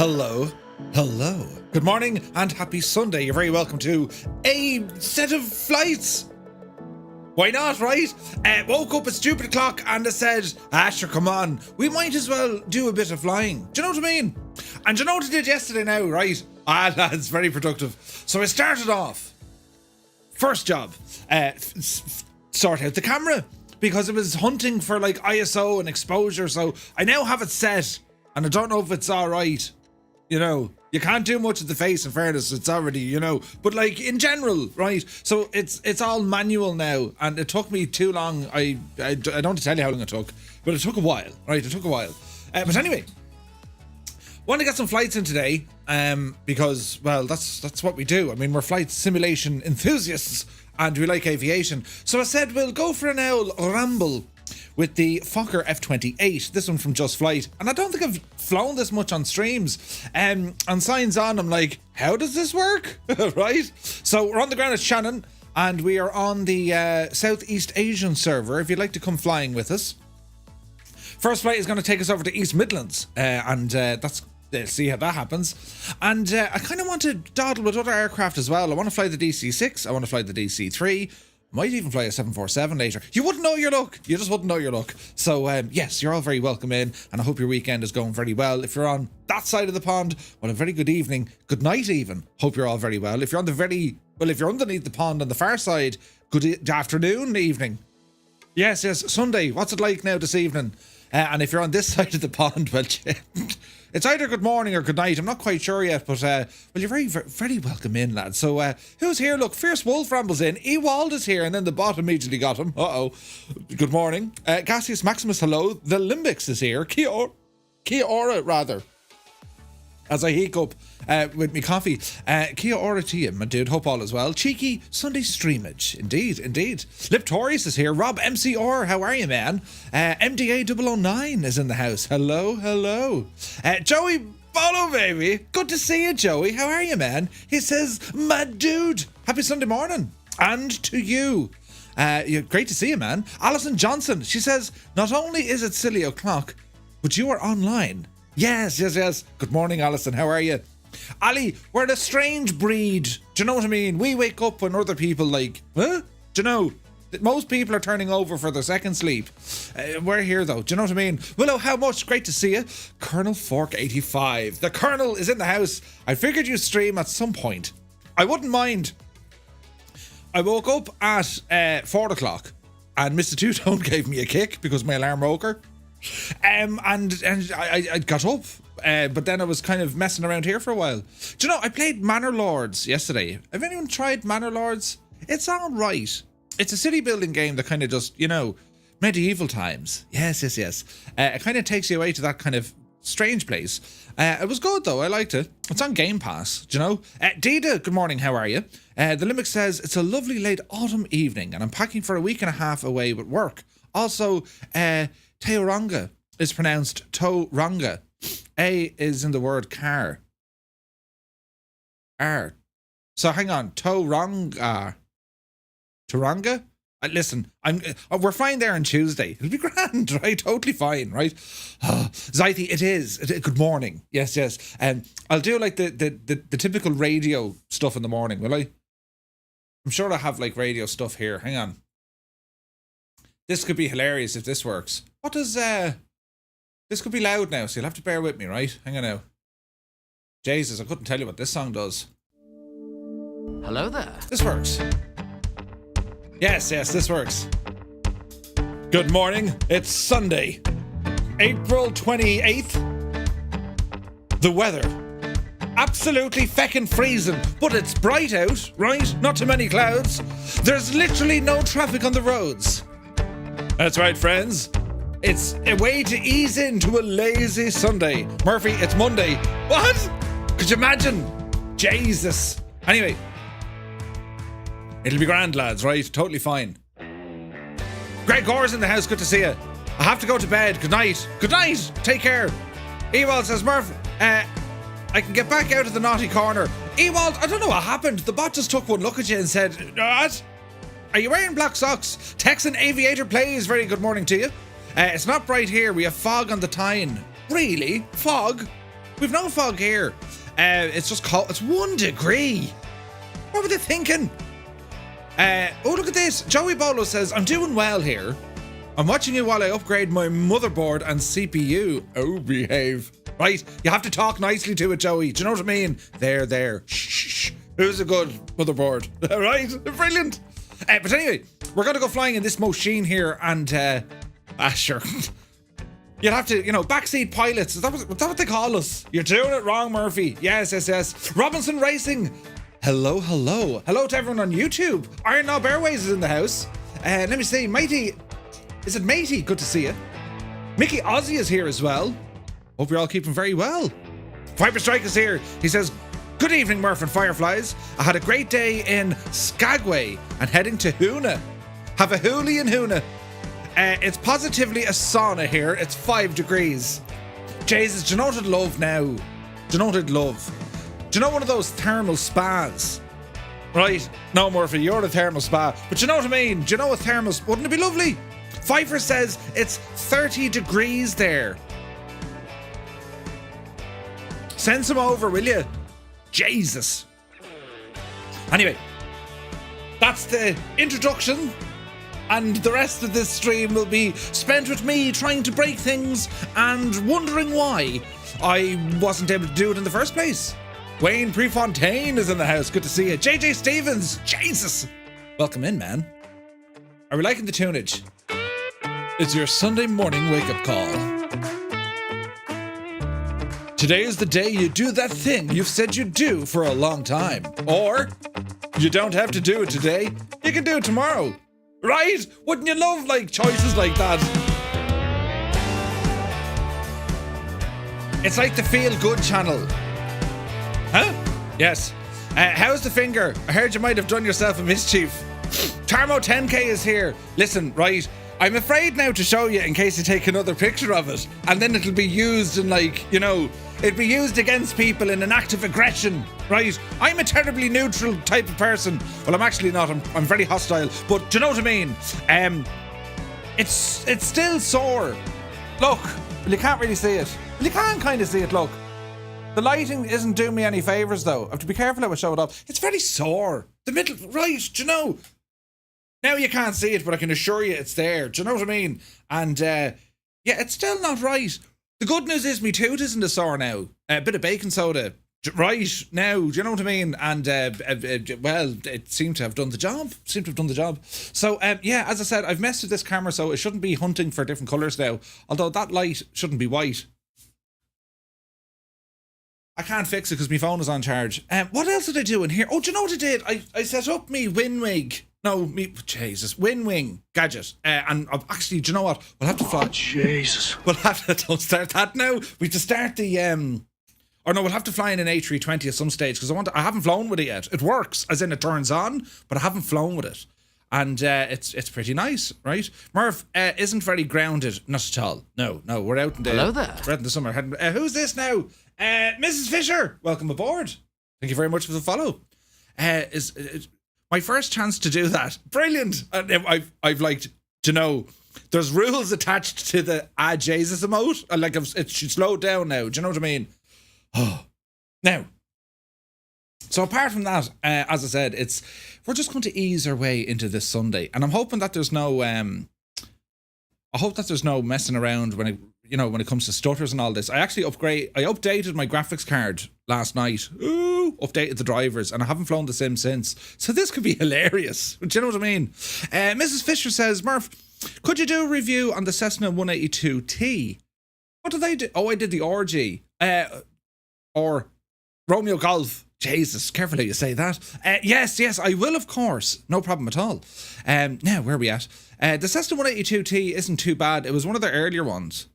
Hello. Good morning and happy Sunday. You're very welcome to a set of flights. Why not, right? Woke up at stupid o'clock and I said, Asher, come on. We might as well do a bit of flying. Do you know what I mean? And do you know what I did yesterday now, right? That's very productive. So I started off. First job, sort out the camera because it was hunting for like ISO and exposure. So I now have it set and I don't know if it's all right. You know, you can't do much of the face, in fairness, it's already, you know, but like in general, right? So it's all manual now, and it took me too long. I don't want to tell you how long it took, but it took a while, right? It took a while. But anyway, want to get some flights in today, because, well, that's what we do. I mean, we're flight simulation enthusiasts, and we like aviation. So I said, we'll go for an old ramble with the Fokker F28, this one from Just Flight. And I don't think I've flown this much on streams. On Signs On, I'm like, how does this work? Right? So we're on the ground at Shannon, and we are on the Southeast Asian server, if you'd like to come flying with us. First flight is going to take us over to East Midlands, and that's... see how that happens. And I kind of want to dawdle with other aircraft as well. I want to fly the DC-6, I want to fly the DC-3, might even fly a 747 later. You wouldn't know your luck. You just wouldn't know your luck. So, yes, you're all very welcome in, and I hope your weekend is going very well. If you're on that side of the pond, well, a very good evening. Good night, even. Hope you're all very well. If you're on if you're underneath the pond on the far side, good afternoon, evening. Yes, Sunday. What's it like now this evening? And if you're on this side of the pond, well, it's either good morning or good night. I'm not quite sure yet, but well, you're very, very welcome in, lads. So who's here? Look, Fierce Wolf rambles in. Ewald is here, and then the bot immediately got him. Good morning. Gaseous Maximus, hello. The Limbix is here. Kia ora, rather. As I hiccup with me coffee. Kia ora to you, my dude. Hope all is well. Cheeky Sunday streamage. Indeed. Liptorius is here. Rob MCR, how are you, man? MDA 009 is in the house. Hello. Joey Bolo, baby. Good to see you, Joey. How are you, man? He says, my dude. Happy Sunday morning. And to you. Great to see you, man. Alison Johnson, she says, not only is it silly o'clock, but you are online. Yes. Good morning, Alison. How are you? Ali, we're a strange breed. Do you know what I mean? We wake up when other people like, huh? Do you know? Most people are turning over for their second sleep. We're here, though. Do you know what I mean? Willow, how much? Great to see you. Colonel Fork 85. The Colonel is in the house. I figured you'd stream at some point. I wouldn't mind. I woke up at 4 o'clock and Mr. Two-Tone gave me a kick because my alarm woke her. And I got up, but then I was kind of messing around here for a while. Do you know, I played Manor Lords yesterday. Have anyone tried Manor Lords? It's all right. It's a city building game that kind of just, you know, medieval times. Yes. It kind of takes you away to that kind of strange place. It was good though. I liked it. It's on Game Pass. Do you know? Dida, good morning. How are you? The Limbic says it's a lovely late autumn evening, and I'm packing for a week and a half away with work. Also, Tauranga is pronounced Tauranga. A is in the word car. R. So hang on, Tauranga. Tauranga? Listen, we're fine there on Tuesday. It'll be grand, right? Totally fine, right? Zythi, it is. Good morning. Yes. I'll do like the typical radio stuff in the morning, will I? I'm sure I have like radio stuff here. Hang on. This could be hilarious if this works. What does, this could be loud now, so you'll have to bear with me, right? Hang on now. Jesus, I couldn't tell you what this song does. Hello there. This works. Yes, this works. Good morning. It's Sunday, April 28th. The weather. Absolutely feckin' freezing, but it's bright out, right? Not too many clouds. There's literally no traffic on the roads. That's right, friends. It's a way to ease into a lazy Sunday. Murphy, it's Monday. What? Could you imagine? Jesus. Anyway. It'll be grand, lads, right? Totally fine. Greg Gore's in the house. Good to see you. I have to go to bed. Good night. Good night. Take care. Ewald says, Murph, I can get back out of the naughty corner. Ewald, I don't know what happened. The bot just took one look at you and said, what? Are you wearing black socks? Texan Aviator Plays, very good morning to you. It's not bright here. We have fog on the Tyne. Really? Fog? We've no fog here. It's just cold. It's 1 degree. What were they thinking? Oh, look at this. Joey Bolo says, I'm doing well here. I'm watching you while I upgrade my motherboard and CPU. Oh, behave. Right, you have to talk nicely to it, Joey. Do you know what I mean? There. Shh. Who's a good motherboard? Right, brilliant. But anyway, we're going to go flying in this machine here and, sure. You'd have to, backseat pilots. Is that what they call us? You're doing it wrong, Murphy. Yes. Robinson Racing. Hello. Hello to everyone on YouTube. Iron Knob Airways is in the house. Let me see, Mighty. Is it Matey? Good to see you. Mickey Ozzy is here as well. Hope you're all keeping very well. Viper Strike is here. He says, good evening, Murph and Fireflies. I had a great day in Skagway and heading to Hoona. Have a hoolie in Hoona. It's positively a sauna here. It's 5 degrees. Jesus, do you know what I'd love now? Do you know what I'd love? Do you know one of those thermal spas? Right? No, Murphy, you're a thermal spa. But you know what I mean? Do you know a thermal spa? Wouldn't it be lovely? Pfeiffer says it's 30 degrees there. Send some over, will you? Jesus. Anyway, that's the introduction, and the rest of this stream will be spent with me trying to break things and wondering why I wasn't able to do it in the first place. Wayne Prefontaine is in the house. Good to see you. JJ Stevens. Jesus. Welcome in, man. Are we liking the tunage? It's your Sunday morning wake-up call. Today is the day you do that thing you've said you'd do for a long time. Or, you don't have to do it today. You can do it tomorrow. Right? Wouldn't you love, choices like that? It's like the Feel Good channel. Huh? Yes. How's the finger? I heard you might have done yourself a mischief. Tarmo 10K is here. Listen, right? I'm afraid now to show you in case you take another picture of it. And then it'll be used in it'll be used against people in an act of aggression, right? I'm a terribly neutral type of person. Well, I'm actually not. I'm very hostile. But do you know what I mean? It's still sore. Look, well, you can't really see it. Well, you can kind of see it, look. The lighting isn't doing me any favours, though. I have to be careful how I show it off. It's very sore. The middle, right, do you know? Now you can't see it, but I can assure you it's there. Do you know what I mean? And, yeah, it's still not right. The good news is me toot isn't a sore now. A bit of baking soda. Right, now, do you know what I mean? And, well, it seemed to have done the job. So, yeah, as I said, I've messed with this camera, so it shouldn't be hunting for different colours now. Although that light shouldn't be white. I can't fix it because my phone is on charge. What else did I do in here? Oh, do you know what I did? I set up me WinWing. No, WinWing gadget. And I've actually, do you know what? We'll have to fly. Oh, Jesus. We'll have to, don't start that now. We have to start the, or no, we'll have to fly in an A320 at some stage because I haven't flown with it yet. It works, as in it turns on, but I haven't flown with it. And it's pretty nice, right? Murph isn't very grounded, not at all. No, we're out in the... Hello there. We're out in the summer. Who's this now? Mrs. Fisher, welcome aboard. Thank you very much for the follow. Is my first chance to do that. Brilliant. I've liked to know there's rules attached to the Jesus emote. It should slow down now. Do you know what I mean? Oh. Now, so apart from that, as I said, we're just going to ease our way into this Sunday, and I'm hoping that there's no I hope that there's no messing around when it comes to stutters and all this. I updated my graphics card last night. Ooh, updated the drivers, and I haven't flown the sim since. So this could be hilarious. Do you know what I mean? Mrs. Fisher says, Murph, could you do a review on the Cessna 182T? What did they do? Oh, I did the RG. Or Romeo Golf. Jesus, careful how you say that. Yes, I will, of course. No problem at all. Now, where are we at? The Cessna 182T isn't too bad. It was one of the earlier ones.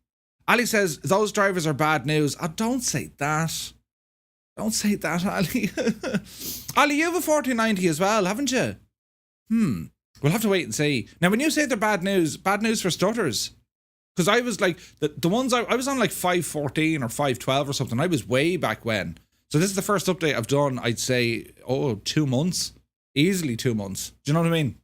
Ali says, those drivers are bad news. Oh, don't say that. Don't say that, Ali. Ali, you have a 1490 as well, haven't you? We'll have to wait and see. Now, when you say they're bad news for stutters. Because I was like, the ones I was on like 514 or 512 or something. I was way back when. So this is the first update I've done, I'd say, 2 months. Easily 2 months. Do you know what I mean?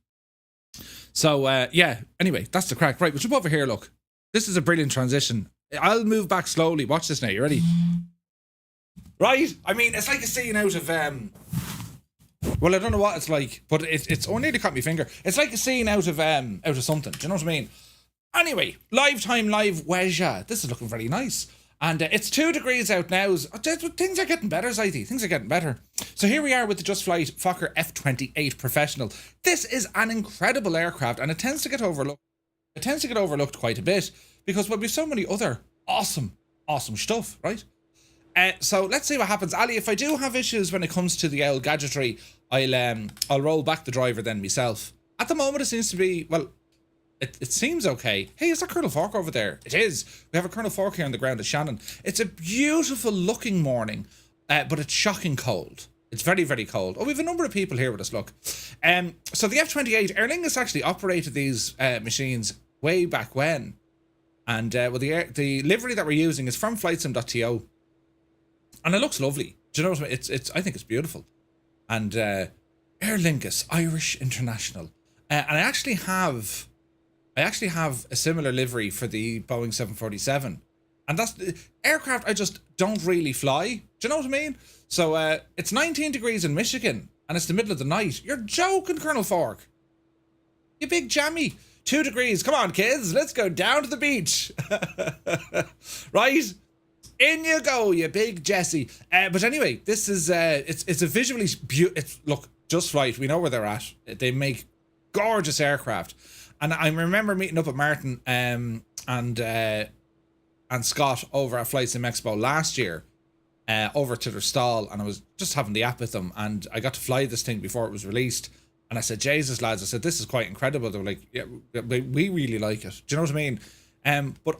So, yeah. Anyway, that's the crack. Right, we'll jump over here, look. This is a brilliant transition. I'll move back slowly. Watch this now. You ready? Right? I mean, it's like a scene out of well, I don't know what it's like, but it's only nearly caught my finger. It's like a scene out of something. Do you know what I mean? Anyway, live time, live weather. This is looking very nice. And it's 2 degrees out now. Things are getting better, Zaidi. Things are getting better. So here we are with the Just Flight Fokker F28 Professional. This is an incredible aircraft, and it tends to get overlooked. It tends to get overlooked quite a bit because we'll be so many other awesome stuff, right? So let's see what happens. Ali, if I do have issues when it comes to the old gadgetry, I'll roll back the driver then myself. At the moment, it seems to be, well, it seems okay. Hey, is that Colonel Fork over there? It is. We have a Colonel Fork here on the ground at Shannon. It's a beautiful looking morning, but it's shocking cold. It's very, very cold. Oh, we have a number of people here with us, look. So the F28, Aer Lingus actually operated these machines way back when. And well, the livery that we're using is from flightsim.to. And it looks lovely. Do you know what I mean? I think it's beautiful. And Aer Lingus, Irish International. And I actually have a similar livery for the Boeing 747. And that's the aircraft I just don't really fly. Do you know what I mean? So it's 19 degrees in Michigan and it's the middle of the night. You're joking, Colonel Fork. You big jammy. 2 degrees. Come on, kids. Let's go down to the beach. Right? In you go, you big Jesse. But anyway, this is it's a visually beautiful. Look, Just Flight. We know where they're at. They make gorgeous aircraft. And I remember meeting up with Martin and Scott over at flightsim Expo last year, over to their stall, and I was just having the app with them, and I got to fly this thing before it was released. And I said, Jesus, lads, I said, this is quite incredible. They were like, yeah, we really like it. Do you know what I mean? But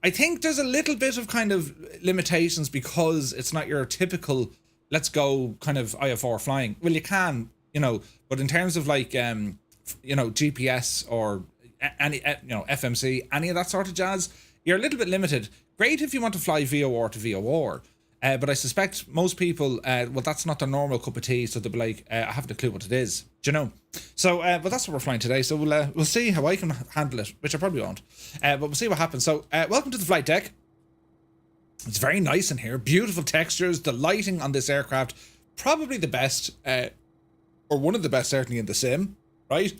I think there's a little bit of kind of limitations because it's not your typical, let's go kind of IFR flying. Well, you can, you know, but in terms of like, you know, GPS or any, you know, FMC, any of that sort of jazz, you're a little bit limited. Great if you want to fly VOR to VOR. But I suspect most people, well, that's not their normal cup of tea, so they'll be like, I haven't a clue what it is. Do you know? So, but that's what we're flying today. So we'll see how I can handle it, which I probably won't. But we'll see what happens. So, welcome to the flight deck. It's very nice in here. Beautiful textures. The lighting on this aircraft, probably the best, or one of the best, certainly in the sim, right?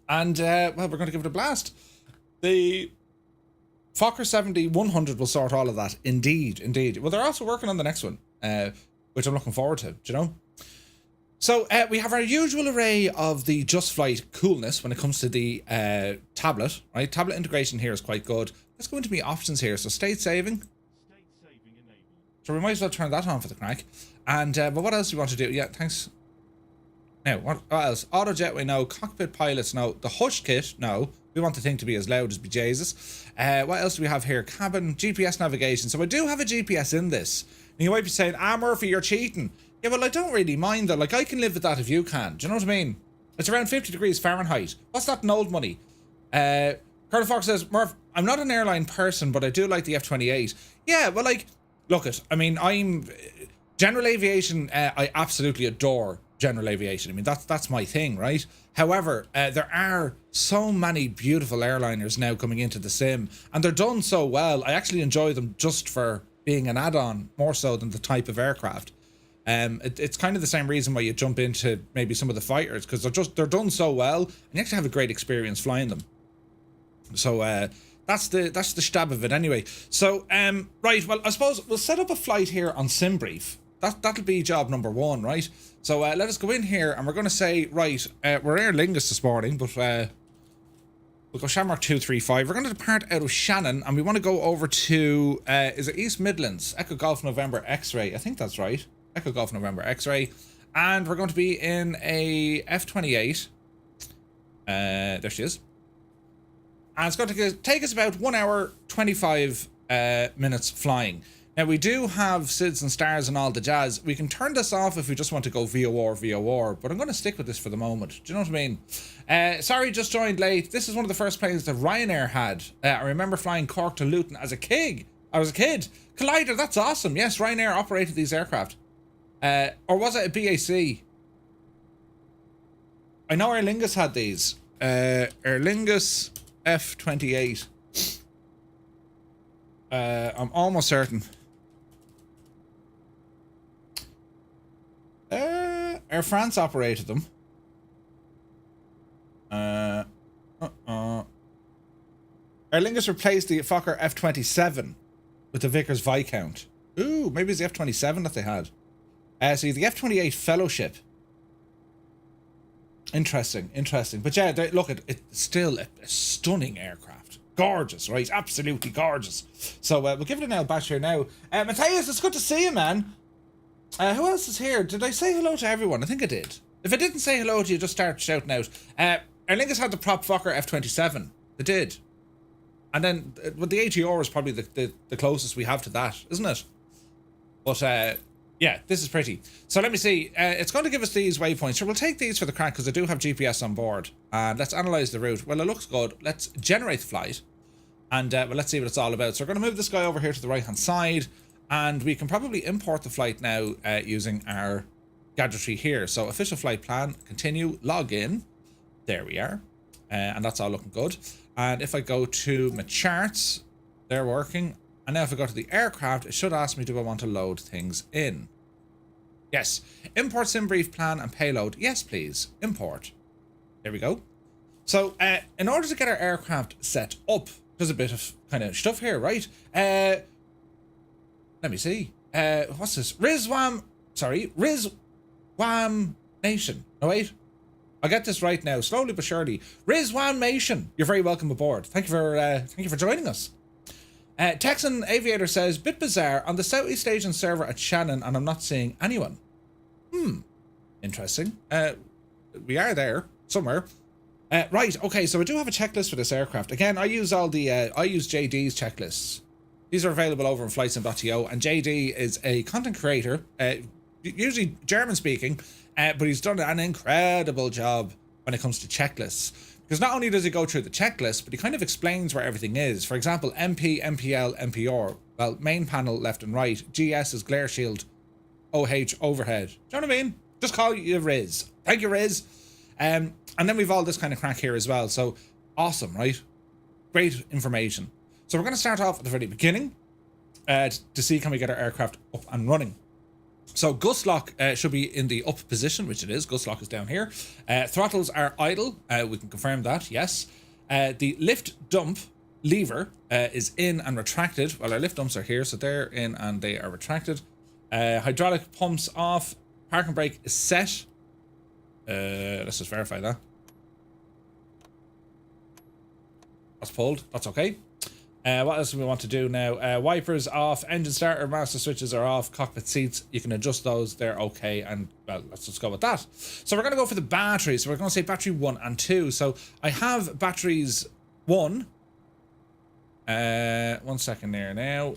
And well, we're going to give it a blast. The Fokker 100 will sort all of that. Indeed. Well, they're also working on the next one, which I'm looking forward to, do you know? So we have our usual array of the Just Flight coolness when it comes to the tablet, right? Tablet integration here is quite good. Let's go into my options here. So state saving. State saving enabled. So we might as well turn that on for the crack. And but what else do we want to do? Yeah, thanks. Now, what else? Auto jetway, no. Cockpit pilots, no. The hush kit, no. We want the thing to be as loud as bejesus. What else do we have here? Cabin, GPS navigation. So I do have a GPS in this. And you might be saying, Murphy, you're cheating. Yeah, well, I don't really mind though. Like, I can live with that if you can. Do you know what I mean? It's around 50 degrees Fahrenheit. What's that in old money? Colonel Fox says, Murph, I'm not an airline person, but I do like the F28. Yeah, well, like, look it. I mean, I'm... General aviation, I absolutely adore general aviation. I mean, that's my thing, right? However, there are so many beautiful airliners now coming into the sim, and they're done so well. I actually enjoy them just for being an add-on, more so than the type of aircraft. It's kind of the same reason why you jump into maybe some of the fighters, because they're done so well, and you actually have a great experience flying them. So that's the stab of it anyway. So right, well, I suppose we'll set up a flight here on SimBrief. That'll be job number one, right? So let us go in here, and we're going to say, right, we're Aer Lingus this morning, but we'll go Shamrock 235. We're going to depart out of Shannon, and we want to go over to, is it East Midlands? Echo Golf November X-Ray. I think that's right. Echo Golf November X-Ray. And we're going to be in a F28. There she is. And it's going to take us about 1 hour, 25 minutes flying. Now, we do have SIDS and stars and all the jazz. We can turn this off if we just want to go VOR, but I'm going to stick with this for the moment. Do you know what I mean? Sorry, just joined late. This is one of the first planes that Ryanair had. I remember flying Cork to Luton as a kid. Collider, that's awesome. Yes, Ryanair operated these aircraft. Or was it a BAC? I know Aer Lingus had these. Aer Lingus F28. I'm almost certain. Air France operated them. Aer Lingus replaced the Fokker F28 with the Vickers Viscount. Ooh, maybe it's the F27 that they had. So the F28 Fellowship. Interesting. But yeah, look, it's still a stunning aircraft. Gorgeous, right? Absolutely gorgeous. So we'll give it an L bash here now. Matthias, it's good to see you, man. Who else is here? Did I say hello to everyone? I think I did. If I didn't say hello to you, just start shouting out. Aer Lingus had the prop Fokker F27. They did. And then, the ATR is probably the closest we have to that, isn't it? But, yeah, this is pretty. So let me see. It's going to give us these waypoints. So we'll take these for the crack because I do have GPS on board. And let's analyze the route. Well, it looks good. Let's generate the flight. And, well, let's see what it's all about. So we're going to move this guy over here to the right-hand side. And we can probably import the flight now using our gadgetry here. So official flight plan, continue, log in. There we are. And that's all looking good. And if I go to my charts, they're working. And now if I go to the aircraft, it should ask me, do I want to load things in? Yes. Import sim brief plan and payload. Yes, please. Import. There we go. So in order to get our aircraft set up, there's a bit of kind of stuff here, right? Let me see. What's this? Rizwam Nation. No, wait. I'll get this right now, slowly but surely. Rizwan Nation, you're very welcome aboard. Thank you for joining us. Texan Aviator says, bit bizarre, on the Southeast Asian server at Shannon, and I'm not seeing anyone. Interesting. We are there, somewhere. Right, okay, so I do have a checklist for this aircraft. Again, I use I use JD's checklists. These are available over on flightsim.to, and JD is a content creator, usually German speaking, but he's done an incredible job when it comes to checklists. Because not only does he go through the checklist, but he kind of explains where everything is. For example, MP, MPL, MPR. Well, main panel left and right. GS is glare shield. OH overhead. Do you know what I mean? Just call you Riz. Thank you, Riz. And then we've all this kind of crack here as well. So awesome, right? Great information. So we're going to start off at the very beginning to see can we get our aircraft up and running. So gust lock should be in the up position, which it is. Gust lock is down here. Throttles are idle. We can confirm that, yes. The lift dump lever is in and retracted. Well, our lift dumps are here, so they're in and they are retracted. Hydraulic pumps off. Parking brake is set. Let's just verify that. That's pulled. That's okay. What else do we want to do now? Wipers off, engine starter, master switches are off, cockpit seats, you can adjust those, they're okay, and well, let's just go with that. So we're going to go for the batteries. So we're going to say battery 1 and 2. So I have batteries 1. 1 second there now.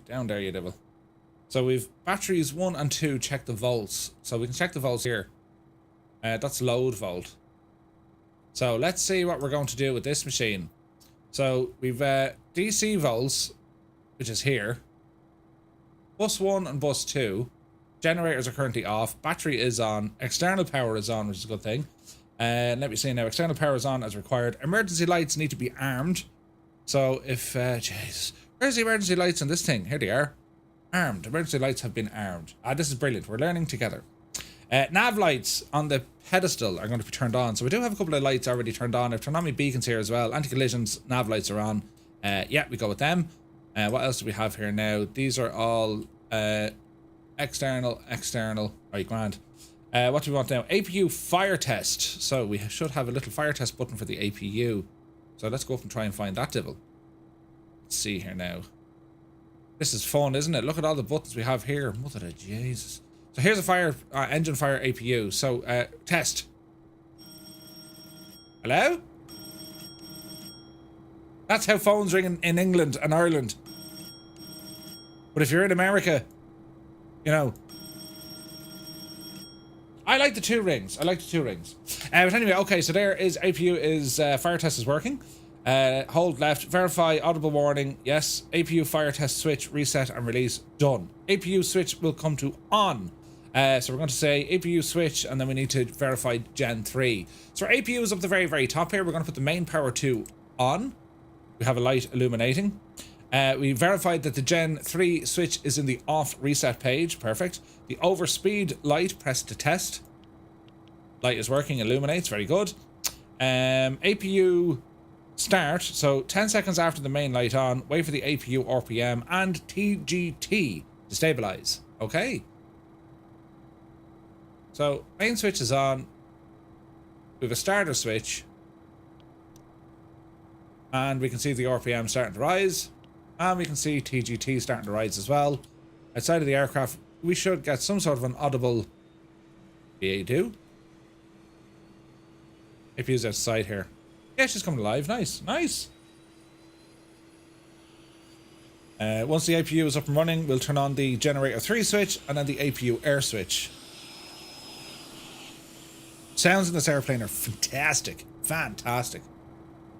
Down there, you devil. So we've batteries 1 and 2, check the volts. So we can check the volts here. That's load volt. So let's see what we're going to do with this machine. So we've DC volts, which is here. Bus 1 and bus 2. Generators are currently off. Battery is on. External power is on, which is a good thing. Let me see now. External power is on as required. Emergency lights need to be armed. So if, jeez. Where's the emergency lights on this thing? Here they are. Armed. Emergency lights have been armed. This is brilliant. We're learning together. Nav lights on the pedestal are going to be turned on. So we do have a couple of lights already turned on. I've turned on my beacons here as well. Anti-collisions, nav lights are on. Yeah, we go with them. What else do we have here now? These are all external. Right, grand. What do we want now? APU fire test. So we should have a little fire test button for the APU. So let's go up and try and find that devil. Let's see here now. This is fun, isn't it? Look at all the buttons we have here. Mother of Jesus. So here's a fire engine fire APU. So test. Hello? That's how phones ring in England and Ireland. But if you're in America, you know. I like the 2 rings. But anyway, okay, so there is APU is fire test is working. Hold left, verify, audible warning, yes. APU fire test switch, reset and release, done. APU switch will come to on. So we're going to say APU switch, and then we need to verify Gen 3. So our APU is up the very, very top here. We're going to put the main power 2 on. We have a light illuminating. We verified that the Gen 3 switch is in the off reset page. Perfect. The overspeed light, press to test. Light is working, illuminates, very good. APU start, so 10 seconds after the main light on, wait for the APU RPM and TGT to stabilize. Okay. So main switch is on. We have a starter switch. And we can see the RPM starting to rise. And we can see TGT starting to rise as well. Outside of the aircraft, we should get some sort of an audible BA2. APU's outside here. Yeah, she's coming alive. Nice, nice. Once the APU is up and running, we'll turn on the generator 3 switch and then the APU air switch. Sounds in this airplane are fantastic. Fantastic.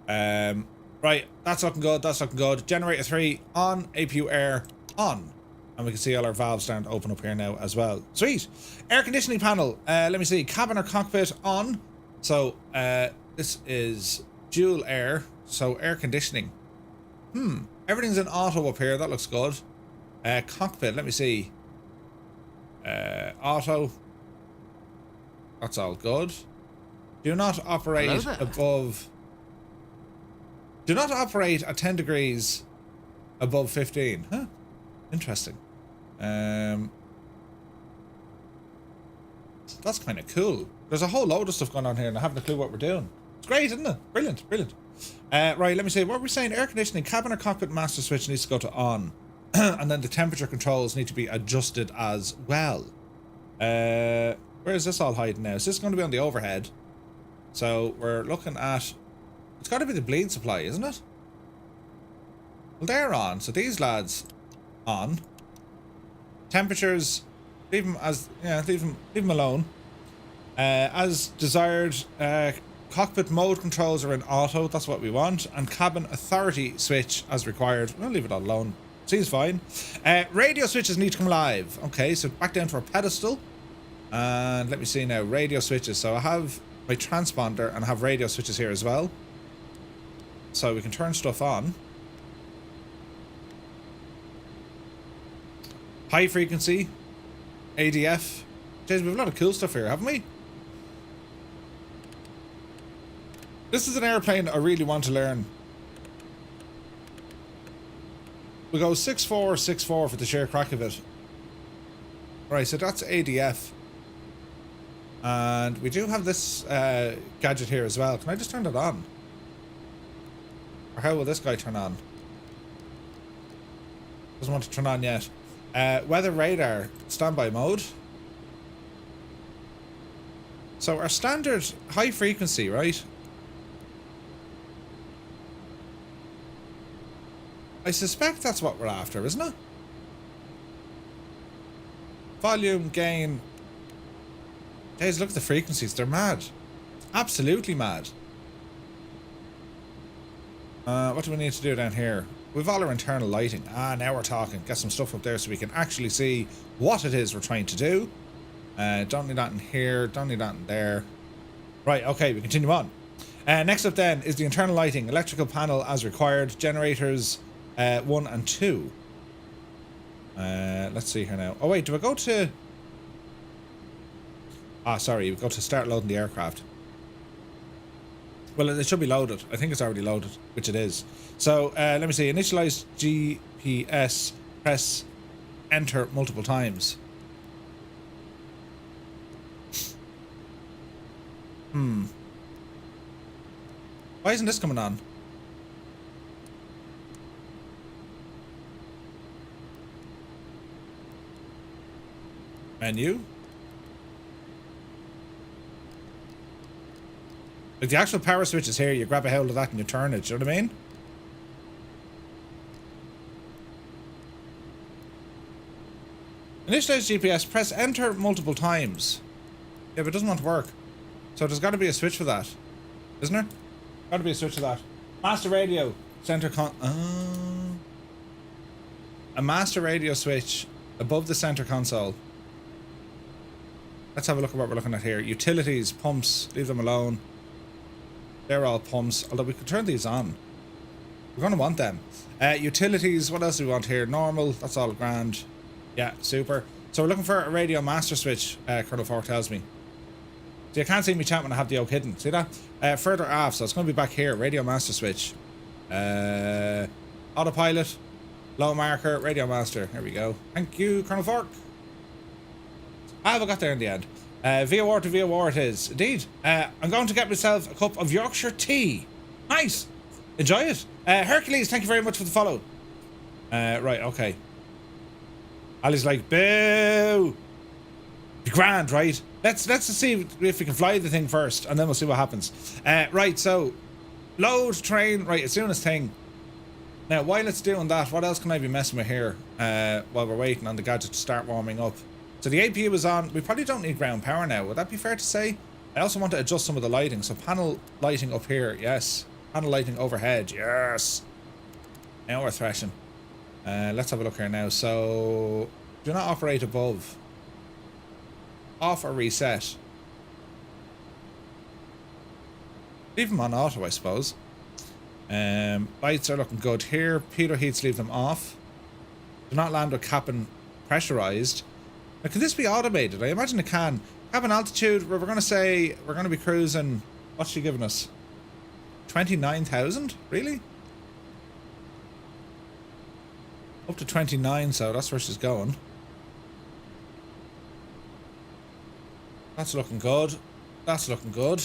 Right, that's looking good, that's looking good. Generator 3 on, APU air on. And we can see all our valves starting to open up here now as well. Sweet. Air conditioning panel. Let me see. Cabin or cockpit on. So, this is dual air. So, air conditioning. Everything's in auto up here. That looks good. Cockpit. Let me see. Auto. That's all good. Do not operate above... Do not operate at 10 degrees above 15. Huh? Interesting. That's kind of cool. There's a whole load of stuff going on here and I haven't a clue what we're doing. It's great, isn't it? Brilliant, brilliant. Right, let me see. What we're saying, air conditioning, cabin or cockpit master switch needs to go to on. And then the temperature controls need to be adjusted as well. Where is this all hiding now? Is this going to be on the overhead? So we're looking at... It's got to be the bleed supply, isn't it? Well, they're on. So these lads on. Temperatures, leave them as... Yeah, leave them alone. As desired, cockpit mode controls are in auto. That's what we want. And cabin authority switch as required. We'll leave it all alone. Seems fine. Radio switches need to come live. Okay, so back down to our pedestal. And let me see now. Radio switches. So I have my transponder and I have radio switches here as well. So we can turn stuff on. High frequency. ADF. Jeez, we have a lot of cool stuff here, haven't we? This is an airplane I really want to learn. We go 6.4, 6.4 for the sheer crack of it. Right, so that's ADF. And we do have this gadget here as well. Can I just turn it on? Or how will this guy turn on? Doesn't want to turn on yet. Weather radar, standby mode. So our standard high frequency, right? I suspect that's what we're after, isn't it? Volume, gain. Guys, look at the frequencies. They're mad. Absolutely mad. What do we need to do down here? We've all our internal lighting. Ah, now we're talking. Get some stuff up there so we can actually see what it is we're trying to do. Don't need that in here. Don't need that in there. Right, okay, we continue on. Next up then is the internal lighting. Electrical panel as required. Generators 1 and 2. Let's see here now. Oh wait, do I go to... Ah, sorry, we go to start loading the aircraft. Well, it should be loaded. I think it's already loaded, which it is. So, let me see. Initialize GPS. Press enter multiple times. Why isn't this coming on? Menu. Like the actual power switch is here, you grab a hold of that and you turn it, do you know what I mean? Initialize GPS, press enter multiple times. Yeah, but it doesn't want to work. So there's got to be a switch for that. Isn't there? Got to be a switch for that. Master radio, center a master radio switch above the center console. Let's have a look at what we're looking at here. Utilities, pumps, leave them alone. They're all pumps, although we could turn these on. We're going to want them. Utilities, what else do we want here? Normal, that's all grand. Yeah, super. So we're looking for a radio master switch, Colonel Fork tells me. See, I can't see me chat when I have the oak hidden. See that? Further aft, so it's going to be back here. Radio master switch. Autopilot. Low marker. Radio master. There we go. Thank you, Colonel Fork. I got there in the end. VOR to VOR it is. Indeed. I'm going to get myself a cup of Yorkshire tea. Nice. Enjoy it. Hercules, thank you very much for the follow. Right, okay. Ali's like, boo. Be grand, right? Let's see if we can fly the thing first, and then we'll see what happens. Right, so load train. Right, as soon as thing. Now, while it's doing that, what else can I be messing with here? While we're waiting on the gadget to start warming up. So the APU is on. We probably don't need ground power now. Would that be fair to say? I also want to adjust some of the lighting. So panel lighting up here, yes. Panel lighting overhead, yes. Now we're thrashing. Let's have a look here now. So, do not operate above. Off or reset. Leave them on auto, I suppose. Lights are looking good here. Pitot heats, leave them off. Do not land with cabin pressurized. Now, can this be automated? I imagine it can. Cabin altitude, we're going to say we're going to be cruising. What's she giving us? 29,000? Really? Up to 29, so that's where she's going. That's looking good. That's looking good.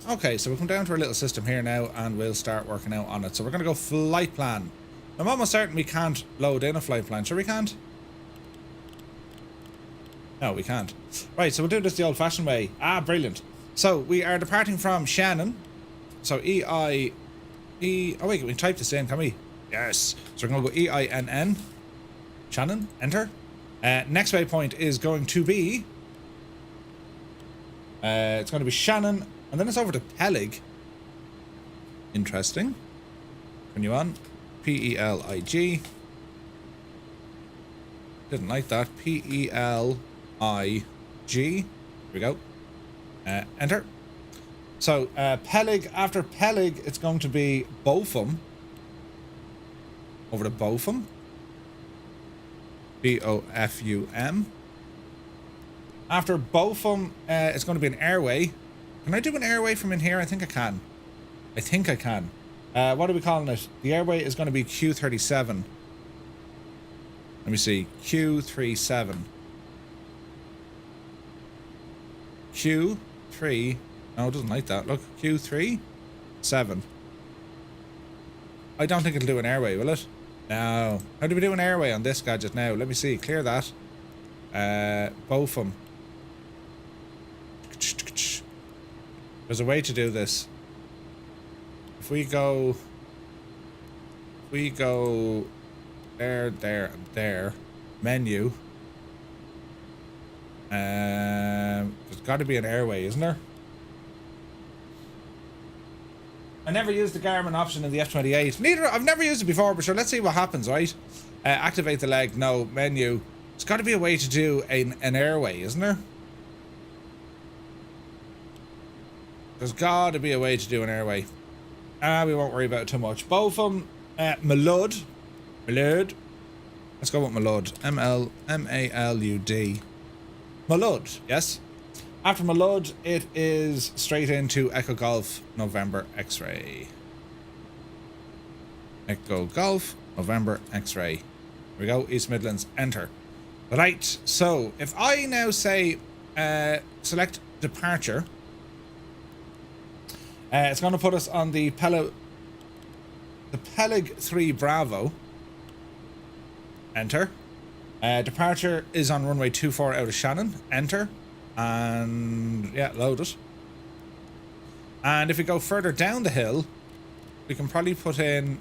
Okay, so we'll come down to our little system here now and we'll start working out on it. So we're going to go flight plan. I'm almost certain we can't load in a flight plan. Sure we can't? No, we can't. Right, so we'll do this the old-fashioned way. Ah, brilliant. So we are departing from Shannon. So E-I... Oh, wait, we can type this in, can we? Yes. So we're going to go E-I-N-N. Shannon, enter. Next waypoint is going to be... it's going to be Shannon, and then it's over to Pelig. Interesting. Continue on. P-E-L-I-G. Didn't like that. P-E-L-I-G. Here we go. Enter. So, Pelig, after Pelig, it's going to be Bochum. Over to Bochum. B-O-F-U-M. After Bochum, it's going to be an airway. Can I do an airway from in here? I think I can. I think I can. What are we calling it? The airway is going to be Q37. Let me see. Q37. Q3. No, it doesn't like that. Look. Q3. 7. I don't think it'll do an airway, will it? No. How do we do an airway on this gadget now? Let me see. Clear that. Bochum. There's a way to do this. If we go there, there, and there, menu. There's got to be an airway, isn't there? I never used the Garmin option in the F28. I've never used it before, but sure, let's see what happens, right? Activate the leg, no, menu. There's got to be a way to do an airway, isn't there? There's got to be a way to do an airway. We won't worry about it too much. Bochum, Malud. Malud. Let's go with Malud. M-L-M-A-L-U-D. Malud, yes. After Malud, it is straight into Echo Golf, November X-Ray. Echo Golf, November X-Ray. Here we go, East Midlands, enter. Right, so if I now say select departure, it's going to put us on the Peleg 3 Bravo. Enter. Departure is on runway 24 out of Shannon. Enter. And yeah, load it. And if we go further down the hill, we can probably put in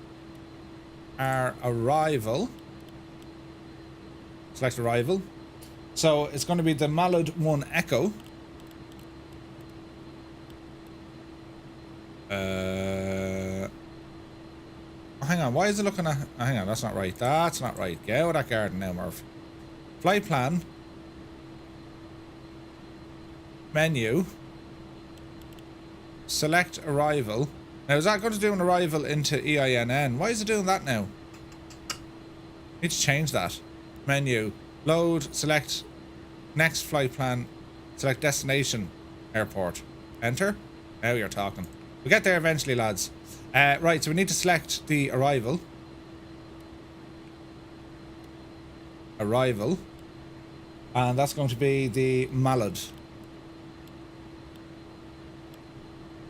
our arrival. Select arrival. So it's going to be the Malud 1 Echo. Hang on, why is it looking at... Oh, hang on, that's not right. That's not right. Get out of that garden now, Murph. Flight plan. Menu. Select arrival. Now, is that going to do an arrival into EINN? Why is it doing that now? Need to change that. Menu. Load. Select next flight plan. Select destination. Airport. Enter. Now you're talking. We'll get there eventually, lads. Right, so we need to select the arrival. Arrival. And that's going to be the Mallard.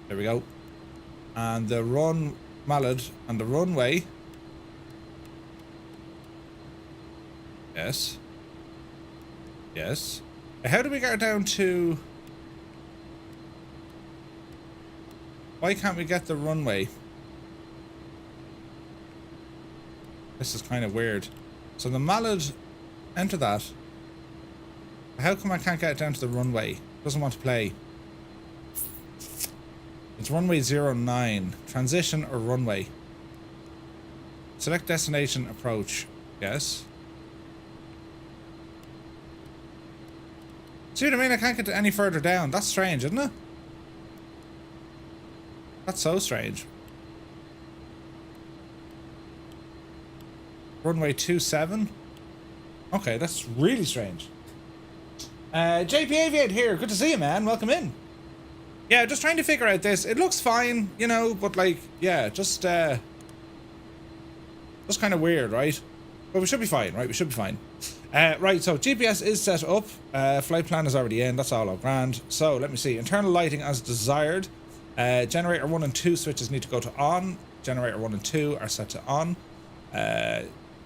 There we go. And the Mallard and the runway. Yes. Yes. How do we get down to... Why can't we get the runway? This is kind of weird. So the Mallard, enter that. How come I can't get it down to the runway? Doesn't want to play. It's runway 09. Transition or runway. Select destination approach. Yes. See what I mean? I can't get any further down. That's strange, isn't it? That's so strange. Runway 27. Okay, that's really strange. JP Aviate here. Good to see you, man. Welcome in. Yeah, just trying to figure out this. It looks fine, you know, but like, yeah, just kind of weird, right? But we should be fine, right? We should be fine. Right, so GPS is set up. Flight plan is already in. That's all grand. So let me see. Internal lighting as desired. Generator 1 and 2 switches need to go to on. Generator 1 and 2 are set to on.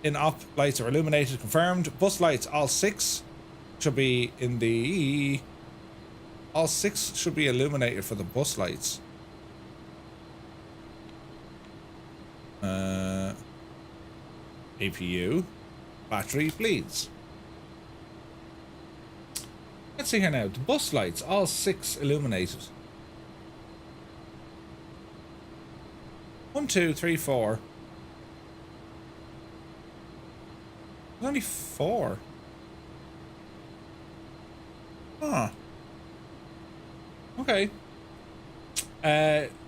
In-op lights are illuminated. Confirmed. Bus lights, all 6 should be in the... All 6 should be illuminated for the bus lights. APU. Battery bleeds. Let's see here now. The bus lights, all 6 illuminated. 1, 2, 3, 4. There's only 4. Huh. Okay.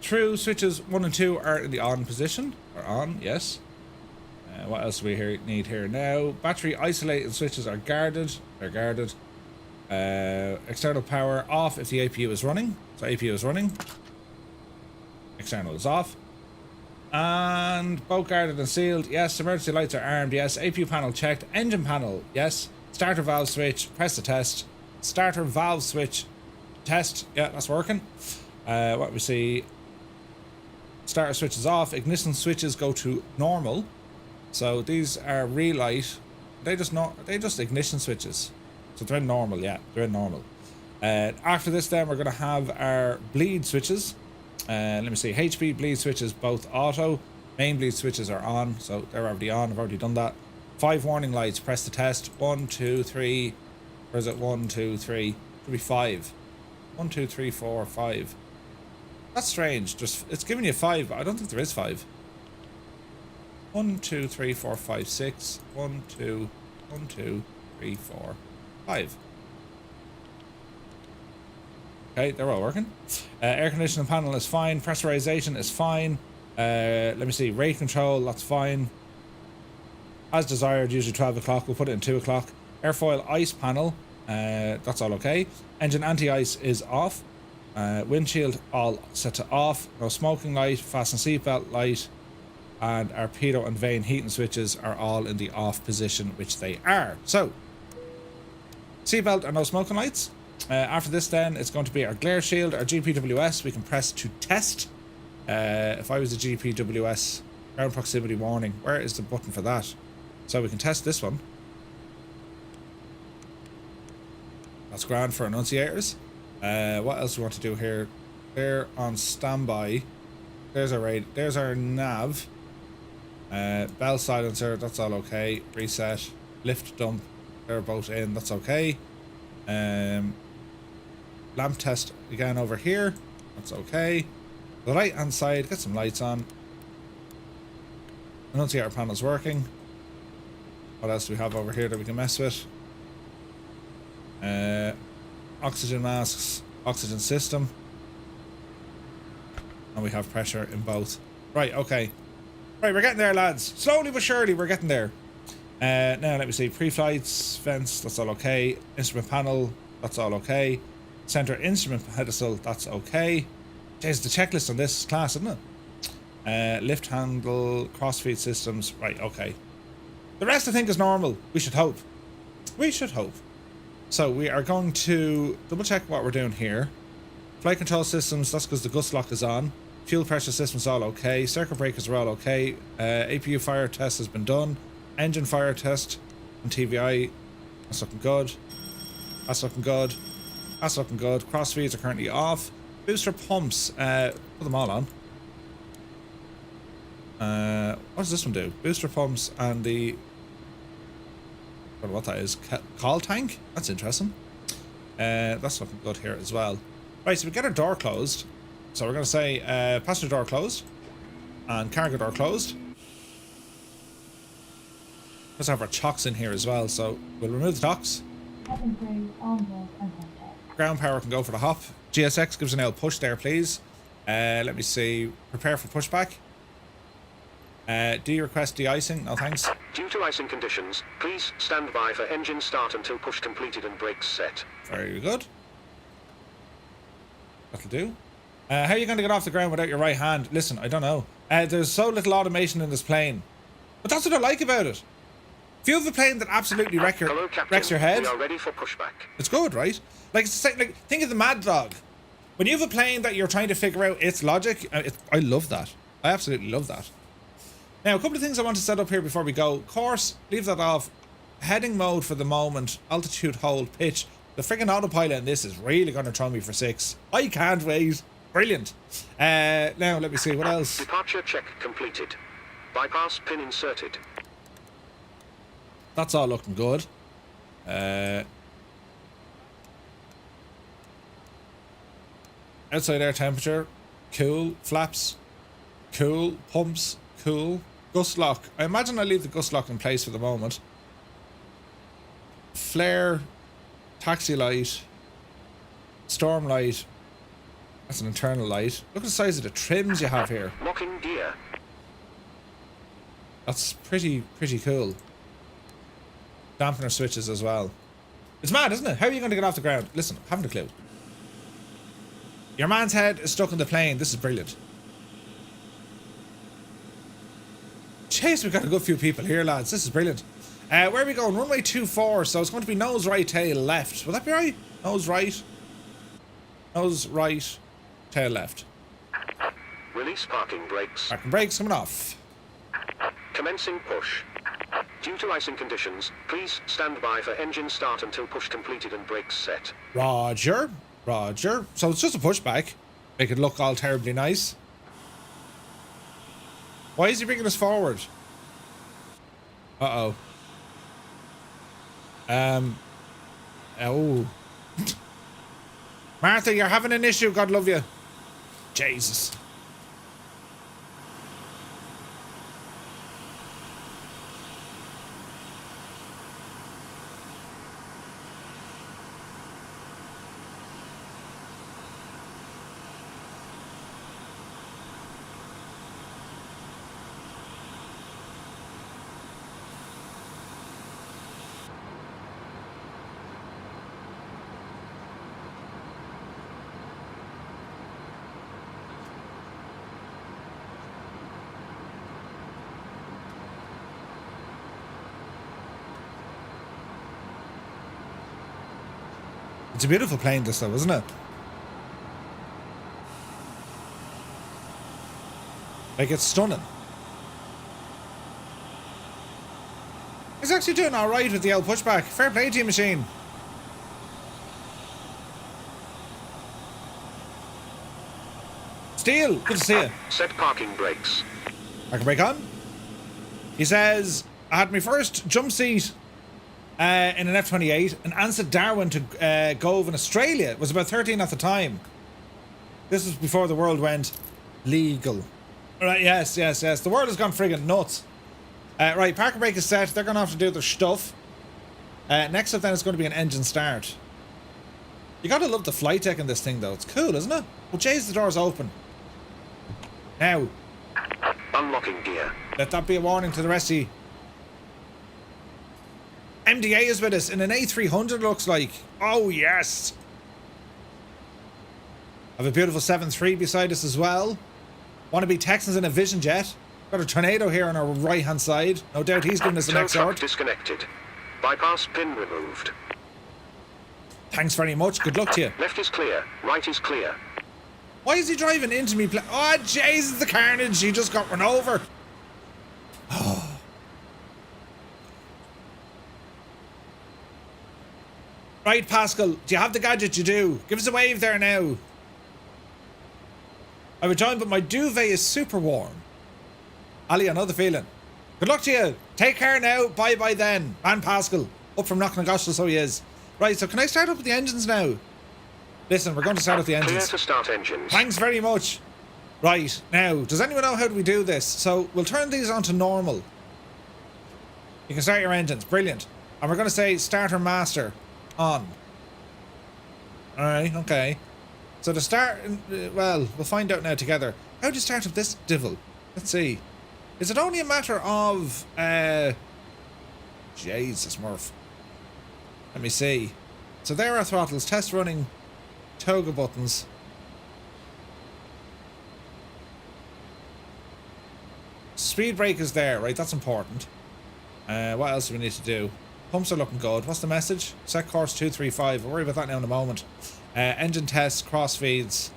True switches 1 and 2 are in the on position. Or on, yes. What else do we need here now? Battery isolated switches are guarded. They're guarded. External power off if the APU is running. So APU is running. External is off. And both guarded and sealed. Yes. Emergency lights are armed. Yes. APU panel checked. Engine panel. Yes. Starter valve switch. Press the test. Starter valve switch. Test. Yeah, that's working. What we see. Starter switch is off. Ignition switches go to normal. So these are relight. They just ignition switches. So they're in normal. Yeah, they're in normal. After this, then we're gonna have our bleed switches. Let me see. HP bleed switches both auto. Main bleed switches are on, so they're already on. I've already done that. 5 warning lights. Press the test. 1, 2, 3. Or is it 1, 2, 3? Should be 5. 1, 2, 3, 4, 5. That's strange. Just it's giving you 5, but I don't think there is 5. 1, 2, 3, 4, 5, 6. 1, 2, 1, 2, 3, 4, 5. Okay, they're all working. Air conditioning panel is fine. Pressurization is fine. Let me see. Rate control, that's fine. As desired, usually 12 o'clock. We'll put it in 2 o'clock. Airfoil ice panel, that's all okay. Engine anti-ice is off. Windshield all set to off. No smoking light. Fasten seatbelt light. And our pitot and vane heating switches are all in the off position, which they are. So, seatbelt and no smoking lights. After this then, it's going to be our glare shield, our GPWS. We can press to test. If I was a GPWS, ground proximity warning, where is the button for that? So we can test this one. That's grand for annunciators. What else do we want to do here? They're on standby. There's our nav. Bell silencer, that's all okay. Reset. Lift dump, they're both in, that's okay. Lamp test again over here, that's okay. The right hand side, get some lights on. Annunciator panel's working. What else do we have over here that we can mess with? Oxygen masks, oxygen system. And we have pressure in both. Right, okay. Right, we're getting there, lads. Slowly but surely, we're getting there. Now, let me see. Pre-flights, fence, that's all okay. Instrument panel, that's all okay. Center instrument pedestal, that's okay. Jeez, the checklist on this is class, isn't it? Lift handle, crossfeed systems. Right, okay. The rest, I think, is normal. We should hope. We should hope. So, we are going to double check what we're doing here. Flight control systems, that's because the gust lock is on. Fuel pressure systems all okay. Circuit breakers are all okay. APU fire test has been done. Engine fire test and TVI. That's looking good. That's looking good. That's looking good. Cross feeds are currently off. Booster pumps. Put them all on. What does this one do? Booster pumps and the... I don't know what that is. Call tank? That's interesting. That's looking good here as well. Right, so we get our door closed. So we're going to say passenger door closed and cargo door closed. Let's have our chocks in here as well, so we'll remove the chocks. Ground power can go for the hop. GSX gives an L push there, please. Let me see. Prepare for pushback. Do you request de-icing? No thanks. Due to icing conditions, please stand by for engine start until push completed and brakes set. Very good. That'll do. How are you going to get off the ground without your right hand? Listen, I don't know. There's so little automation in this plane. But that's what I like about it. If you have a plane that absolutely wrecks your head, we are ready for pushback. It's good, right? Like, think of the Mad Dog. When you have a plane that you're trying to figure out its logic, I love that. I absolutely love that. Now, a couple of things I want to set up here before we go. Course, leave that off. Heading mode for the moment. Altitude, hold, pitch. The friggin' autopilot in this is really going to throw me for 6. I can't wait. Brilliant. Now, let me see. What else? Departure check completed. Bypass pin inserted. That's all looking good. Outside air temperature. Cool. Flaps. Cool. Pumps. Cool. Gust lock. I imagine I'll leave the gust lock in place for the moment. Flare. Taxi light. Storm light. That's an internal light. Look at the size of the trims you have here. Locking gear. That's pretty cool. Dampener switches as well. It's mad, isn't it? How are you going to get off the ground? Listen, I haven't a clue. Your man's head is stuck in the plane. This is brilliant. Chase, we've got a good few people here, lads. This is brilliant. Where are we going? Runway 24. So it's going to be nose right, tail left. Will that be right? Nose right. Nose right. Tail left. Release parking brakes. Parking brakes coming off. Commencing push. Due to icing conditions, please stand by for engine start until push completed and brakes set. Roger. Roger. So it's just a pushback. Make it look all terribly nice. Why is he bringing us forward? Uh-oh. Oh. Martha, you're having an issue. God love you. Jesus. It's a beautiful plane, this though, isn't it? Like, it's stunning. He's actually doing alright with the L pushback. Fair play to you, machine. Steel, good to see you. Set parking brakes. Parking brake on. He says, I had my first jump seat in an F28 and answered Darwin to Gove in Australia. It was about 13 at the time. This was before the world went legal. Right, yes. The world has gone friggin' nuts. Right, parking brake is set. They're going to have to do their stuff. Next up then is going to be an engine start. You got to love the flight deck in this thing though. It's cool, isn't it? Well, Jay's, the door's open. Now, Unlocking gear. let that be a warning to the rest of you. MDA is with us in an A300, looks like. Oh, yes. I have a beautiful 7.3 beside us as well. Want to be Texans in a Vision Jet. Got a Tornado here on our right-hand side. No doubt he's giving us the Tow next truck order. disconnected. Bypass pin removed. Thanks very much. Good luck to you. Left is clear. Right is clear. Why is he driving into me? Oh, Jesus, the carnage. He just got run over. Oh. Right, Pascal. Do you have the gadget? You do. Give us a wave there now. I would join, but my duvet is super warm. Ali, I know the feeling. Good luck to you. Take care now. Bye-bye then. And Pascal. Up from Knocknagoshel, so he is. Right, so can I start up with the engines now? Listen, we're going to start up the Clear engines. to start engines. Thanks very much. Right, now, does anyone know how do we do this? So, we'll turn these on to normal. You can start your engines. Brilliant. And we're going to say starter master on. Alright, okay. So to start, well, we'll find out now together. How do you start up this divil? Let's see. Is it only a matter of, Jesus, Murph. Let me see. So there are throttles. Test running. Toga buttons. Speed brake is there, right? That's important. What else do we need to do? Pumps are looking good. What's the message? Set course 235. We'll worry about that now in a moment. Engine tests, cross feeds.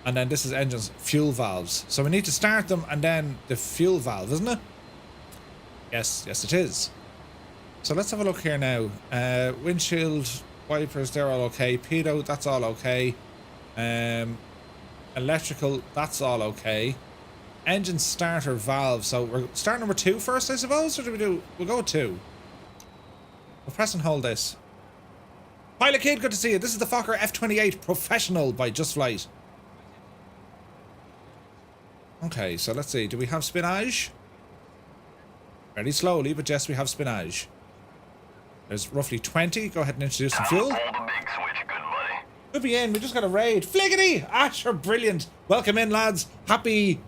And then this is engines, fuel valves. So we need to start them and then the fuel valve, isn't it? Yes, yes it is. So let's have a look here now. Windshield wipers, they're all okay. Pitot, that's all okay. Electrical, that's all okay. Engine starter valve. So we're start number 2 first, I suppose, or do we do? We'll go with 2. We'll press and hold this. Pilot Kid, good to see you. This is the Fokker F28 Professional by Just Flight. Okay, so let's see. Do we have spinach? Very slowly, but yes, we have spinach. There's roughly 20. Go ahead and introduce some fuel. We'll be in. We just got a raid. Fliggity! Asher, brilliant. Welcome in, lads. Happy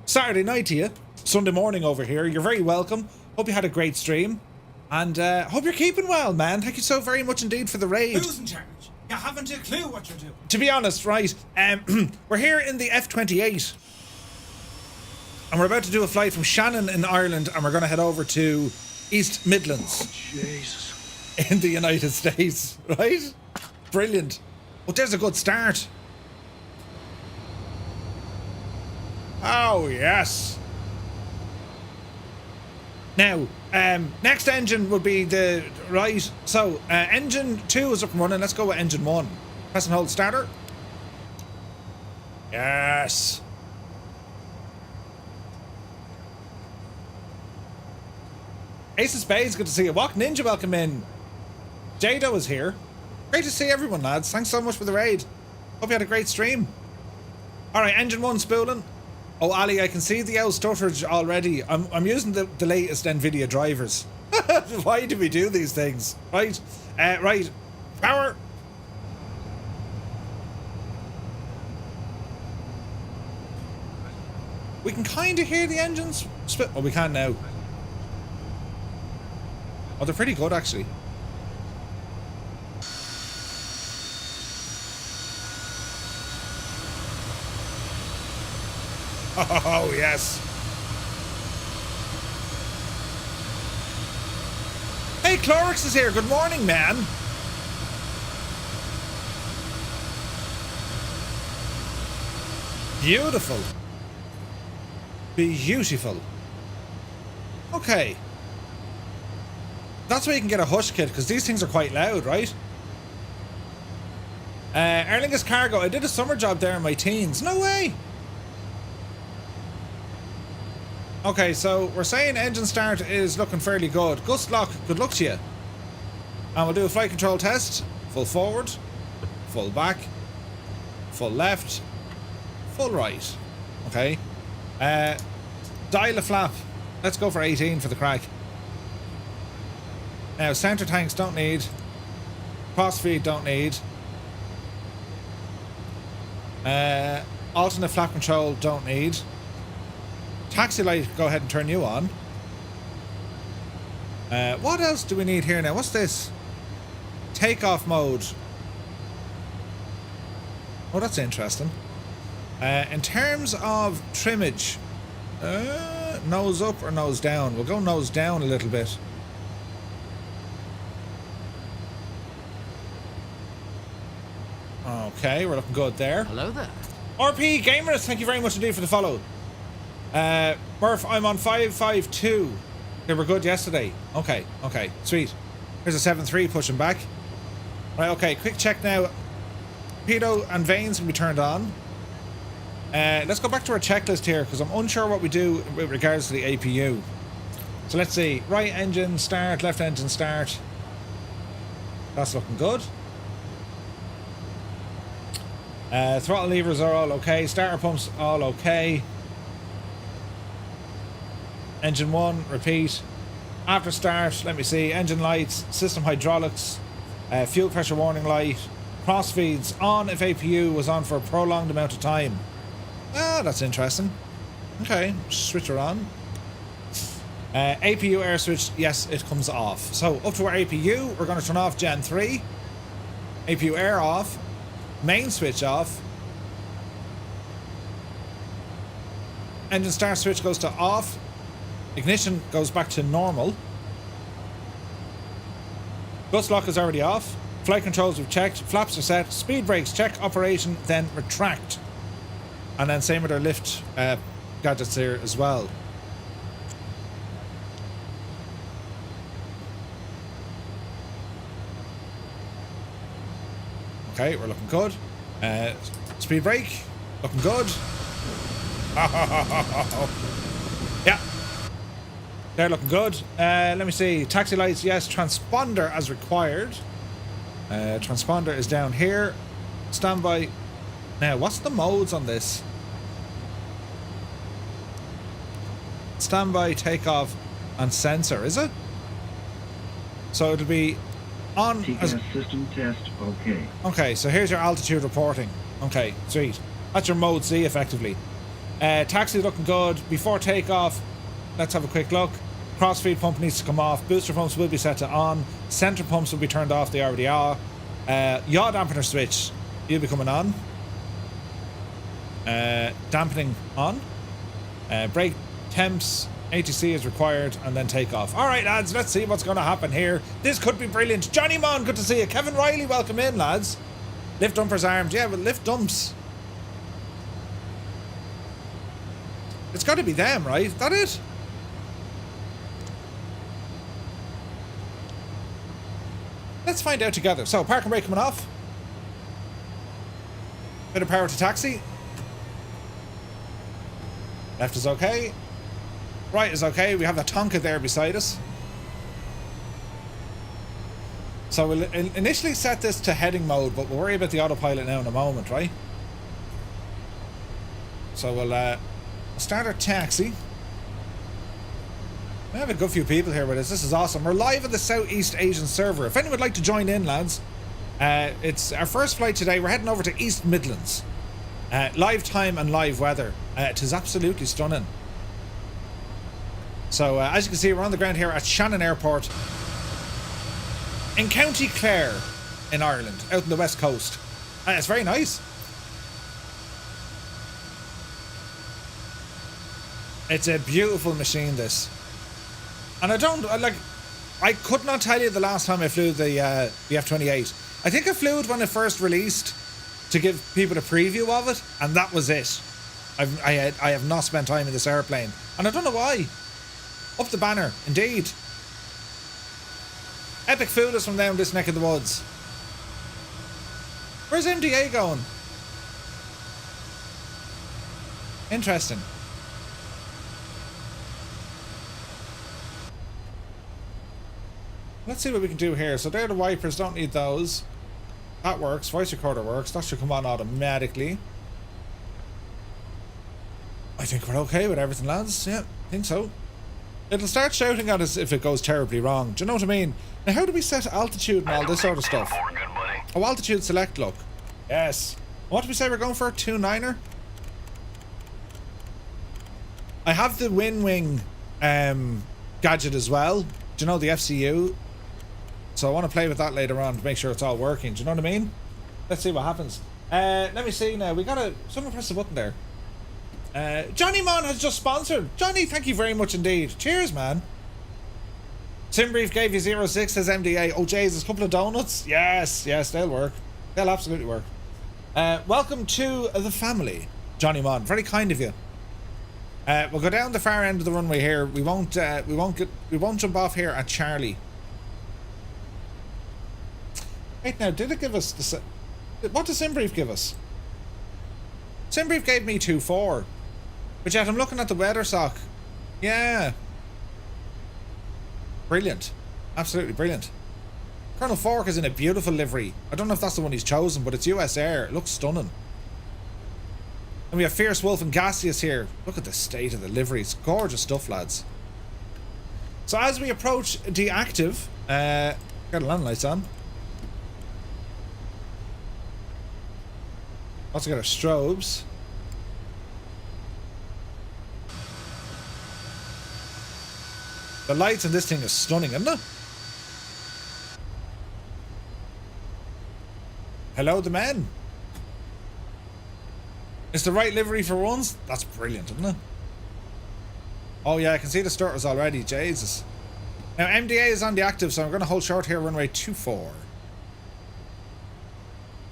Saturday night to you. Sunday morning over here. You're very welcome. Hope you had a great stream. And hope you're keeping well, man. Thank you so very much indeed for the raid. Who's in charge? You haven't a clue what you're doing. To be honest, right, we're here in the F28. And we're about to do a flight from Shannon in Ireland, and we're going to head over to East Midlands. Oh, Jesus. In the United States, right? Brilliant. Well, there's a good start. Oh, yes. Now, next engine would be the... Right, so, engine 2 is up and running. Let's go with engine 1. Press and hold starter. Yes. Ace of Spades, good to see you. Walk Ninja, welcome in. Jado is here. Great to see everyone, lads. Thanks so much for the raid. Hope you had a great stream. Alright, engine 1 spooling. Oh, Ali, I can see the old stutterage already. I'm using the latest NVIDIA drivers. Why do we do these things? Right, right. Power. We can kind of hear the engines. Oh, we can now. Oh, they're pretty good, actually. Oh, yes. Hey, Clorix is here. Good morning, man. Beautiful. Beautiful. Okay. That's where you can get a hush kit, because these things are quite loud, right? Erlingus Cargo. I did a summer job there in my teens. No way. Okay, so we're saying engine start is looking fairly good. Gust lock, good luck to you. And we'll do a flight control test. Full forward, full back, full left, full right. Okay. Dial a flap. Let's go for 18 for the crack. Now, center tanks don't need. Cross feed don't need. Alternate flap control, don't need. Taxi light, go ahead and turn you on. What else do we need here now? What's this? Takeoff mode. Oh, that's interesting. In terms of trimmage, nose up or nose down? We'll go nose down a little bit. Okay, we're looking good there. Hello there. RP Gamers, thank you very much indeed for the follow. Murph, I'm on 552. They were good yesterday. Okay, sweet. Here's a 7.3 pushing back. Right, okay, quick check now. Pedo and vanes can be turned on. Let's go back to our checklist here because I'm unsure what we do with regards to the APU. So let's see. Right engine start, left engine start. That's looking good. Throttle levers are all okay. Starter pumps all okay. Engine 1, repeat. After start, let me see. Engine lights, system hydraulics, fuel pressure warning light. Cross feeds on if APU was on for a prolonged amount of time. Ah, that's interesting. Okay, switch her on. APU air switch, yes, it comes off. So up to our APU, we're going to turn off Gen 3. APU air off. Main switch off. Engine start switch goes to off. Ignition goes back to normal. Bus lock is already off. Flight controls we've checked. Flaps are set. Speed brakes check operation, then retract. And then same with our lift gadgets here as well. Okay, we're looking good. Speed brake, looking good. Yeah, they're looking good. Let me see. Taxi lights, yes. Transponder as required. Transponder is down here. Standby. Now, what's the modes on this? Standby, takeoff, and sensor, is it? So it'll be on as system test, okay. Okay, so here's your altitude reporting. Okay, sweet. That's your mode C, effectively. Taxi looking good. Before takeoff, let's have a quick look. Crossfeed pump needs to come off. Booster pumps will be set to on. Center pumps will be turned off. They already are. Yaw dampener switch, you'll be coming on. Dampening on. Brake temps, ATC is required, and then take off. All right, lads, let's see what's going to happen here. This could be brilliant. Johnny Mon, good to see you. Kevin Riley, welcome in, lads. Lift dumpers armed. Yeah, but lift dumps. It's got to be them, right? Is that it? Let's find out together. So, park and brake coming off. Bit of power to taxi. Left is okay. Right is okay. We have a Tonka there beside us. So we'll initially set this to heading mode, but we'll worry about the autopilot now in a moment, right? So we'll start our taxi. We have a good few people here with us. This is awesome. We're live at the Southeast Asian server. If anyone would like to join in, lads, it's our first flight today. We're heading over to East Midlands. Live time and live weather. It is absolutely stunning. So, as you can see, we're on the ground here at Shannon Airport in County Clare in Ireland, out on the west coast. It's very nice. It's a beautiful machine, this. And I could not tell you the last time I flew the F28. I think I flew it when it first released to give people a preview of it, and that was it. I have not spent time in this airplane, and I don't know why. Up the banner, indeed. Epic food is from down this neck of the woods. Where's MDA going? Interesting. Let's see what we can do here. So there, the wipers, don't need those. That works. Voice recorder works. That should come on automatically. I think we're okay with everything, lads. Yeah, I think so. It'll start shouting at us if it goes terribly wrong. Do you know what I mean? Now, how do we set altitude and all this sort of stuff? Oh, altitude select, look. Yes. What did we say we're going for? 2.9er? I have the Wing gadget as well. Do you know the FCU? So I want to play with that later on to make sure it's all working. Do you know what I mean? Let's see what happens. Let me see now. We gotta... Someone press the button there. Johnny Mon has just sponsored. Johnny, thank you very much indeed. Cheers, man. Simbrief gave you 06, says MDA. Oh, Jesus, a couple of donuts? Yes, yes, they'll work. They'll absolutely work. Welcome to the family, Johnny Mon. Very kind of you. We'll go down the far end of the runway here. We won't jump off here at Charlie. Wait now, did it give us the... What does Simbrief give us? Simbrief gave me 2-4. But yet I'm looking at the weather sock. Yeah. Brilliant. Absolutely brilliant. Colonel Fork is in a beautiful livery. I don't know if that's the one he's chosen, but it's US Air. It looks stunning. And we have Fierce Wolf and Gaseous here. Look at the state of the livery. It's gorgeous stuff, lads. So as we approach deactive, got the land lights on. Also got our strobes. The lights in this thing is stunning, isn't it? Hello, the men. It's the right livery for once. That's brilliant, isn't it? Oh yeah, I can see the starters already. Jesus. Now MDA is on the active, so I'm going to hold short here, runway 24.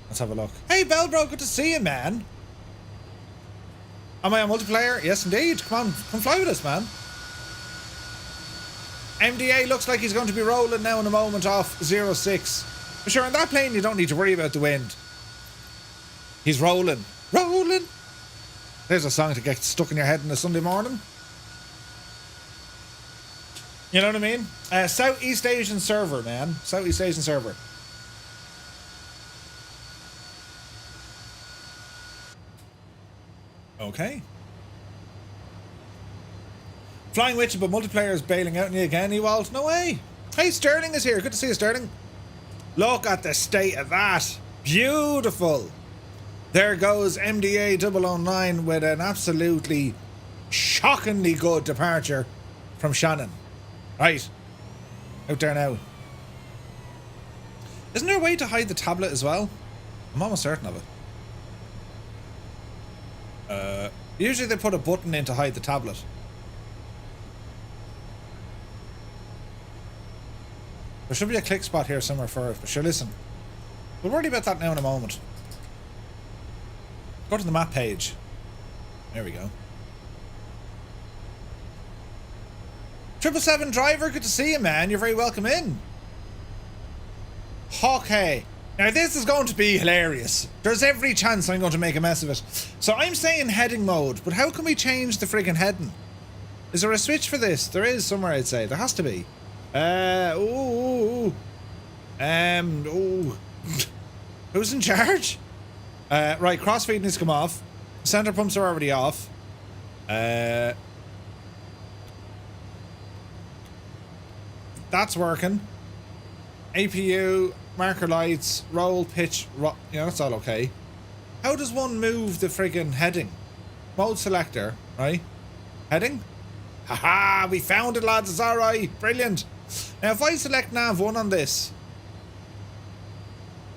Let's have a look. Hey, Belbro, good to see you, man. Am I on multiplayer? Yes, indeed. Come on, come fly with us, man. MDA looks like he's going to be rolling now in a moment off 06. But sure, in that plane, you don't need to worry about the wind. He's rolling. Rolling. There's a song to get stuck in your head on a Sunday morning. You know what I mean? Southeast Asian server, man. Southeast Asian server. Okay. Flying with you, but multiplayer is bailing out on you again, Ewald. No way. Hey, Sterling is here. Good to see you, Sterling. Look at the state of that. Beautiful. There goes MDA 009 with an absolutely shockingly good departure from Shannon. Right. Out there now. Isn't there a way to hide the tablet as well? I'm almost certain of it. Usually they put a button in to hide the tablet. There should be a click spot here somewhere for it, but sure, listen. We'll worry about that now in a moment. Go to the map page. There we go. 777 driver, good to see you, man. You're very welcome in. Okay. Now this is going to be hilarious. There's every chance I'm going to make a mess of it. So I'm saying heading mode, but how can we change the friggin' heading? Is there a switch for this? There is somewhere, I'd say. There has to be. Who's in charge? Right, crossfeed needs to come off. Center pumps are already off. That's working. APU, marker lights, roll, pitch, yeah, that's all okay. How does one move the friggin' heading? Mode selector, right? Heading? Haha, we found it, lads, it's alright, brilliant. Now if I select nav 1 on this,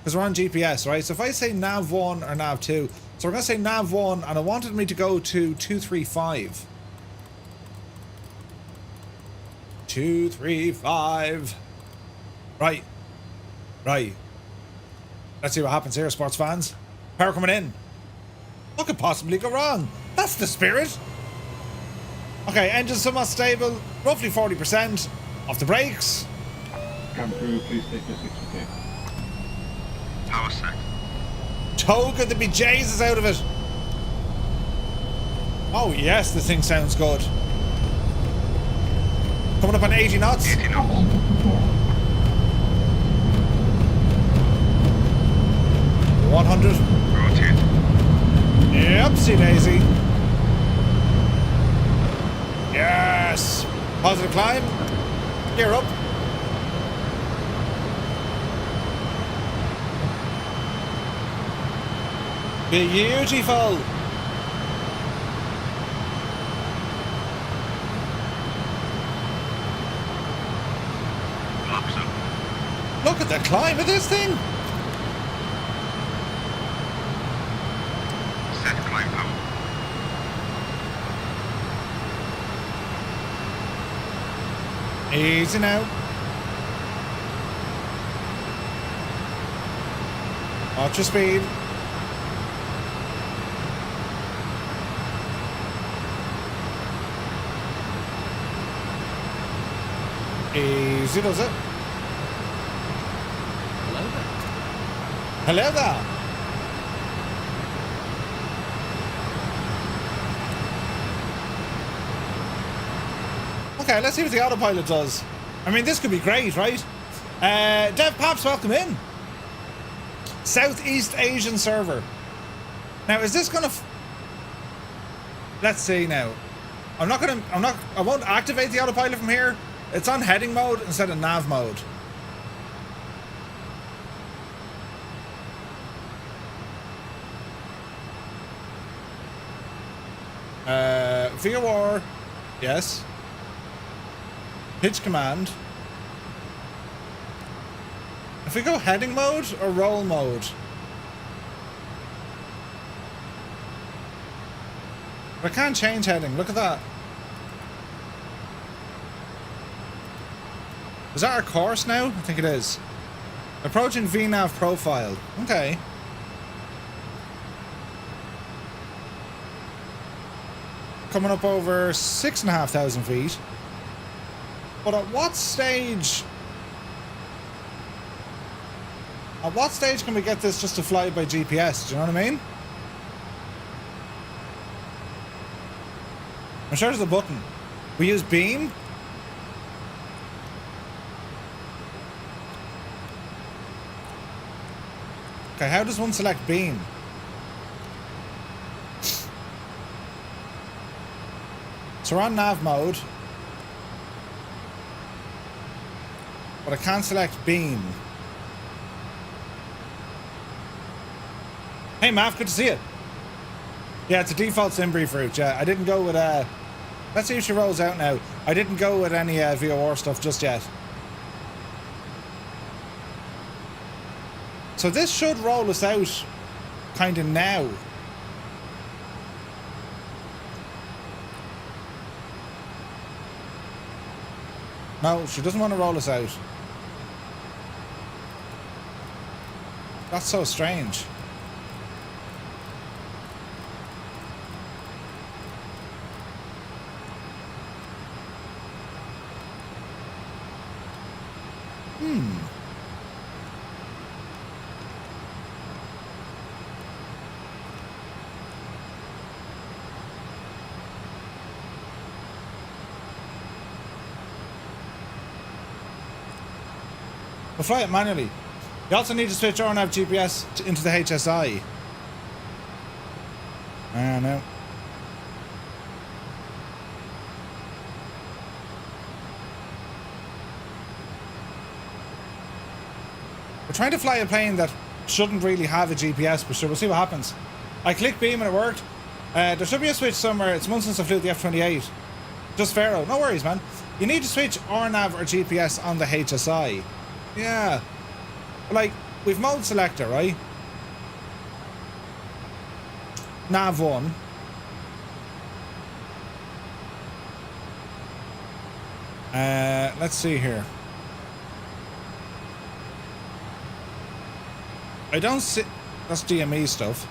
because we're on GPS, right? So if I say nav 1 or nav 2, so we're going to say nav 1 and I wanted me to go to 235. 235. Right. Right. Let's see what happens here, sports fans. Power coming in. What could possibly go wrong? That's the spirit. Okay, engine somewhat stable. Roughly 40%. Off the brakes. Come through, please take your 60K. Power set. Toga the bejesus out of it. Oh yes, this thing sounds good. Coming up on 80 knots. 80 knots. 100. Rotate. Yepsy daisy. Yes. Positive climb. Gear up. Beautiful. Look at the climb of this thing. Set climb power. Easy now. Watch your speed. Easy does it. Hello there. Hello there. Okay, let's see what the autopilot does. I mean, this could be great, right? Dev Paps, welcome in. Southeast Asian server. Now, is this gonna... Let's see now. I won't activate the autopilot from here. It's on heading mode instead of nav mode. VOR, yes. Pitch command. If we go heading mode or roll mode? I can't change heading, look at that. Is that our course now? I think it is. Approaching VNAV profile. Okay. Coming up over 6,500 feet. But at what stage... At what stage can we get this just to fly by GPS? Do you know what I mean? I'm sure there's a button. We use beam. Okay, how does one select beam? So we're on nav mode. But I can't select beam. Hey Mav, good to see you. Yeah, it's a default sim brief route, yeah. I didn't go with, let's see if she rolls out now. I didn't go with any VOR stuff just yet. So this should roll us out kind of now. No, she doesn't want to roll us out. That's so strange. We'll fly it manually. You also need to switch RNAV GPS into the HSI. I know. We're trying to fly a plane that shouldn't really have a GPS, but sure, we'll see what happens. I clicked beam and it worked. There should be a switch somewhere. It's months since I flew the F28. Just Pharaoh. No worries, man. You need to switch RNAV or GPS on the HSI. Yeah. Like, we've mode selector, right? Nav 1. Let's see here. I don't see... That's DME stuff.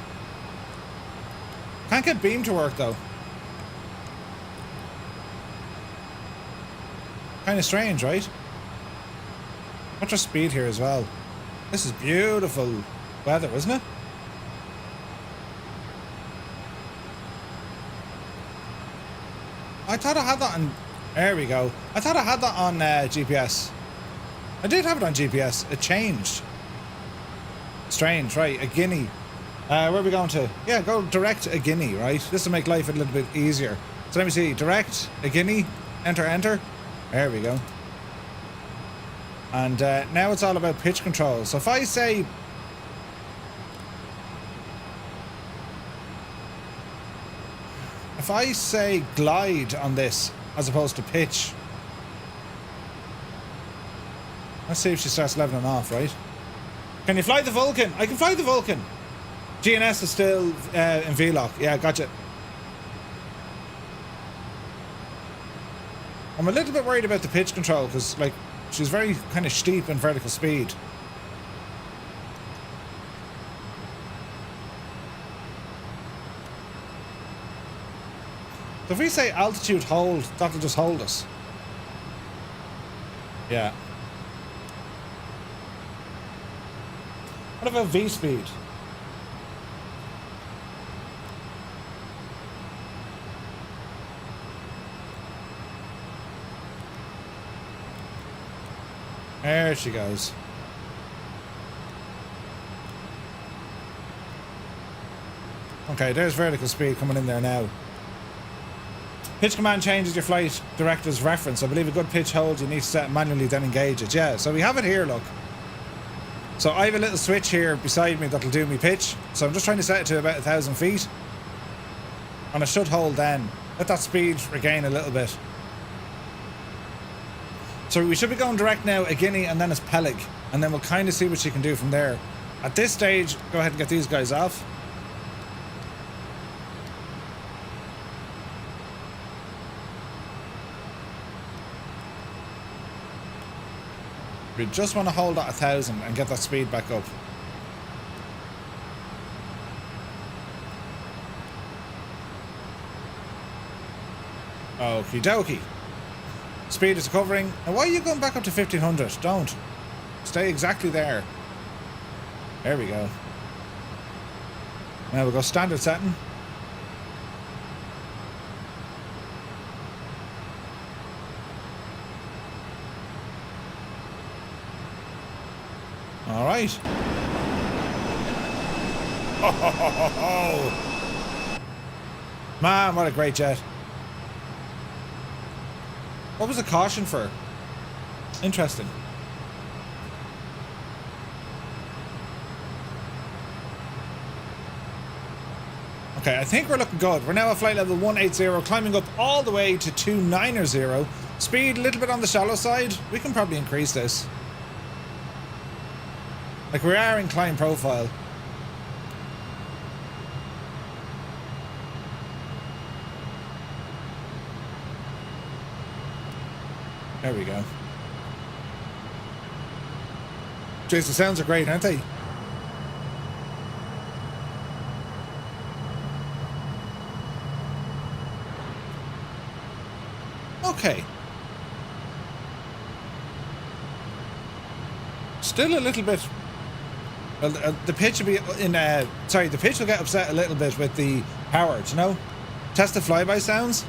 Can't get beam to work, though. Kind of strange, right? What's our speed here as well? This is beautiful weather, isn't it? I thought I had that on... There we go. I thought I had that on GPS. I did have it on GPS. It changed. Strange, right? A Guinea. Where are we going to? Yeah, go direct a Guinea, right? This will make life a little bit easier. So let me see. Direct a Guinea. Enter, enter. There we go. And now it's all about pitch control. So if I say... If I say glide on this, as opposed to pitch... Let's see if she starts leveling off, right? Can you fly the Vulcan? I can fly the Vulcan. GNS is still in V-lock. Yeah, gotcha. I'm a little bit worried about the pitch control because, like, she's very kind of steep in vertical speed. So if we say altitude hold, that'll just hold us. Yeah. What about V speed? There she goes. Okay, there's vertical speed coming in there now. Pitch command changes your flight director's reference. I believe a good pitch hold, you need to set it manually, then engage it. Yeah, so we have it here, look. So I have a little switch here beside me that'll do me pitch. So I'm just trying to set it to about 1,000 feet. And I should hold then. Let that speed regain a little bit. So we should be going direct now, a Guinea and then as Peleg. And then we'll kind of see what she can do from there. At this stage, go ahead and get these guys off. We just want to hold at 1,000 and get that speed back up. Okie dokie. Speed is recovering. Now why are you going back up to 1,500? Don't. Stay exactly there. There we go. Now we'll go standard setting. All right. Oh, man, what a great jet. What was the caution for? Interesting. Okay, I think we're looking good. We're now at flight level 180, climbing up all the way to 290. Speed a little bit on the shallow side. We can probably increase this. Like, we are in climb profile. There we go. Jeez, the sounds are great, aren't they? Okay. Still a little bit. Well, the pitch will be in. Sorry, the pitch will get upset a little bit with the power. Do you know? Test the flyby sounds.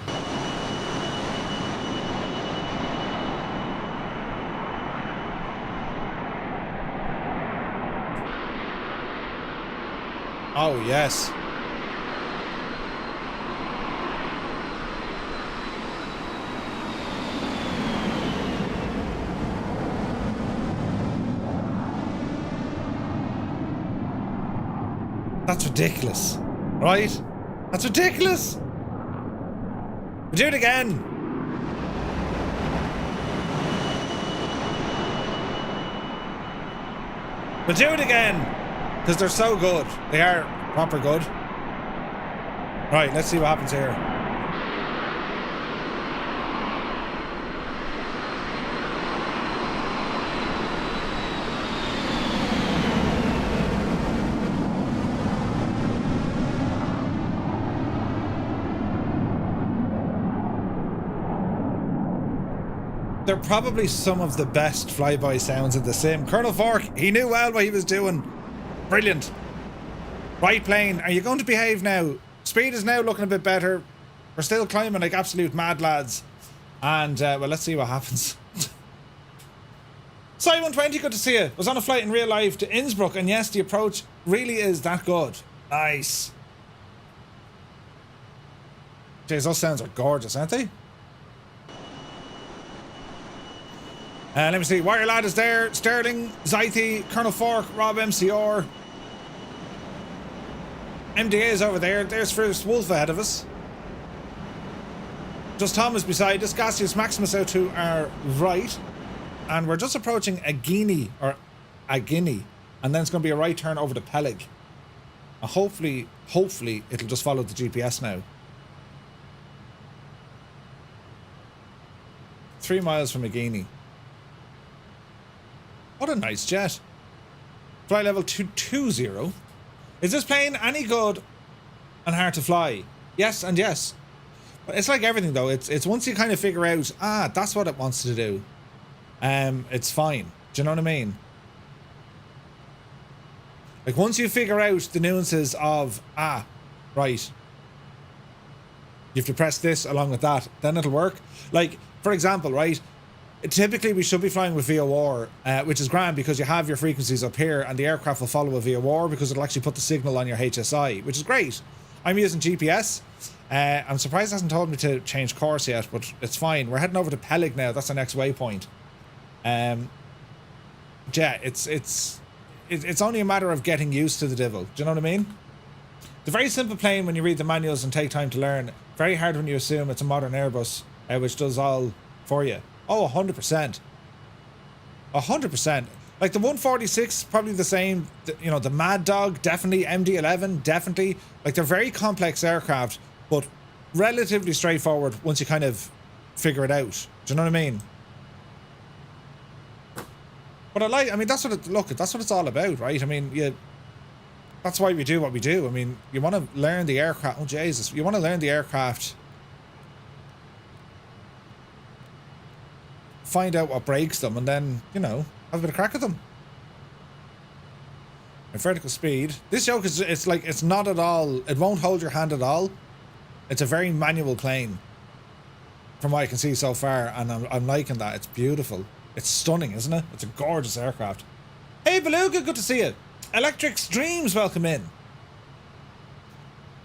Oh yes. That's ridiculous, right? That's ridiculous. We'll do it again. We'll do it again. Because they're so good. They are proper good. Right, let's see what happens here. They're probably some of the best flyby sounds in the sim. Colonel Fork, he knew well what he was doing. Brilliant. Right plane, are you going to behave now? Speed is now looking a bit better. We're still climbing like absolute mad lads. And, well, let's see what happens. Sci 120, good to see you. Was on a flight in real life to Innsbruck, and yes, the approach really is that good. Nice. Jeez, those sounds are gorgeous, aren't they? Let me see. Wire Lad is there. Sterling, Zythe, Colonel Fork, Rob MCR. MDA is over there. There's First Wolf ahead of us. Just Thomas beside us. Gaseous Maximus out to our right. and we're just approaching a Guinea, and then it's going to be a right turn over to Peleg. And hopefully it'll just follow the GPS now. 3 miles from a Guinea. What a nice jet. Flight level 220. Is this plane any good and hard to fly? Yes and yes. But it's like everything though. It's once you kind of figure out, that's what it wants to do. It's fine. Do you know what I mean? Like once you figure out the nuances of, right, you have to press this along with that, then it'll work. Like, for example, right, typically we should be flying with VOR, which is grand because you have your frequencies up here and the aircraft will follow a VOR because it'll actually put the signal on your HSI, which is great. I'm using GPS. I'm surprised it hasn't told me to change course yet, but it's fine. We're heading over to Peleg now. That's the next waypoint. Yeah, it's only a matter of getting used to the devil. Do you know what I mean? It's a very simple plane when you read the manuals and take time to learn. Very hard when you assume it's a modern Airbus, which does all for you. Oh, 100%. 100%. Like the 146, probably the same. You know, the Mad Dog, definitely. MD-11, definitely. Like they're very complex aircraft, but relatively straightforward once you kind of figure it out. Do you know what I mean? But I mean, that's what it's all about, right? I mean, that's why we do what we do. I mean, you want to learn the aircraft. Oh, Jesus. You want to learn the aircraft. Find out what breaks them and then, you know, have a bit of crack at them. And vertical speed. This yoke is, it's not at all, it won't hold your hand at all. It's a very manual plane. From what I can see so far, and I'm liking that. It's beautiful. It's stunning, isn't it? It's a gorgeous aircraft. Hey, Beluga, good to see you. Electric's Dreams, welcome in.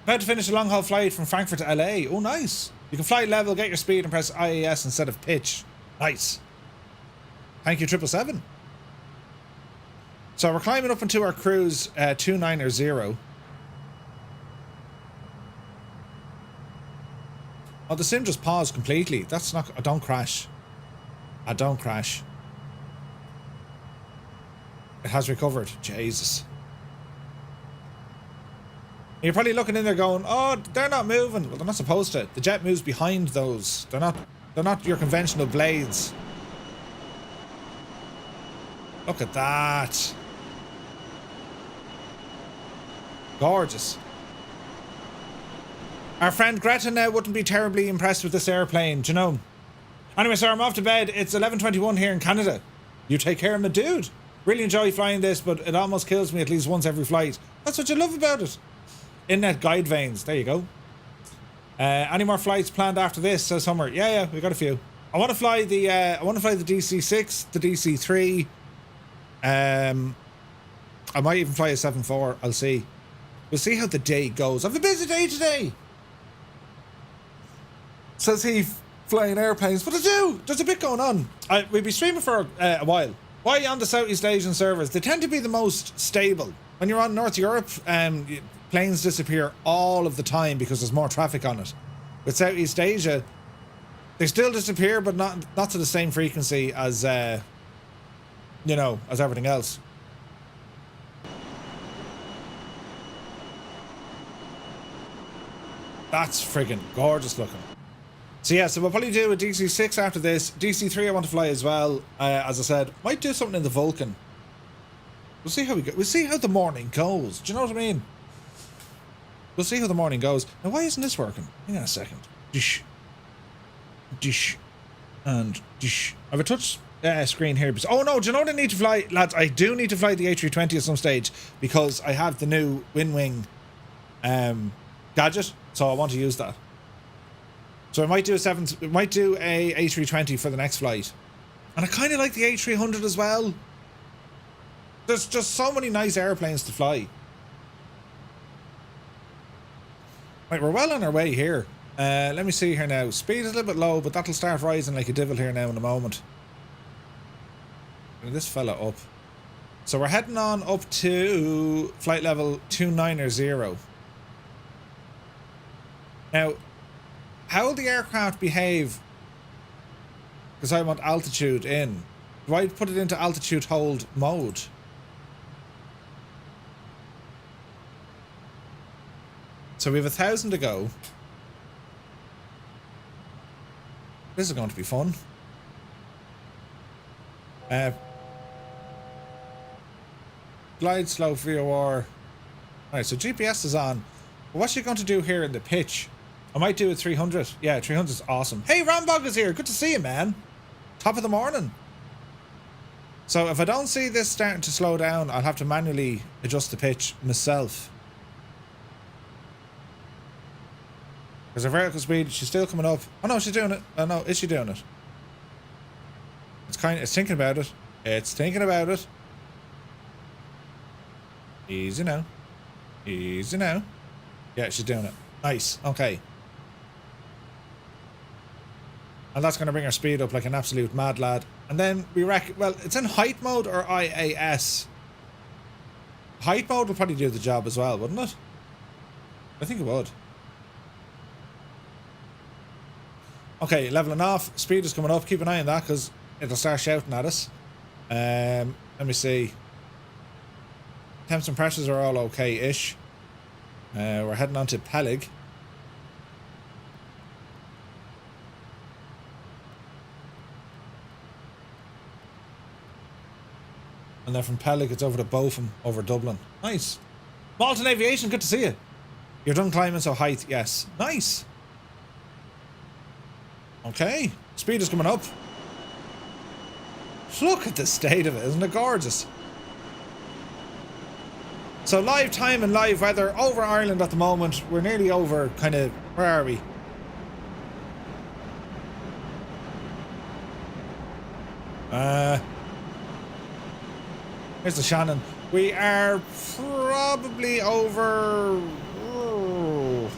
About to finish a long-haul flight from Frankfurt to LA. Oh, nice. You can fly level, get your speed, and press IAS instead of pitch. Nice. Thank you, 777. So we're climbing up into our cruise 290. Oh, the sim just paused completely. That's not... Don't crash. Don't crash. It has recovered. Jesus. You're probably looking in there going, oh, they're not moving. Well, they're not supposed to. The jet moves behind those. They're not your conventional blades. Look at that. Gorgeous. Our friend Greta now wouldn't be terribly impressed with this airplane, do you know? Anyway, sir, I'm off to bed. It's 11:21 here in Canada. You take care of my dude. Really enjoy flying this, but it almost kills me at least once every flight. That's what you love about it. Innet guide vanes. There you go. Any more flights planned after this? Says Hummer. Yeah, we got a few. I want to fly the DC-6, the DC-3. I might even fly a 747. I'll see. We'll see how the day goes. I've a busy day today. Says he, flying airplanes. But I do. There's a bit going on. We'll be streaming for a while. Why on the Southeast Asian servers? They tend to be the most stable. When you're on North Europe, planes disappear all of the time because there's more traffic on it. With Southeast Asia, they still disappear, but not to the same frequency as, you know, as everything else. That's friggin' gorgeous looking. So yeah, so we'll probably do a DC-6 after this. DC-3 I want to fly as well. As I said, might do something in the Vulcan. We'll see how we go. We'll see how the morning goes. Do you know what I mean? We'll see how the morning goes. Now, why isn't this working? Hang on a second. Dish. Dish. And dish. I have a touch screen here. Oh no, do you know what I need to fly? Lads, I do need to fly the A320 at some stage because I have the new WinWing gadget, so I want to use that. So I might do a A320 for the next flight. And I kind of like the A300 as well. There's just so many nice airplanes to fly. Right, we're well on our way here. Let me see here now. Speed is a little bit low, but that'll start rising like a devil here now in a moment. Bring this fella up. So we're heading on up to flight level 290. Now, how will the aircraft behave? Because I want altitude in. Do I put it into altitude hold mode? So we have 1,000 to go. This is going to be fun. Glide slope VOR. Alright, so GPS is on. But what's she going to do here in the pitch? I might do it 300. Yeah, 300 is awesome. Hey, Rambog is here. Good to see you, man. Top of the morning. So if I don't see this starting to slow down, I'll have to manually adjust the pitch myself. Because her vertical speed, she's still coming up. Oh no, she's doing it. Oh no, is she doing it? It's thinking about it. It's thinking about it. Easy now. Easy now. Yeah, she's doing it. Nice. Okay. And that's going to bring our speed up like an absolute mad lad. And then we reckon, well, it's in height mode or IAS. Height mode will probably do the job as well, wouldn't it? I think it would. Okay, leveling off. Speed is coming up. Keep an eye on that because it'll start shouting at us. Let me see. Temps and pressures are all okay-ish. We're heading on to Peleg. And then from Peleg, it's over to Botham, over Dublin. Nice. Malton Aviation, good to see you. You're done climbing, so height, yes. Nice. Okay. Speed is coming up. Look at the state of it, isn't it gorgeous? So live time and live weather over Ireland at the moment. We're nearly over, kind of, where are we? Here's the Shannon. We are probably over... Oh.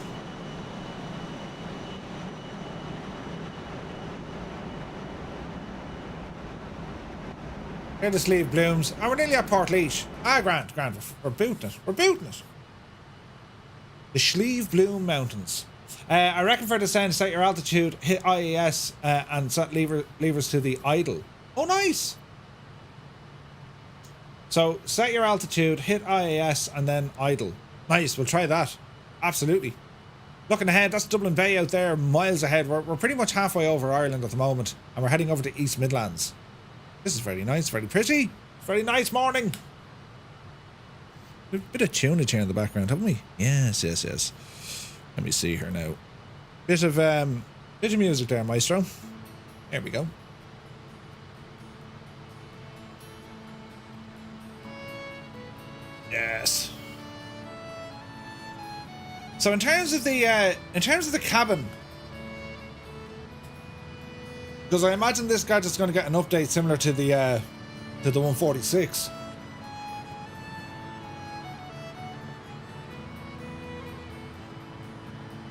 Here the sleeve blooms. And we're nearly at Portlaoise. Ah, grand. We're booting it. We're booting it. The Sleeve Bloom Mountains. I reckon for descent, set your altitude, hit IAS, and set levers to the idle. Oh, nice. So, set your altitude, hit IAS, and then idle. Nice, we'll try that. Absolutely. Looking ahead, that's Dublin Bay out there, miles ahead. We're pretty much halfway over Ireland at the moment, and we're heading over to East Midlands. This is very nice, very pretty. Very nice morning. A bit of tunage here in the background, haven't we? Yes. Let me see here now. Bit of music there, maestro. There we go. Yes. So in terms of the cabin, because I imagine this gadget's going to get an update similar to the 146.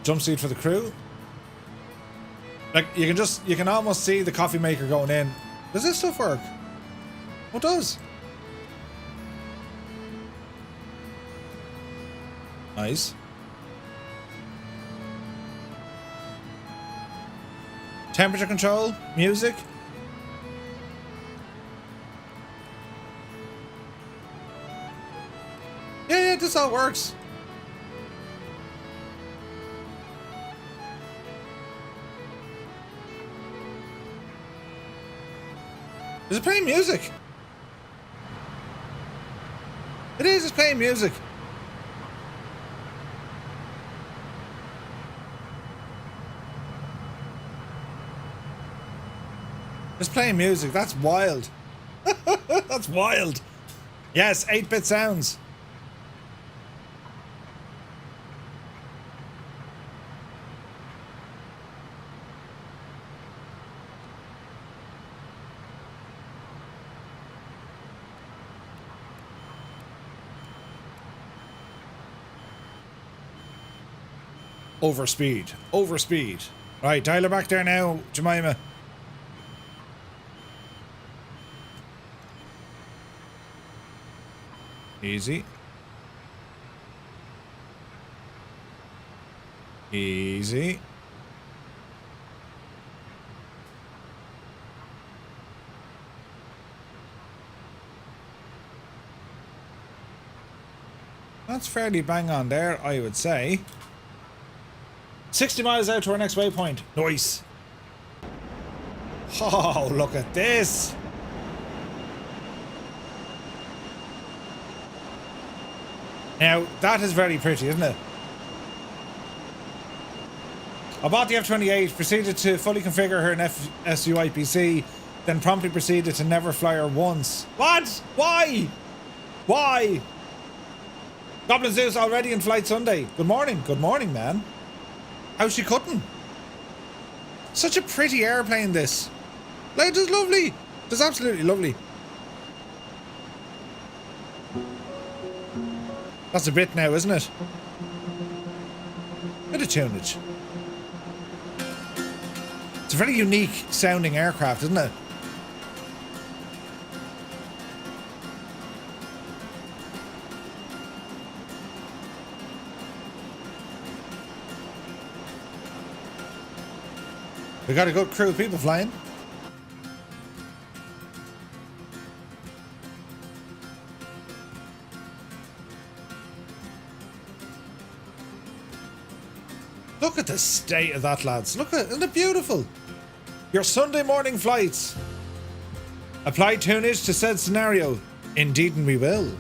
Jump seat for the crew. Like you can almost see the coffee maker going in. Does this stuff work? What does? Nice. Temperature control, music. Yeah, this all works. Is it playing music? It is, it's playing music. It's playing music. That's wild. That's wild. Yes, 8-bit sounds. Overspeed. Right, dial her back there now, Jemima. Easy. That's fairly bang on there, I would say. 60 miles out to our next waypoint. Nice. Oh, look at this. Now, that is very pretty, isn't it? I bought the F28, proceeded to fully configure her in FSUI PC, then promptly proceeded to never fly her once. What? Why? Why? Goblin Zeus already in flight Sunday. Good morning. Good morning, man. How's she cutting? Such a pretty airplane, this. Like, it is lovely. It is absolutely lovely. That's a bit now, isn't it? Bit of tunage. It's a very unique sounding aircraft, isn't it? We got a good crew of people flying. Look at the state of that, lads. Look at it. Isn't it beautiful? Your Sunday morning flights. Apply tunage to said scenario. Indeed, and we will.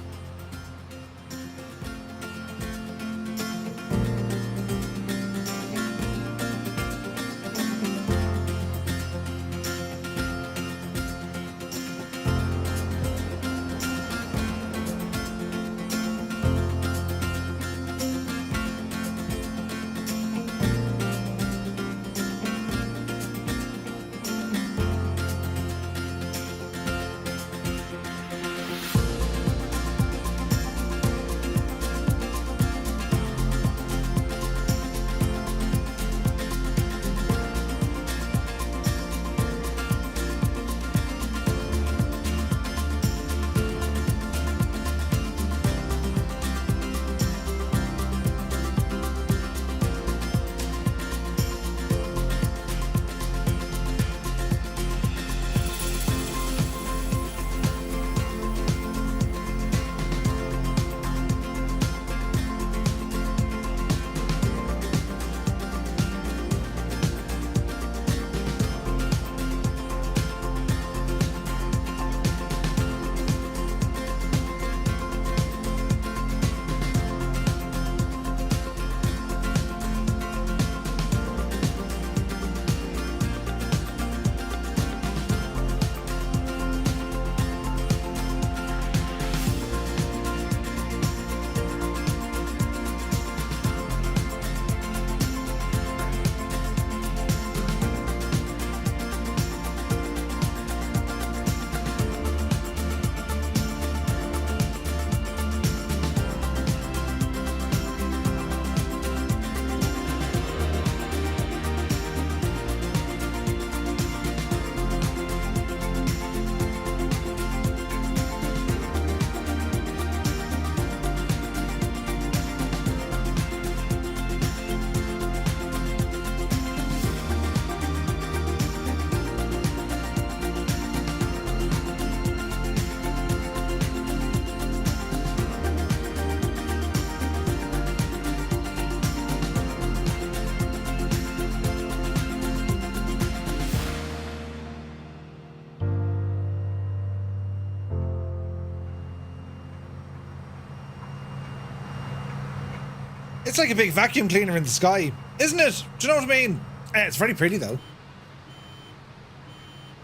It's like a big vacuum cleaner in the sky, isn't it? Do you know what I mean? It's very pretty though.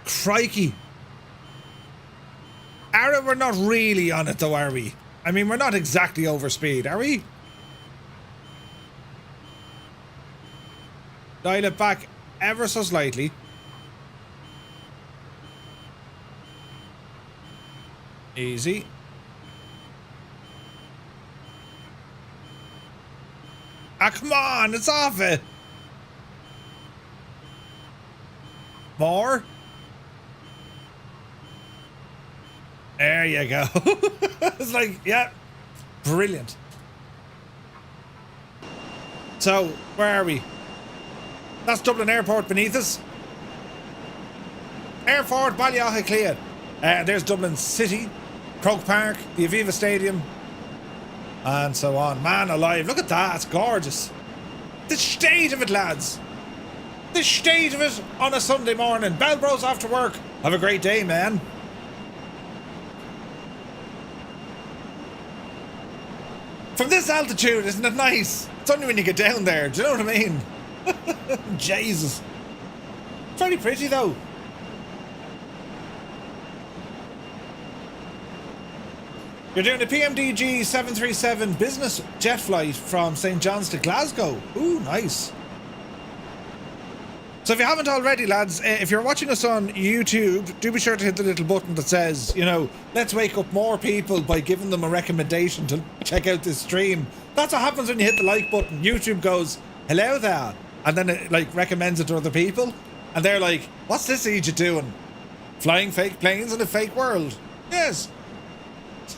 Crikey. We're not really on it though, are we? I mean, we're not exactly over speed, are we? Dial it back ever so slightly. Easy. Ah, come on, it's off it. More. There you go. It's like, yeah, brilliant. So, where are we? That's Dublin Airport beneath us. Airport Ballyahaclia. There's Dublin City, Croke Park, the Aviva Stadium. and so on. Man alive, look at that, it's gorgeous. The state of it, lads. The state of it on a Sunday morning. Bell bros after work. Have a great day, man. From this altitude, isn't it nice? It's only when you get down there, do you know what I mean? Jesus. It's very pretty though. You're doing a PMDG 737 business jet flight from St. John's to Glasgow. Ooh, nice. So if you haven't already, lads, if you're watching us on YouTube, do be sure to hit the little button that says, you know, let's wake up more people by giving them a recommendation to check out this stream. That's what happens when you hit the like button. YouTube goes, hello there. And then it, like, recommends it to other people. And they're like, what's this idiot doing? Flying fake planes in a fake world. Yes.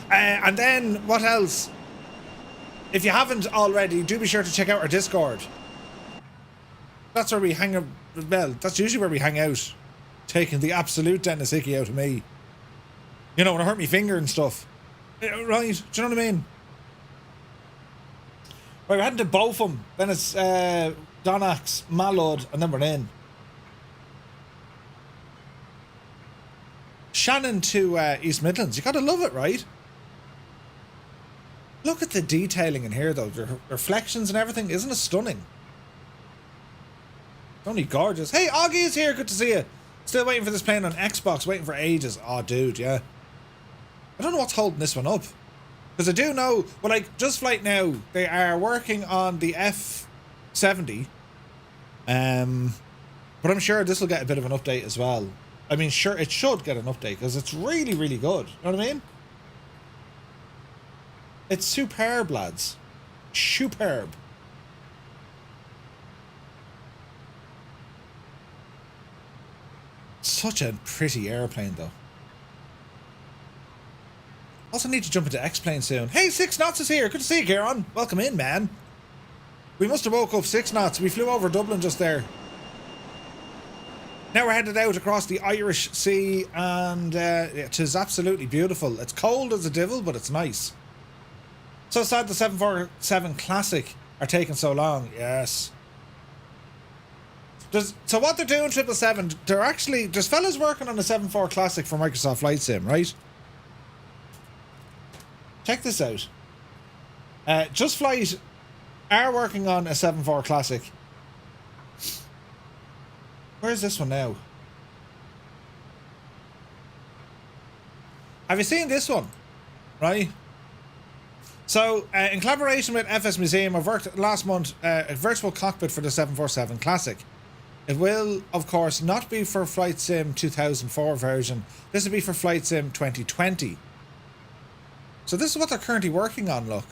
And then, what else? If you haven't already, do be sure to check out our Discord. That's where we hang out. Well, that's usually where we hang out. Taking the absolute Dennis Hickey out of me. You know, when I hurt my finger and stuff. Right? Do you know what I mean? Right, we're heading to Botham. Then it's Donax, Malud, and then we're in. Shannon to East Midlands. You gotta love it, right? Look at the detailing in here, though. The reflections and everything. Isn't it stunning? Only gorgeous. Hey, Augie is here. Good to see you. Still waiting for this plane on Xbox. Waiting for ages. Oh, dude, yeah. I don't know what's holding this one up. Because I do know, well, like, Just Flight now, they are working on the F70. But I'm sure this will get a bit of an update as well. I mean, sure, it should get an update because it's really, really good. You know what I mean? It's superb, lads. Superb. Such a pretty airplane, though. Also need to jump into X-Plane soon. Hey, 6 Knots is here. Good to see you, Kieran. Welcome in, man. We must have woke up 6 knots. We flew over Dublin just there. Now we're headed out across the Irish Sea, and it is absolutely beautiful. It's cold as a devil, but it's nice. So sad the 747 Classic are taking so long. Yes. So what they're doing, 777, there's fellas working on a 74 Classic for Microsoft Flight Sim, right? Check this out. Just Flight are working on a 74 Classic. Where's this one now? Have you seen this one? Right? So, in collaboration with FS Museum, I've worked last month a virtual cockpit for the 747 Classic. It will, of course, not be for Flight Sim 2004 version. This will be for Flight Sim 2020. So this is what they're currently working on, look.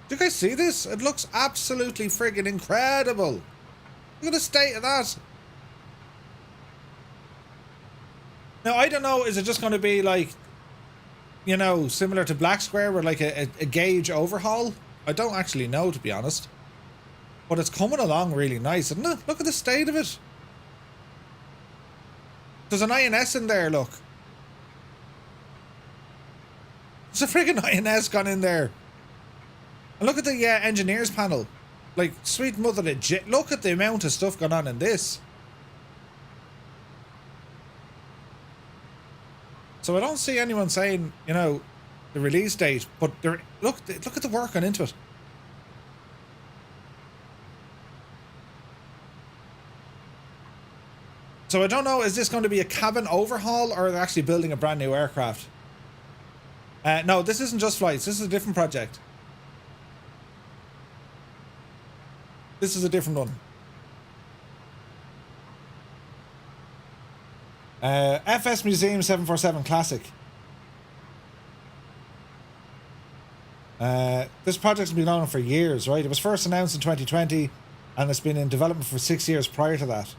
Do you guys see this? It looks absolutely friggin' incredible. Look at the state of that. Now, I don't know, is it just going to be like, you know, similar to Black Square, where like a gauge overhaul? I don't actually know, to be honest. But it's coming along really nice, isn't it? Look at the state of it. There's an INS in there, look. There's a friggin' INS gone in there. And look at the engineers panel. Like, sweet mother of look at the amount of stuff going on in this. So I don't see anyone saying, you know, the release date, but look at the work gone into it. So I don't know, is this going to be a cabin overhaul, or are they actually building a brand new aircraft? No, this isn't Just Flights. This is a different project. This is a different one. FS Museum 747 Classic. This project's been going on for years, right? It was first announced in 2020, and it's been in development for 6 years prior to that.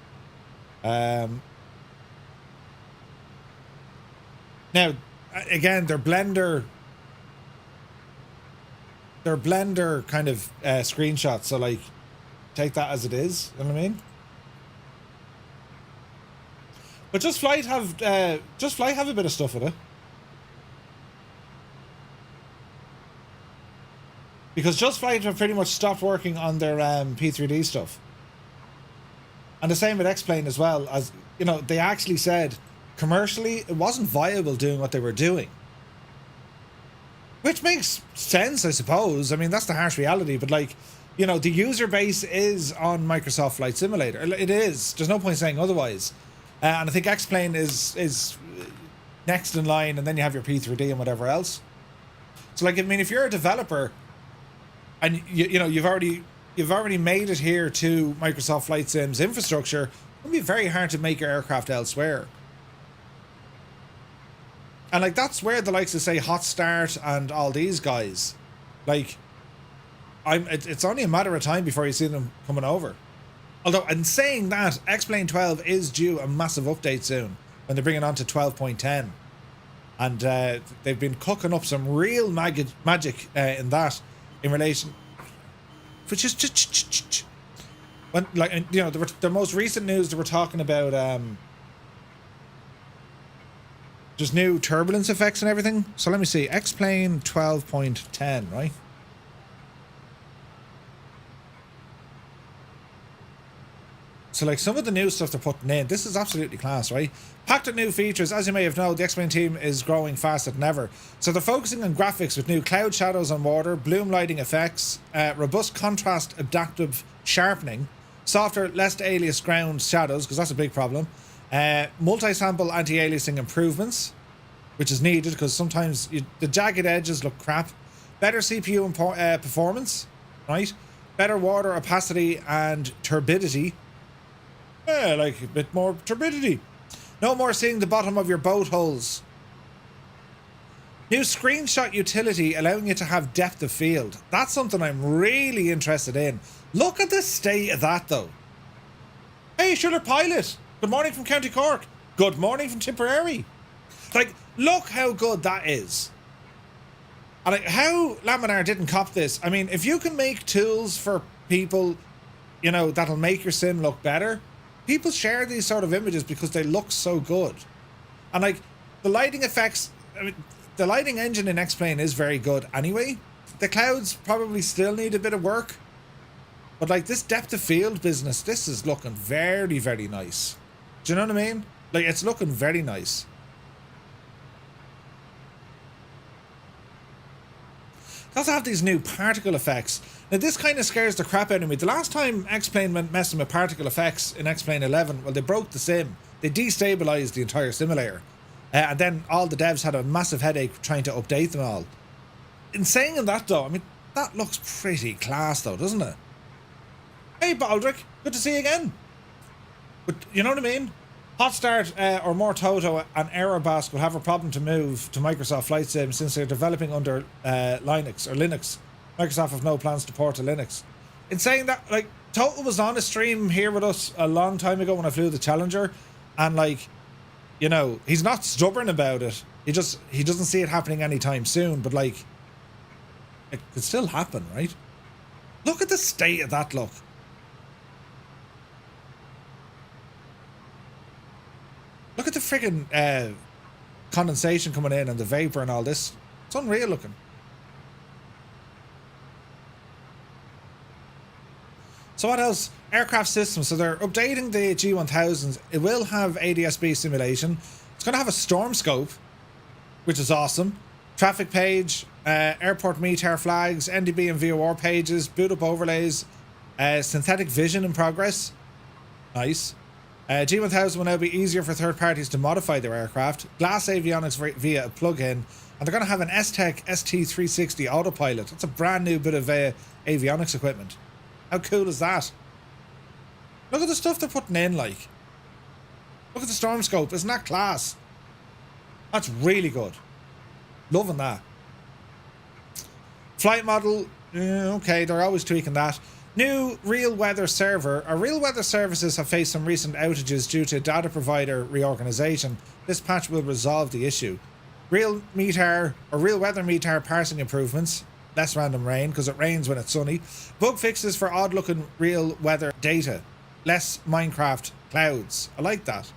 Now, again, they're Blender kind of screenshots, so like, take that as it is. You know what I mean? But Just Flight have a bit of stuff with it. Because Just Flight have pretty much stopped working on their P3D stuff. And the same with X-Plane as well. As you know, they actually said commercially it wasn't viable doing what they were doing. Which makes sense, I suppose. I mean, that's the harsh reality. But like, you know, the user base is on Microsoft Flight Simulator. It is. There's no point saying otherwise. And I think X-Plane is next in line, and then you have your P3D and whatever else. So like, I mean, if you're a developer and you know you've already made it here to Microsoft Flight Sim's infrastructure, it'll be very hard to make your aircraft elsewhere. And like, that's where the likes of, say, Hot Start and all these guys, like, it's only a matter of time before you see them coming over. Although, in saying that, X-Plane 12 is due a massive update soon when they're bringing on to 12.10. And they've been cooking up some real magic in that, in relation, which is when, like, you know, the most recent news they were talking about just new turbulence effects and everything. So let me see, X-Plane 12.10, right? So like, some of the new stuff they're putting in, this is absolutely class, right? Packed with new features. As you may have known, the X-Plane team is growing faster than ever. So they're focusing on graphics with new cloud shadows on water, bloom lighting effects, robust contrast adaptive sharpening, softer, less alias ground shadows, because that's a big problem, multi-sample anti-aliasing improvements, which is needed because sometimes the jagged edges look crap, better CPU performance, right? Better water opacity and turbidity. Yeah, like a bit more turbidity. No more seeing the bottom of your boat holes. New screenshot utility allowing you to have depth of field. That's something I'm really interested in. Look at the state of that though. Hey, Shuller Pilot. Good morning from County Cork. Good morning from Tipperary. Like, look how good that is. And like, how Laminar didn't cop this. I mean, if you can make tools for people, you know, that'll make your sim look better, people share these sort of images because they look so good. And like, the lighting effects, I mean, the lighting engine in X-Plane is very good anyway. The clouds probably still need a bit of work. But like, this depth of field business, this is looking very, very nice. Do you know what I mean? Like, it's looking very nice. They also have these new particle effects. Now, this kind of scares the crap out of me. The last time X-Plane went messing with particle effects in X-Plane 11, well, they broke the sim. They destabilized the entire simulator. And then all the devs had a massive headache trying to update them all. In saying that, though, I mean, that looks pretty class, though, doesn't it? Hey, Baldric, good to see you again. But you know what I mean? Hot Start or more Toto and Aerobask will have a problem to move to Microsoft Flight Sim since they're developing under Linux or Linux. Microsoft have no plans to port to Linux. In saying that, like, Toto was on a stream here with us a long time ago when I flew the Challenger, and like, you know, he's not stubborn about it. He doesn't see it happening anytime soon, but like, it could still happen, right? Look at the state of that look. Look at the freaking condensation coming in and the vapor and all this. It's unreal looking. So what else? Aircraft systems. So they're updating the G1000s. It will have ADS-B simulation. It's going to have a storm scope, which is awesome. Traffic page, airport METAR flags, NDB and VOR pages, boot up overlays, synthetic vision in progress. Nice. G1000 will now be easier for third parties to modify their aircraft. Glass avionics via a plug-in. And they're going to have an S-Tech ST360 autopilot. It's a brand new bit of avionics equipment. How cool is that? Look at the stuff they're putting in, like. Look at the storm scope. Isn't that class? That's really good. Loving that. Flight model. Okay, they're always tweaking that. New real weather server. Our real weather services have faced some recent outages due to data provider reorganization. This patch will resolve the issue. Real METAR or real weather METAR parsing improvements. Less random rain because it rains when it's sunny. Bug fixes for odd looking real weather data. Less Minecraft clouds. I like that.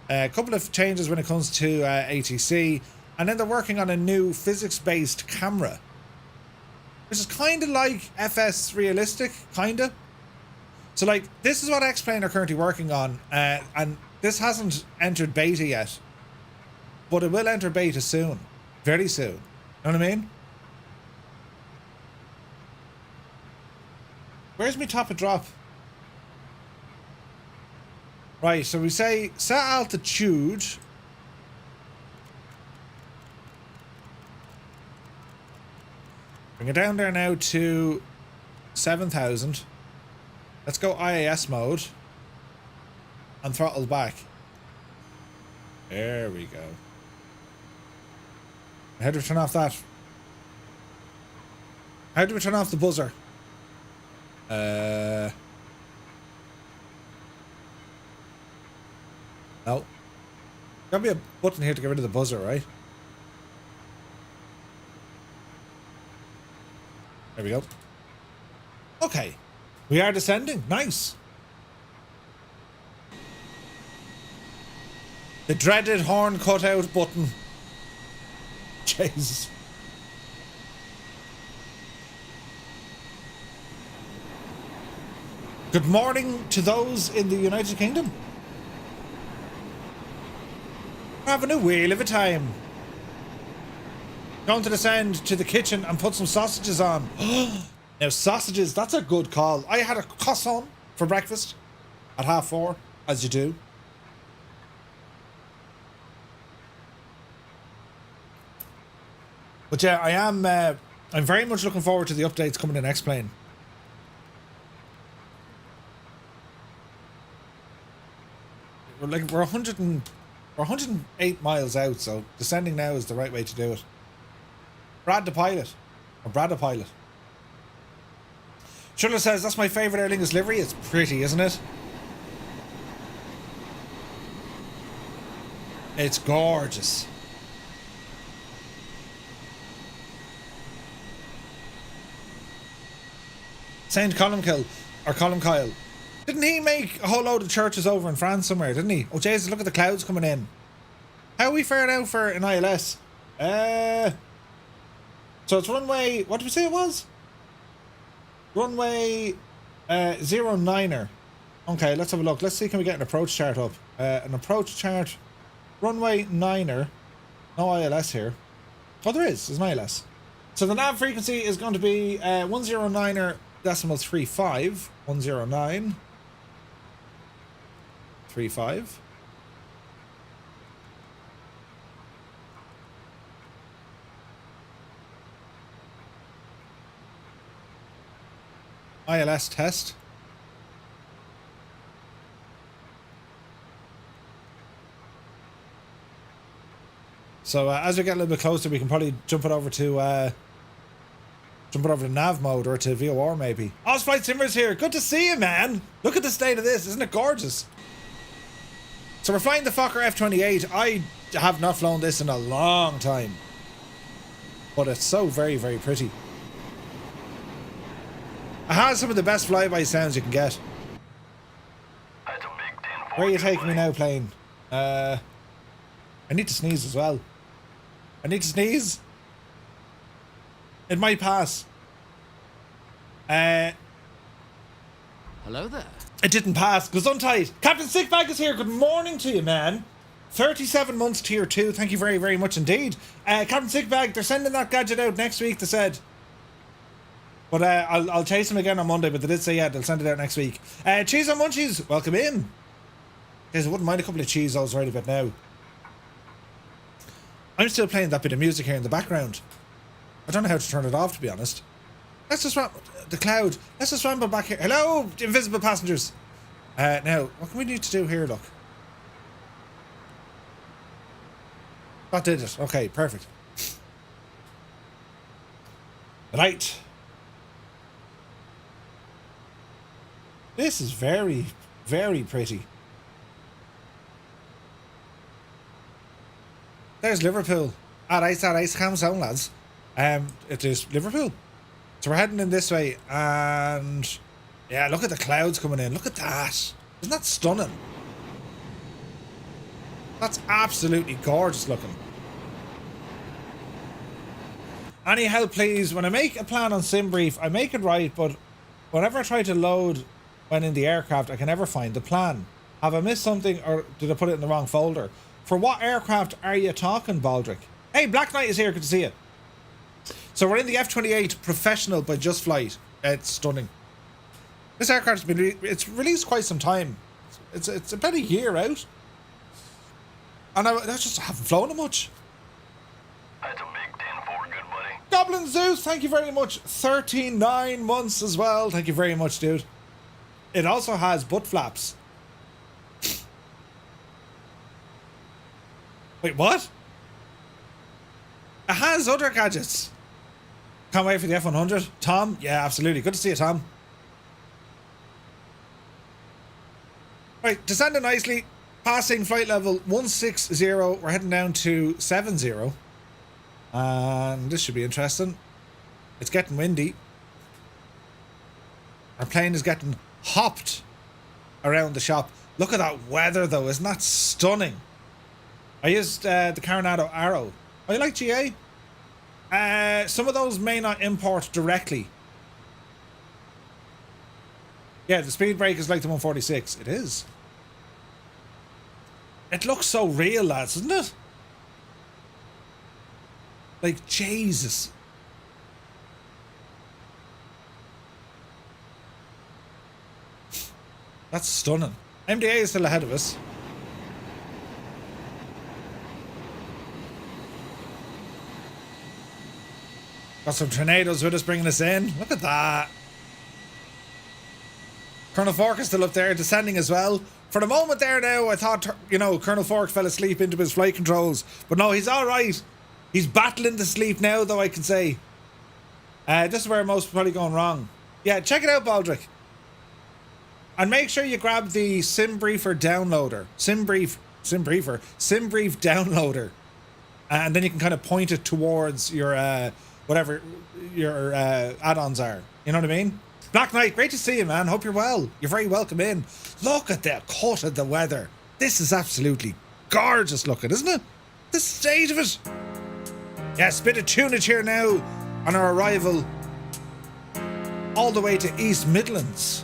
A couple of changes when it comes to ATC. And then they're working on a new physics based camera. which is kind of like FS realistic, kind of. So like, this is what X-Plane are currently working on, and this hasn't entered beta yet, but it will enter beta soon, very soon. You know what I mean? Where's my top of drop? Right, so we say set altitude. Bring it down there now to 7,000. Let's go IAS mode and throttle back. There we go. How do we turn off that? How do we turn off the buzzer? No. Gotta be a button here to get rid of the buzzer, right? There we go. Okay. We are descending. Nice. The dreaded horn cutout button. Jesus. Good morning to those in the United Kingdom. We're having a wheel of a time. Going to descend to the kitchen and put some sausages on. Now sausages, that's a good call. I had a croissant for breakfast at 4:30, as you do. But yeah, I'm very much looking forward to the updates coming in X-Plane. We're 108 miles out, so descending now is the right way to do it. Brad the pilot. Or Brad the pilot. Shuller says, that's my favourite Aer Lingus livery. It's pretty, isn't it? It's gorgeous. Saint Columkille, or Columkille. Didn't he make a whole load of churches over in France somewhere, didn't he? Oh, Jesus, look at the clouds coming in. How are we faring out for an ILS? So it's runway, what did we say it was? Runway 09er. Okay, let's have a look. Let's see, can we get an approach chart up? An approach chart. Runway 9er. No ILS here. Oh, there's an ILS. So the nav frequency is going to be 109er decimal 35. 109. 35. ILS test. So as we get a little bit closer, we can probably jump it over to nav mode or to VOR maybe. Flight Simmer's here. Good to see you, man. Look at the state of this. Isn't it gorgeous? So we're flying the Fokker F28. I have not flown this in a long time, but it's so very, very pretty. It has some of the best flyby sounds you can get. Where are you taking me now, plane? I need to sneeze as well. I need to sneeze. It might pass. Hello there. It didn't pass. Gesundheit. Captain Sickbag is here. Good morning to you, man. 37 months tier 2. Thank you very, very much indeed. Captain Sickbag, they're sending that gadget out next week, they said. But I'll chase them again on Monday, but they did say, yeah, they'll send it out next week. Cheese on Munchies, welcome in. Guys, I wouldn't mind a couple of cheese rolls right about now. I'm still playing that bit of music here in the background. I don't know how to turn it off, to be honest. Let's just the cloud. Let's just ramble back here. Hello, invisible passengers. Now, what can we need to do here, look? That did it. Okay, perfect. Right. This is very, very pretty. There's Liverpool. Alright, calm down, lads. It is Liverpool. So we're heading in this way, and yeah, look at the clouds coming in. Look at that. Isn't that stunning? That's absolutely gorgeous looking. Anyhow, please, when I make a plan on SimBrief, I make it right, but whenever I try to load when in the aircraft, I can never find the plan. Have I missed something, or did I put it in the wrong folder? For what aircraft are you talking, Baldric? Hey, Black Knight is here. Good to see you. So we're in the F28 Professional by Just Flight. It's stunning. This aircraft's been it's released quite some time. It's about a year out, and I just haven't flown it much. That's a big 10-4, good buddy. Goblin Zeus, thank you very much. 39 months as well. Thank you very much, dude. It also has butt flaps. Wait, what? It has other gadgets. Can't wait for the F100. Tom? Yeah, absolutely. Good to see you, Tom. Right, descending nicely. Passing flight level 160. We're heading down to 70. And this should be interesting. It's getting windy. Our plane is getting hopped around the shop. Look at that weather, though. Isn't that stunning? I used the Coronado Arrow. Oh, you like GA? Some of those may not import directly. Yeah, the speed brake is like the 146. It is. It looks so real, lads, doesn't it? Like, Jesus. That's stunning. MDA is still ahead of us. Got some tornadoes with us bringing us in. Look at that. Colonel Fork is still up there, descending as well. For the moment there now, I thought, you know, Colonel Fork fell asleep into his flight controls. But no, he's all right. He's battling to sleep now, though, I can say. This is where most probably going wrong. Yeah, check it out, Baldric. And make sure you grab the SimBriefer downloader. SimBrief downloader. And then you can kind of point it towards your, whatever your add-ons are. You know what I mean? Black Knight, great to see you, man. Hope you're well. You're very welcome in. Look at the cut of the weather. This is absolutely gorgeous looking, isn't it? The state of it. Yes, bit of tunage here now on our arrival all the way to East Midlands.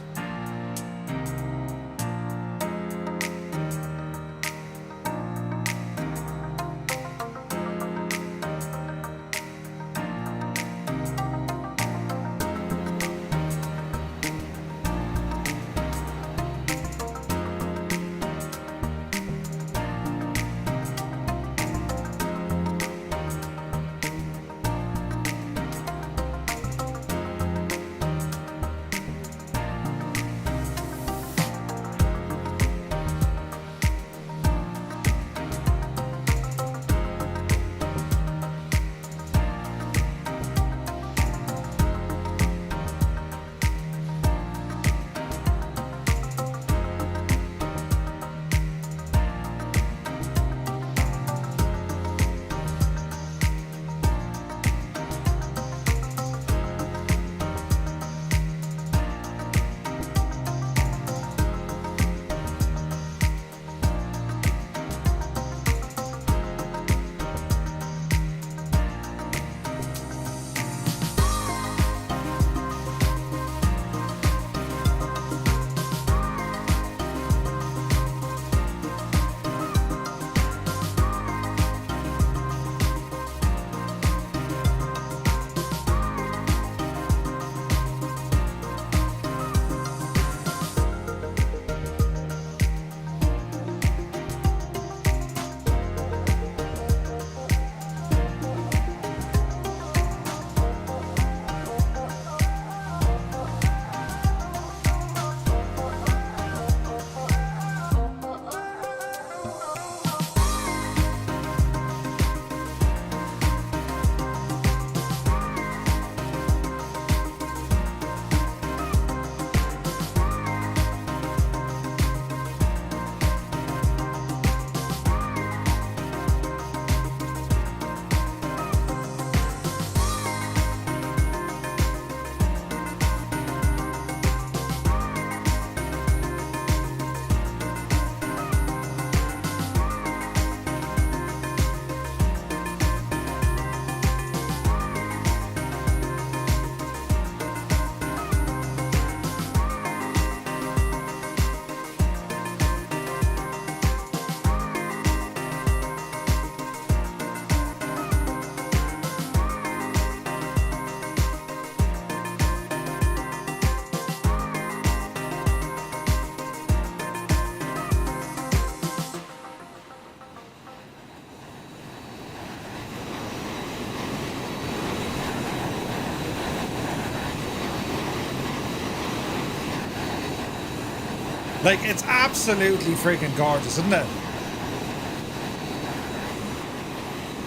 Like, it's absolutely freaking gorgeous, isn't it?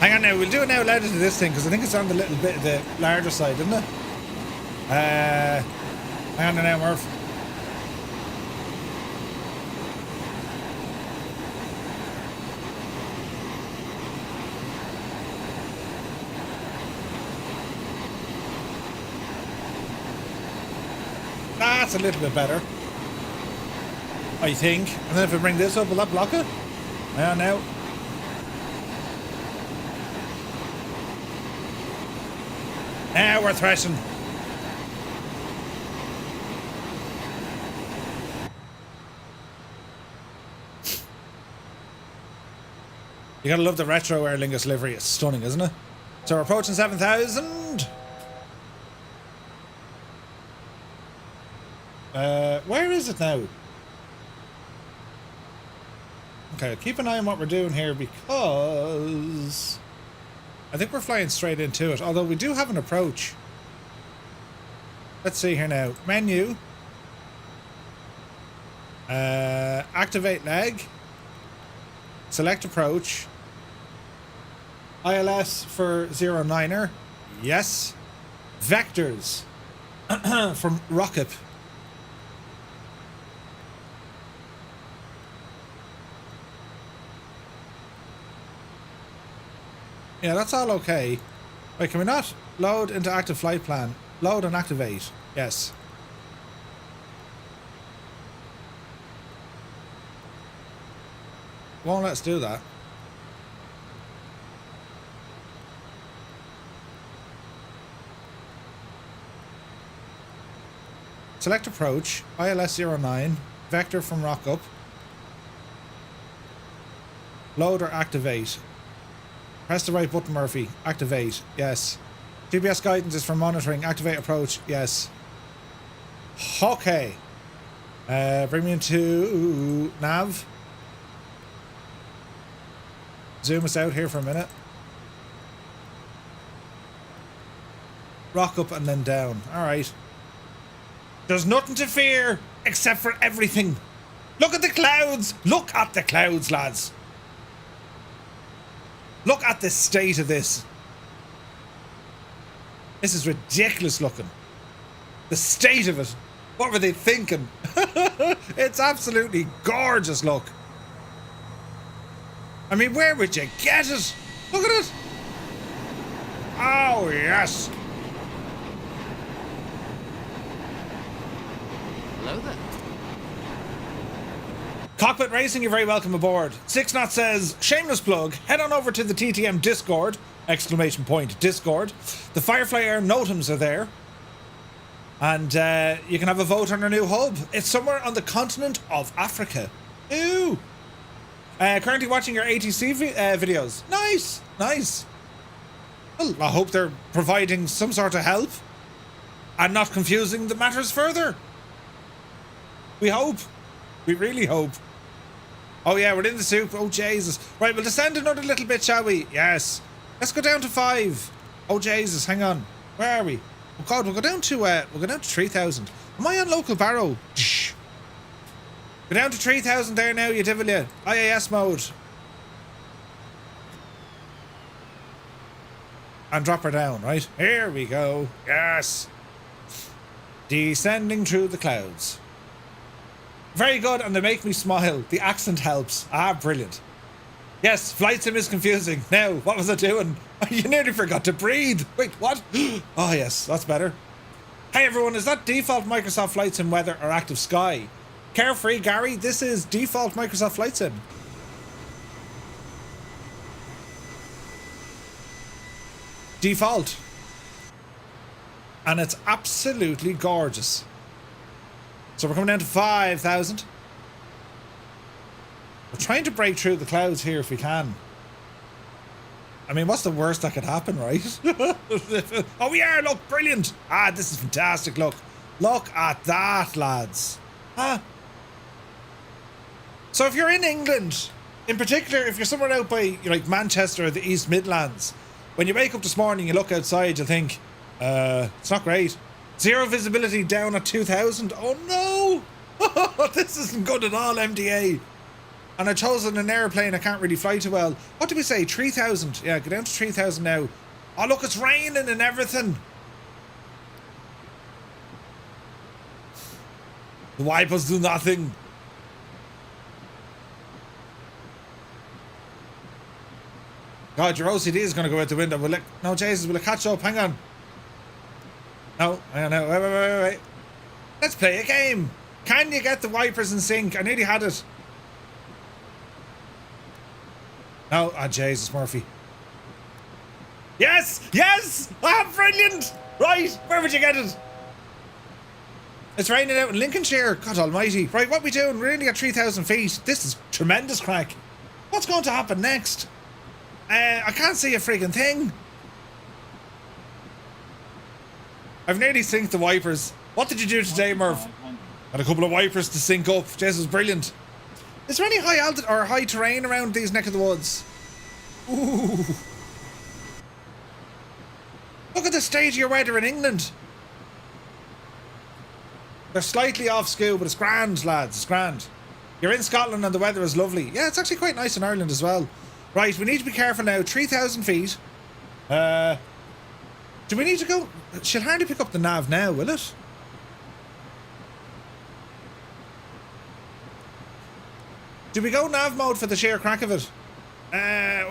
Hang on now, we'll do it now later to this thing, because I think it's on the little bit of the larger side, isn't it? Hang on now, Murph. That's a little bit better, I think. And then if I bring this up, will that block it? Hang on now. Now we're thrashing. You gotta love the retro Aer Lingus livery. It's stunning, isn't it? So we're approaching 7,000. Where is it now? Okay, keep an eye on what we're doing here, because I think we're flying straight into it, although we do have an approach. Let's see here now. Menu. Activate leg. Select approach. ILS for 09er. Yes. Vectors. From Rocket. Yeah, that's all okay. Wait, can we not load into active flight plan? Load and activate. Yes. Won't let us do that. Select approach. ILS 09. Vector from rock up. Load or activate. Press the right button, Murphy. Activate. Yes. GPS guidance is for monitoring. Activate approach. Yes. Okay. Bring me into nav. Zoom us out here for a minute. Rock up and then down. Alright. There's nothing to fear except for everything. Look at the clouds. Look at the clouds, lads. Look at the state of this. This is ridiculous looking. The state of it. What were they thinking? It's absolutely gorgeous, look. I mean, where would you get it? Look at it. Oh, yes. Hello there. Cockpit Racing, you're very welcome aboard. 6 Knot says, shameless plug, head on over to the TTM Discord, exclamation point, Discord. The Firefly Air Notams are there. And you can have a vote on our new hub. It's somewhere on the continent of Africa. Ooh. Currently watching your ATC videos. Nice, nice. Well, I hope they're providing some sort of help and not confusing the matters further. We hope. We really hope. Oh yeah, we're in the soup. Oh Jesus. Right, we'll descend another little bit, shall we? Yes. Let's go down to 5. Oh Jesus, hang on. Where are we? Oh God, we'll go down to 3,000. Am I on local barrow? Go down to 3,000 there now, you devil you. IAS mode. And drop her down, right? Here we go. Yes. Descending through the clouds. Very good, and they make me smile. The accent helps. Ah, brilliant. Yes, flight sim is confusing. Now, what was I doing? You nearly forgot to breathe. Wait, what? Oh, yes, that's better. Hey, everyone, is that default Microsoft Flight Sim weather or active sky? Carefree, Gary, this is default Microsoft Flight Sim. Default. And it's absolutely gorgeous. So we're coming down to 5,000. We're trying to break through the clouds here if we can. I mean, what's the worst that could happen, right? Oh, we are, look, brilliant. Ah, this is fantastic, look. Look at that, lads. Ah. So if you're in England, in particular, if you're somewhere out by like Manchester or the East Midlands, when you wake up this morning, you look outside, you think, it's not great. Zero visibility down at 2,000. Oh no! This isn't good at all, MDA. And I've chosen an airplane I can't really fly too well. What did we say? 3,000. Yeah, go down to 3,000 now. Oh, look, it's raining and everything. The wipers do nothing. God, your OCD is going to go out the window. Will it? No, Jesus, will it catch up? Hang on. No, hang on. No, wait. Let's play a game. Can you get the wipers in sync? I nearly had it. No, Jesus, Murphy. Yes! Yes! Ah, brilliant! Right, where would you get it? It's raining out in Lincolnshire. God almighty. Right, what are we doing? We're only at 3,000 feet. This is tremendous crack. What's going to happen next? I can't see a friggin' thing. I've nearly synced the wipers. What did you do today, Murph? Had a couple of wipers to sync up. Jesus, brilliant. Is there any high altitude or high terrain around these neck of the woods? Ooh. Look at the state of your weather in England. They're slightly off skew, but it's grand, lads. It's grand. You're in Scotland and the weather is lovely. Yeah, it's actually quite nice in Ireland as well. Right, we need to be careful now. 3,000 feet. Do we need to go? She'll hardly pick up the nav now, will it? Do we go nav mode for the sheer crack of it?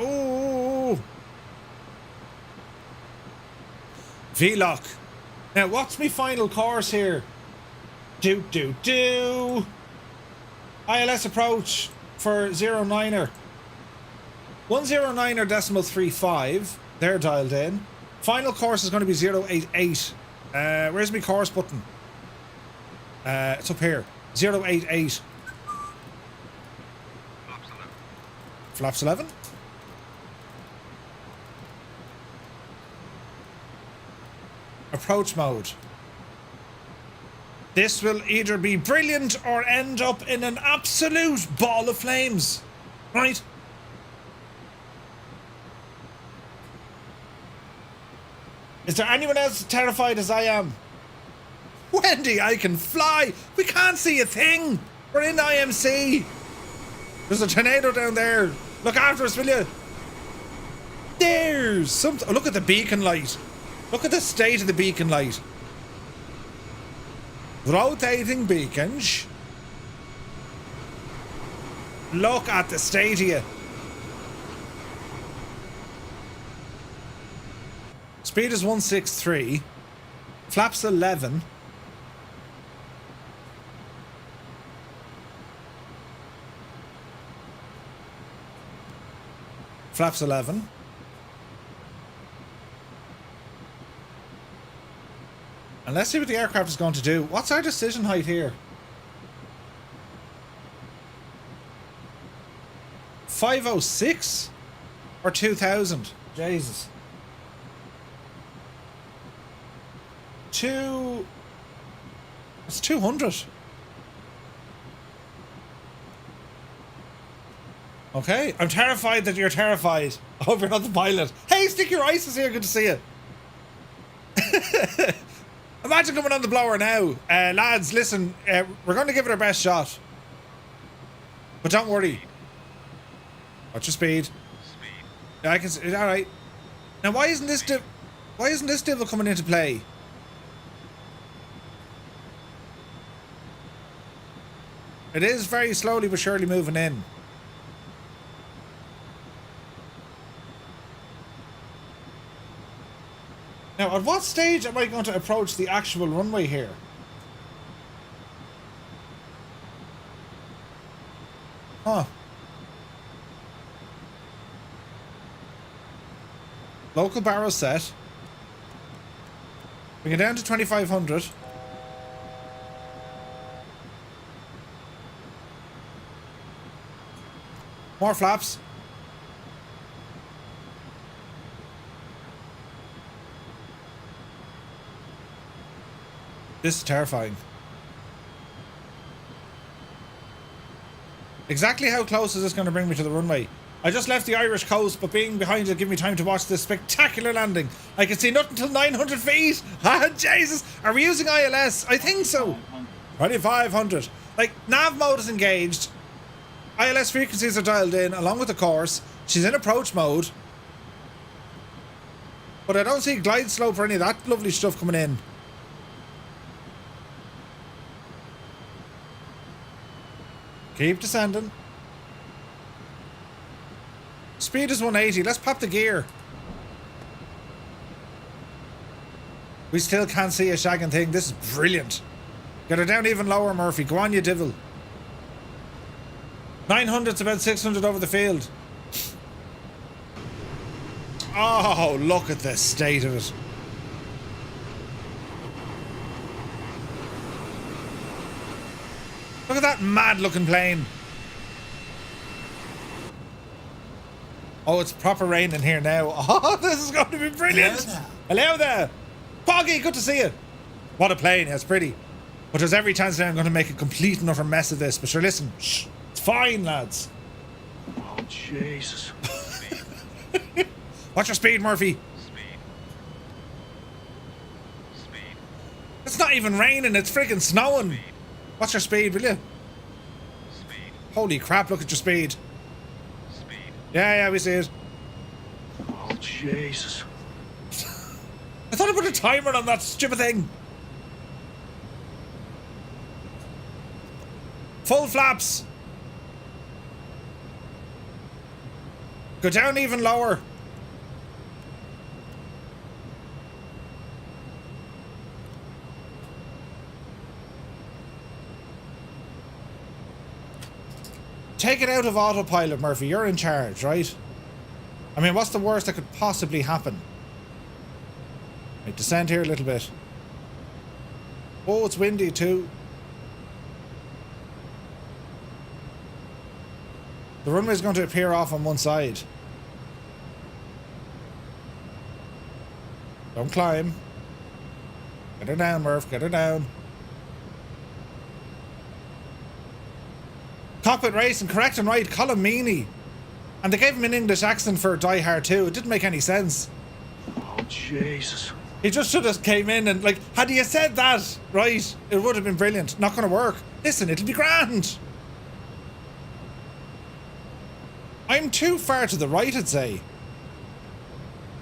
Ooh. V-lock. Now, what's my final course here? ILS approach for 09er. 109er.35. They're dialed in. Final course is going to be 088. Where's my course button? It's up here. 088. Flaps 11. Approach mode. This will either be brilliant or end up in an absolute ball of flames. Right? Is there anyone else terrified as I am? Wendy, I can fly. We can't see a thing. We're in IMC. There's a tornado down there. Look after us, will you? There's something. Oh, look at the beacon light. Look at the state of the beacon light. Rotating beacons. Look at the state of you. Speed is 163. Flaps 11. Flaps 11. And let's see what the aircraft is going to do. What's our decision height here? 506 or 2000? Jesus. It's 200. Okay, I'm terrified that you're terrified. I hope you're not the pilot. Hey, Stick Your Ices here, good to see you. Imagine coming on the blower now. Lads, listen, we're going to give it our best shot. But don't worry. What's your speed? Yeah, I can see. Alright. Now why isn't this divil coming into play? It is very slowly but surely moving in. Now, at what stage am I going to approach the actual runway here? Huh. Local barrel set. We get down to 2,500. More flaps. This is terrifying. Exactly how close is this going to bring me to the runway? I just left the Irish coast, but being behind it gave me time to watch this spectacular landing. I can see nothing till 900 feet. Ah, Jesus. Are we using ILS? I think so. 2,500. Like, nav mode is engaged. ILS frequencies are dialed in along with the course. She's in approach mode. But I don't see glide slope or any of that lovely stuff coming in. Keep descending. Speed is 180. Let's pop the gear. We still can't see a shagging thing. This is brilliant. Get her down even lower, Murphy. Go on, you divil. 900's about 600 over the field. Oh, look at the state of it. Look at that mad looking plane. Oh, it's proper raining here now. Oh, this is going to be brilliant. Hello there. Boggy, good to see you. What a plane. It's pretty. But there's every chance now I'm going to make a complete and utter mess of this. But sure, listen. Shh. It's fine, lads. Oh, Jesus. What's your speed, Murphy? Speed. It's not even raining. It's freaking snowing. Speed. What's your speed, will you? Speed. Holy crap, look at your speed. Speed. Yeah, we see it. Oh, Jesus. I thought I put a timer on that stupid thing. Full flaps. Go down even lower. Take it out of autopilot, Murphy. You're in charge, right? I mean, what's the worst that could possibly happen? Right, descend here a little bit. Oh, it's windy too. The runway's going to appear off on one side. Don't climb. Get her down, Murph. Get her down. Cockpit racing, correct and right. Colin Meaney. And they gave him an English accent for Die Hard 2. It didn't make any sense. Oh, Jesus. He just should have came in and, like, had you said that, right, it would have been brilliant. Not going to work. Listen, it'll be grand. I'm too far to the right, I'd say.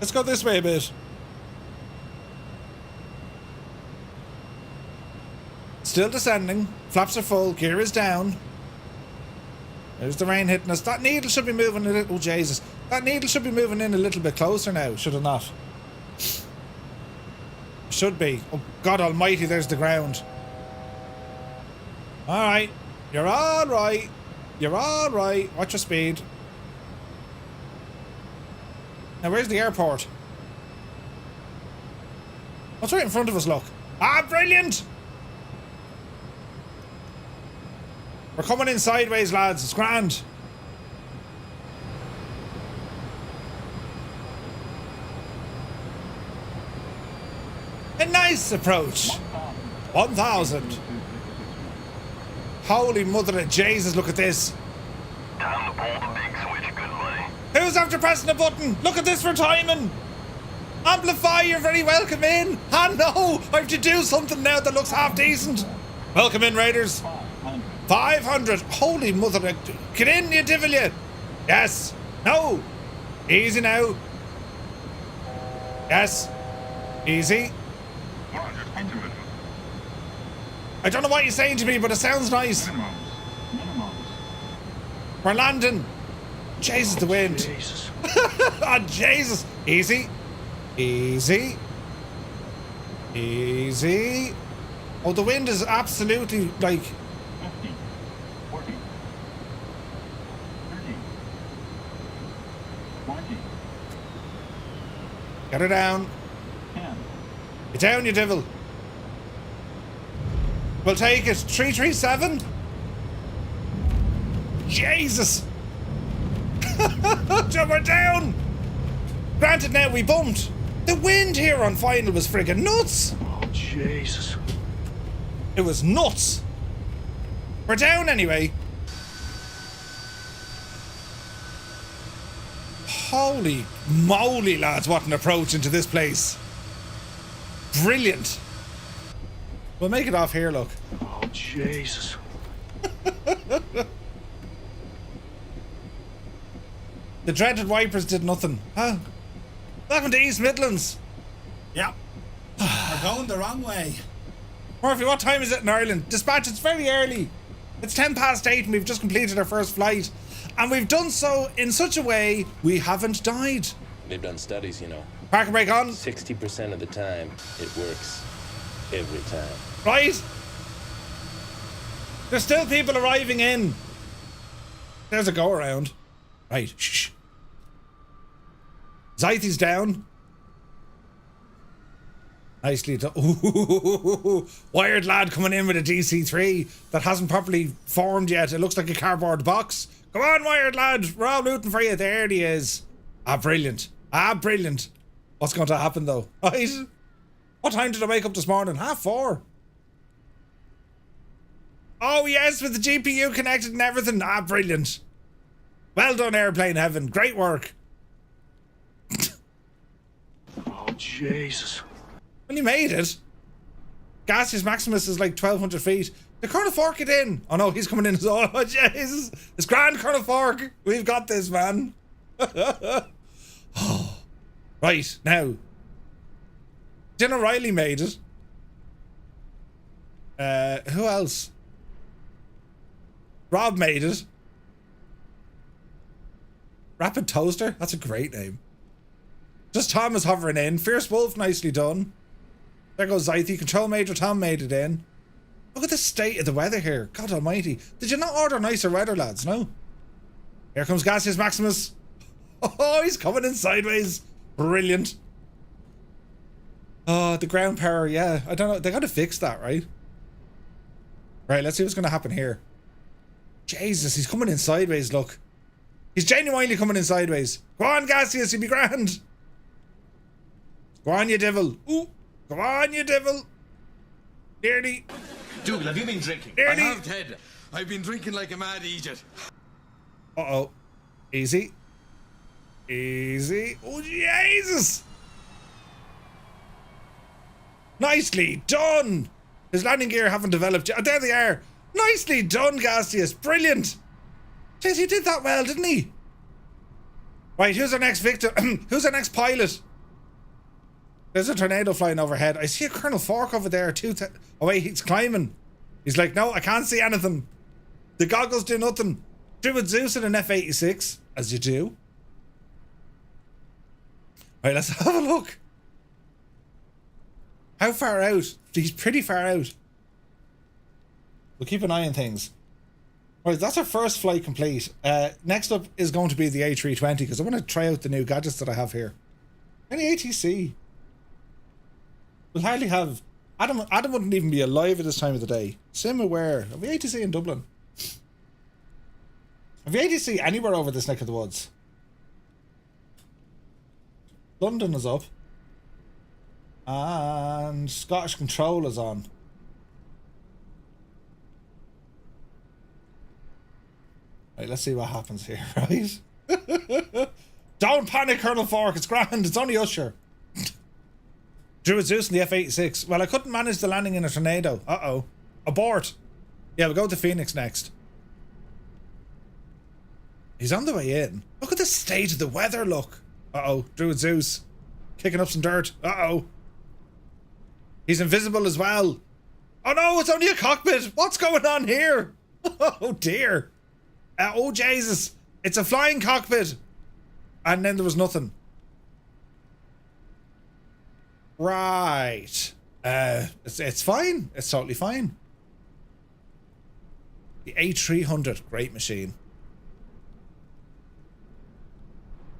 Let's go this way a bit. Still descending. Flaps are full. Gear is down. There's the rain hitting us. That needle should be moving a little... Oh, Jesus. That needle should be moving in a little bit closer now, should it not? Should be. Oh, God almighty, there's the ground. Alright. You're alright. You're alright. Watch your speed. Now, where's the airport? What's right in front of us, look? Ah, brilliant! We're coming in sideways, lads. It's grand. A nice approach. 1,000. Holy mother of Jesus, look at this. Time to pull the big switch, good buddy. Who's after pressing the button? Look at this for timing. Amplify, you're very welcome in. Ah, no, I have to do something now that looks half decent. Welcome in, Raiders. 500. Holy mother of... Get in, you devil, you. Yes. No. Easy now. Yes. Easy. I don't know what you're saying to me, but it sounds nice. We're landing. Jesus, the wind. Jesus. Oh, Jesus. Easy. Easy. Easy. Oh, the wind is absolutely, like... 50, 40, 30, 20, Get her down. 10. Get down, you devil. We'll take it. 337. Jesus. We're down. Granted, now we bumped. The wind here on final was friggin' nuts. Oh, Jesus. It was nuts. We're down anyway. Holy moly, lads, what an approach into this place. Brilliant. We'll make it off here, look. Oh, Jesus. The dreaded wipers did nothing. Huh? Welcome to East Midlands. Yep. We're going the wrong way. Murphy, what time is it in Ireland? Dispatch, it's very early. It's 8:10 and we've just completed our first flight. And we've done so in such a way we haven't died. They've done studies, you know. Park and brake on. 60% of the time, it works. Every time. Right? There's still people arriving in. There's a go around. Right, shh. Zythy's down. Nicely done. Ooh, wired lad coming in with a DC-3 that hasn't properly formed yet. It looks like a cardboard box. Come on, wired lad. We're all rooting for you. There he is. Ah, brilliant. Ah, brilliant. What's going to happen, though? Right? What time did I wake up this morning? 4:30. Oh, yes, with the GPU connected and everything. Ah, brilliant. Well done, Airplane Heaven. Great work. Oh, Jesus. When you made it. Gaseous Maximus is like 1,200 feet. Did Colonel Fork get in? Oh, no, he's coming in as well. Oh, Jesus. It's grand, Colonel Fork. We've got this, man. Oh. Right, now. Jenna Riley made it. Who else? Rob made it. Rapid Toaster? That's a great name. Just Tom is hovering in. Fierce Wolf, nicely done. There goes Zythy. Control Major Tom made it in. Look at the state of the weather here. God almighty. Did you not order nicer weather, lads? No? Here comes Gaseous Maximus. Oh, he's coming in sideways. Brilliant. Oh, the ground power, yeah. I don't know. They gotta fix that, right? Right, let's see what's gonna happen here. Jesus, he's coming in sideways, look. He's genuinely coming in sideways. Go on, Gaseous, you'll be grand. Go on, you devil. Ooh. Go on, you devil. Nearly. Dougal, have you been drinking? Nearly. I have, Ted. I've been drinking like a mad idiot. Uh-oh. Easy. Easy. Oh, Jesus. Nicely done. His landing gear haven't developed yet. Oh, there they are. Nicely done, Gaseous. Brilliant. Jeez, he did that well, didn't he? Right, who's our next victim? Who's our next pilot? There's a tornado flying overhead. I see a Colonel Fork over there too. Oh wait, he's climbing. He's like, no, I can't see anything. The goggles do nothing. Druid Zeus in an F-86, as you do. Right, let's have a look. How far out? He's pretty far out. We'll keep an eye on things. Right, that's our first flight complete. Next up is going to be the A320 because I want to try out the new gadgets that I have here. Any ATC? We'll hardly have... Adam wouldn't even be alive at this time of the day. Sim aware. Have we ATC in Dublin? Have we ATC anywhere over this neck of the woods? London is up. And Scottish Control is on. Right, let's see what happens here, right? Don't panic, Colonel Fork. It's grand. It's only Usher. Druid Zeus in the F-86. Well, I couldn't manage the landing in a tornado. Uh-oh. Abort. Yeah, we'll go to Phoenix next. He's on the way in. Look at the state of the weather, look. Uh-oh. Druid Zeus. Kicking up some dirt. Uh-oh. He's invisible as well. Oh no, it's only a cockpit. What's going on here? Oh dear. Oh Jesus. It's a flying cockpit. And then there was nothing. Right. It's fine. It's totally fine. The A300, great machine.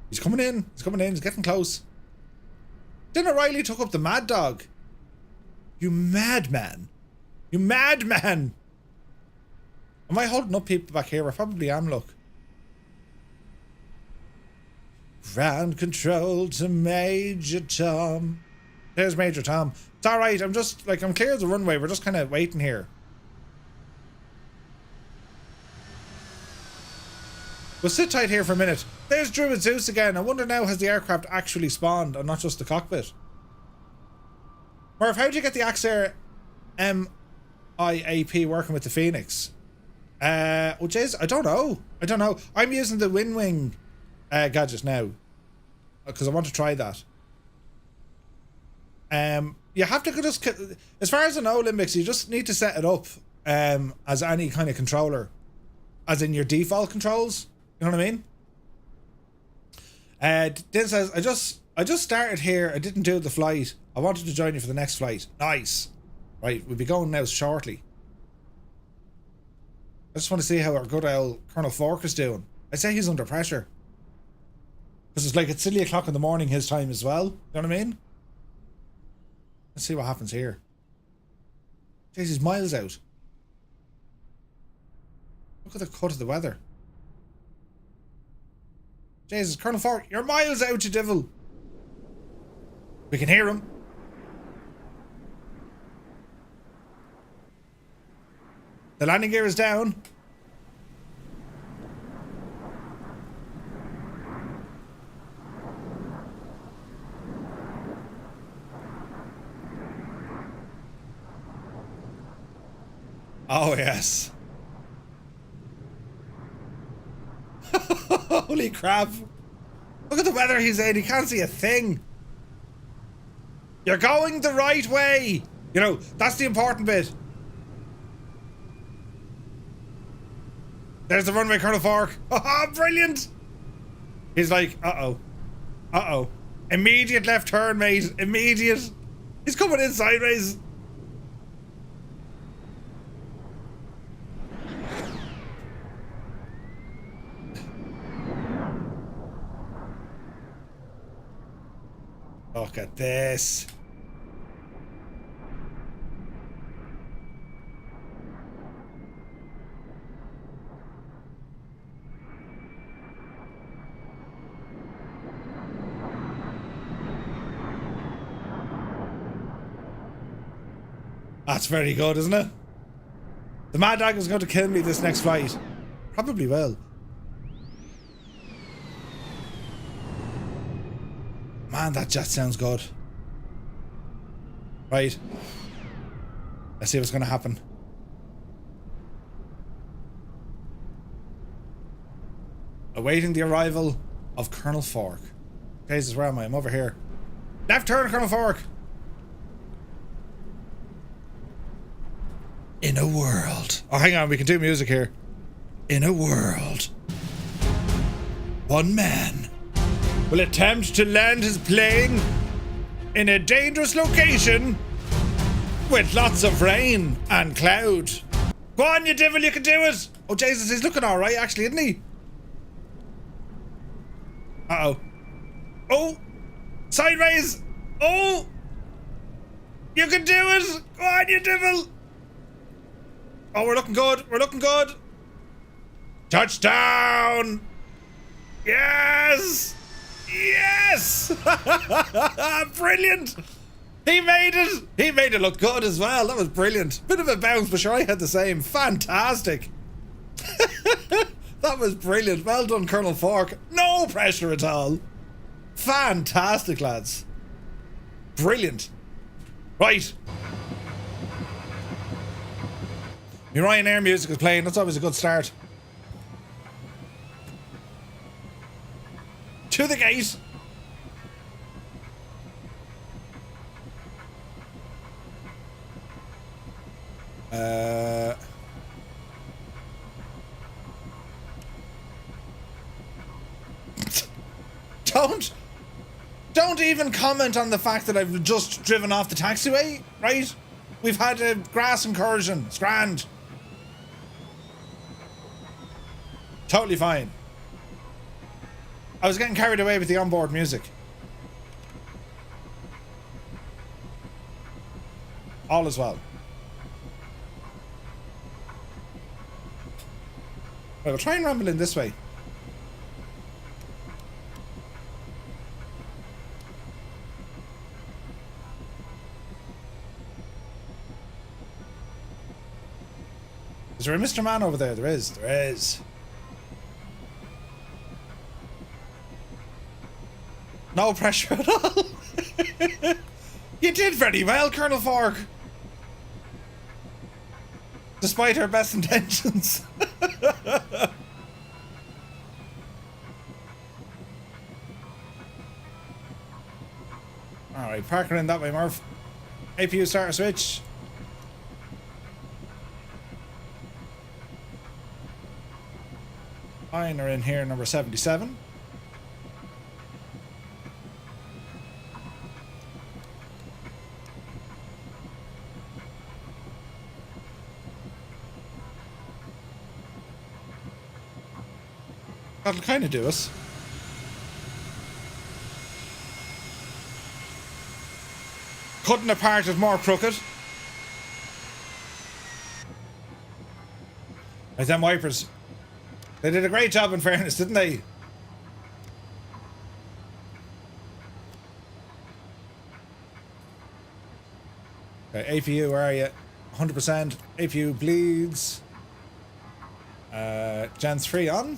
He's coming in. He's coming in. He's getting close. Then O'Reilly took up the Mad Dog. You madman. You madman. Am I holding up people back here? I probably am, look. Ground control to Major Tom. There's Major Tom. It's alright, I'm just, like, I'm clear of the runway. We're just kind of waiting here. We'll sit tight here for a minute. There's Druid Zeus again. I wonder now, has the aircraft actually spawned and not just the cockpit? Murph, how did you get the Axair MIAP working with the Phoenix? Oh jeez, I don't know. I'm using the WinWing gadget now because I want to try that. You have to just, as far as I know, Limbics, you just need to set it up as any kind of controller, as in your default controls. You know what I mean? Din says, I just started here. I didn't do the flight. I wanted to join you for the next flight. Nice. Right, we'll be going now shortly. I just want to see how our good old Colonel Forker's doing. I'd say he's under pressure. Because it's like it's silly o'clock in the morning his time as well. You know what I mean? Let's see what happens here. Jeez, he's miles out. Look at the cut of the weather. Jesus, Colonel Fork, you're miles out, you devil. We can hear him. The landing gear is down. Oh, yes. Holy crap. Look at the weather he's in. He can't see a thing. You're going the right way. You know, that's the important bit. There's the runway, Colonel Fork. Oh, brilliant. He's like, uh-oh. Uh-oh. Immediate left turn, mate. Immediate. He's coming in sideways. Look at this. That's very good, isn't it? The Mad Dog is going to kill me this next flight. Probably will. Man, that jet sounds good. Right. Let's see what's going to happen. Awaiting the arrival of Colonel Fork. Jesus, where am I? I'm over here. Left turn, Colonel Fork. In a world. Oh, hang on. We can do music here. In a world. One man will attempt to land his plane in a dangerous location with lots of rain and cloud. Go on, you devil, you can do it. Oh, Jesus, he's looking all right, actually, isn't he? Uh-oh. Oh, sideways. Oh, you can do it. Go on, you devil. Oh, we're looking good. We're looking good. Touchdown. Yes. Yes. Brilliant. He made it. He made it look good as well. That was brilliant. Bit of a bounce, but sure, I had the same. Fantastic. That was brilliant. Well done, Colonel Fork. No pressure at all. Fantastic, lads. Brilliant. Right. Your Ryanair music is playing. That's always a good start. To the gate. Don't even comment on the fact that I've just driven off the taxiway, right? We've had a grass incursion. It's grand. Totally fine. I was getting carried away with the onboard music. All is well. Right, we'll try and ramble in this way. Is there a Mr. Man over there? There is. There is. No pressure at all. You did very well, Colonel Fork. Despite her best intentions. Alright, park her in that way, Murph. APU starter switch. Mine are in here, number 77. That'll kind of do us. Couldn't have parted more crooked. Like them wipers. They did a great job in fairness, didn't they? Okay, APU, where are you? 100%. APU bleeds. Gen 3 on.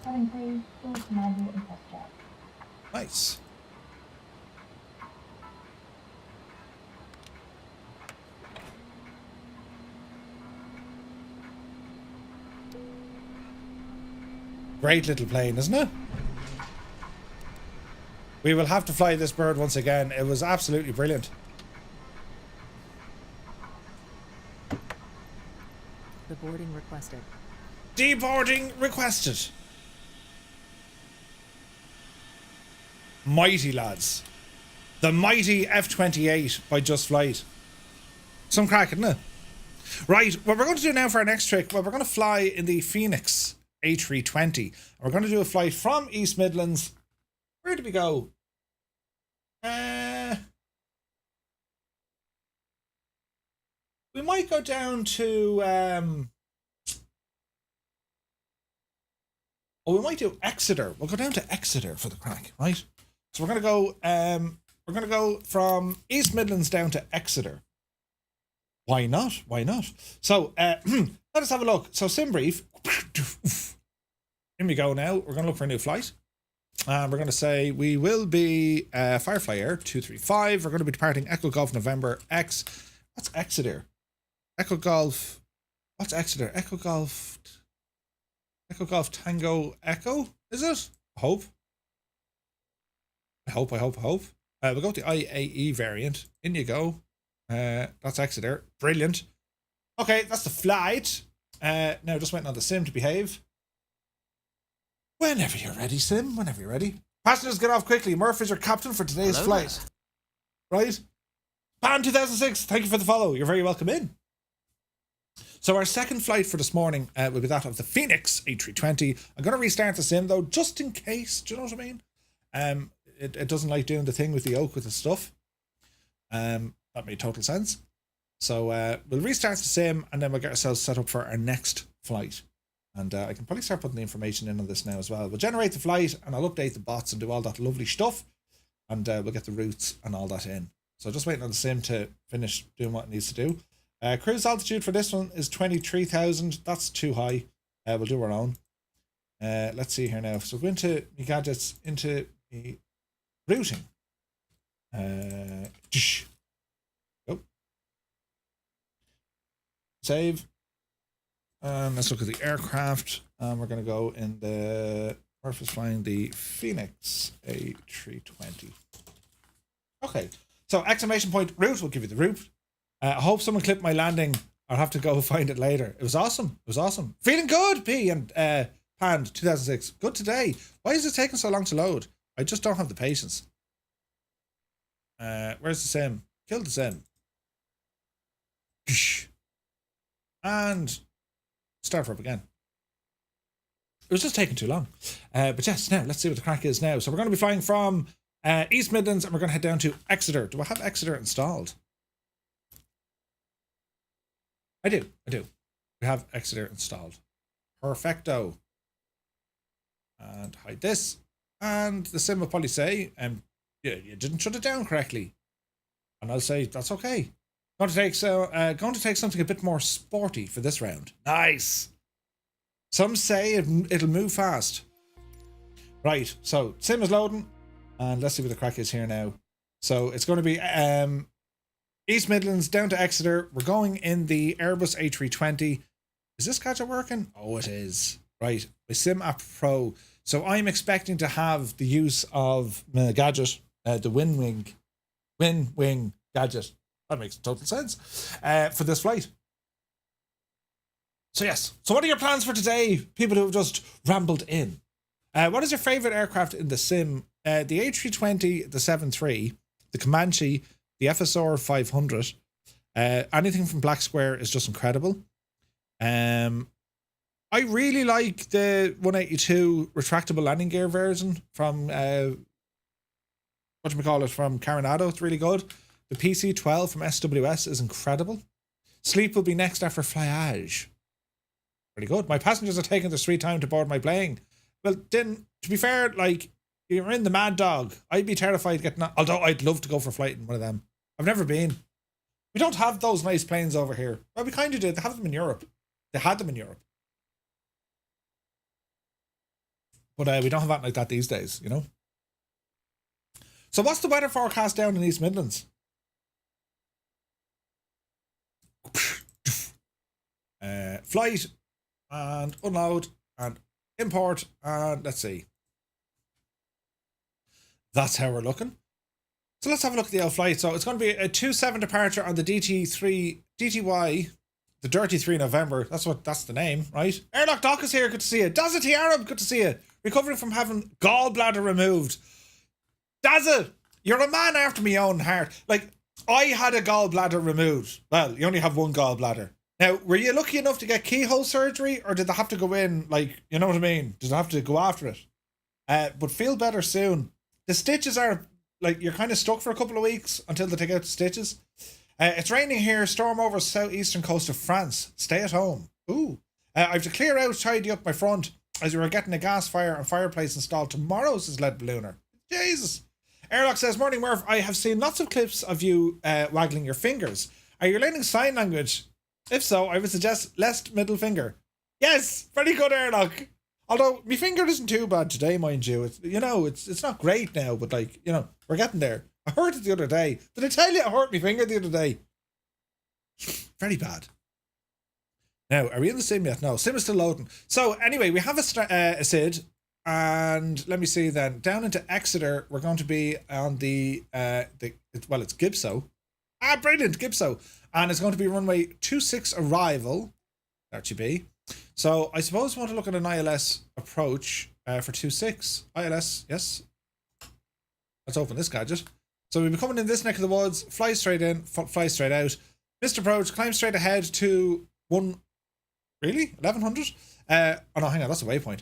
Having three, full command and test check. Nice. Great little plane, isn't it? We will have to fly this bird once again. It was absolutely brilliant. The boarding requested. Deboarding requested. Mighty lads. The mighty F28 by Just Flight. Some crack, isn't it? Right, what we're going to do now for our next trick, well, we're going to fly in the Phoenix A320. And we're going to do a flight from East Midlands. Where did we go? We might go down to we might do Exeter. We'll go down to Exeter for the crack, right? So we're gonna go from East Midlands down to Exeter. Why not? Why not? So let us have a look. So sim brief. In we go now. We're gonna look for a new flight. We're going to say we will be Firefly Air 235. We're going to be departing Echo Golf November X. What's Exeter? Echo Golf. What's Exeter? Echo Golf Tango Echo. Is it? I hope. We'll go with the IAE variant. In you go. That's Exeter. Brilliant. Okay, that's the flight. Now just waiting on the sim to behave. Whenever you're ready, Sim. Whenever you're ready. Passengers, get off quickly. Murph is your captain for today's flight. Right? Ban 2006, thank you for the follow. You're very welcome in. So our second flight for this morning will be that of the Phoenix A320. I'm going to restart the sim, though, just in case. Do you know what I mean? It doesn't like doing the thing with the oak with the stuff. That made total sense. So we'll restart the sim, and then we'll get ourselves set up for our next flight. And I can probably start putting the information in on this now as well. We'll generate the flight and I'll update the bots and do all that lovely stuff. And we'll get the routes and all that in. So just waiting on the sim to finish doing what it needs to do. Cruise altitude for this one is 23,000. That's too high. We'll do our own. Let's see here now. So go into the gadgets, into the routing. Go. Save. Let's look at the aircraft. We're going to go in the... Murph is flying the Phoenix A320. Okay. So, exclamation point route. We'll give you the route. I hope someone clipped my landing. I'll have to go find it later. It was awesome. It was awesome. Feeling good, P and Pand 2006. Good today. Why is it taking so long to load? I just don't have the patience. Where's the sim? Kill the sim. And... start her up again. It was just taking too long. But yes, now let's see what the crack is now. So we're going to be flying from East Midlands and we're going to head down to Exeter. Do I have Exeter installed? I do. We have Exeter installed. Perfecto. And hide this. And the sim will probably say, yeah, you didn't shut it down correctly. And I'll say, that's okay. Going to take something a bit more sporty for this round. Nice. Some say it'll move fast. Right, so sim is loading, and let's see what the crack is here now. So it's going to be East Midlands down to Exeter. We're going in the Airbus A320. Is this gadget working? Oh, it is. Right. My Sim App Pro. So I'm expecting to have the use of my gadget, the Win Wing gadget. That makes total sense. For this flight. So yes. So what are your plans for today? People who have just rambled in. What is your favorite aircraft in the sim? The A320, the 73, the Comanche, the FSR 500. Anything from Black Square is just incredible. I really like the 182 retractable landing gear version from from Coronado. It's really good. The PC-12 from SWS is incredible. Sleep will be next after flyage. Pretty good. My passengers are taking their sweet time to board my plane. Well, then, to be fair, like, you're in the Mad Dog. I'd be terrified getting on, although I'd love to go for a flight in one of them. I've never been. We don't have those nice planes over here. Well, we kind of do. They have them in Europe. They had them in Europe. But we don't have that like that these days, you know? So what's the weather forecast down in East Midlands? Flight and unload and import and let's see. That's how we're looking. So let's have a look at the old flight. So it's going to be a 2-7 departure on the DTY, the Dirty 3 November. That's the name, right? Airlock Doc is here. Good to see you. Dazza Arab, good to see you. Recovering from having gallbladder removed. Dazza, you're a man after my own heart. Like, I had a gallbladder removed. Well, you only have one gallbladder. Now, were you lucky enough to get keyhole surgery, or did they have to go in, like, you know what I mean? Did they have to go after it? But feel better soon. The stitches are, like, you're kind of stuck for a couple of weeks until they take out the stitches. It's raining here. Storm over southeastern coast of France. Stay at home. Ooh. I have to clear out, tidy up my front, as we were getting a gas fire and fireplace installed tomorrow, says Lead Ballooner. Jesus. Airlock says, morning Murph, I have seen lots of clips of you waggling your fingers. Are you learning sign language? If so, I would suggest left middle finger. Yes, very good, Airlock. Although my finger isn't too bad today, mind you. It's not great now, but like, you know, we're getting there. I hurt it the other day. Did I tell you I hurt my finger the other day? Very bad. Now, are we in the sim yet? No, sim is still loading. So anyway, we have a SID, and let me see then. Down into Exeter, we're going to be on it's Gibso. Brilliant, Gibso. And it's going to be runway 26 arrival, RTB. So I suppose we want to look at an ILS approach for 26. ILS, yes. Let's open this gadget. So we'll be coming in this neck of the woods, fly straight in, fly straight out. Missed approach, climb straight ahead to 1100? Oh no, hang on, that's a waypoint.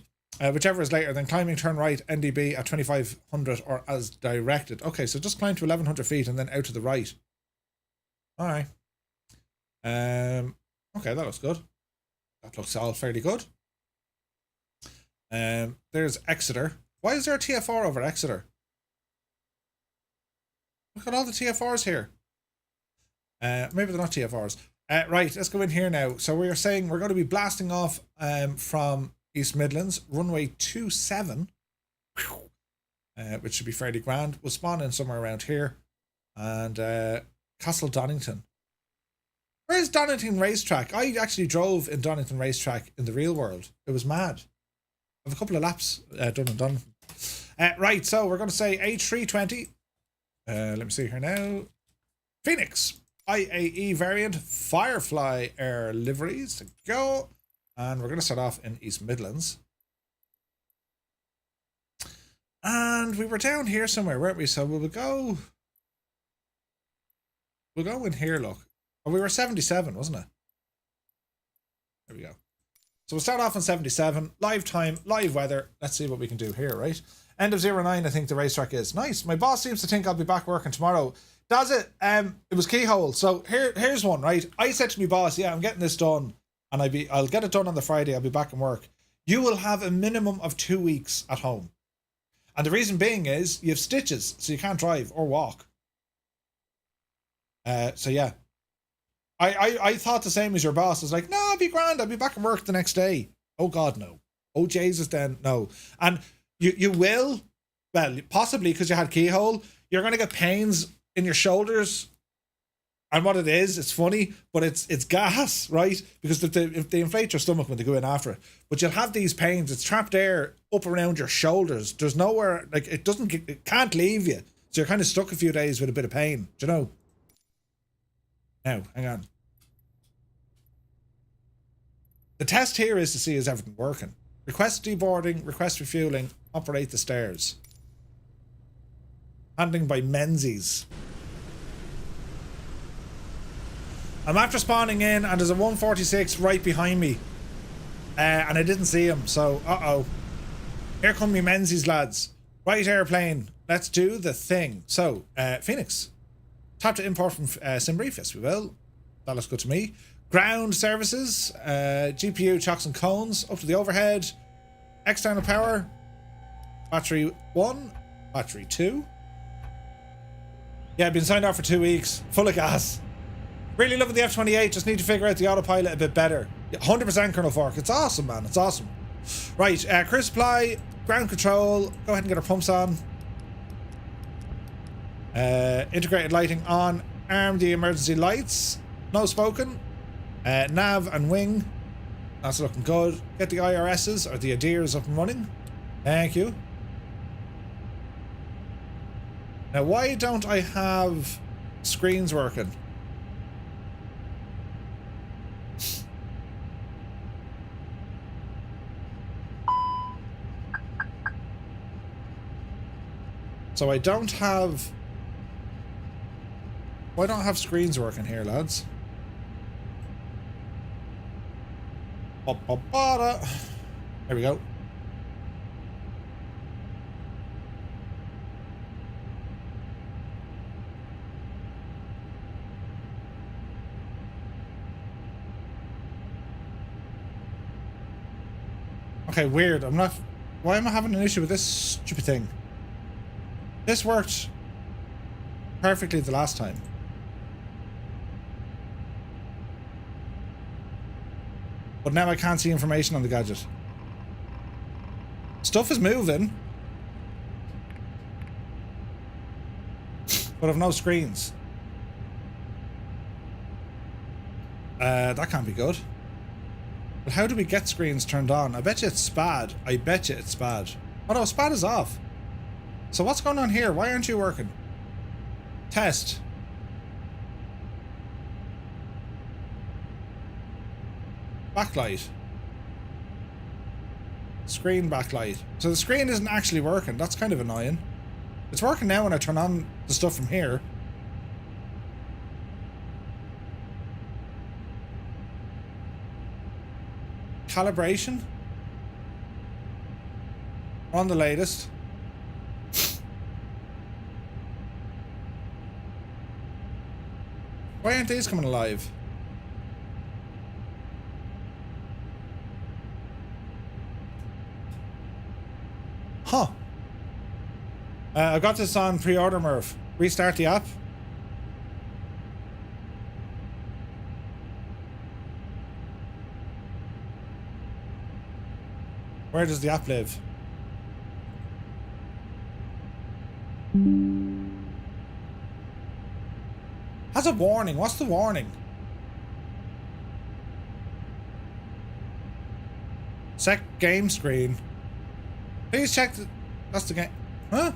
Whichever is later, then climbing turn right, NDB at 2500 or as directed. Okay, so just climb to 1100 feet and then out to the right. Alright. Okay, that looks good. That looks all fairly good. There's Exeter. Why is there a TFR over Exeter? Look at all the TFRs here. Maybe they're not TFRs. Right, let's go in here now. So we are saying we're going to be blasting off from East Midlands, runway 27, which should be fairly grand. We'll spawn in somewhere around here. And Castle Donington. Where's Donington Racetrack? I actually drove in Donington Racetrack in the real world. It was mad. I have a couple of laps done in Donington. Right, so we're going to say A320. Let me see here now. Phoenix. IAE variant. Firefly Air liveries to go. And we're going to start off in East Midlands. And we were down here somewhere, weren't we? So we'll go in here, look. Oh, we were 77, wasn't it? There we go. So we'll start off on 77. Live time, live weather. Let's see what we can do here, right? End of 09, I think the racetrack is. Nice. My boss seems to think I'll be back working tomorrow. Does it? It was keyhole. So here's one, right? I said to my boss, yeah, I'm getting this done. And I'll get it done on the Friday. I'll be back in work. You will have a minimum of 2 weeks at home. And the reason being is you have stitches, so you can't drive or walk. So yeah. I thought the same as your boss. I was like, no, I'll be grand. I'll be back in work the next day. Oh God, no. Oh Jesus, then no. And you will, well, possibly because you had keyhole, you're going to get pains in your shoulders And what it is, it's funny, but it's gas, right? Because if they inflate your stomach when they go in after it, but you'll have these pains. It's trapped air up around your shoulders. There's nowhere, like it can't leave you. So you're kind of stuck a few days with a bit of pain. Do you know? Now, hang on. The test here is to see is everything working. Request deboarding, request refueling, operate the stairs. Handling by Menzies. I'm after spawning in and there's a 146 right behind me. And I didn't see him, so uh-oh. Here come me Menzies lads. Right airplane, let's do the thing. So, Phoenix. Tap to import from SimBrief, yes we will. That looks good to me. Ground services, GPU chocks and cones, up to the overhead. External power. Battery 1, battery 2. Yeah, I've been signed off for 2 weeks. Full of gas. Really loving the F28, just need to figure out the autopilot a bit better. 100% Colonel Fork. It's awesome, man. It's awesome. Right, crew supply, ground control. Go ahead and get our pumps on. Integrated lighting on. Arm the emergency lights. No spoken. Nav and wing. That's looking good. Get the IRSs or the ADIRs up and running. Thank you. Now, why don't I have screens working? So I don't have... Why don't I have screens working here, lads? There we go. Okay, weird. I'm not... Why am I having an issue with this stupid thing? This worked perfectly the last time. But now I can't see information on the gadget. Stuff is moving. But I've no screens. That can't be good. But how do we get screens turned on? I bet you it's SPAD. I bet you it's SPAD. Oh no, SPAD is off. So what's going on here? Why aren't you working? Test. Backlight. Screen backlight. So the screen isn't actually working. That's kind of annoying. It's working now when I turn on the stuff from here. Calibration. We're on the latest. Why aren't these coming alive? Huh. I got this on pre-order, Merv. Restart the app. Where does the app live? Has a warning. What's the warning? Set game screen. Please check the... That's the game. Huh?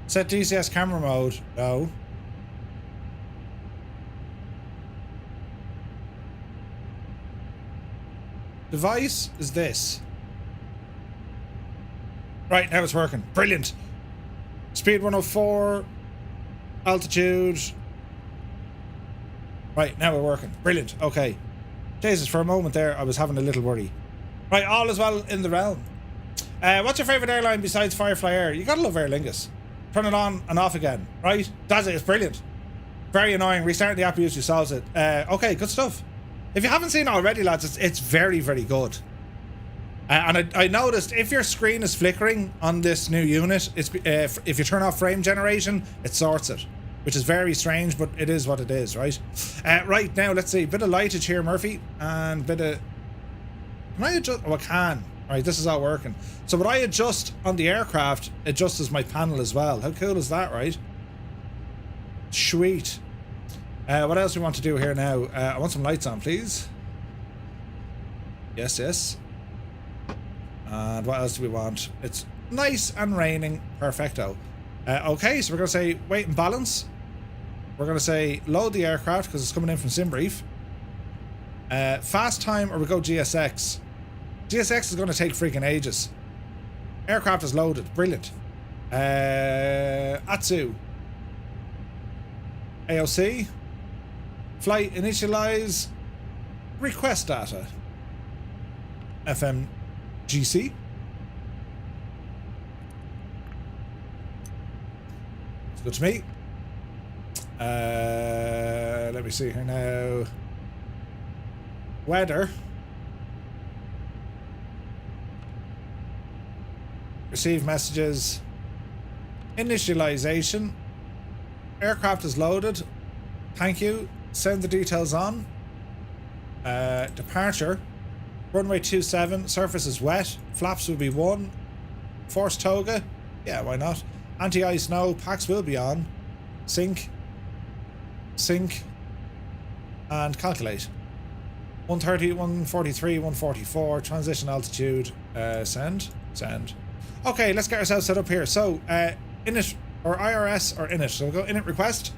Set DCS camera mode. No. Device is this. Right, now it's working. Brilliant. Speed 104. Altitude. Right, now we're working. Brilliant. Okay. Jesus, for a moment there, I was having a little worry. Right, all is well in the realm. What's your favourite airline besides Firefly Air? You gotta love Aer Lingus. Turn it on and off again. Right? That's it. It's brilliant. Very annoying. Restarting the app usually solves it. Okay, good stuff. If you haven't seen it already, lads, it's very, very good. And I noticed if your screen is flickering on this new unit, it's if you turn off frame generation, it sorts it, which is very strange, but it is what it is, right? Right, now let's see, bit of lightage here, Murphy, and bit of... Can I adjust? Oh, I can. Alright, this is all working. So when I adjust on the aircraft, adjusts my panel as well. How cool is that, right? Sweet. What else do we want to do here now? I want some lights on, please. Yes, yes. And what else do we want? It's nice and raining. Perfecto. Okay, so we're going to say weight and balance. We're going to say load the aircraft because it's coming in from SimBrief. Fast time, or we go GSX. GSX is going to take freaking ages. Aircraft is loaded. Brilliant. Atsu. AOC. Flight initialize. Request data. FMGC. It's good to me. Let me see here now. Weather. Receive messages. Initialization. Aircraft is loaded. Thank you. Send the details on. Departure. Runway 27. Surface is wet. Flaps will be 1. Force toga. Yeah, why not? Anti-ice no. Packs will be on. Sync. Sync. And calculate. 130, 143, 144. Transition altitude. Send. Send. Okay, let's get ourselves set up here. So, init or IRS or init. So we'll go init request.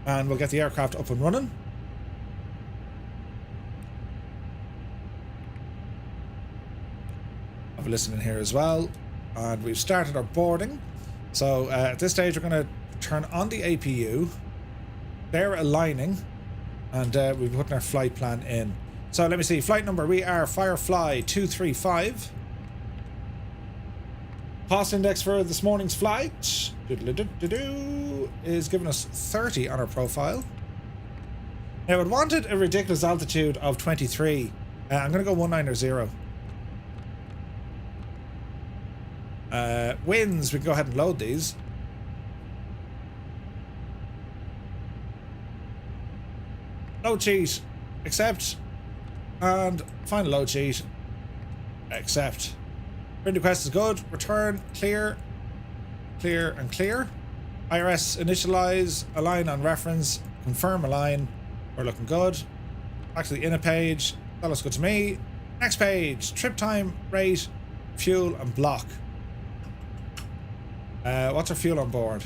And we'll get the aircraft up and running. Have a listen in here as well. And we've started our boarding. So at this stage we're going to turn on the APU. They're aligning. And we'll be putting our flight plan in. So let me see. Flight number, we are Firefly 235. Cost index for this morning's flight is giving us 30 on our profile. Now it wanted a ridiculous altitude of 23. I'm going to go 190. Winds, we can go ahead and load these. Load sheet, accept, and final load sheet, accept. Wind request is good. Return, clear, clear, and clear. IRS initialize, align on reference, confirm align. We're looking good. Back to the inner page. That looks good to me. Next page. Trip time, rate, fuel, and block. What's our fuel on board?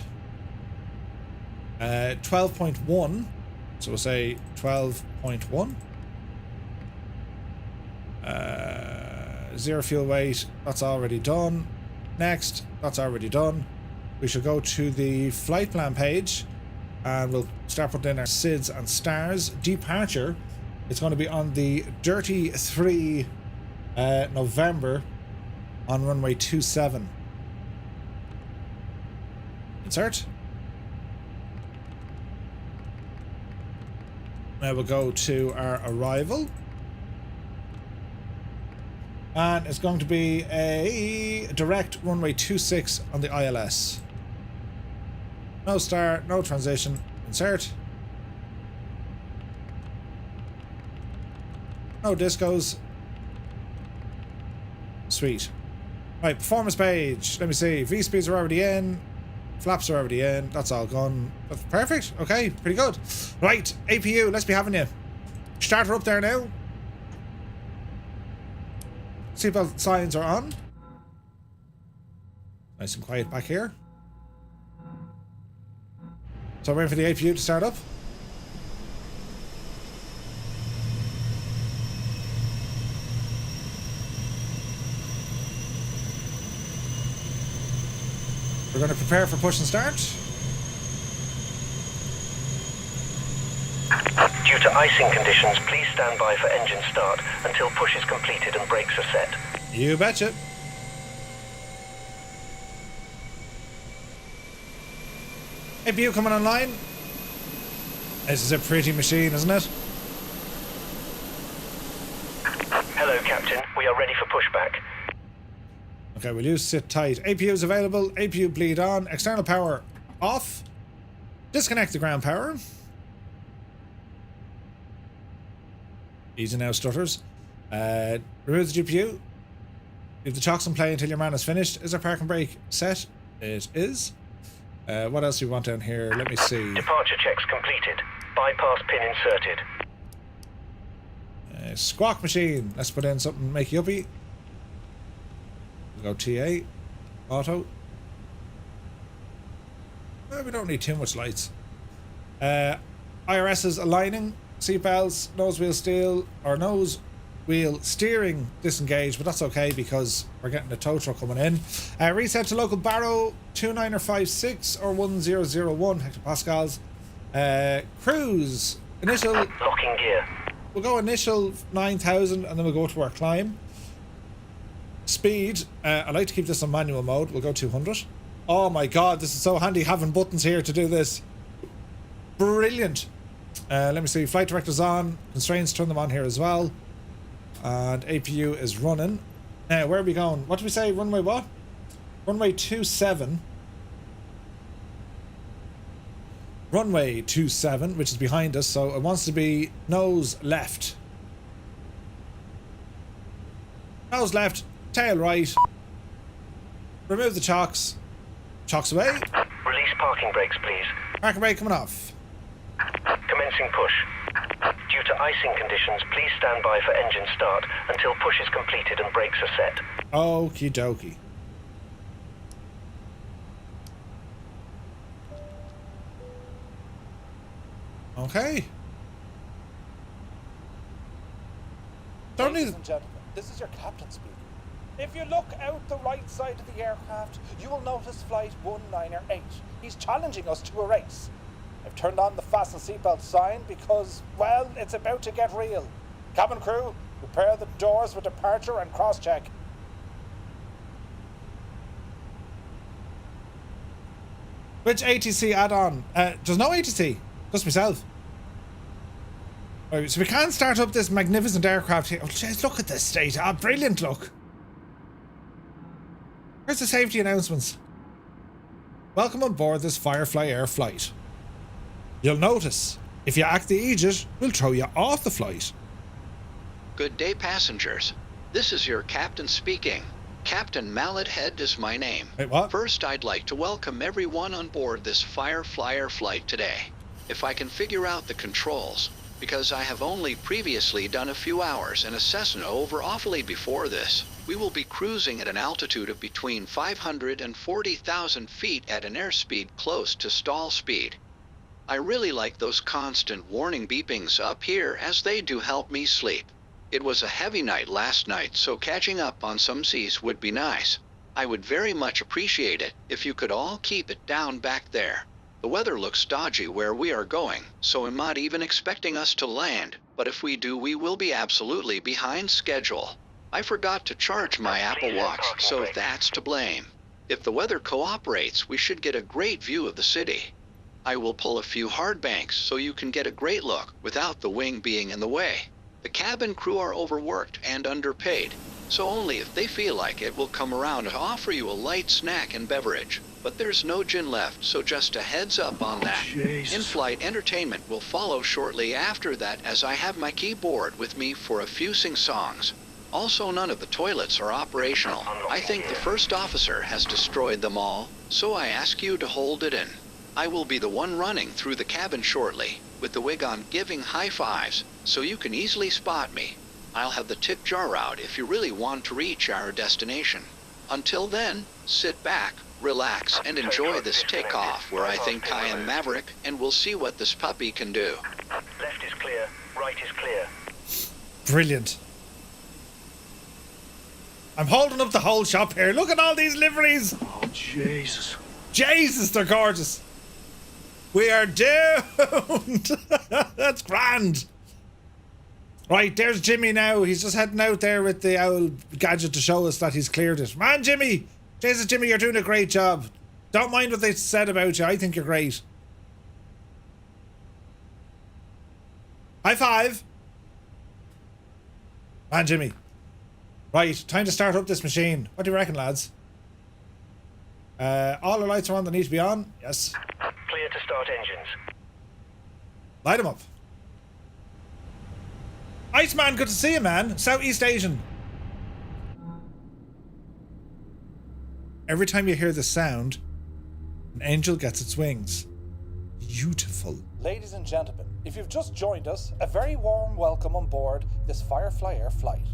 12.1. So we'll say 12.1. Zero fuel weight, that's already done. Next, that's already done. We should go to the flight plan page and we'll start putting in our SIDS and stars. Departure, it's going to be on the Dirty 3 November on runway 27. Insert. Now we'll go to our arrival. And it's going to be a direct runway 26 on the ILS. No start, no transition. Insert. No discos. Sweet. Right, performance page. Let me see. V-speeds are already in. Flaps are already in. That's all gone. That's perfect. Okay, pretty good. Right, APU, let's be having you. Start her up there now. Seatbelt signs are on. Nice and quiet back here. So I'm waiting for the APU to start up. We're going to prepare for push and start. Due to icing conditions, please stand by for engine start until push is completed and brakes are set. You betcha. APU coming online. This is a pretty machine, isn't it? Hello, Captain. We are ready for pushback. Okay, we'll use sit tight. APU is available. APU bleed on. External power off. Disconnect the ground power. Easy now, stutters. Remove the GPU. Leave the chocks in play until your man is finished. Is our park and brake set? It is. What else do we want down here? Let me see. Departure checks completed. Bypass pin inserted. Squawk machine. Let's put in something make you uppy. We'll go TA. Auto. Well, we don't need too much lights. IRS is aligning. Seatbelts, nose wheel steel, or nose wheel steering disengaged, but that's okay because we're getting the tow truck coming in. Reset to local Barrow 2956 or 1001 hectopascals. Cruise initial. Locking gear. We'll go initial 9,000 and then we'll go to our climb. Speed. I like to keep this on manual mode. We'll go 200. Oh my god, this is so handy having buttons here to do this. Brilliant. Let me see. Flight director's on. Constraints, turn them on here as well. And APU is running. Where are we going? What did we say? Runway what? Runway 27. Runway 27, which is behind us, so it wants to be nose left. Nose left, tail right. Remove the chocks. Chocks away. Release parking brakes, please. Parking brake coming off. Commencing push. Due to icing conditions, please stand by for engine start until push is completed and brakes are set. Okie dokie. Okay. Ladies and gentlemen, this is your captain speaking. If you look out the right side of the aircraft, you will notice flight 198. He's challenging us to a race. I've turned on the fasten seatbelt sign because, well, it's about to get real. Cabin crew, prepare the doors for departure and cross-check. Which ATC add-on? There's no ATC. Just myself. Right, so we can start up this magnificent aircraft here. Oh, jeez, look at this state. Ah, brilliant look. Where's the safety announcements? Welcome on board this Firefly Air flight. You'll notice, if you act the Aegis, we'll throw you off the flight. Good day, passengers. This is your captain speaking. Captain Mallethead is my name. Wait, what? First, I'd like to welcome everyone on board this Firefly Air flight today. If I can figure out the controls, because I have only previously done a few hours in a Cessna over awfully before this, we will be cruising at an altitude of between 500 and 40,000 feet at an airspeed close to stall speed. I really like those constant warning beepings up here as they do help me sleep. It was a heavy night last night, so catching up on some seas would be nice. I would very much appreciate it if you could all keep it down back there. The weather looks dodgy where we are going, so I'm not even expecting us to land, but if we do, we will be absolutely behind schedule. I forgot to charge my Apple Watch, so that's to blame. If the weather cooperates, we should get a great view of the city. I will pull a few hard banks so you can get a great look without the wing being in the way. The cabin crew are overworked and underpaid, so only if they feel like it will come around to offer you a light snack and beverage. But there's no gin left, so just a heads up on that. In-flight entertainment will follow shortly after that, as I have my keyboard with me for a few sing-songs. Also, none of the toilets are operational. I think the first officer has destroyed them all, so I ask you to hold it in. I will be the one running through the cabin shortly, with the wig on giving high fives, so you can easily spot me. I'll have the tip jar out if you really want to reach our destination. Until then, sit back, relax, and enjoy this takeoff where I think I am Maverick, and we'll see what this puppy can do. Left is clear, right is clear. Brilliant. I'm holding up the whole shop here. Look at all these liveries. Oh, Jesus. Jesus, they're gorgeous. We are doomed. That's grand. Right, there's Jimmy now. He's just heading out there with the old gadget to show us that he's cleared it. Man, Jimmy. Jesus, Jimmy, you're doing a great job. Don't mind what they said about you. I think you're great. High five. Man, Jimmy. Right, time to start up this machine. What do you reckon, lads? All the lights are on that need to be on. Yes. Clear to start engines. Light them up. Iceman, good to see you, man. Southeast Asian. Every time you hear the sound, an angel gets its wings. Beautiful. Ladies and gentlemen, if you've just joined us, a very warm welcome on board this Firefly Air flight.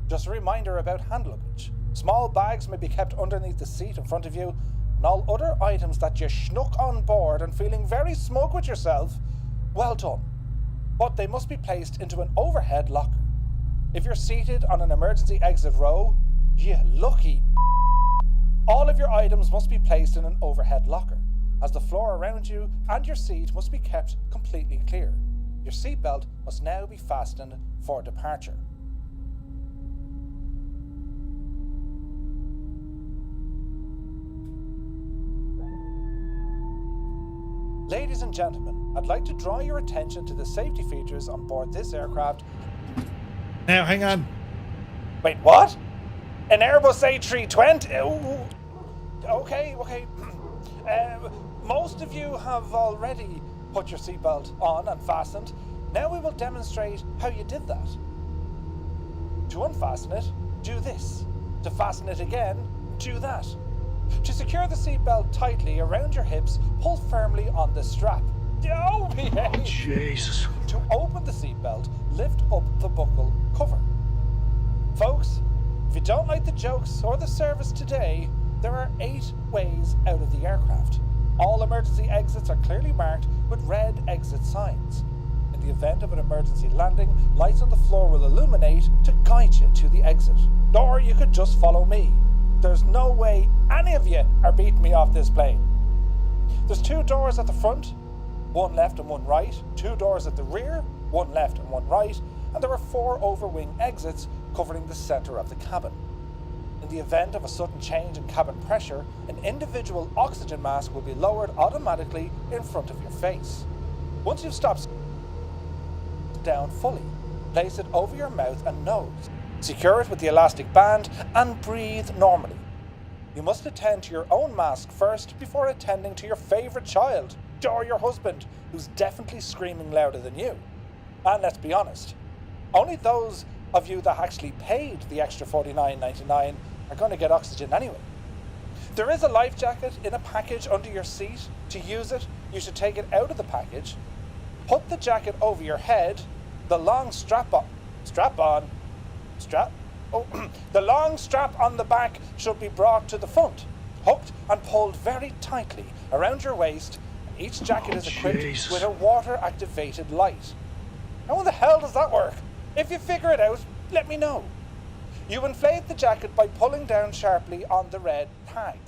Just a reminder about hand luggage. Small bags may be kept underneath the seat in front of you, and all other items that you schnook on board and feeling very smug with yourself, well done. But they must be placed into an overhead locker. If you're seated on an emergency exit row, you lucky. All of your items must be placed in an overhead locker, as the floor around you and your seat must be kept completely clear. Your seatbelt must now be fastened for departure. Ladies and gentlemen, I'd like to draw your attention to the safety features on board this aircraft. Now, hang on. Wait, what? An Airbus A320? Ooh. Okay. Most of you have already put your seatbelt on and fastened. Now we will demonstrate how you did that. To unfasten it, do this. To fasten it again, do that. To secure the seatbelt tightly around your hips, pull firmly on the strap. Oh, behave! Jesus. To open the seatbelt, lift up the buckle cover. Folks, if you don't like the jokes or the service today, there are 8 ways out of the aircraft. All emergency exits are clearly marked with red exit signs. In the event of an emergency landing, lights on the floor will illuminate to guide you to the exit. Or you could just follow me. There's no way any of you are beating me off this plane. There's 2 doors at the front, 1 left and 1 right, 2 doors at the rear, 1 left and 1 right, and there are 4 overwing exits covering the centre of the cabin. In the event of a sudden change in cabin pressure, an individual oxygen mask will be lowered automatically in front of your face. Once you've stopped down fully, place it over your mouth and nose. Secure it with the elastic band and breathe normally. You must attend to your own mask first before attending to your favourite child or your husband, who's definitely screaming louder than you. And let's be honest, only those of you that actually paid the extra $49.99 are going to get oxygen anyway. There is a life jacket in a package under your seat. To use it, you should take it out of the package, put the jacket over your head, the long the long strap on the back should be brought to the front, hooked and pulled very tightly around your waist, and each jacket is equipped with a water-activated light. How in the hell does that work? If you figure it out, let me know. You inflate the jacket by pulling down sharply on the red tag.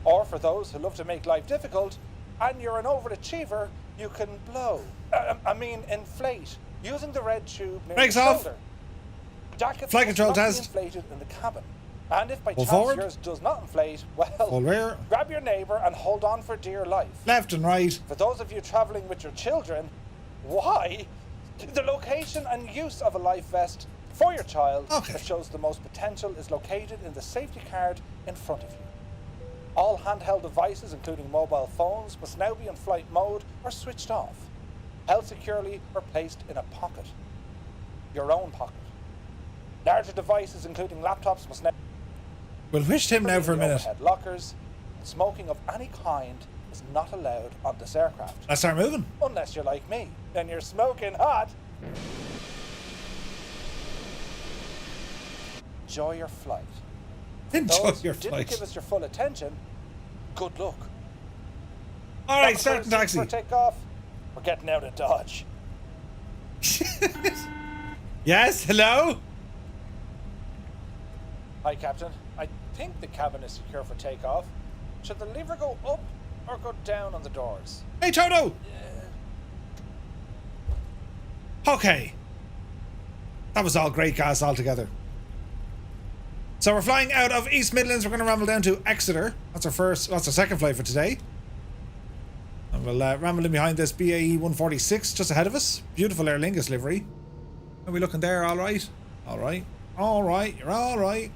Or for those who love to make life difficult, and you're an overachiever, you can inflate, using the red tube near Brakes the off. shoulder. Jackets Flight must control not test. be inflated in the cabin. And if by Full chance forward. yours does not inflate, well, Full rear. grab your neighbour and hold on for dear life. Left and right. For those of you travelling with your children, why? The location and use of a life vest for your child that shows the most potential is located in the safety card in front of you. All handheld devices, including mobile phones, must now be in flight mode or switched off, held securely or placed in a pocket. Your own pocket. Larger devices, including laptops, must now We'll wish him now for a minute. overhead lockers. Smoking of any kind is not allowed on this aircraft. Let's start moving. Unless you're like me, then you're smoking hot. Enjoy your flight. Enjoy Those your who flight. didn't give us your full attention, good luck. All right, start the taxi. For takeoff, we're getting out of Dodge. Yes, hello? Hi, Captain. I think the cabin is secure for takeoff. Should the lever go up or go down on the doors? Hey, Toto! Okay. That was all great gas altogether. So we're flying out of East Midlands. We're going to ramble down to Exeter. That's our second flight for today. And we'll ramble in behind this BAE 146 just ahead of us. Beautiful Aer Lingus livery. Are we looking there? All right. All right. All right. You're all right.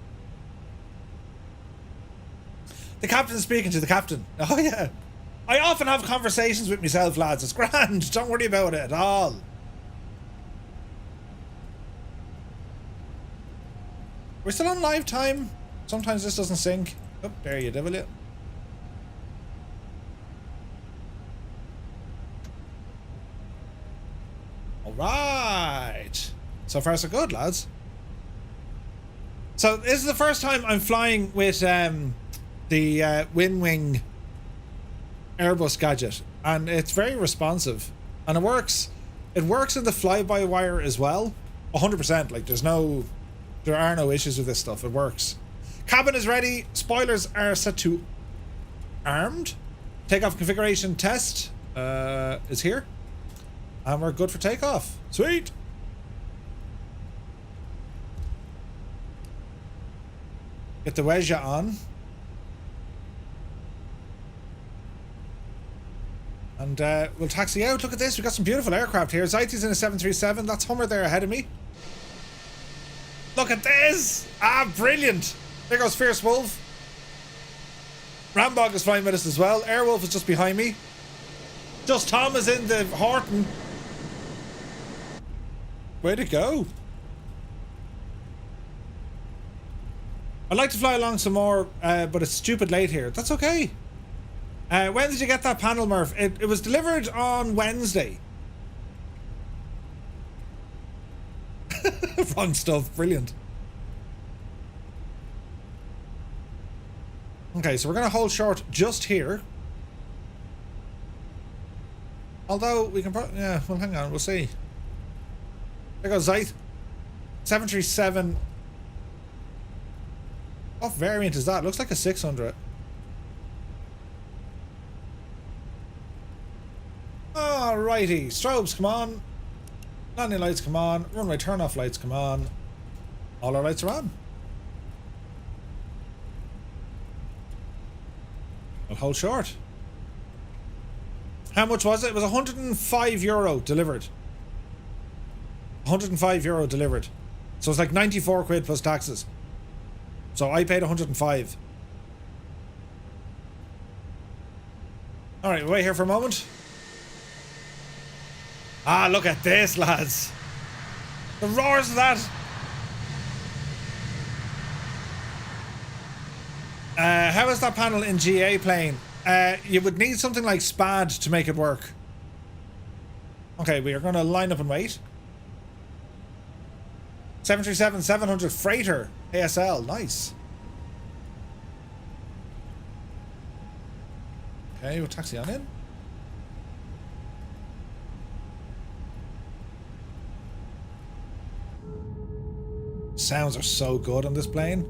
The captain's speaking to the captain. Oh, yeah. I often have conversations with myself, lads. It's grand. Don't worry about it at all. We're still on live time. Sometimes this doesn't sync. Oh, there you devil it. Alright. So far so good, lads. So this is the first time I'm flying with the WinWing Airbus gadget, and it's very responsive, and it works in the fly-by-wire as well, 100%. like there are no issues with this stuff. It works. Cabin is ready, spoilers are set to armed, takeoff configuration test is here, and we're good for takeoff. Sweet. Get the wedge on. And we'll taxi out. Look at this. We've got some beautiful aircraft here. Zaity's in a 737. That's Hummer there ahead of me. Look at this. Ah, brilliant. There goes Fierce Wolf. Rambog is flying with us as well. Airwolf is just behind me. Just Tom is in the Horton. Way to go. I'd like to fly along some more, but it's stupid late here. That's okay. When did you get that panel, Murph? It was delivered on Wednesday. Wrong stuff. Brilliant. Okay, so we're going to hold short just here. Although we can probably... Yeah, well, hang on. We'll see. There goes Zeit. 737... What variant is that? Looks like a 600. Alrighty. Strobes, come on. Landing lights, come on. Runway turn-off lights, come on. All our lights are on. We'll hold short. How much was it? It was €105 delivered. €105 delivered. So it's like 94 quid plus taxes. So I paid 105. Alright, we'll wait here for a moment. Ah, look at this, lads. The roars of that. How is that panel in GA plane? You would need something like SPAD to make it work. Okay, we are going to line up and wait. 737-700 freighter ASL, nice. Okay, we'll taxi on in. Sounds are so good on this plane.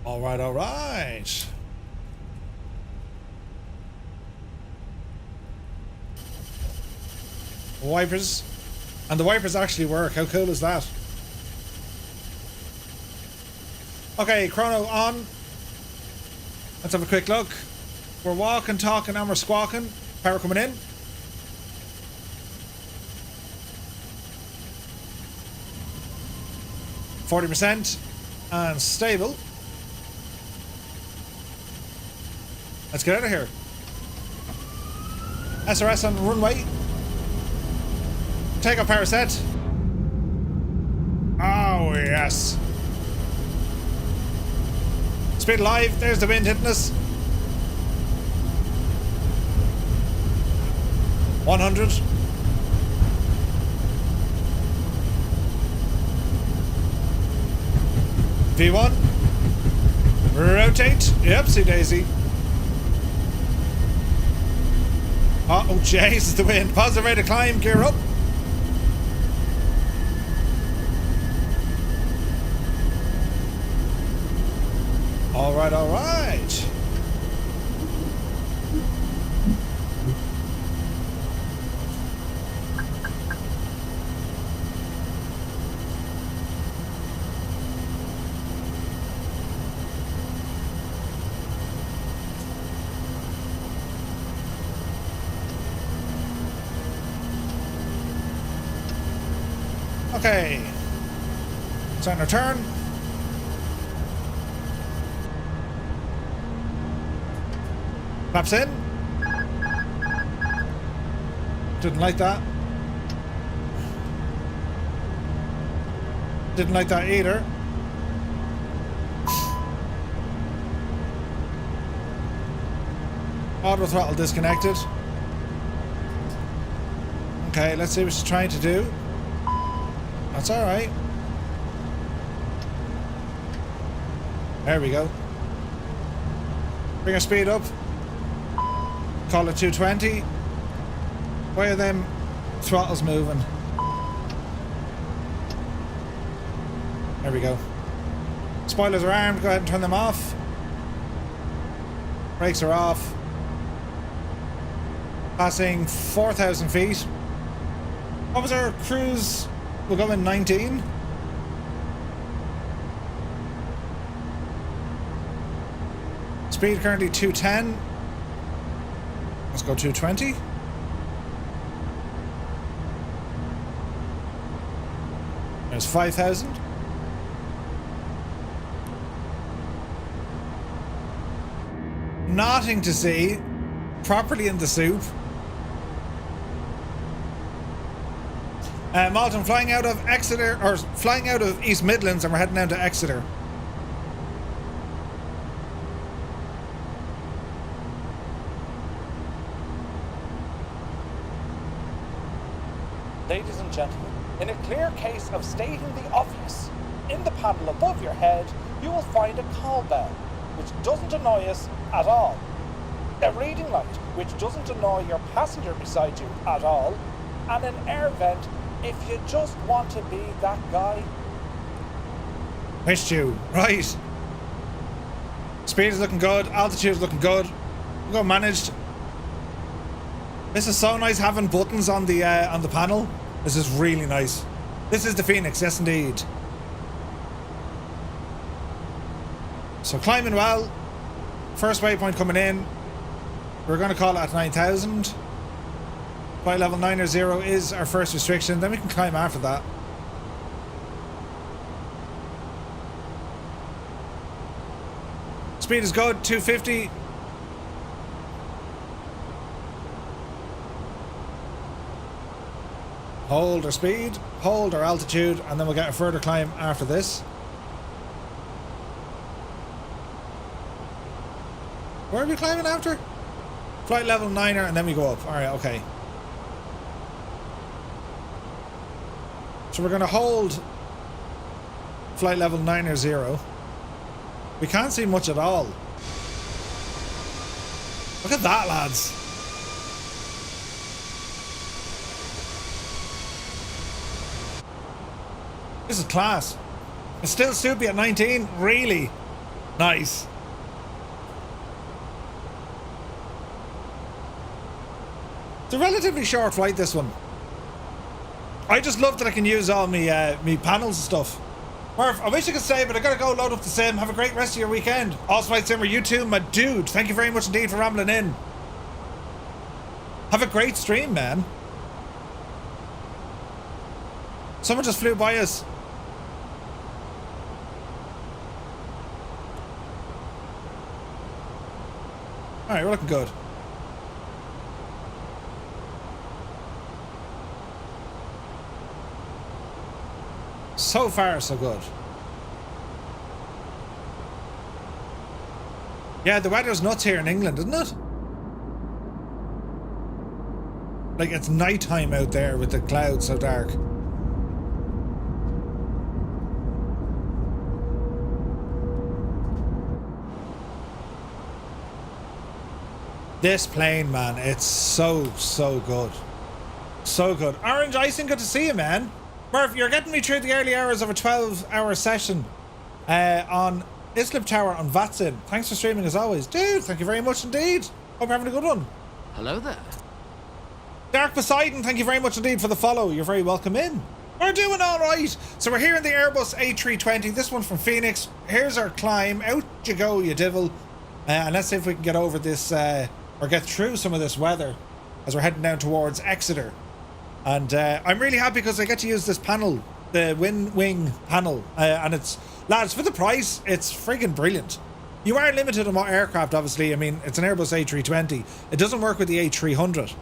All right, all right. Wipers. And the wipers actually work. How cool is that? Okay, chrono on. Let's have a quick look. We're walking, talking, and we're squawking. Power coming in. %, and stable. Let's get out of here. SRS on runway. Takeoff power set. Oh, yes. Speed alive. There's the wind hitting us. 100. V1. Rotate. Yepsy daisy. Oh, jeez, it's the wind. Positive rate of climb. Gear up. All right, all right. Okay. Starting our turn. Flaps in. Didn't like that. Didn't like that either. Auto throttle disconnected. Okay, let's see what she's trying to do. That's alright. There we go. Bring her speed up. Call it 220. Why are them throttles moving? There we go. Spoilers are armed. Go ahead and turn them off. Brakes are off. Passing 4,000 feet. What was our cruise? We'll go in 19. Speed currently 210. Let's go 220. There's 5,000. Nothing to see. Properly in the soup. Malton, flying out of Exeter, or flying out of East Midlands, and we're heading down to Exeter. Ladies and gentlemen, in a clear case of stating the obvious, in the panel above your head, you will find a call bell, which doesn't annoy us at all. A reading light, which doesn't annoy your passenger beside you at all. And an air vent, if you just want to be that guy. Missed you. Right. Speed is looking good. Altitude is looking good. We got managed. This is so nice having buttons on the panel. This is really nice. This is the Phoenix, yes indeed. So climbing well. First waypoint coming in. We're going to call it at 9,000. Flight level 900 is our first restriction. Then we can climb after that. Speed is good, 250. Hold our speed, hold our altitude, and then we'll get a further climb after this. Where are we climbing after? Flight level 9er, and then we go up. Alright, okay. So we're going to hold flight level 900. We can't see much at all. Look at that, lads. This is class. It's still soupy at 19. Really nice. It's a relatively short flight, this one. I just love that I can use all me panels and stuff. Murph, I wish I could stay, but I gotta go load up the sim. Have a great rest of your weekend. Also, Flight Simmer, you too, my dude. Thank you very much indeed for rambling in. Have a great stream, man. Someone just flew by us. Alright, we're looking good. So far, so good. Yeah, the weather's nuts here in England, isn't it? Like, it's nighttime out there with the clouds so dark. This plane, man, it's so good. So good. Orange Icing, good to see you, man. Murph, you're getting me through the early hours of a 12-hour session on Islip Tower on VATSIM. Thanks for streaming as always. Dude, thank you very much indeed. Hope you're having a good one. Hello there. Dark Poseidon, thank you very much indeed for the follow. You're very welcome in. We're doing all right. So we're here in the Airbus A320. This one from Phoenix. Here's our climb. Out you go, you devil. And let's see if we can get over this, or get through some of this weather as we're heading down towards Exeter. And I'm really happy because I get to use this panel, the Wing panel, and it's, lads, for the price, it's friggin' brilliant. You are limited on what aircraft, obviously. I mean, it's an Airbus A320. It doesn't work with the A300.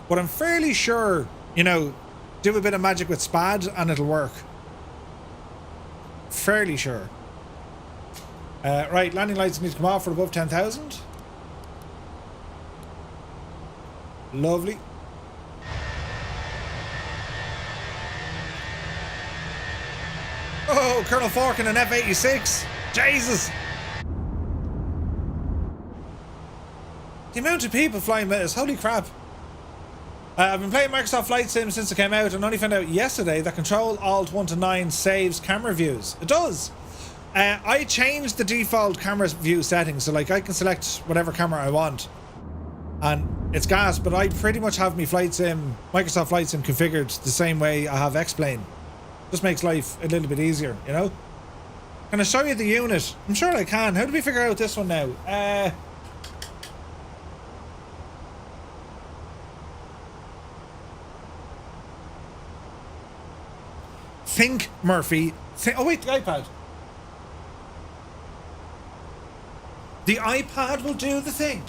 But I'm fairly sure, you know, do a bit of magic with SPAD and it'll work. Fairly sure. Right, landing lights need to come off for above 10,000. Lovely. Oh, Colonel Fork in an F-86. Jesus. The amount of people flying with us, holy crap. I've been playing Microsoft Flight Sim since it came out and only found out yesterday that Control Alt 1 to 9 saves camera views. It does. I changed the default camera view settings, so like I can select whatever camera I want. And it's gas, but I pretty much have my Flight Sim, Microsoft Flight Sim configured the same way I have X-Plane. Just makes life a little bit easier, you know? Can I show you the unit? I'm sure I can. How do we figure out this one now? Think, Murphy. Oh wait, the iPad. The iPad will do the thing.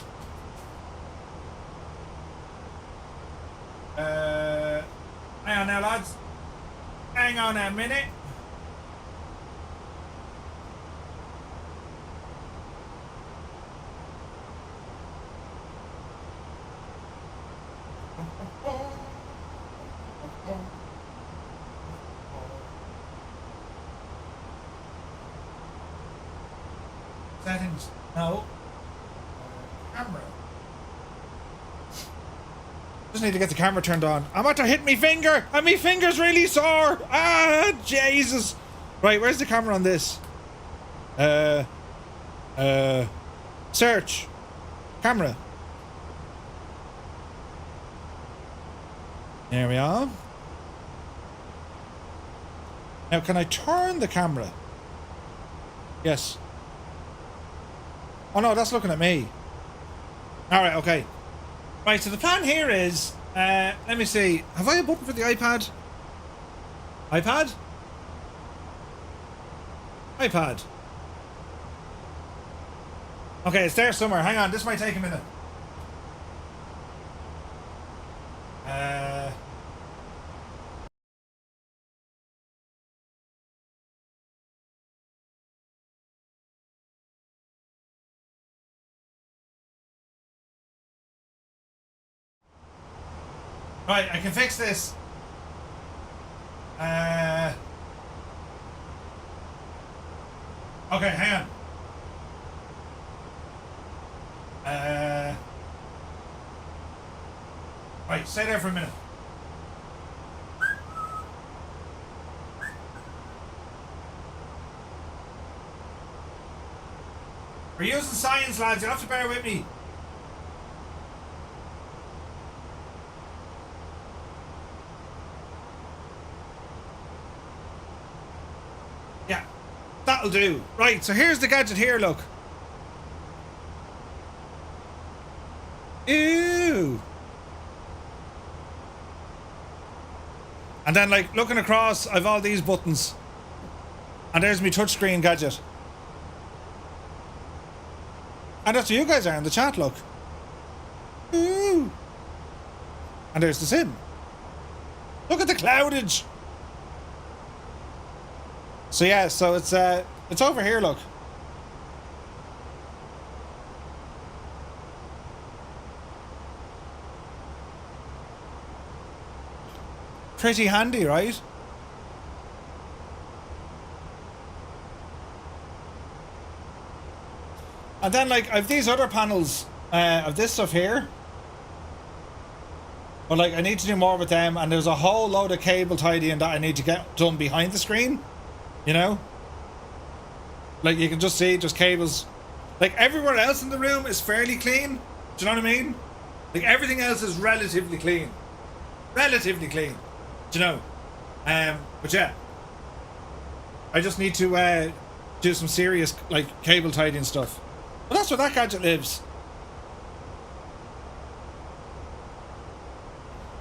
Hang on now, lads. Hang on a minute. Settings. No. Camera. Just need to get the camera turned on. I'm about to hit me finger, and me finger's really sore. Ah, Jesus. Right, where's the camera on this? Search. Camera. There we are. Now, can I turn the camera? Yes. Oh no, that's looking at me. Alright, okay. Right, so the plan here is, let me see. Have I a button for the iPad? iPad? iPad. Okay, it's there somewhere. Hang on, this might take a minute. Right, I can fix this. Okay, hang on. Right, stay there for a minute. We're using science, lads. You'll have to bear with me. Yeah, that'll do. Right, so here's the gadget here, look. Ew. And then, like, looking across, I've all these buttons. And there's my touchscreen gadget. And that's what you guys are in the chat, look. Ooh. And there's the sim. Look at the cloudage. So yeah, so it's over here, look. Pretty handy, right? And then, like, I've these other panels of this stuff here. But, like, I need to do more with them, and there's a whole load of cable tidying that I need to get done behind the screen. You know? Like, you can just see just cables. Like, everywhere else in the room is fairly clean. Do you know what I mean? Like, everything else is relatively clean. Relatively clean. Do you know? But yeah. I just need to do some serious, like, cable tidying stuff. But that's where that gadget lives.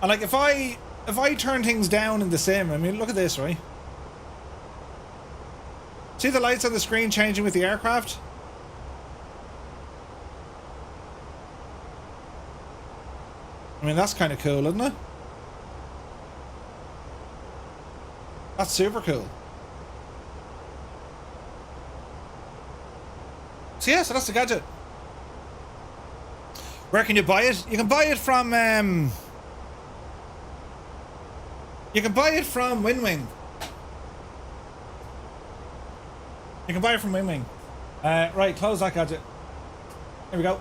And, like, if I turn things down in the sim, I mean, look at this, right? See the lights on the screen changing with the aircraft? I mean, that's kind of cool, isn't it? That's super cool. So yeah, so that's the gadget. Where can you buy it? You can buy it from WinWing. You can buy it from WinWing. Right, close that gadget. Here we go.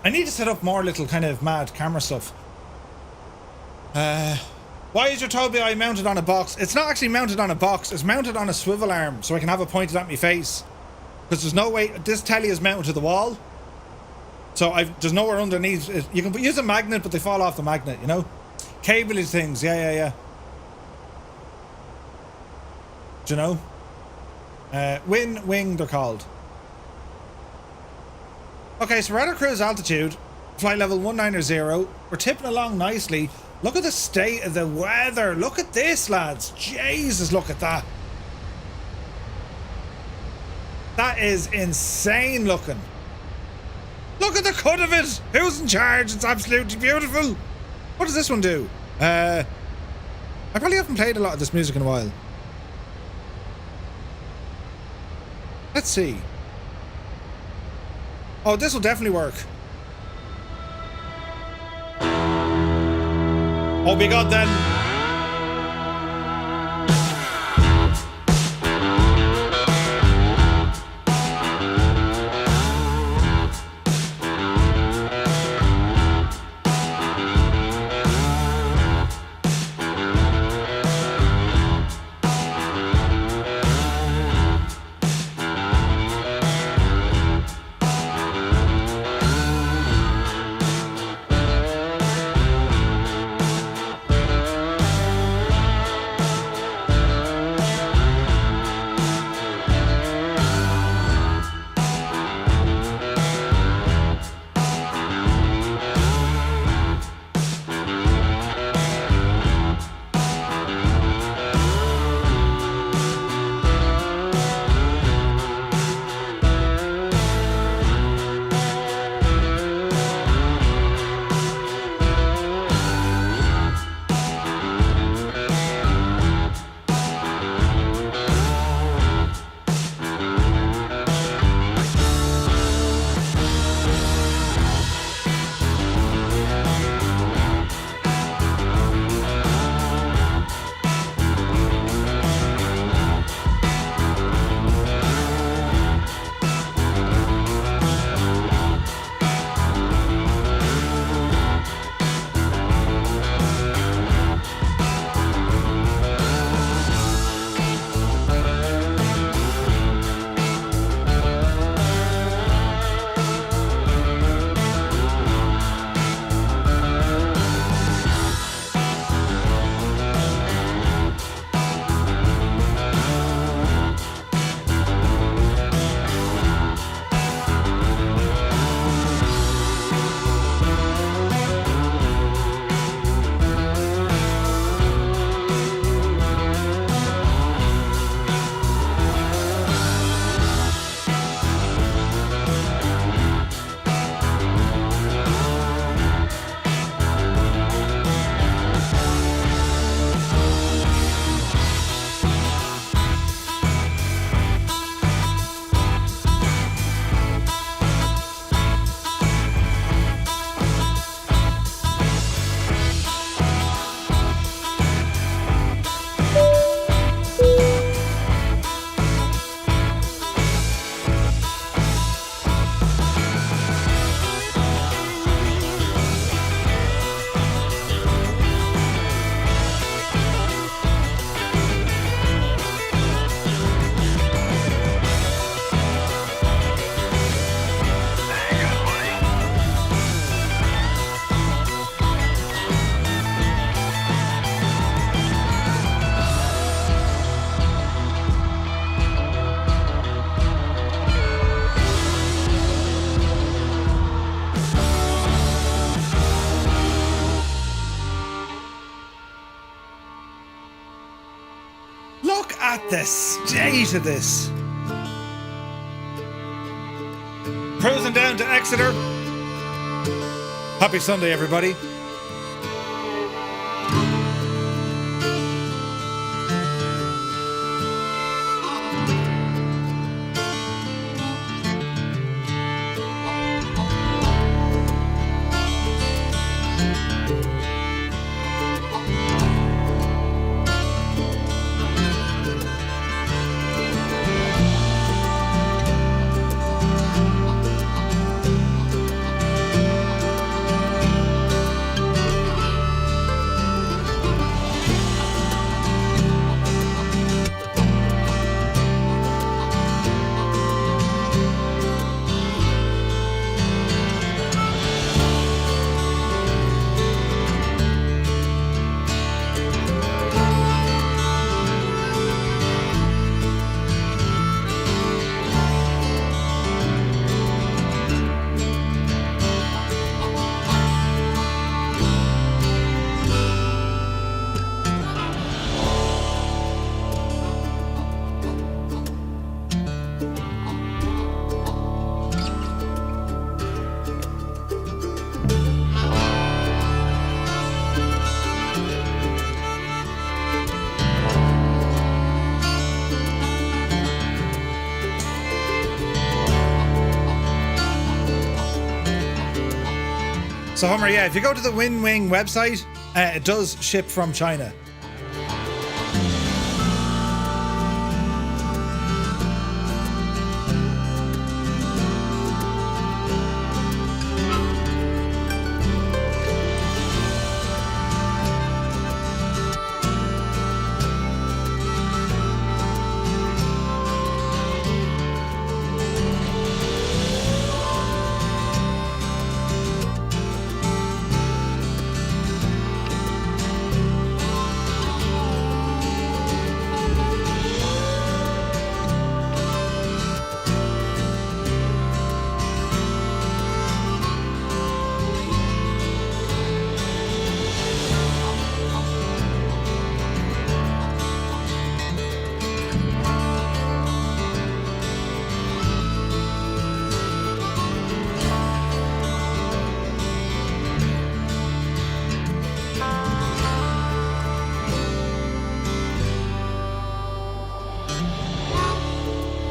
I need to set up more little kind of mad camera stuff. Why is your Toby eye mounted on a box? It's not actually mounted on a box. It's mounted on a swivel arm so I can have it pointed at my face. Because there's no way... This telly is mounted to the wall. So there's nowhere underneath. You can use a magnet, but they fall off the magnet, you know? Cable things. Yeah. Do you know? WinWing, they're called. Okay, so we're at our cruise altitude. Flight level 190. We're tipping along nicely. Look at the state of the weather. Look at this, lads. Jesus, look at that. That is insane looking. Look at the cut of it. Who's in charge? It's absolutely beautiful. What does this one do? I probably haven't played a lot of this music in a while. Let's see. Oh, this will definitely work. Oh, we got then. at the state of this. Cruising down to Exeter. Happy Sunday, everybody. So Homer, yeah, if you go to the WinWing website, it does ship from China.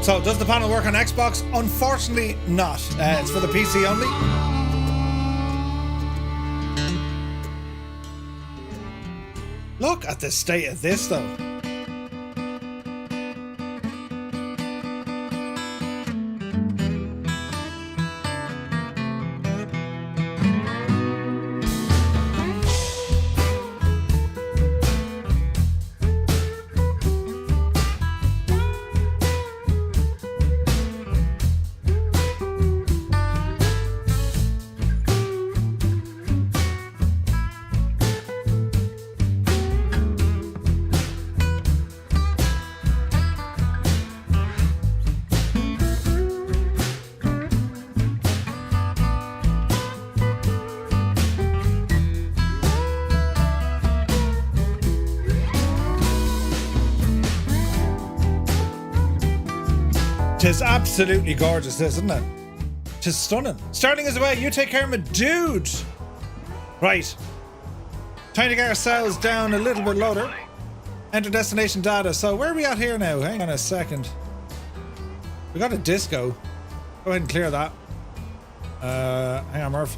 So, does the panel work on Xbox? Unfortunately not. It's for the PC only. Look at the state of this though. Tis absolutely gorgeous, this, isn't it? Tis stunning. Starting us away, you take care of me, dude. Right. Time to get ourselves down a little bit lower. Enter destination data. So where are we at here now? Hang on a second. We got a disco. Go ahead and clear that. Hang on, Murph.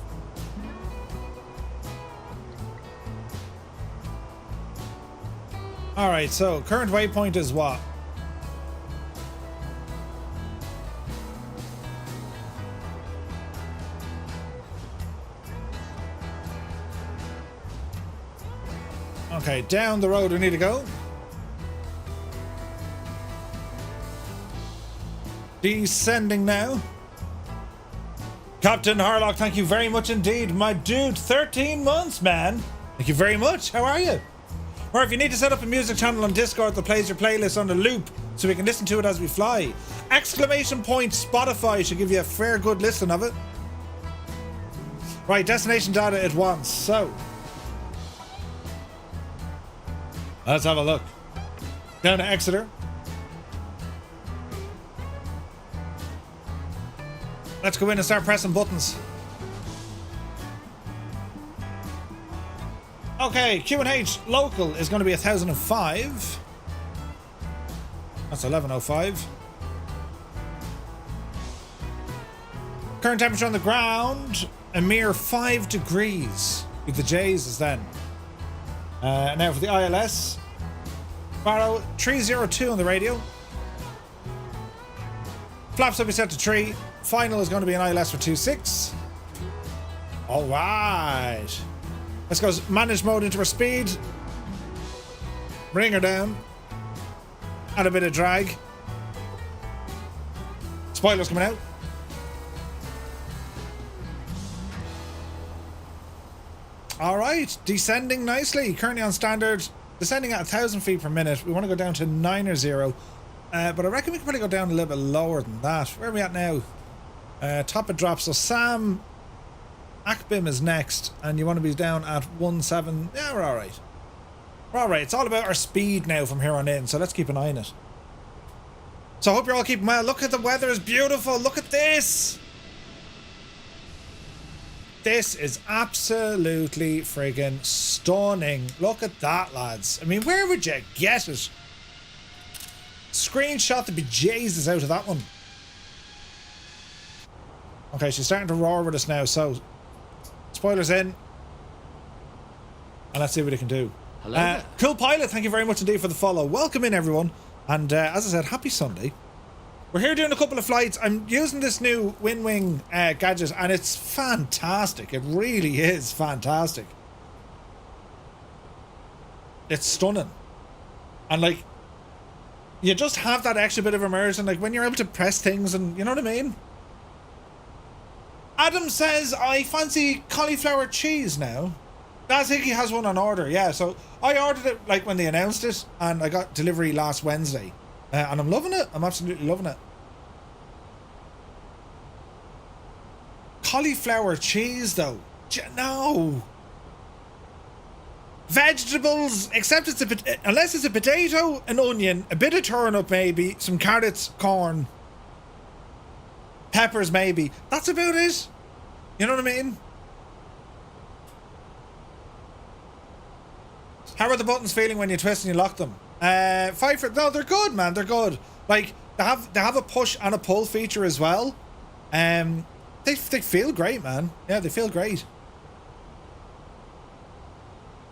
Alright, so current waypoint is what? Okay, down the road we need to go. Descending now. Captain Harlock, thank you very much indeed. My dude, 13 months, man. Thank you very much. How are you? Or if you need to set up a music channel on Discord that plays your playlist on the loop so we can listen to it as we fly. Exclamation point Spotify should give you a fair good listen of it. Right, destination data it wants. So let's have a look. Down to Exeter. Let's go in and start pressing buttons. Okay, Q&H local is going to be 1005. That's 1105. Current temperature on the ground, a mere 5 degrees. With the J's is then. Now for the ILS. Barrow 302 on the radio. Flaps will be set to 3. Final is going to be an ILS for 26. All right. Let's go manage mode into our speed. Bring her down. Add a bit of drag. Spoilers coming out. All right, descending nicely. Currently on standard, descending at 1,000 feet per minute. We want to go down to 9 or 0. But I reckon we can probably go down a little bit lower than that. Where are we at now? Top of drop. So Sam Akbim is next, and you want to be down at 1.7. Yeah, we're all right. We're all right. It's all about our speed now from here on in, so let's keep an eye on it. So I hope you're all keeping well. Look at the weather, is beautiful. Look at this. This is absolutely friggin' stunning. Look at that, lads. I mean, where would you get it? Screenshot the bejesus out of that one. Okay, she's starting to roar with us now, so spoilers in. And let's see what it can do. Hello. Cool Pilot, thank you very much indeed for the follow. Welcome in, everyone. And as I said, happy Sunday. We're here doing a couple of flights. I'm using this new WinWing gadget, and it's fantastic. It really is fantastic. It's stunning. And like, you just have that extra bit of immersion, like when you're able to press things, and you know what I mean? Adam says, I fancy cauliflower cheese now. Daz Hickey has one on order, yeah. So I ordered it like when they announced it, and I got delivery last Wednesday. And I'm loving it. I'm absolutely loving it. Cauliflower cheese, though. No. Vegetables, except it's unless it's a potato, an onion, a bit of turnip maybe, some carrots, corn, peppers maybe. That's about it. You know what I mean? How are the buttons feeling when you twist and you lock them? No, they're good, man. They're good. Like they have a push and a pull feature as well. They feel great, man. Yeah, they feel great.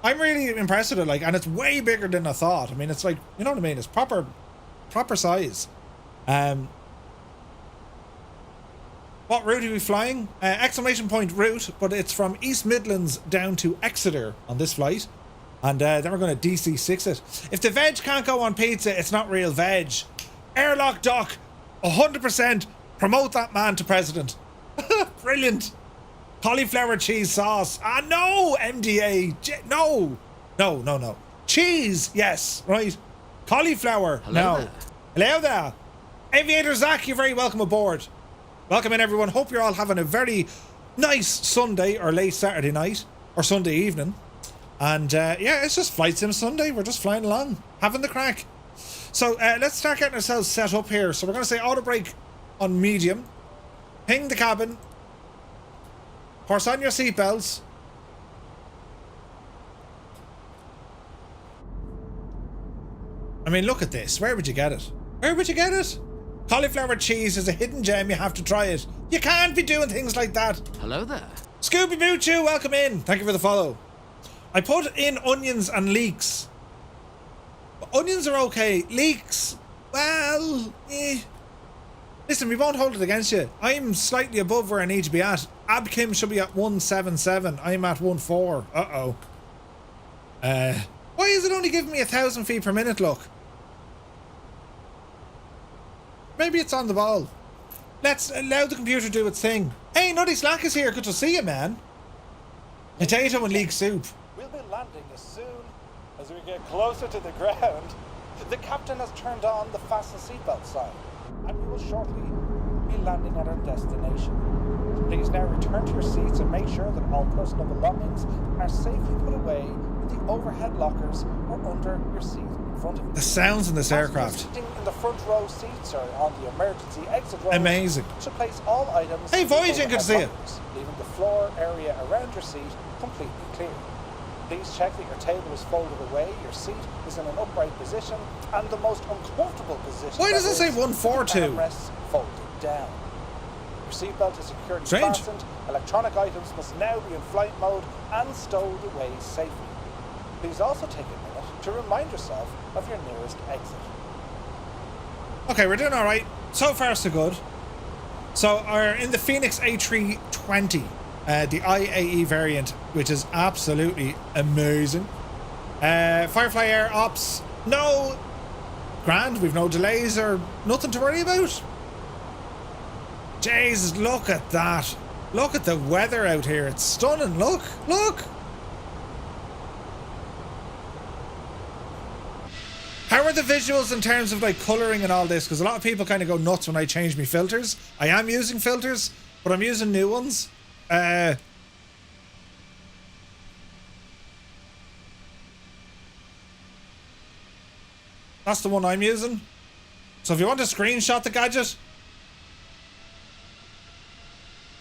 I'm really impressed with it, like, and it's way bigger than I thought. I mean, it's like, you know what I mean? It's proper size. What route are we flying? Exclamation point route, but it's from East Midlands down to Exeter on this flight. And then we're going to DC6 it. If the veg can't go on pizza, it's not real veg. Airlock Doc, 100% promote that man to president. Brilliant. Cauliflower cheese sauce. Ah, no, MDA. No. Cheese, yes, right. Cauliflower, Hello no. there. Hello there. Aviator Zach, you're very welcome aboard. Welcome in, everyone. Hope you're all having a very nice Sunday or late Saturday night or Sunday evening. And yeah, it's just Flight Sim Sunday. We're just flying along, having the crack. So let's start getting ourselves set up here. So we're going to say auto brake on medium. Ping the cabin. Horse on your seatbelts. I mean, look at this. Where would you get it? Where would you get it? Cauliflower cheese is a hidden gem. You have to try it. You can't be doing things like that. Hello there. Scooby Boo, welcome in. Thank you for the follow. I put in onions and leeks. Onions are okay. Leeks, well, Listen, we won't hold it against you. I'm slightly above where I need to be at. Abkim should be at 177. I'm at 14. Uh-oh. Why is it only giving me 1,000 feet per minute, look? Maybe it's on the ball. Let's allow the computer to do its thing. Hey, Nutty Slack is here. Good to see you, man. Potato and leek soup. We'll be landing as soon as we get closer to the ground. The captain has turned on the fasten seatbelt sign, and we will shortly be landing at our destination. Please now return to your seats and make sure that all personal belongings are safely put away in the overhead lockers or under your seat in front of you. The sounds in this aircraft. Sitting in the front row seats or on the emergency exit row. Amazing. Should place all items. Hey, in the Voyaging, good to see you. lockers, leaving the floor area around your seat completely clear. Please check that your table is folded away, your seat is in an upright position, and the most uncomfortable position. Why does it say is 142? with the armrests folded down. Your seatbelt is securely Strange. fastened. Electronic items must now be in flight mode and stowed away safely. Please also take a minute to remind yourself of your nearest exit. Okay, we're doing all right. So far, so good. So we're in the Phoenix A320, the IAE variant, which is absolutely amazing. Firefly Air Ops, no grand. We've no delays or nothing to worry about. Jesus, look at that. Look at the weather out here. It's stunning. Look, look. How are the visuals in terms of like colouring and all this? Because a lot of people kind of go nuts when I change my filters. I am using filters, but I'm using new ones. That's the one I'm using. So if you want to screenshot the gadget,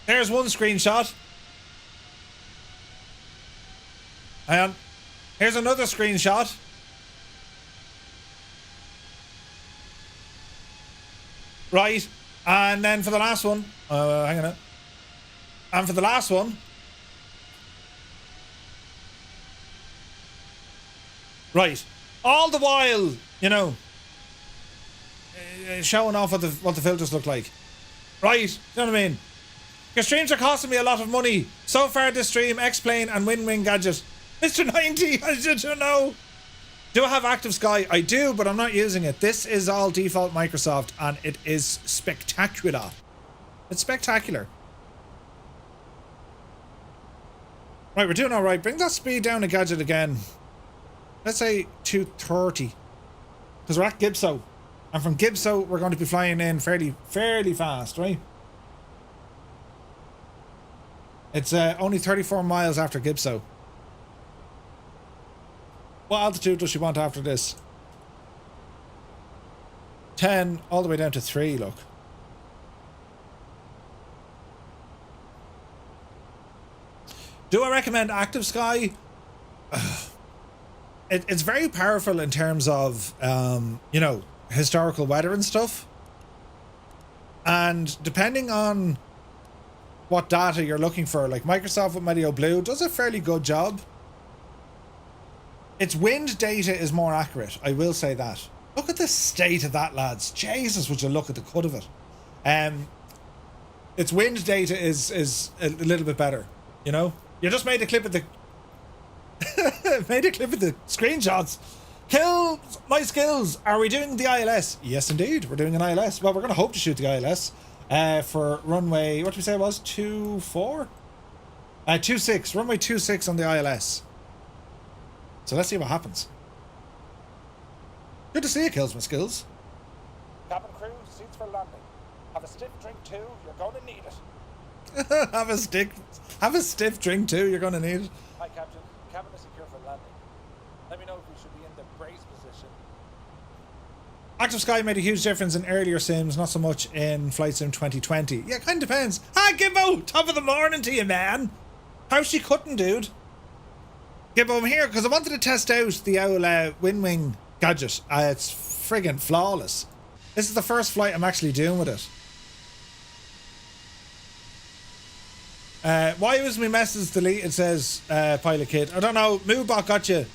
there's one screenshot. And here's another screenshot. Right, and then for the last one, hang on. And for the last one, right, all the while, you know, showing off what the filters look like. Right, you know what I mean? Your streams are costing me a lot of money. So far this stream, X-Plane and Win-Win Gadget. Mr. 90, I didn't know. Do I have Active Sky? I do, but I'm not using it. This is all default Microsoft, and it is spectacular. It's spectacular. Right, we're doing all right. Bring that speed down to Gadget again. Let's say 230. Because we're at Gibso. And from Gibso, we're going to be flying in fairly fast, right? It's only 34 miles after Gibso. What altitude does she want after this? 10 all the way down to 3, look. Do I recommend Active Sky? It's very powerful in terms of, you know, historical weather and stuff. And depending on what data you're looking for, like Microsoft with Meteor Blue does a fairly good job. Its wind data is more accurate, I will say that. Look at the state of that, lads. Jesus, would you look at the cut of it. Its wind data is a little bit better, you know? You just made a clip of the made a clip of the screenshots. Kill my skills. Are we doing the ILS? Yes, indeed. We're doing an ILS. Well, we're going to hope to shoot the ILS for runway, what did we say it was? 24? 26. Runway 26 on the ILS. So let's see what happens. Good to see you, Kills My Skills. Cabin crew, seats for landing. Have a stiff drink too, you're going to need it. Have a stiff drink too, you're going to need it. Hi Captain, cabin is secure for landing. Let me know if we should be in the brace position. Active Sky made a huge difference in earlier sims, not so much in Flight Sim 2020. Yeah, kind of depends. Hi Gibbo, top of the morning to you, man. How's she cutting, dude? Gibbo, I'm here because I wanted to test out the old Win-Wing gadget. It's friggin' flawless. This is the first flight I'm actually doing with it. Why was my message deleted? It says Pilot Kid. I don't know. Moobot got you.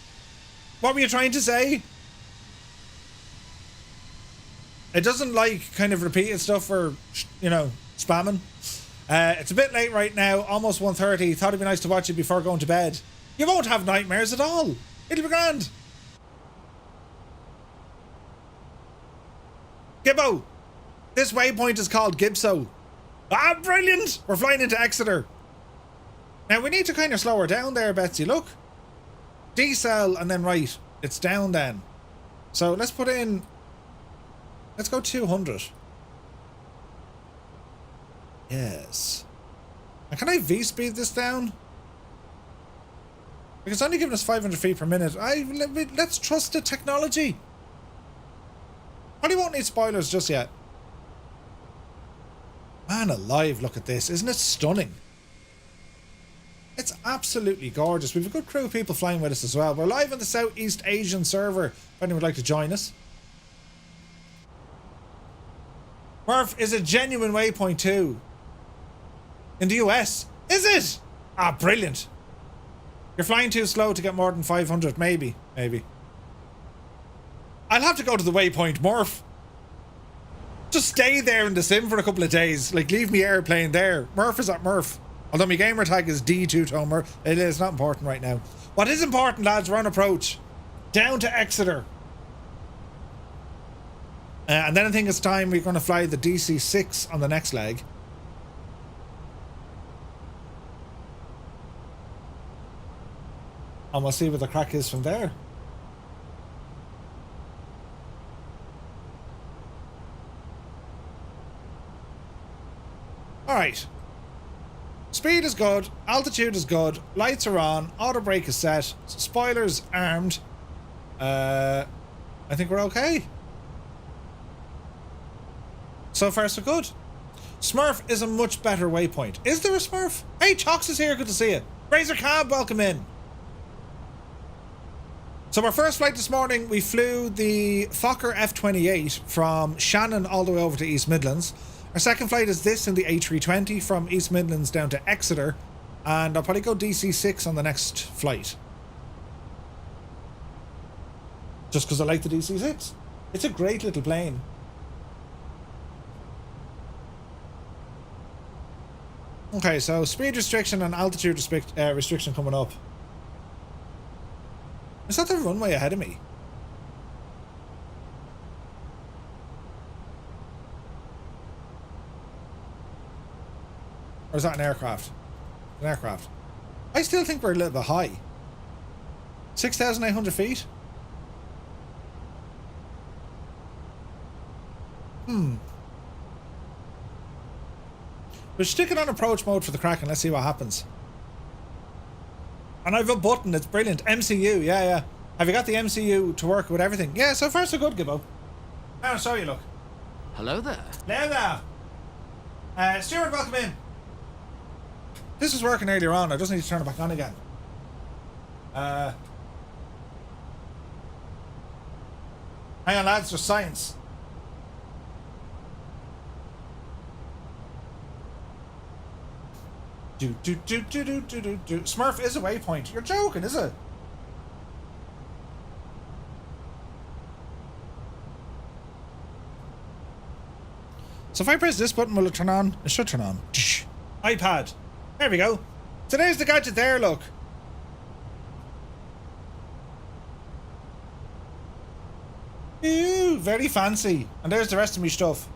What were you trying to say? It doesn't like kind of repeated stuff or, you know, spamming. It's a bit late right now. Almost 1:30. Thought it'd be nice to watch it before going to bed. You won't have nightmares at all. It'll be grand. Gibbo. This waypoint is called Gibso. Ah, brilliant. We're flying into Exeter. Now, we need to kind of slow her down there, Betsy. Look. Decel and then right. It's down then. So let's put in... Let's go 200. Yes. And can I V-speed this down? Because it's only giving us 500 feet per minute. Let's trust the technology. Probably won't need spoilers just yet. Man alive, look at this. Isn't it stunning? It's It's absolutely gorgeous. We've a good crew of people flying with us as well. We're live on the Southeast Asian server, if anyone would like to join us. Murph is a genuine waypoint too. In the US. Is it? Ah, brilliant. You're flying too slow to get more than 500. Maybe. I'll have to go to the waypoint, Murph. Just stay there in the sim for a couple of days. Like, leave me airplane there. Murph is at Murph. Although my gamer tag is D2Tomer. It is not important right now. What is important, lads, we're on approach. Down to Exeter. And then I think it's time we're going to fly the DC-6 on the next leg. And we'll see what the crack is from there. Alright. Speed is good, altitude is good, lights are on, auto brake is set, spoilers armed. I think we're okay. So far so good. Smurf is a much better waypoint. Is there a Smurf? Hey, Chox is here, good to see you. Razor Cab, welcome in. So our first flight this morning, we flew the Fokker F28 from Shannon all the way over to East Midlands. Our second flight is this in the A320 from East Midlands down to Exeter. And I'll probably go DC-6 on the next flight. Just because I like the DC-6. It's a great little plane. Okay, so speed restriction and altitude restriction coming up. Is that the runway ahead of me? Or is that an aircraft? An aircraft. I still think we're a little bit high. 6,800 feet? We're sticking on approach mode for the Kraken. Let's see what happens. And I have a button. It's brilliant. MCU. Yeah. Have you got the MCU to work with everything? Yeah, so far so good, Gibbo. I'll show you, look. Hello there. Hello there. Stuart, welcome in. This was working earlier on. I just need to turn it back on again. Hang on, lads. There's science. Smurf is a waypoint. You're joking, is it? So if I press this button, will it turn on? It should turn on. iPad. There we go. So there's the gadget there, look. Ooh, very fancy. And there's the rest of me stuff.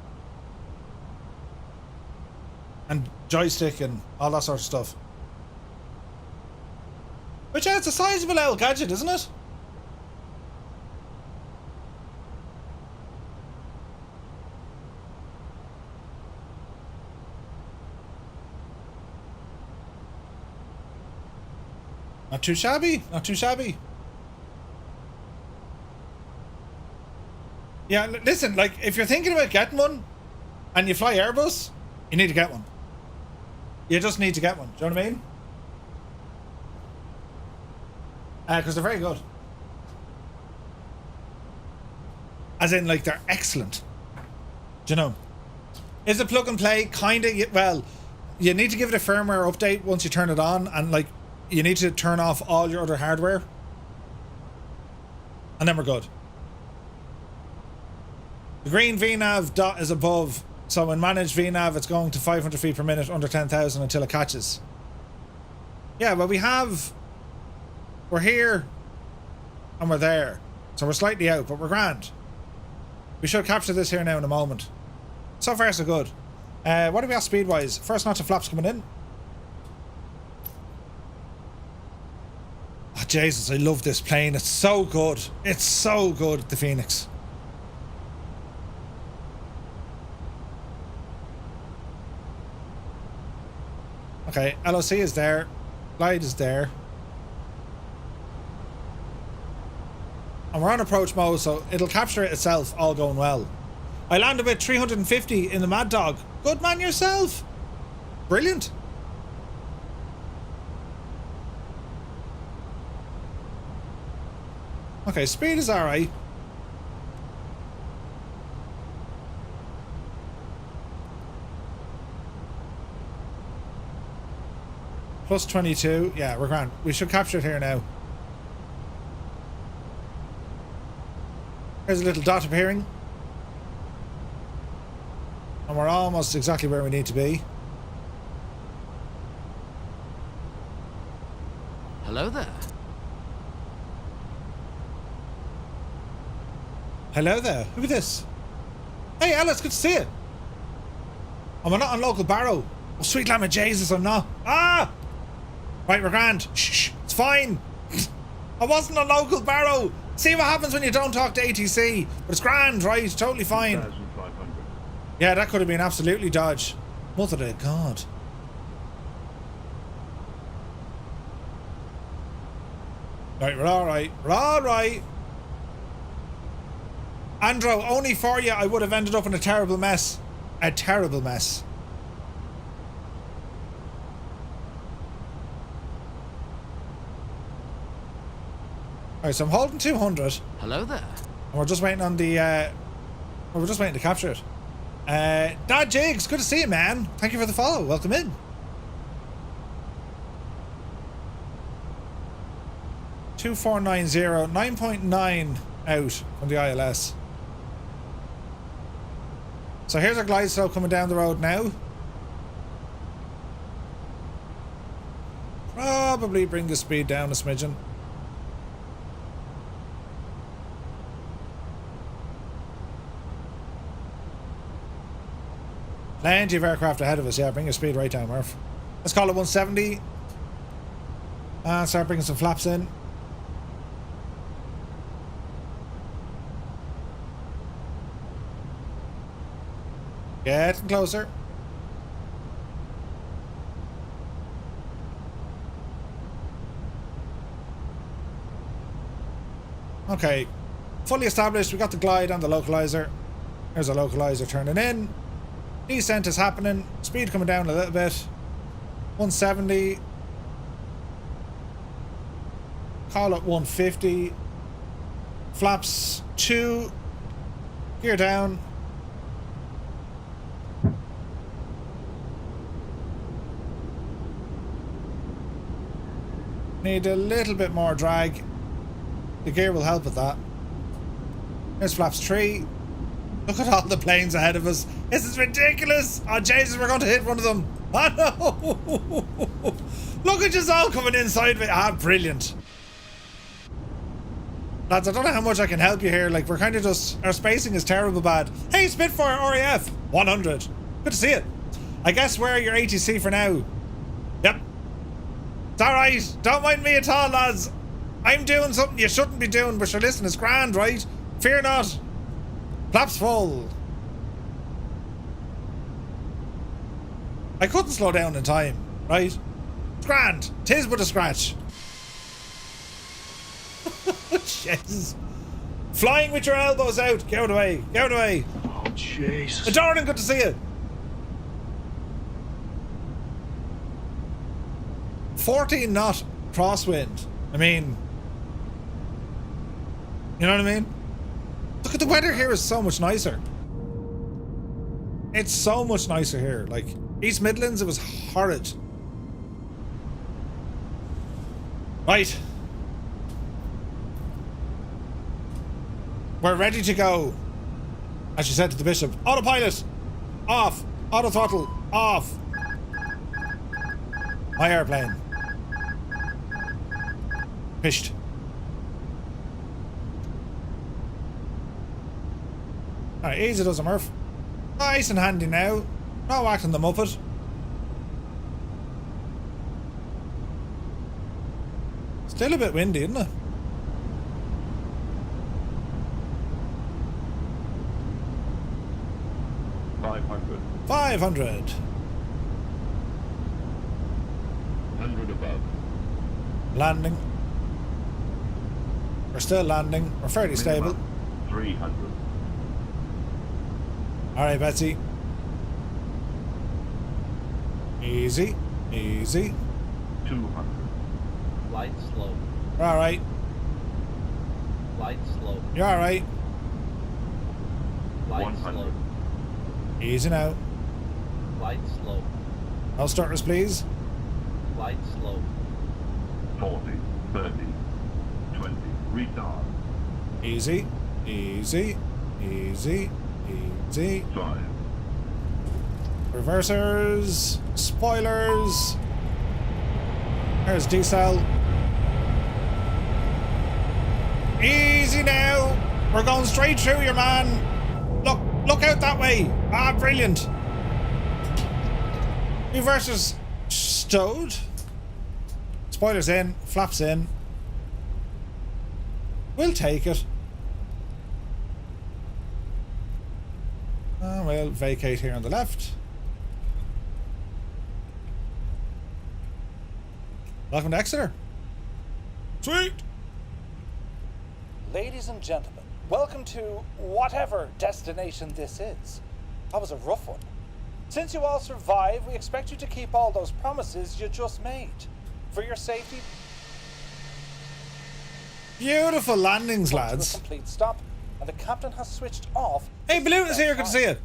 And joystick and all that sort of stuff. But yeah, it's a sizable old gadget, isn't it? Not too shabby, not too shabby. Yeah, listen, like, if you're thinking about getting one and you fly Airbus, you need to get one. You just need to get one. Do you know what I mean? Because they're very good. As in, like, they're excellent. Do you know? Is it plug and play? Kind of. Well, you need to give it a firmware update once you turn it on, and, like, you need to turn off all your other hardware. And then we're good. The green VNAV dot is above. So in managed VNAV, it's going to 500 feet per minute under 10,000 until it catches. Yeah, well, we're here and we're there. So we're slightly out, but we're grand. We should capture this here now in a moment. So far, so good. What are we at speed-wise? First notch of flaps coming in. Oh, Jesus, I love this plane. It's so good. It's so good, the Phoenix. Okay, LOC is there. Glide is there. And we're on approach mode, so it'll capture it itself, all going well. I landed with 350 in the Mad Dog. Good man yourself. Brilliant. Okay, speed is alright. Plus 22. Yeah, we're grand. We should capture it here now. There's a little dot appearing. And we're almost exactly where we need to be. Hello there. Hello there. Who is this? Hey, Alice, good to see you. Oh, we're not on local barrow. Oh, sweet lamb of Jesus, I'm not. Ah! Right, we're grand. Shh, it's fine. I wasn't on local barrow. See what happens when you don't talk to ATC. But it's grand, right? Totally fine. 2,500. Yeah, that could have been absolutely dodge. Mother of God. Right, we're alright. We're alright. Andrew, only for you, I would have ended up in a terrible mess. A terrible mess. Alright, so I'm holding 200. Hello there. And we're just waiting on the, we're just waiting to capture it. Dad Jigs, good to see you, man. Thank you for the follow. Welcome in. $2,490, 9.9 out from the ILS. So here's our glide slope coming down the road now. Probably bring the speed down a smidgen. Plenty of aircraft ahead of us. Yeah, bring your speed right down, Murph. Let's call it 170. And start bringing some flaps in. Getting closer. Okay. Fully established. We got the glide and the localizer. There's a localizer turning in. Descent is happening. Speed coming down a little bit. 170. Call it 150. Flaps 2. Gear down. Need a little bit more drag. The gear will help with that. There's flaps 3. Look at all the planes ahead of us. This is ridiculous. Oh, Jesus, we're going to hit one of them. Oh, no. Look at you all coming inside me. Ah, brilliant. Lads, I don't know how much I can help you here. Like, we're kind of just... Our spacing is terrible bad. Hey, Spitfire RAF. 100. Good to see it. I guess we're your ATC for now. Yep. It's alright. Don't mind me at all, lads. I'm doing something you shouldn't be doing, but sure, listen, it's grand, right? Fear not. Flaps full. I couldn't slow down in time, right? It's grand. 'Tis but a scratch. Jesus. Flying with your elbows out. Get out of the way. Get out of the way. Oh, Jesus. Jordan, good to see you. 14 knot crosswind. I mean, you know what I mean? Look at the weather here is so much nicer. It's so much nicer here. Like, East Midlands, it was horrid. Right. We're ready to go. As she said to the bishop. Autopilot. Off. Auto throttle. Off. My airplane. Pished. Alright, easy does a Murph. Nice and handy now. No acting the Muppet. Still a bit windy, isn't it? $500. 500. 100 above. Landing. We're still landing. We're fairly stable. 300. Alright, Betsy. Easy. Easy. 200. Light slow. Alright. Flight slow. You're alright. Flight 100. slow. Easy now. Flight slow. No starters, please. Flight slow. 40, 30, 20. Retard. Easy. Easy. Easy. Easy. 5. Reversers. Spoilers. There's decel. Easy now. We're going straight through your man. Look out that way. Ah, brilliant. Reversers stowed. Spoilers in. Flaps in. We'll take it. We'll vacate here on the left. Welcome to Exeter. Sweet. Ladies and gentlemen, welcome to whatever destination this is. That was a rough one. Since you all survived, we expect you to keep all those promises you just made. For your safety, Beautiful landings, to a lads. complete stop, and the captain has switched off. Hey, Balloon is here. Good to see you.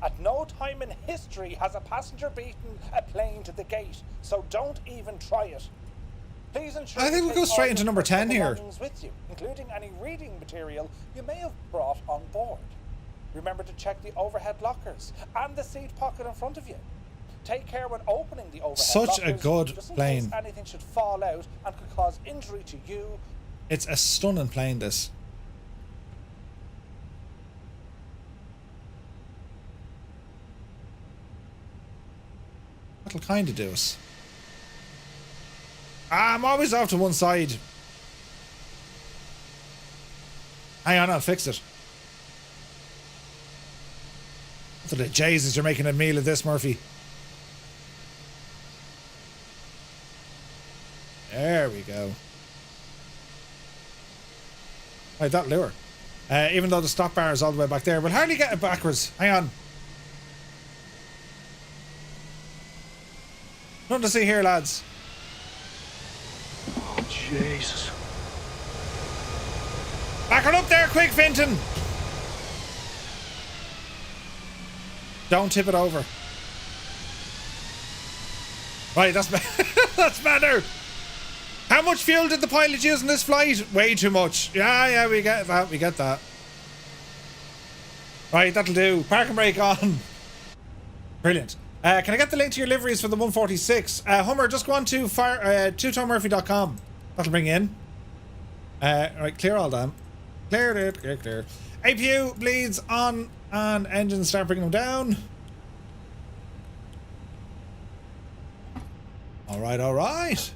At no time in history has a passenger beaten a plane to the gate, so don't even try it. Please ensure I think you we'll go take straight all into your number personal 10 here. belongings with you, including any reading material you may have brought on board. Remember to check the overhead lockers and the seat pocket in front of you. Take care when opening the overhead Such lockers, a good just in plane. case anything should fall out and could cause injury to you. It's a stunning plane, this. That'll kind of do us. I'm always off to one side. Hang on, I'll fix it. For the Jesus, you're making a meal of this, Murphy. There we go. Right, that lure. Even though the stop bar is all the way back there, we'll hardly get it backwards. Hang on. Nothing to see here, lads. Oh, Jesus. Back her up there, quick, Finton. Don't tip it over. Right, that's that's better. How much fuel did the pilot use in this flight? Way too much. Yeah, we get that. We get that. Right, that'll do. Park and brake on. Brilliant. Can I get the link to your liveries for the 146? Hummer, just go on to twotonmurphy.com. That'll bring you in. Right, clear all them. Cleared it. Clear. APU bleeds on and engines start bringing them down. Alright.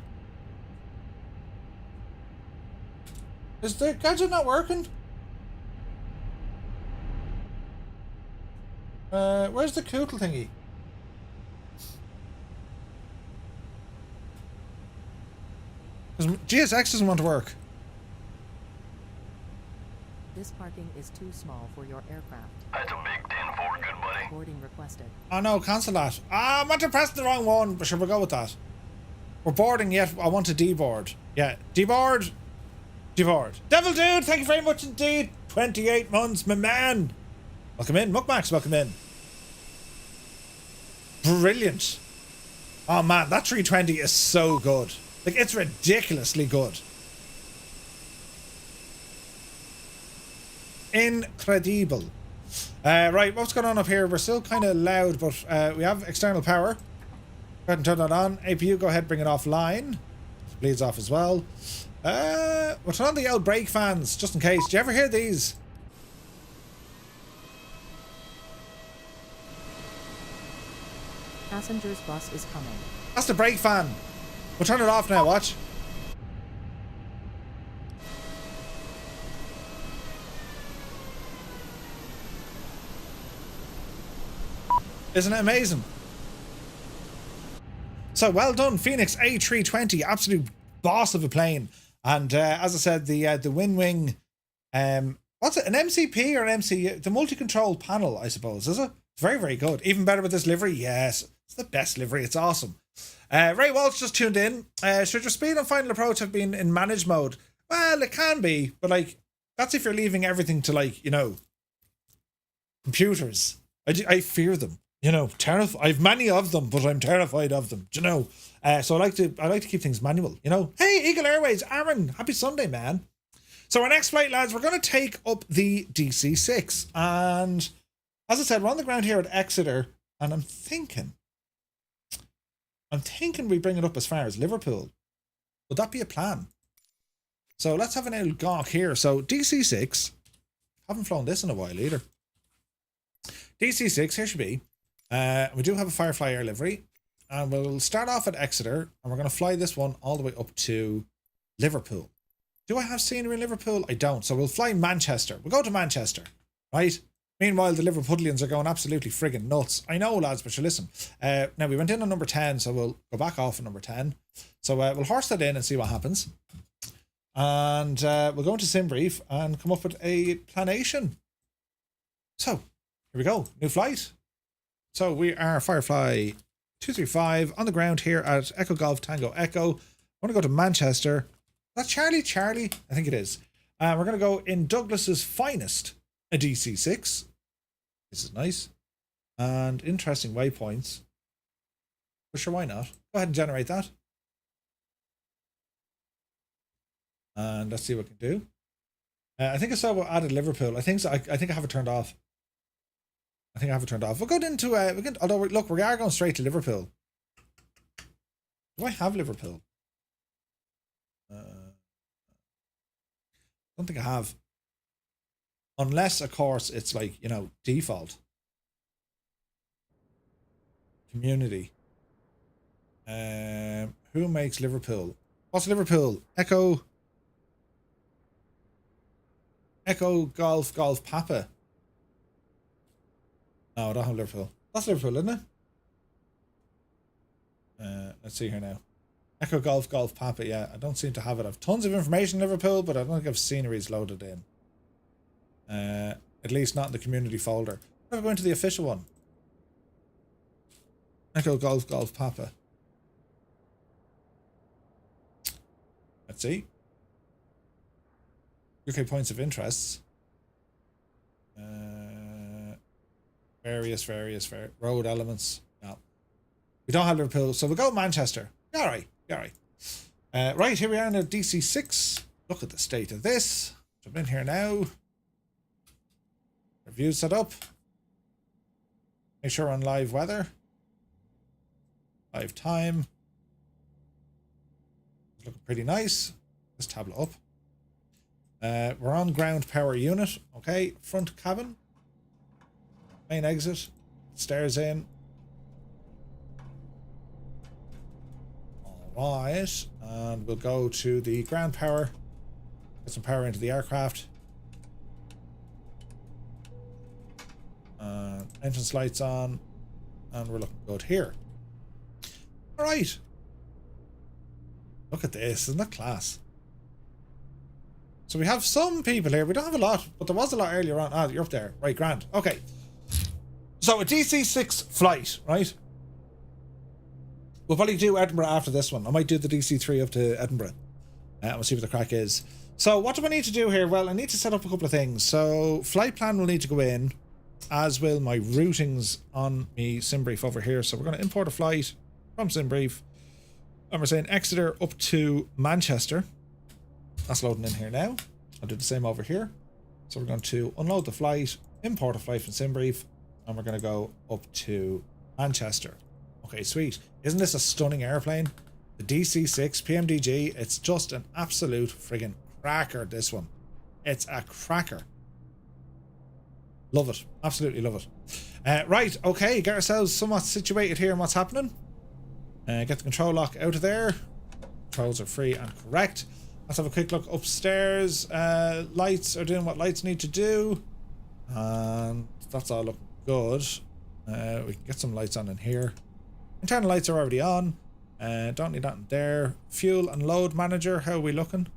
Is the gadget not working? Where's the cootle thingy? Because GSX doesn't want to work. This parking is too small for your aircraft. That's a big 10-4, good buddy. Boarding requested. Oh no, cancel that. I might have pressed the wrong one, but sure, we'll go with that. We're boarding yet. I want to deboard. Yeah, deboard. Deboard. Devil Dude, thank you very much indeed. 28 months, my man. Welcome in. Muckmax, welcome in. Brilliant. Oh man, that 320 is so good. Like, it's ridiculously good. Incredible. Right, what's going on up here? We're still kind of loud, but we have external power. Go ahead and turn that on. APU, go ahead, bring it offline. Bleeds off as well. We'll turn on the old brake fans, just in case. Do you ever hear these? Passenger's bus is coming. That's the brake fan. We'll turn it off now, watch. Isn't it amazing? So well done, Phoenix A320, absolute boss of a plane. And as I said, the Wing, what's it? An MCP or an MCU? The multi-control panel, I suppose, is it? Very, very good. Even better with this livery. Yes, it's the best livery. It's awesome. Ray Walsh just tuned in. Should your speed and final approach have been in manage mode? Well, it can be, but like That's if you're leaving everything to, like, you know, computers. I fear them. You know, I've many of them, but I'm terrified of them. Do you know? So I like to keep things manual. You know. Hey, Eagle Airways, Aaron, happy Sunday, man. So our next flight, lads, we're going to take up the DC-6, and as I said, we're on the ground here at Exeter, and I'm thinking we bring it up as far as Liverpool. Would that be a plan? So let's have an old gawk here. So DC-6, haven't flown this in a while either. DC-6, here should be. We do have a Firefly Air livery, and we'll start off at Exeter, and we're going to fly this one all the way up to Liverpool. Do I have scenery in Liverpool? I don't. So we'll fly Manchester. We'll go to Manchester, right? Meanwhile, the Liverpudlians are going absolutely friggin' nuts. I know, lads, but you listen. Now, we went in on number 10, so we'll go back off on number 10. So we'll horse that in and see what happens. And we'll go into Simbrief and come up with a planation. So, here we go. New flight. So we are Firefly 235 on the ground here at Echo Golf Tango Echo. I want to go to Manchester. That's Charlie? I think it is. We're going to go in Douglas's finest, a DC-6. This is nice. And interesting waypoints. But sure, why not? Go ahead and generate that. And let's see what we can do. I think I saw what added Liverpool. I think so. I think I have it turned off. We'll go into although look, we are going straight to Liverpool. Do I have Liverpool? Don't think I have. Unless, of course, it's like, you know, default. Community. Who makes Liverpool? What's Liverpool? Echo Golf Papa. No, I don't have Liverpool. That's Liverpool, isn't it? Let's see here now. Echo Golf Papa, yeah. I don't seem to have it. I've tons of information in Liverpool, but I don't think I've sceneries loaded in. At least not in the community folder. I'm going to the official one. Echo Golf Papa. Let's see. UK points of interest. Various road elements. No. We don't have Liverpool, so we'll go Manchester. Alright. Right, here we are in a DC-6. Look at the state of this. Jump in here now. Review set up. Make sure we're on live weather. Live time. It's looking pretty nice. This tablet up. We're on ground power unit. Okay, front cabin. Main exit. Stairs in. Alright. And we'll go to the ground power. Get some power into the aircraft. Entrance lights on. And we're looking good here. Alright. Look at this. Isn't that class? So we have some people here. We don't have a lot, but there was a lot earlier on. Ah, you're up there. Right, grand. Okay. So a DC-6 flight, right? We'll probably do Edinburgh after this one. I might do the DC-3 up to Edinburgh. And we'll see what the crack is. So what do I need to do here? Well, I need to set up a couple of things. So flight plan will need to go in, as will my routings on me Simbrief over here. So we're going to import a flight from Simbrief. And we're saying Exeter up to Manchester. That's loading in here now. I'll do the same over here. So we're going to unload the flight, import a flight from Simbrief, and we're going to go up to Manchester. Okay, sweet. Isn't this a stunning airplane? The DC-6 PMDG, it's just an absolute friggin' cracker, this one. It's a cracker. Love it. Absolutely love it. Right, okay, get ourselves somewhat situated here in what's happening. Get the control lock out of there. Controls are free and correct. Let's have a quick look upstairs. Lights are doing what lights need to do. And that's all looking good. We can get some lights on in here. Internal lights are already on. Don't need that in there. Fuel and load manager, how are we looking?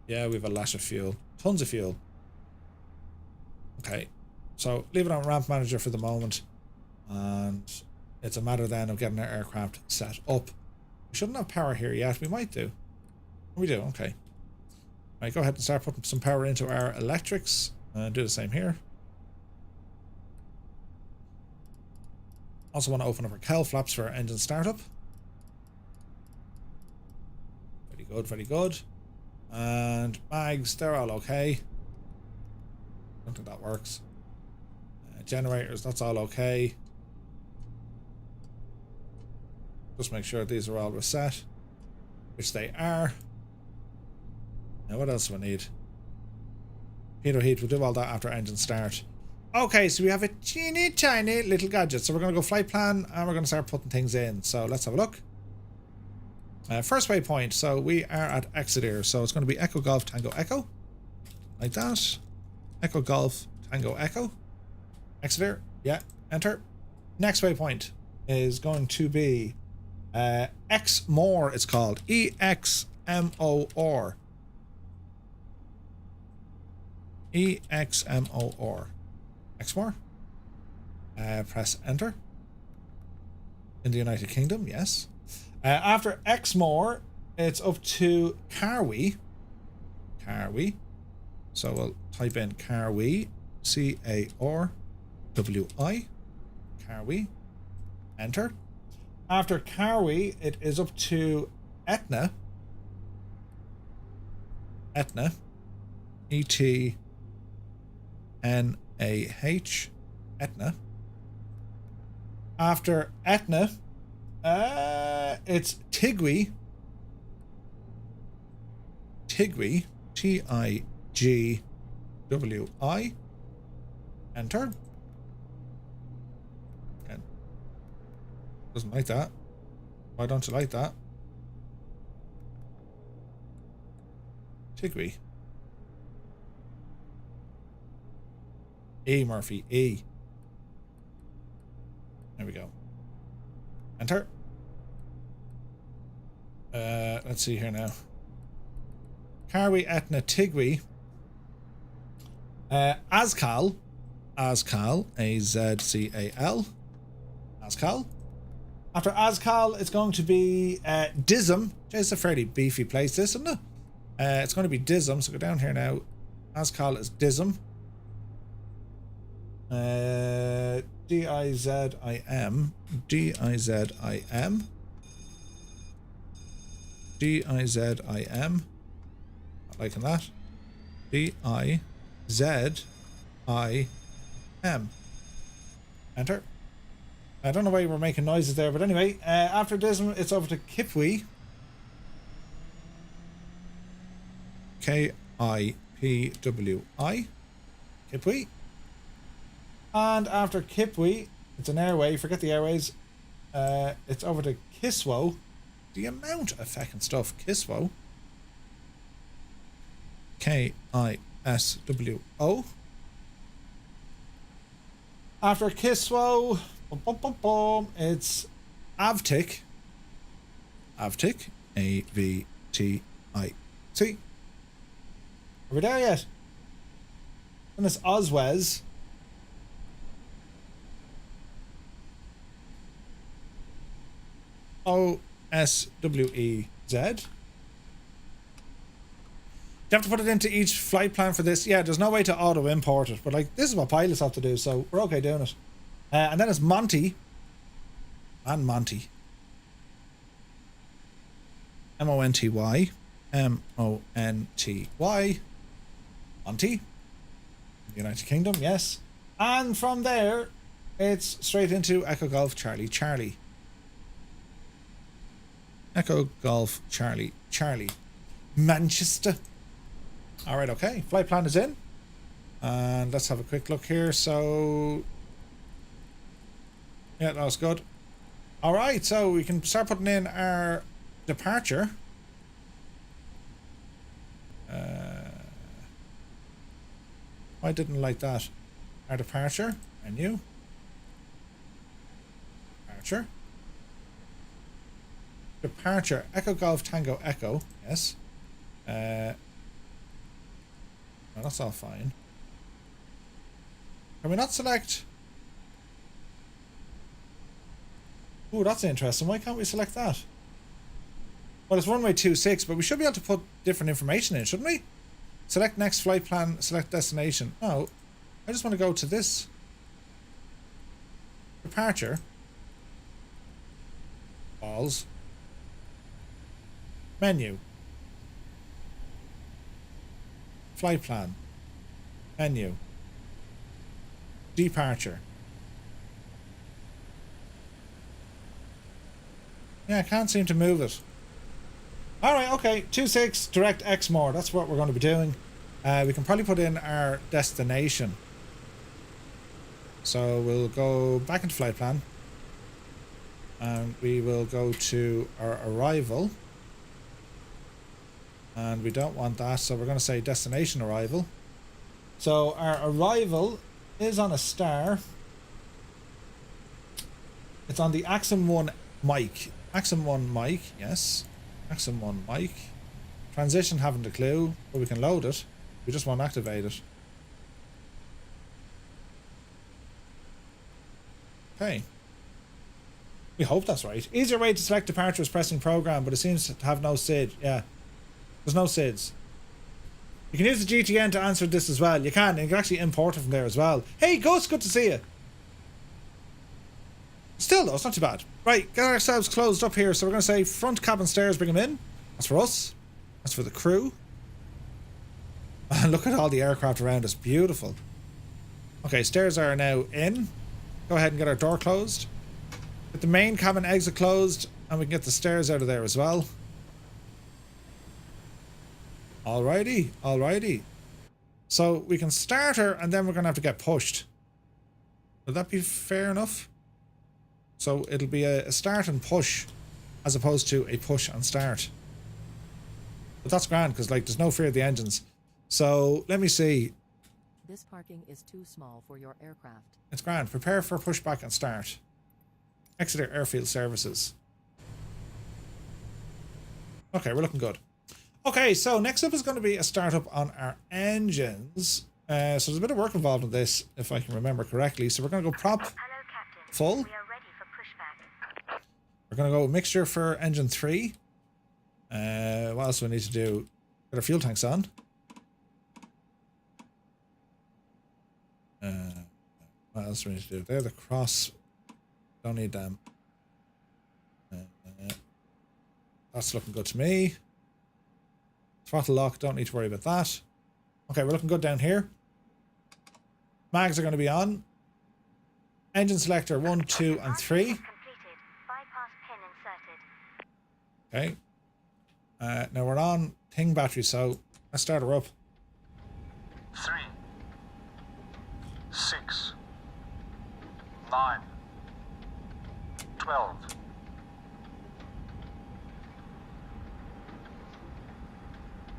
Yeah, we have a lash of fuel. Tons of fuel. Okay. So leave it on ramp manager for the moment. And it's a matter then of getting our aircraft set up. We shouldn't have power here yet. We might do. We do, okay. Right, go ahead and start putting some power into our electrics. Do the same here. Also want to open up our cowl flaps for our engine startup. Very good, very good. And bags, they're all okay. Don't think that works. Generators, that's all okay. Just make sure these are all reset, which they are. Now what else do I need? Heater heat, we'll do all that after engine start. Okay, so we have a teeny tiny little gadget. So we're going to go flight plan and we're going to start putting things in. So let's have a look. First waypoint, so we are at Exeter. So it's going to be Echo Golf Tango Echo. Like that. Echo Golf Tango Echo. Exeter, yeah, enter. Next waypoint is going to be Exmore, it's called. EXMOR. EXMOR. Exmore. Press enter. In the United Kingdom, yes. After Exmore, it's up to Carwi. Carwi. So we'll type in Carwi. C-A-R-W-I. Carwi. Enter. After Carwi, it is up to Etna. Etna. E-T-N-A-H. Etna. After Etna, it's Tigwi. Tigwi. T-I-G-W-I. Enter. Okay. Doesn't like that. Why don't you like that? Tigwi. E, Murphy. E. There we go. Enter. Let's see here now. Carwi, Etna, Tigwi. Azcal. Azcal. A-Z-C-A-L. Azcal. After Azcal, it's going to be Dism. It's a fairly beefy place, this, isn't it? It's going to be Dism, so go down here now. Azcal is Dism. D-I-Z-I-M. D-I-Z-I-M. D-I-Z-I-M. Not liking that. D-I-Z-I-M. Enter. I don't know why we're making noises there, but anyway, after Dism, it's over to Kipwi. K-I-P-W-I. Kipwi. And after Kipwi, it's an airway. Forget the airways. It's over to Kiswo. The amount of fucking stuff. Kiswo. K-I-S-W-O. After Kiswo, it's Avtic. Avtic. A-V-T-I-C. Are we there yet? And it's Oswez. O-S-W-E-Z. You have to put it into each flight plan for this. Yeah, there's no way to auto import it, but like this is what pilots have to do, so we're okay doing it. And then it's Monty. And Monty. M-O-N-T-Y. M-O-N-T-Y. Monty. United Kingdom, yes. And from there, it's straight into Echo Golf Charlie Charlie. Echo Golf Charlie Charlie. Manchester. Alright, okay. Flight plan is in. And let's have a quick look here. So yeah, that was good. Alright, so we can start putting in our departure. I didn't like that. Our departure. Menu. Departure. Departure. Echo Golf Tango Echo. Yes. No, that's all fine. Can we not select? Ooh, that's interesting. Why can't we select that? Well, it's runway 26, but we should be able to put different information in, shouldn't we? Select next flight plan, select destination. No, I just want to go to this. Departure. Balls. Menu. Flight plan. Menu. Departure. Yeah, I can't seem to move it. Alright, okay. 26, direct X more. That's what we're going to be doing. We can probably put in our destination. So we'll go back into flight plan. And we will go to our arrival. And we don't want that, so we're going to say destination arrival. So our arrival is on a star. It's on the Axum 1 mic. Axum 1 mic, yes. Axum 1 mic. Transition, haven't a clue, but we can load it. We just won't activate it. Okay. We hope that's right. Easier way to select departure is pressing program, but it seems to have no SID. Yeah. There's no SIDs. You can use the GTN to answer this as well. You can, and you can actually import it from there as well. Hey, Gus, good to see you. Still though, it's not too bad. Right, get ourselves closed up here. So we're going to say front cabin stairs, bring them in. That's for us. That's for the crew. And look at all the aircraft around us. Beautiful. Okay, stairs are now in. Go ahead and get our door closed. Get the main cabin exit closed, and we can get the stairs out of there as well. Alrighty, alrighty. So we can start her, and then we're going to have to get pushed. Would that be fair enough? So it'll be a start and push, as opposed to a push and start. But that's grand, because like there's no fear of the engines. So let me see. This parking is too small for your aircraft. It's grand. Prepare for pushback and start. Exeter Airfield Services. Okay, we're looking good. Okay, so next up is going to be a startup on our engines. So there's a bit of work involved in this, if I can remember correctly. So we're going to go prop full. We are ready for pushback. We're going to go mixture for engine 3. What else do we need to do? Get our fuel tanks on. What else do we need to do? They're the cross. Don't need them. That's looking good to me. Throttle lock, don't need to worry about that. Okay, we're looking good down here. Mags are going to be on. Engine selector 1, 2, and 3. Okay. Now we're on Ting battery, so let's start her up. 3, 6, 9, 12.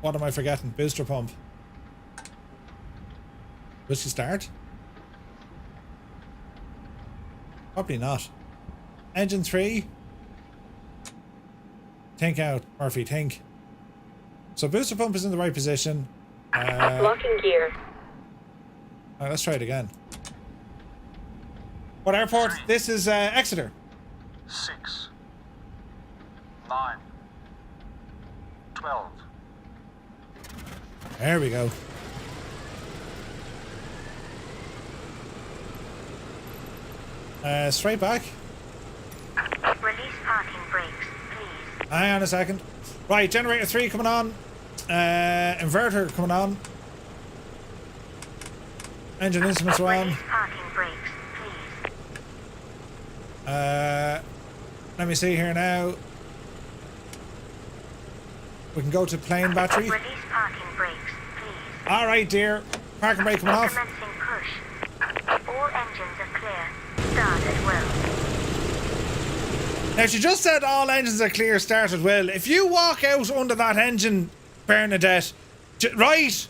What am I forgetting? Booster pump. Will she start? Probably not. Engine 3. Think out, Murphy, think. So booster pump is in the right position. Locking gear. Alright, let's try it again. What airport? This is Exeter. 6, 9, 12. There we go. Straight back. Release parking brakes, please. Hang on a second. Right, generator 3 coming on. Inverter coming on. Engine instruments are on. Release parking brakes, please. Let me see here now. We can go to plane battery. Release parking brakes, please. Alright, dear. Parking brake coming off. Commencing push. All engines are clear. Start at will. Now, she just said all engines are clear, start at will. If you walk out under that engine, Bernadette, right,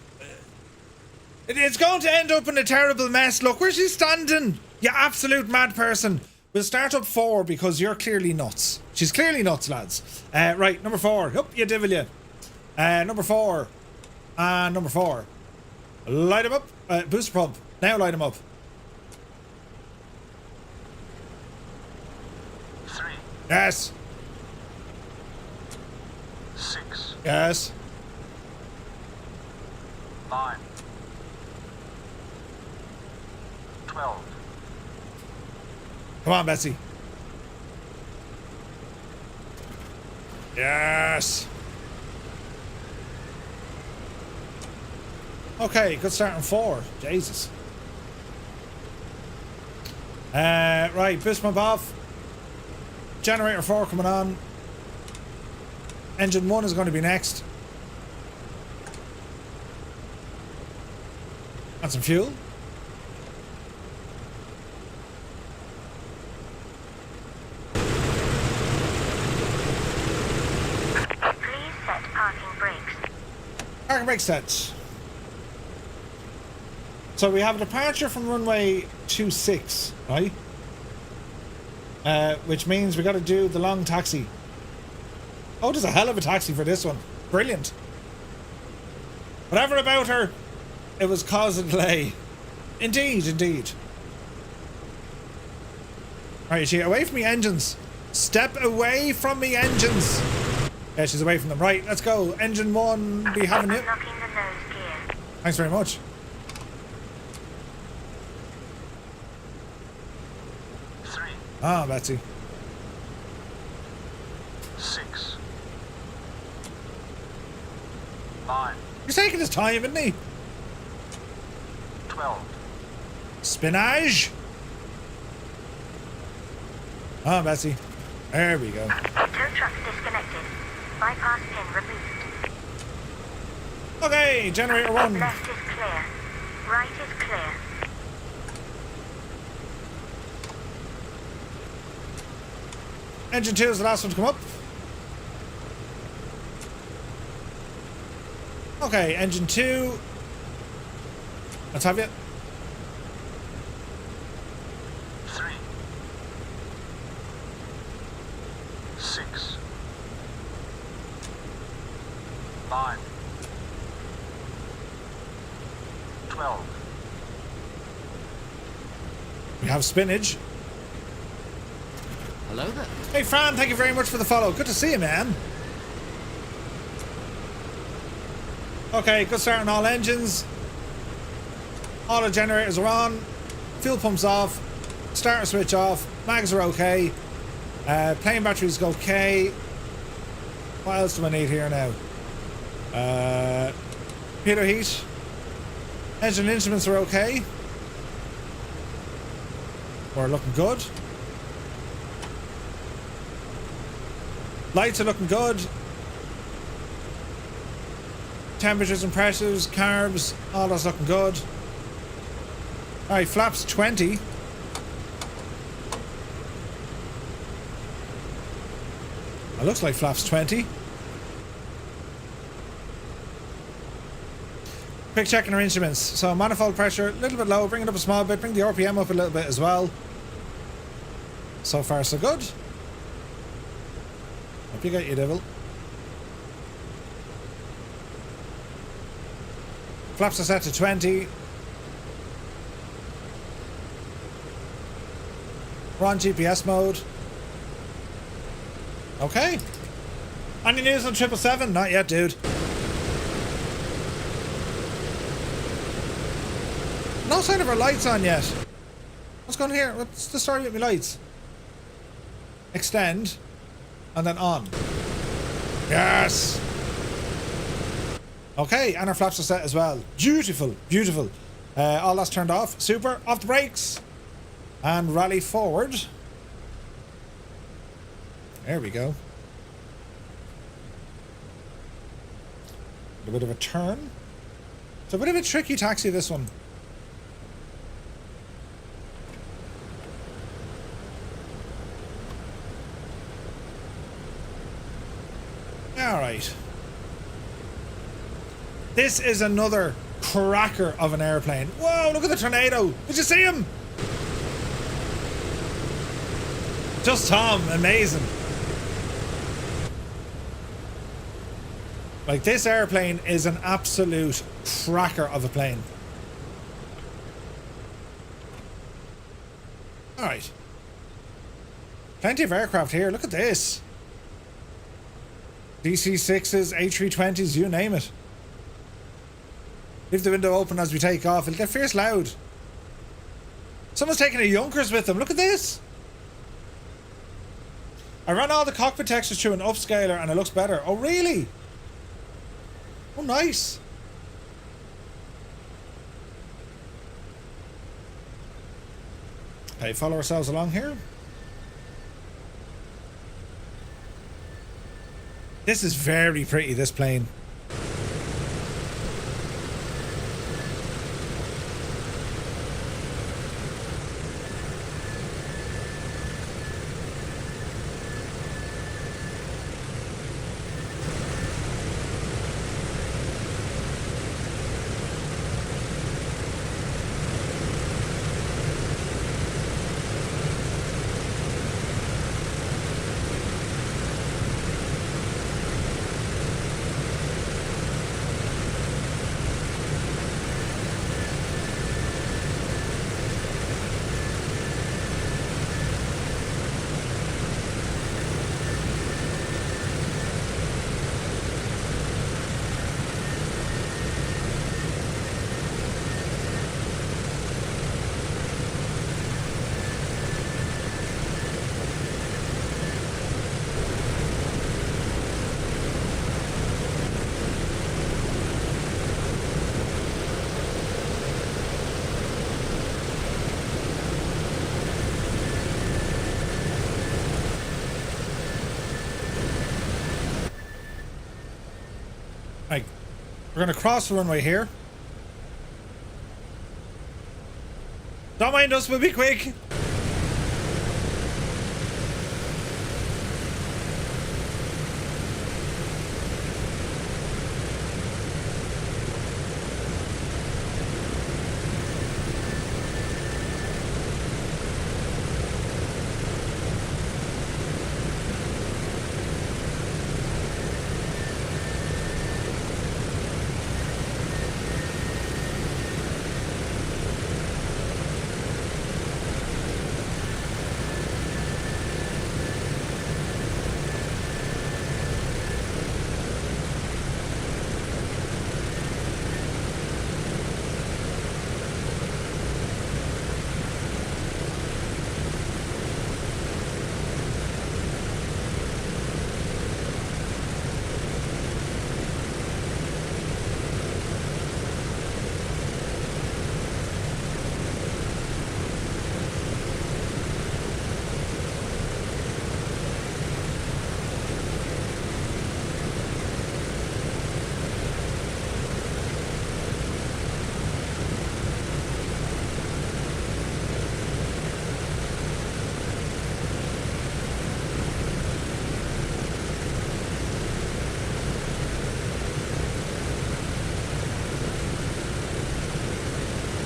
it's going to end up in a terrible mess. Look, where's she standing? You absolute mad person. We'll start up 4 because you're clearly nuts. She's clearly nuts, lads. Right, number 4. Up you devil you. Number 4. And number 4. Light him up. Booster pump. Now light him up. 3. Yes. Yes. 9, 12, Come on, Betsy. Yes. Okay, good start on 4. Jesus. Right, boost mob off. Generator 4 coming on. Engine 1 is going to be next. And some fuel. Please set parking brakes. Parking brake set. So we have a departure from runway 26, right? Which means we got to do the long taxi. Oh, there's a hell of a taxi for this one. Brilliant. Whatever about her, it was causing delay. Indeed, indeed. Alright, she away from the engines. Step away from the engines. Yeah, she's away from them. Right, let's go. Engine 1, be having it. Locking the nose gear. Thanks very much. 3, Ah, Betsy. 6, 9, He's taking his time, isn't he? 12, Spinach. Ah, Betsy. There we go. Tow truck disconnected. Bypass pin removed. Okay, generator 1. Left is clear. Right is clear. Engine 2 is the last one to come up. Okay, engine 2. Let's have it. 3, 6, 9, 12, We have spinach. Hello there. Hey, Fran, thank you very much for the follow. Good to see you, man. Okay, good start on all engines. Auto generators are on. Fuel pumps off. Starter switch off. Mags are okay. Plane batteries go okay. What else do I need here now? Heater heat. Engine instruments are okay. We're looking good. Lights are looking good. Temperatures and pressures, carbs, all that's looking good. Alright, flaps 20. It looks like flaps 20. Quick checking our instruments. So manifold pressure, a little bit low, bring it up a small bit, bring the RPM up a little bit as well. So far so good. Hope you get your devil. Flaps are set to 20. We're on GPS mode. Okay. Any news on 777? Not yet, dude. No sign of our lights on yet. What's going on here? What's the story with my lights? Extend. And then on. Yes! Okay, and our flaps are set as well. Beautiful, beautiful. All that's turned off. Super. Off the brakes. And rally forward. There we go. A bit of a turn. It's a bit of a tricky taxi, this one. Alright. This is another cracker of an airplane. Whoa, look at the tornado. Did you see him? Just Tom, amazing. Like, this airplane is an absolute cracker of a plane. Alright. Plenty of aircraft here. Look at this. DC-6s, A320s, you name it. Leave the window open as we take off. It'll get fierce loud. Someone's taking a Junkers with them. Look at this. I ran all the cockpit textures through an upscaler and it looks better. Oh, really? Oh, nice. Okay, follow ourselves along here. This is very pretty, this plane. Right, we're gonna cross the runway here. Don't mind us, we'll be quick.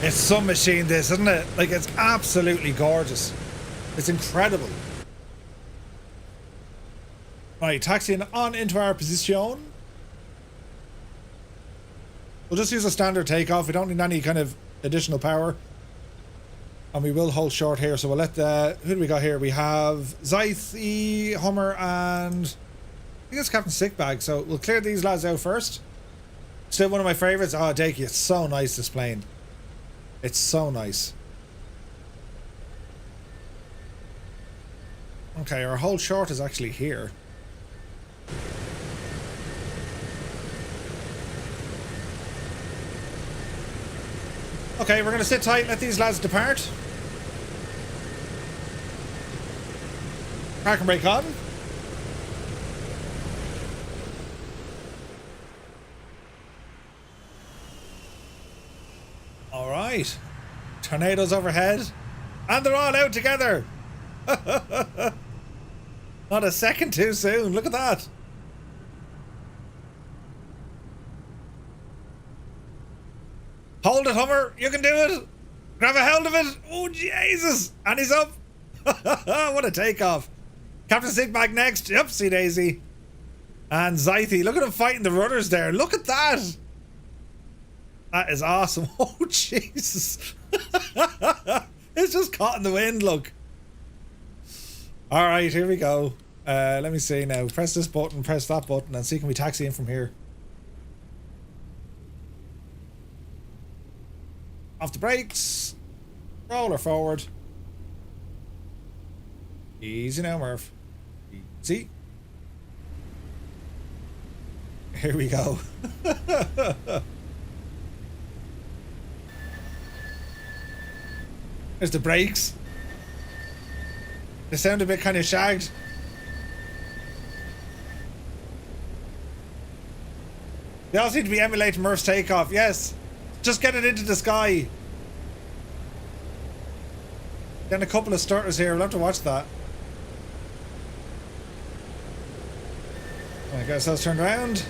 It's some machine, this, isn't it? Like, it's absolutely gorgeous. It's incredible. Right, taxiing on into our position. We'll just use a standard takeoff. We don't need any kind of additional power. And we will hold short here. So we'll let the... Who do we got here? We have Zythe, Hummer, and... I think it's Captain Sickbag. So we'll clear these lads out first. Still one of my favourites. Oh, Dakey, it's so nice, this plane. It's so nice. Okay, our hold short is actually here. Okay, we're going to sit tight, let these lads depart. Park and brake on. All right. Tornadoes overhead. And they're all out together. Not a second too soon. Look at that. Hold it, Hummer. You can do it. Grab a hold of it. Oh, Jesus. And he's up. What a takeoff. Captain Sickbag next. Oopsie daisy. And Zythe. Look at him fighting the rudders there. Look at that. That is awesome. Oh, Jesus. It's just caught in the wind, look. Alright, here we go. Let me see now. Press this button, press that button, and see can we taxi in from here. Off the brakes. Roller forward. Easy now, Murph. Easy. Here we go. There's the brakes. They sound a bit kind of shagged. They all seem to be emulating Murph's takeoff. Yes. Just get it into the sky. Getting a couple of starters here. We'll have to watch that. I guess that's turned around.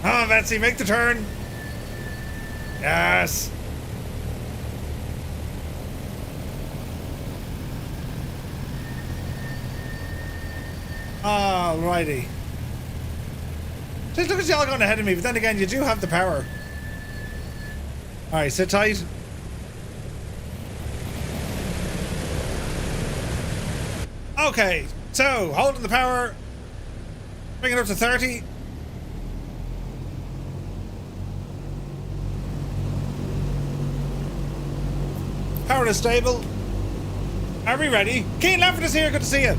Oh, Betsy, make the turn. Yes. Alrighty. Just look at y'all going ahead of me, but then again, you do have the power. Alright, sit tight. Okay, so holding the power, bring it up to 30. Power is stable. Are we ready? Keen Lefford is here, good to see you.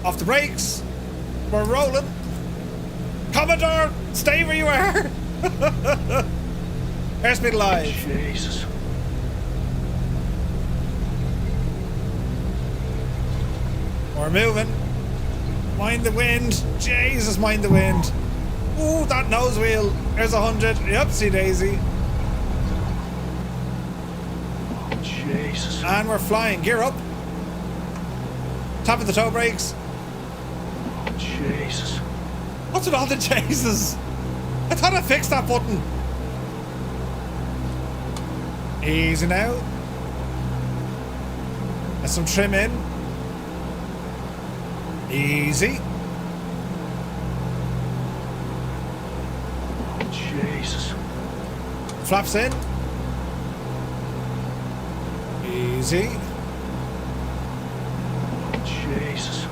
Off the brakes. We're rolling. Commodore, stay where you are. Airspeed alive. Jesus. We're moving. Mind the wind. Jesus, mind the wind. Ooh, that nose wheel. There's 100. Yupsie daisy. Jesus. And we're flying. Gear up. Top of the toe brakes. Jesus. What's with all the chases? I thought I fixed that button. Easy now. Get some trim in. Easy. Jesus. Flaps in. Easy. Jesus.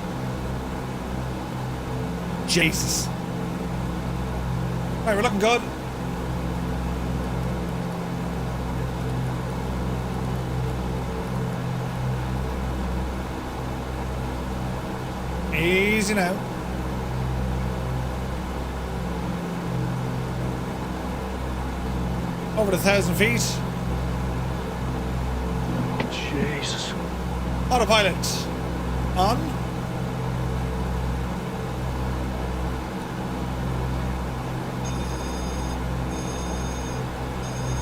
Jesus. Right, we're looking good. Easy now. Over 1,000 feet. Jesus. Autopilot. On.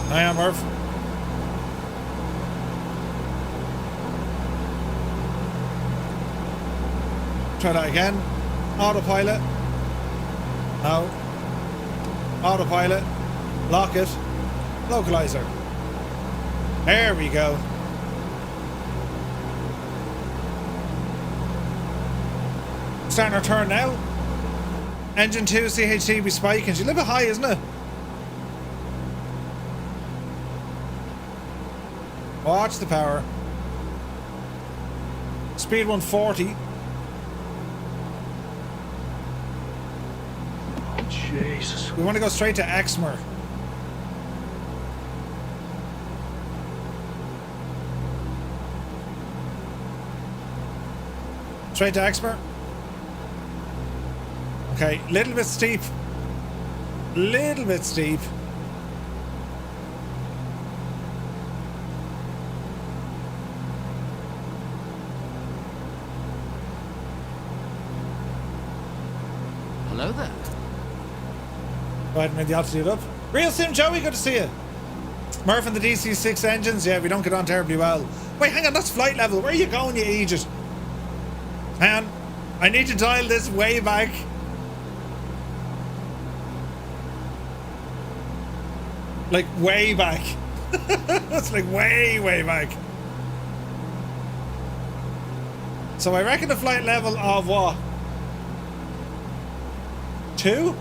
I am Murph. Try that again. Autopilot. No. Autopilot. Lock it. Localizer. There we go. Starting our turn now. Engine 2 CHT be spiking. She's a little bit high, isn't it? Watch the power. Speed 140. Jesus. We want to go straight to Exeter. Straight to Exeter. Okay, little bit steep. Little bit steep. Hello there. Go ahead and bring the altitude up. Real Sim Joey, good to see you. Murph and the DC-6 engines, yeah, we don't get on terribly well. Wait, hang on, that's flight level. Where are you going, you idiot? Hang on. I need to dial this way back. Like, way back. That's like way, way back. So I reckon the flight level of what? 2?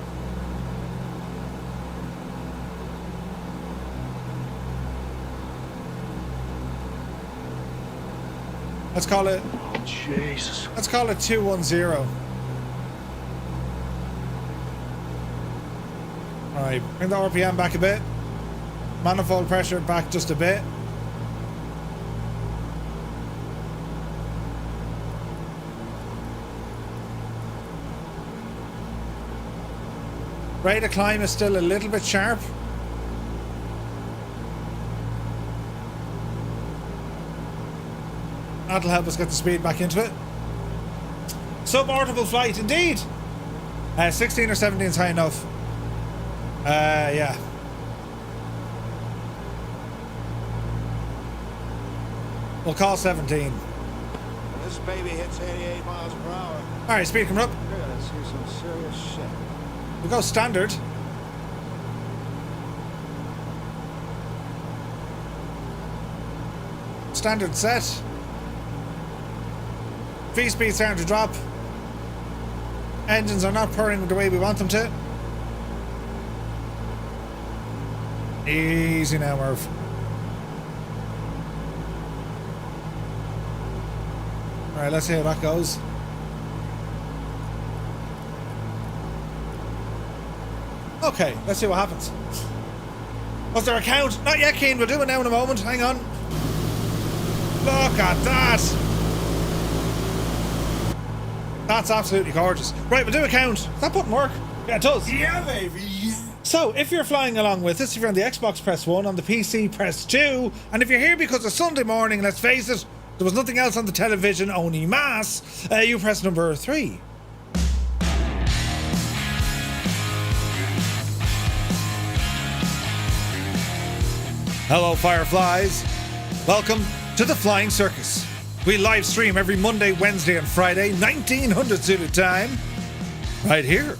Let's call it. Oh, Jesus. Let's call it 210. Alright, bring the RPM back a bit. Manifold pressure back just a bit. Rate of climb is still a little bit sharp. That'll help us get the speed back into it. Suborbital flight, indeed. 16 or 17 is high enough. Yeah. We'll call 17. This baby hits 88 miles per hour. Alright, speed coming up. You're gonna see some serious shit. We'll go standard. Standard set. V-speed starting to drop. Engines are not purring the way we want them to. Easy now, Murph. Alright, let's see how that goes. Okay, let's see what happens. Was there a count? Not yet, Keen. We'll do it now in a moment. Hang on. Look at that. That's absolutely gorgeous. Right, we'll do a count. That button work? Yeah, it does. Yeah, baby. Yeah. So, if you're flying along with us, if you're on the Xbox, press 1. On the PC, press 2. And if you're here because it's Sunday morning, let's face it, there was nothing else on the television, only mass, you press number 3. Hello, Fireflies. Welcome to the Flying Circus. We live stream every Monday, Wednesday, and Friday, 1900 Zulu time, right here.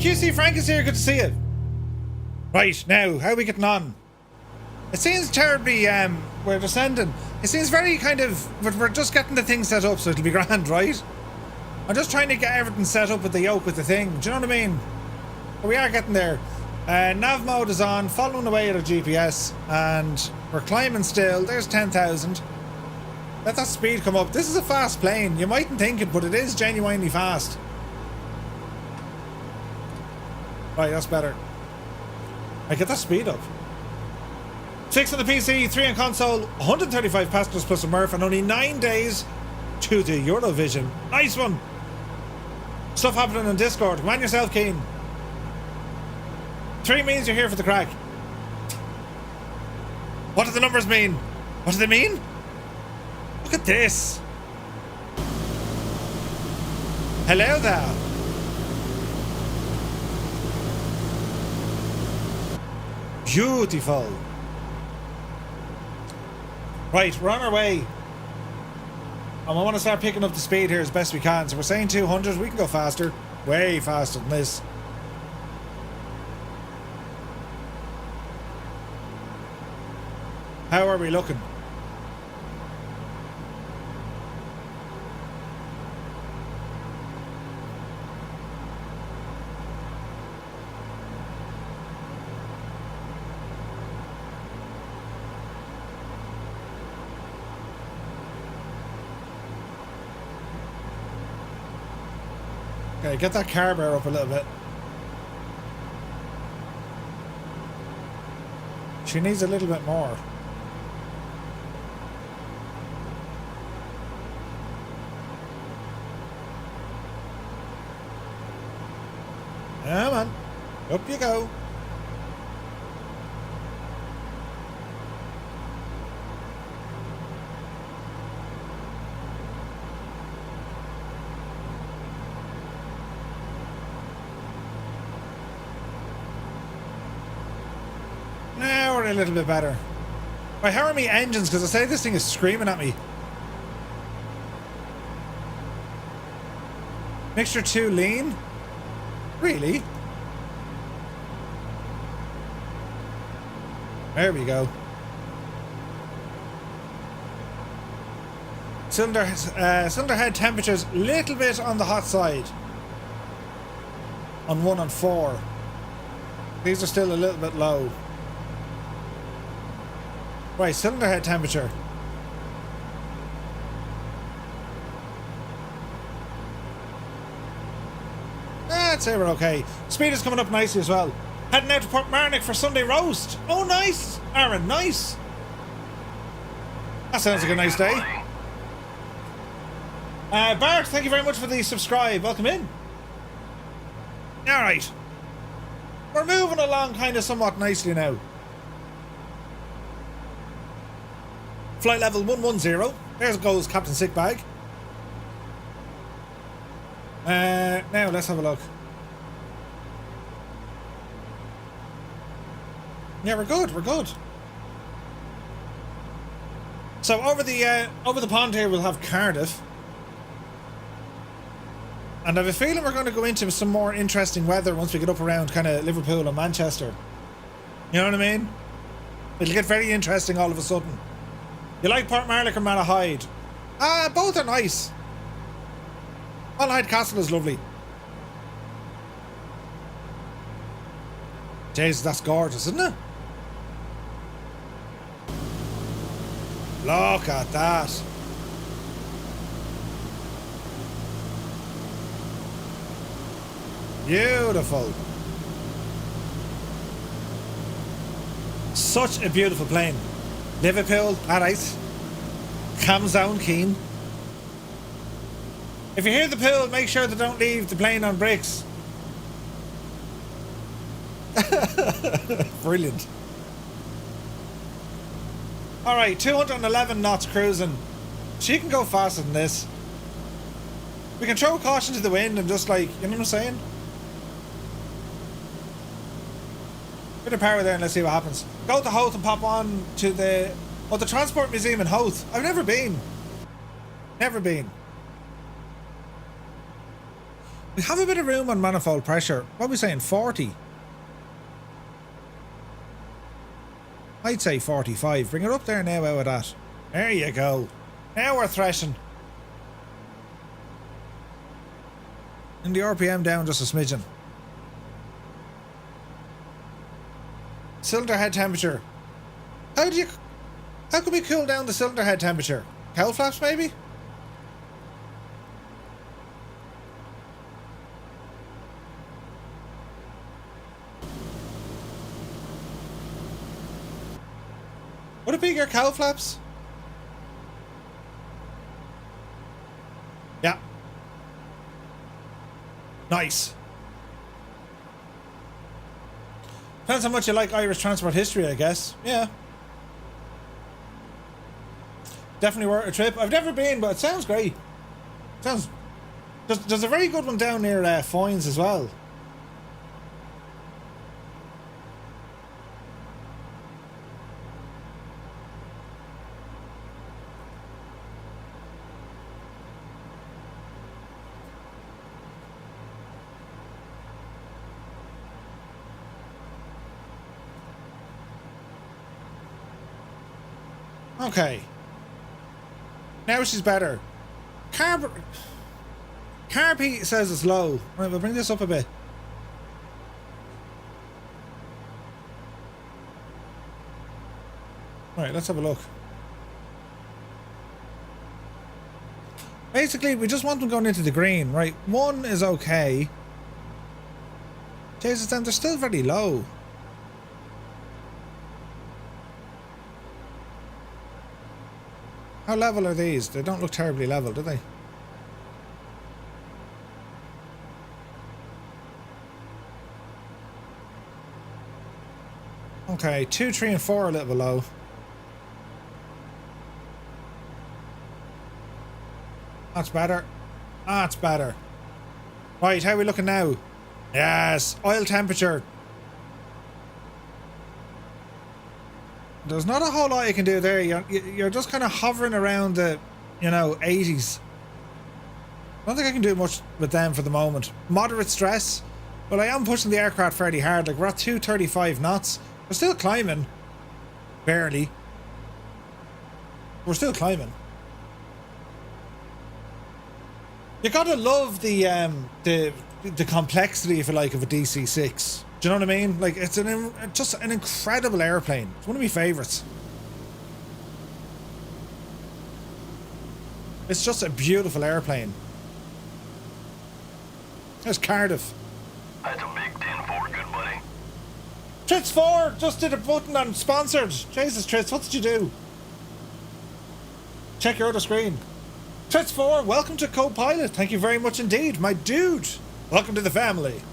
QC Frank is here, good to see you. Right, now, how are we getting on? It seems terribly, we're descending. It seems very kind of, but we're just getting the thing set up so it'll be grand, right? I'm just trying to get everything set up with the yoke with the thing, do you know what I mean? But we are getting there. Nav mode is on, following away at our GPS, and we're climbing still. There's 10,000. Let that speed come up. This is a fast plane. You mightn't think it, but it is genuinely fast. Right, that's better. I get that speed up. 6 on the PC, 3 on console, 135 passengers plus a Murph, and only 9 days to the Eurovision. Nice one. Stuff happening on Discord. Come on yourself, Keen. 3 means you're here for the crack. What do the numbers mean? What do they mean? Look at this. Hello there. Beautiful. Right, we're on our way. And we want to start picking up the speed here as best we can. So we're saying 200, we can go faster. Way faster than this. How are we looking? Okay, get that carburetor up a little bit. She needs a little bit more. Come on. Up you go. Now we're a little bit better. Right, how are my engines? Because I say this thing is screaming at me. Mixture 2 lean? Really? There we go. Cylinder head temperature's a little bit on the hot side. On 1 and 4. These are still a little bit low. Right, cylinder head temperature. I'd say we're okay. Speed is coming up nicely as well. Heading out to Portmarnock for Sunday roast. Oh, nice. Aaron, nice. That sounds like a nice day. Bart, thank you very much for the subscribe. Welcome in. Alright. We're moving along kind of somewhat nicely now. Flight level 110. There goes Captain Sickbag. Now let's have a look. Yeah, we're good. We're good. So over the pond here we'll have Cardiff, and I have a feeling we're going to go into some more interesting weather once we get up around kind of Liverpool and Manchester. You know what I mean? It'll get very interesting all of a sudden. You like Portmarnock or Malahide? Both are nice. Malahide Castle is lovely. Jesus, that's gorgeous, isn't it? Look at that. Beautiful. Such a beautiful plane. Liverpool, alright. Calms down, Keen. If you hear the pool, make sure they don't leave the plane on brakes. Brilliant. Alright, 211 knots cruising. She can go faster than this. We can throw caution to the wind and just like, you know what I'm saying? Bit of power there and let's see what happens. Go to Howth and pop on to the Transport Museum in Howth. I've never been. Never been. We have a bit of room on manifold pressure. What are we saying, 40? I'd say 45. Bring it up there now out of that. There you go. Now we're threshing. And the RPM down just a smidgen. Cylinder head temperature. How can we cool down the cylinder head temperature? Cowl flaps maybe? Would it be your cowl flaps? Yeah. Nice. Depends how much you like Irish transport history, I guess. Yeah. Definitely worth a trip. I've never been, but it sounds great. Sounds... There's a very good one down near Foynes as well. Okay. Now she's better. Carpy says it's low. Right, we'll bring this up a bit. Right, let's have a look. Basically, we just want them going into the green, right? 1 is okay. Jesus, then they're still very low. How level are these? They don't look terribly level, do they? Okay, 2, 3, and 4 are a little below. That's better. That's better. Right, how are we looking now? Yes, oil temperature. There's not a whole lot you can do there. You're just kind of hovering around the, 80s. I don't think I can do much with them for the moment. Moderate stress, but I am pushing the aircraft fairly hard. Like, we're at 235 knots. We're still climbing. Barely. We're still climbing. You gotta love the complexity, if you like, of a DC-6. Do you know what I mean? Like, it's just an incredible airplane. It's one of my favourites. It's just a beautiful airplane. There's Cardiff. That's a big 10-4, good buddy. Tritz 4 just did a button on sponsored. Jesus, Tritz, what did you do? Check your other screen. Tritz 4, welcome to co-pilot. Thank you very much indeed, my dude. Welcome to the family.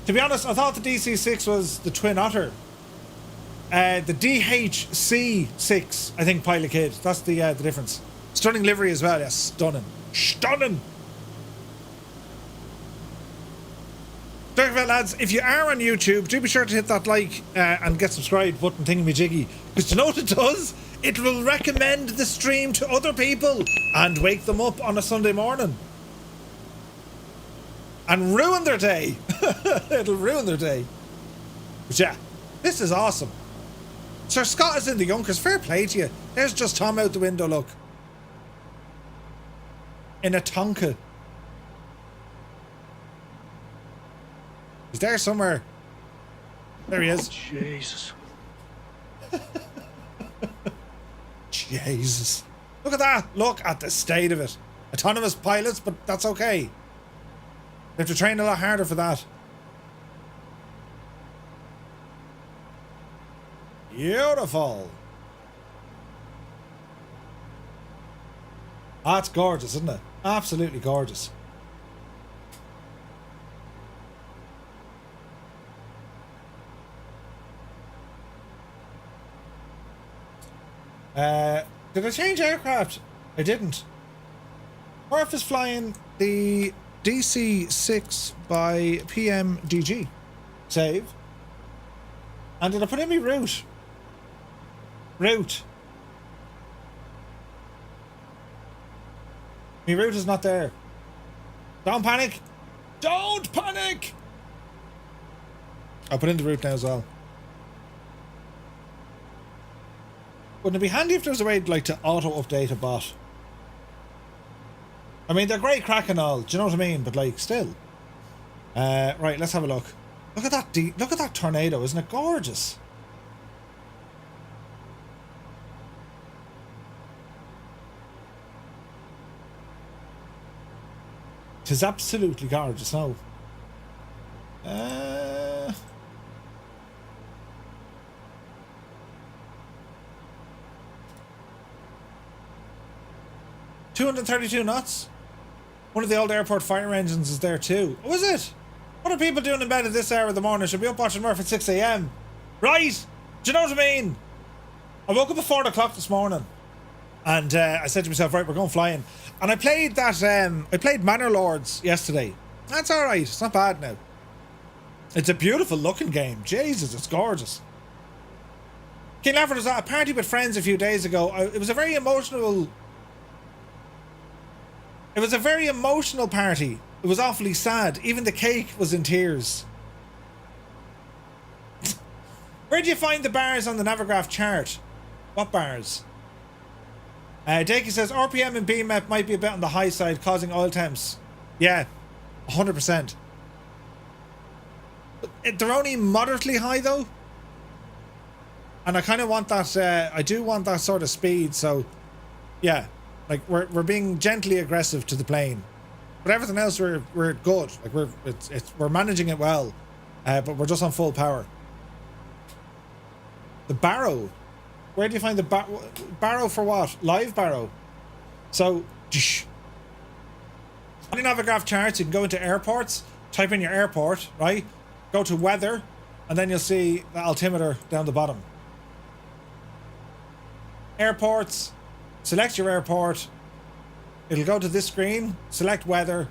To be honest, I thought the DC-6 was the Twin Otter. The DHC-6, I think, Pilot Kid. That's the difference. Stunning livery as well, yes. Stunning. Stunning! Don't forget, lads, if you are on YouTube, do be sure to hit that like and get subscribed button thingy-majiggy. Because you know what it does? It will recommend the stream to other people and wake them up on a Sunday morning. And ruin their day. It'll ruin their day. But yeah, this is awesome. Sir Scott is in the Junkers. Fair play to you. There's just Tom out the window, look. In a Tonka. He's there somewhere. There he is. Jesus. Jesus. Look at that. Look at the state of it. Autonomous pilots, but that's okay. They have to train a lot harder for that. Beautiful. That's gorgeous, isn't it? Absolutely gorgeous. Did I change aircraft? I didn't. Murph is flying the DC-6 by PMDG. Save. And did I put in my route? Route. My route is not there. Don't panic. Don't panic. I'll put in the route now as well. Wouldn't it be handy if there was a way like to auto-update a bot? I mean, they're great crack and all, do you know what I mean? But like, still. Right, let's have a look. Look at that look at that tornado, isn't it gorgeous? It is absolutely gorgeous now. 232 knots. One of the old airport fire engines is there too. Oh, is it? What are people doing in bed at this hour of the morning? Should be up watching Murph at 6 AM. Right? Do you know what I mean? I woke up at 4 o'clock this morning. And I said to myself, right, we're going flying. And I played that, I played Manor Lords yesterday. That's alright. It's not bad now. It's a beautiful looking game. Jesus, it's gorgeous. King Lafford was at a party with friends a few days ago. It was a very emotional... It was a very emotional party. It was awfully sad. Even the cake was in tears. Where do you find the bars on the Navigraph chart? What bars? Dakey says RPM and BMF might be a bit on the high side, causing oil temps. Yeah, 100%. They're only moderately high though, and I kind of want that. I do want that sort of speed. So, yeah, like we're being gently aggressive to the plane, but everything else we're good. Like we're managing it well, but we're just on full power. The barrow. Where do you find the barrow for what? Live barrow. So, on your Navigraph charts, you can go into airports, type in your airport, right? Go to weather, and then you'll see the altimeter down the bottom. Airports, select your airport. It'll go to this screen, select weather,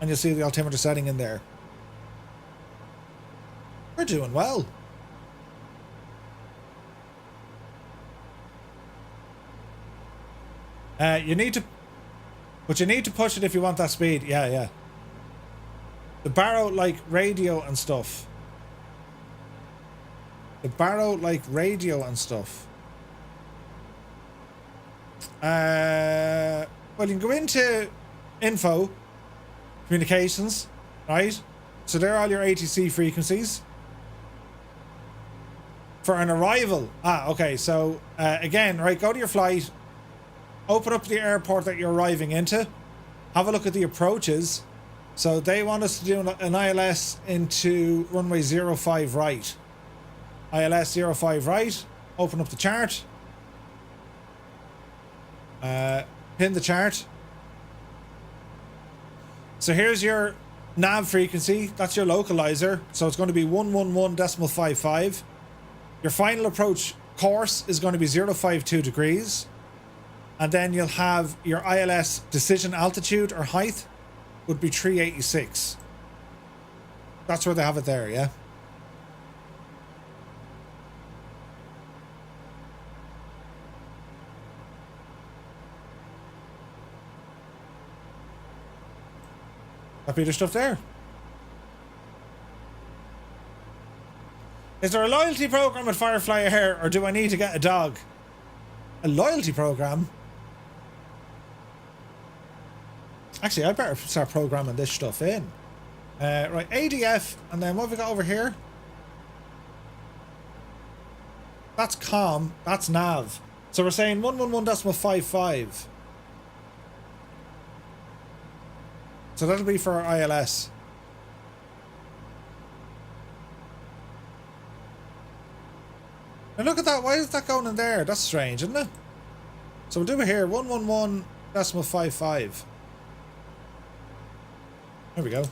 and you'll see the altimeter setting in there. We're doing well. You need to push it if you want that speed. Yeah. The barrow like radio and stuff. Well, you can go into info, communications, right? So there are all your ATC frequencies. For an arrival. Okay, so again, right, go to your flight. Open up the airport that you're arriving into. Have a look at the approaches. So they want us to do an ILS into runway 05 right. ILS 05 right. Open up the chart. Pin the chart. So here's your nav frequency. That's your localizer. So it's going to be 111.55. Your final approach course is going to be 052 degrees. And then you'll have your ILS decision altitude or height would be 386. That's where they have it there, yeah? That be the stuff there. Is there a loyalty program at Firefly Air, or do I need to get a dog? A loyalty program? Actually, I better start programming this stuff in. Right, ADF, and then what have we got over here? That's COM, that's nav. So we're saying 111.55. So that'll be for our ILS. And look at that, why is that going in there? That's strange, isn't it? So we'll do it here, 111.55. There we go.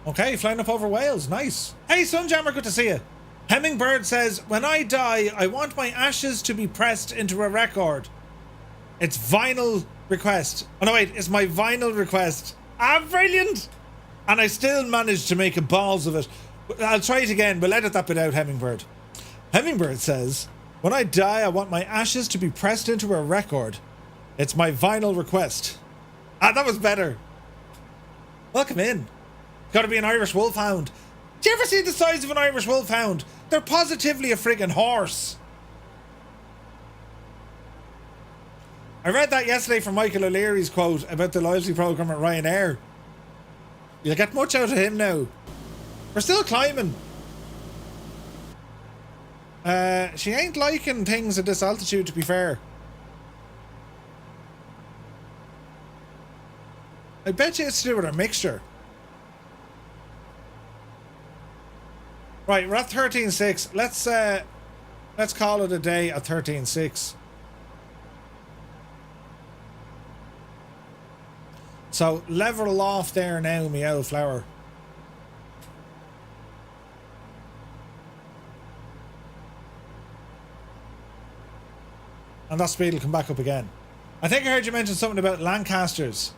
Okay, flying up over Wales, nice. Hey Sunjammer, good to see you. Hemmingbird says, when I die, I want my ashes to be pressed into a record. It's vinyl request. Oh no wait, it's my vinyl request. Ah, brilliant! And I still managed to make a balls of it. I'll try it again, but edit that bit out, Hemmingbird. Hemmingbird says, when I die, I want my ashes to be pressed into a record. It's my vinyl request. Ah, that was better. Welcome in. Got to be an Irish wolfhound. Do you ever see the size of an Irish wolfhound? They're positively a friggin' horse. I read that yesterday from Michael O'Leary's quote about the loyalty program at Ryanair. You'll get much out of him now. We're still climbing. She ain't liking things at this altitude, to be fair. I bet you it's to do with our mixture. Right, we're at 13.6. Let's call it a day at 13.6. So level off there now, meow flower. And that speed will come back up again. I think I heard you mention something about Lancasters.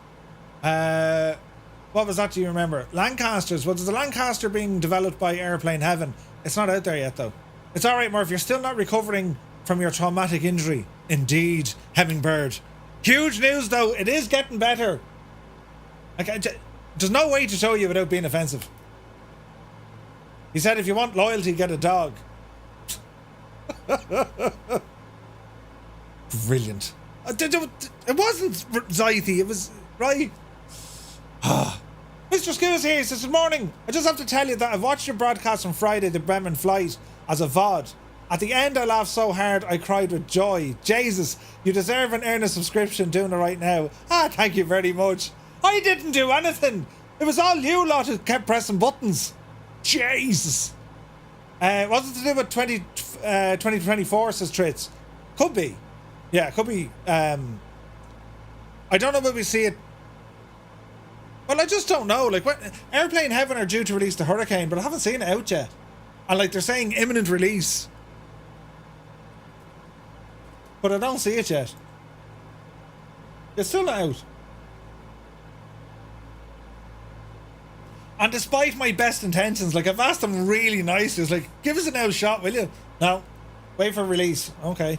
What was that, do you remember? Lancasters. Well, there's a Lancaster being developed by Airplane Heaven. It's not out there yet, though. It's alright, Murph. You're still not recovering from your traumatic injury. Indeed, Hemmingbird. Huge news, though. It is getting better. Like, there's no way to show you without being offensive. He said, if you want loyalty, get a dog. Brilliant. It wasn't Zythy, it was right. Mr. Skills here, he says, good morning. I just have to tell you that I watched your broadcast on Friday, the Bremen flight, as a VOD. At the end, I laughed so hard I cried with joy. Jesus, you deserve an earnest subscription doing it right now. Thank you very much. I didn't do anything. It was all you lot who kept pressing buttons. Jesus. What's it to do with 2024, says Tritz? Could be. Yeah, could be. I don't know when we see it. Well, I just don't know. Like, Airplane Heaven are due to release the Hurricane, but I haven't seen it out yet. And like, they're saying imminent release. But I don't see it yet. It's still not out. And despite my best intentions, like, I've asked them really nicely. It's like, give us an out shot, will you? No. Wait for release. Okay.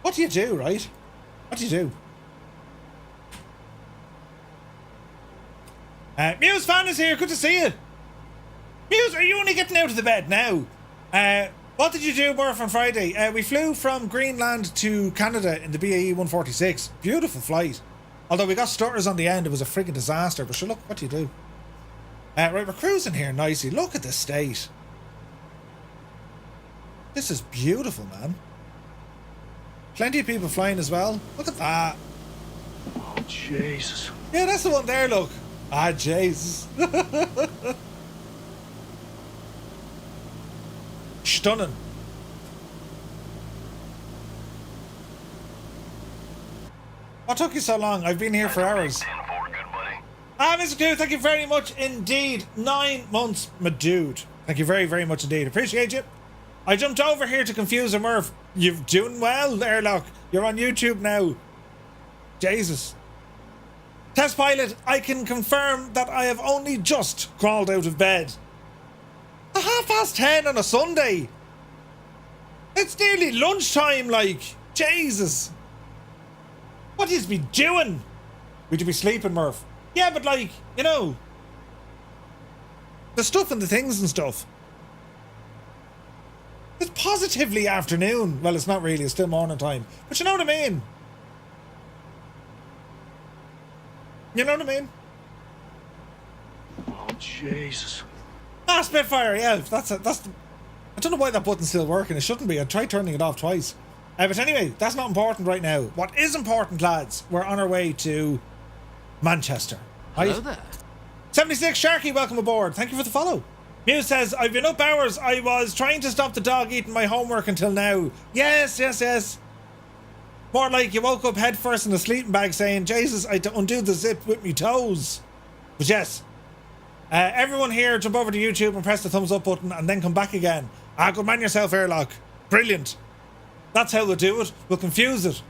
What do you do, right? What do you do? Muse fan is here. Good to see you. Muse, are you only getting out of the bed now? What did you do, Murph, on Friday? We flew from Greenland to Canada in the BAE 146. Beautiful flight. Although we got stutters on the end, it was a friggin' disaster. But sure, look, what do you do? Right, we're cruising here nicely. Look at the state. This is beautiful, man. Plenty of people flying as well. Look at that. Oh, Jesus. Yeah, that's the one there, look. Jesus. Stunning. What took you so long? I've been here for hours. Mr. Dude, thank you very much indeed. 9 months, my dude. Thank you very, very much indeed. Appreciate you. I jumped over here to confuse a Murph. You're doing well, Airlock. You're on YouTube now. Jesus. Test pilot, I can confirm that I have only just crawled out of bed. 10:30 on a Sunday. It's nearly lunchtime, like. Jesus. What do you be doing? Would you be sleeping, Murph? Yeah, but like, you know, the stuff and the things and stuff. It's positively afternoon. Well, it's not really, it's still morning time. But you know what I mean? You know what I mean? Oh, Jesus. Spitfire, yeah, that's I don't know why that button's still working. It shouldn't be. I tried turning it off twice. But anyway, that's not important right now. What is important, lads, we're on our way to Manchester. Hello there. 76 Sharky, welcome aboard. Thank you for the follow. Muse says, I've been up hours. I was trying to stop the dog eating my homework until now. Yes. More like you woke up head first in a sleeping bag saying, Jesus, I undo the zip with me toes. But yes. Everyone here, jump over to YouTube and press the thumbs up button and then come back again. Good man yourself, Airlock. Brilliant. That's how we'll do it. We'll confuse it.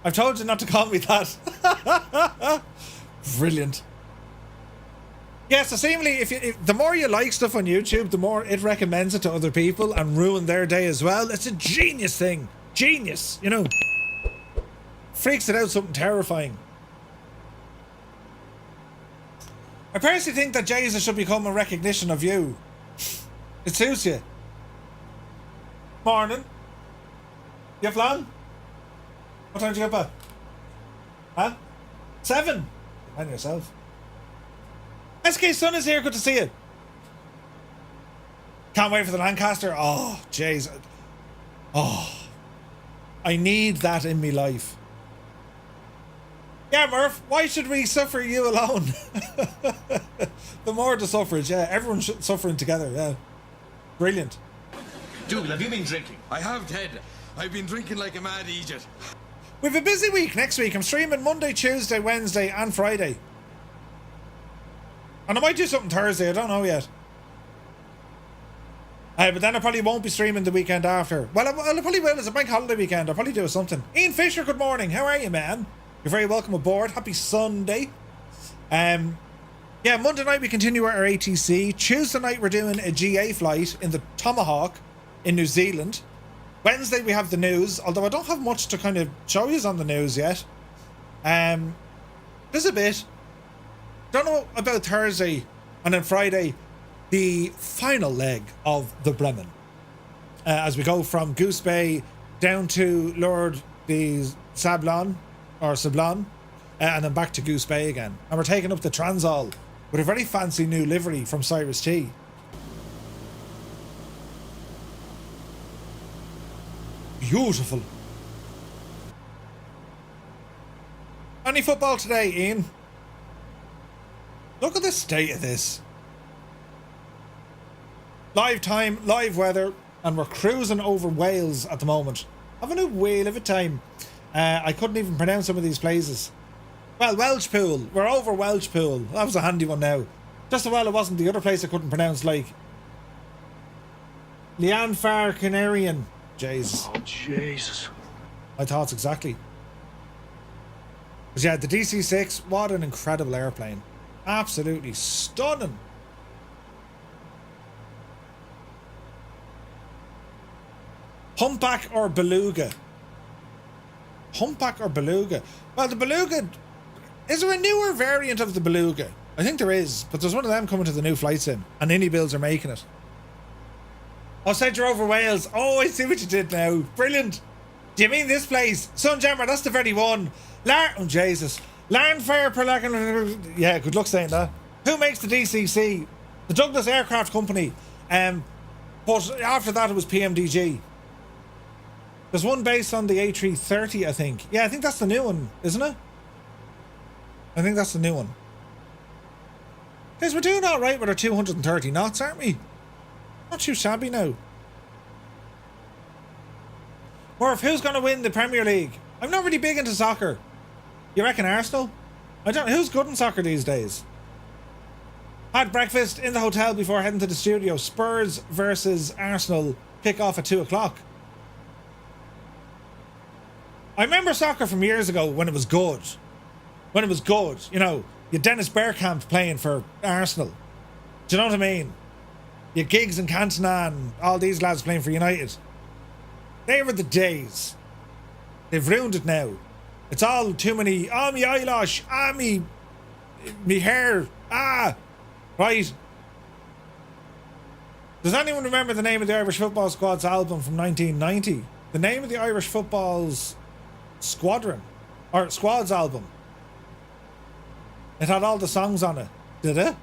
I've told you not to call me that. Brilliant. Yeah, so seemingly, if the more you like stuff on YouTube, the more it recommends it to other people and ruin their day as well. It's a genius thing. Genius, you know. Freaks it out something terrifying. I personally think that Jesus should become a recognition of you. It suits you. Morning. You flying? What time did you get back? Huh? 7. And yourself. SK Sun is here. Good to see you. Can't wait for the Lancaster. Oh, jeez. Oh. I need that in me life. Yeah, Murph. Why should we suffer you alone? The more the suffrage, yeah. Everyone's suffering together, yeah. Brilliant. Dougal, have you been drinking? I have, Ted. I've been drinking like a mad idiot. We've a busy week next week. I'm streaming Monday, Tuesday, Wednesday and Friday. And I might do something Thursday. I don't know yet. But then I probably won't be streaming the weekend after. Well, I probably will. It's a bank holiday weekend. I'll probably do something. Ian Fisher, good morning. How are you, man? You're very welcome aboard. Happy Sunday. Yeah, Monday night we continue our ATC. Tuesday night we're doing a GA flight in the Tomahawk in New Zealand. Wednesday we have the news, although I don't have much to kind of show you on the news yet. There's a bit. Don't know about Thursday and then Friday, the final leg of the Bremen. As we go from Goose Bay down to Lord the Sablon, and then back to Goose Bay again. And we're taking up the Transall with a very fancy new livery from Cyrus T. Beautiful. Any football today, Ian? Look at the state of this. Live time, live weather, and we're cruising over Wales at the moment. Having a whale of a time. I couldn't even pronounce some of these places. Well, Welshpool. We're over Welshpool. That was a handy one now. Just as well it wasn't the other place I couldn't pronounce, like Lianfar Canarian. Jesus. Oh, Jesus. My thoughts exactly. But yeah, the DC-6, what an incredible airplane. Absolutely stunning. Humpback or Beluga? Humpback or Beluga? Well, the Beluga... Is there a newer variant of the Beluga? I think there is, but there's one of them coming to the new flight sim, and Indie Builds are making it. Oh, said you're over Wales. Oh, I see what you did now. Brilliant. Do you mean this place? Sunjammer, that's the very one. Oh, Jesus. Landfare per lack. Yeah, good luck saying that. Who makes the DCC? The Douglas Aircraft Company. But after that, it was PMDG. There's one based on the A330, I think. Yeah, I think that's the new one, isn't it? I think that's the new one. Guys, we're doing all right with our 230 knots, aren't we? Not too shabby now. Murph, who's going to win the Premier League? I'm not really big into soccer. You reckon Arsenal? I don't. Who's good in soccer these days? Had breakfast in the hotel before heading to the studio. Spurs versus Arsenal kick off at 2 o'clock. I remember soccer from years ago when it was good. When it was good, you know, you had Dennis Bergkamp playing for Arsenal. Do you know what I mean? You had Giggs and Cantona and all these lads playing for United. They were the days. They've ruined it now. It's all too many. Ah, me eyelash. Ah, me hair. Ah, right. Does anyone remember the name of the Irish Football Squad's album from 1990? The name of the Irish Football's Squadron or Squad's album. It had all the songs on it. Did it?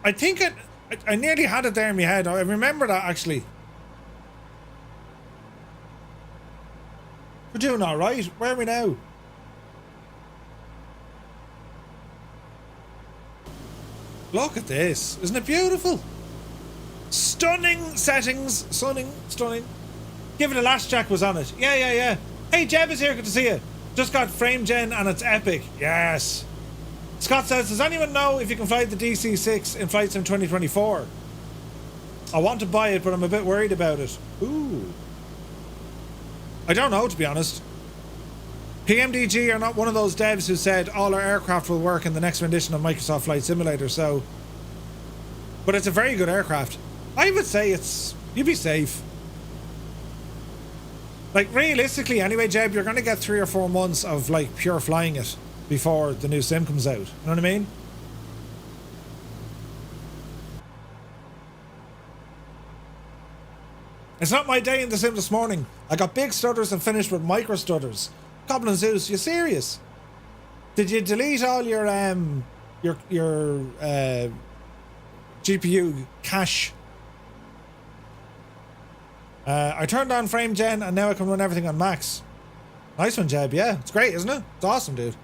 I think I nearly had it there in my head. I remember that actually. We're doing all right. Where are we now? Look at this. Isn't it beautiful? Stunning settings. Stunning. Give it a lash, Jack was on it. Yeah. Hey, Jeb is here. Good to see you. Just got frame gen and it's epic. Yes. Scott says, does anyone know if you can fly the DC-6 in flight sim 2024? I want to buy it, but I'm a bit worried about it. Ooh. I don't know, to be honest. PMDG are not one of those devs who said all our aircraft will work in the next rendition of Microsoft Flight Simulator, so... But it's a very good aircraft. I would say you'd be safe. Like, realistically, anyway, Jeb, you're going to get 3 or 4 months of, like, pure flying it before the new sim comes out. You know what I mean? It's not my day in the sim this morning. I got big stutters and finished with micro stutters. Goblin Zeus, you serious? Did you delete all your GPU cache? I turned on frame gen and now I can run everything on max. Nice one, Jeb. Yeah, it's great, isn't it? It's awesome, dude.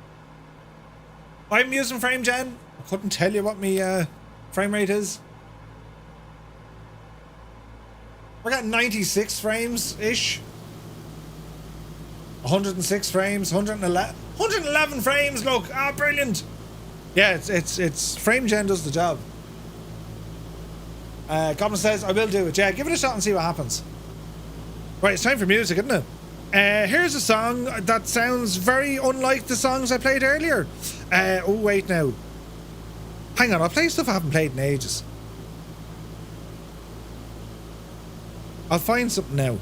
I'm using frame gen. I couldn't tell you what my frame rate is. We're getting 96 frames ish. 106 frames, 111 frames. Look, brilliant. Yeah, it's frame gen does the job. Goblin says I will do it. Yeah, give it a shot and see what happens. Right, it's time for music, isn't it? Here's a song that sounds very unlike the songs I played earlier. Oh, wait now. Hang on, I'll play stuff I haven't played in ages. I'll find something now.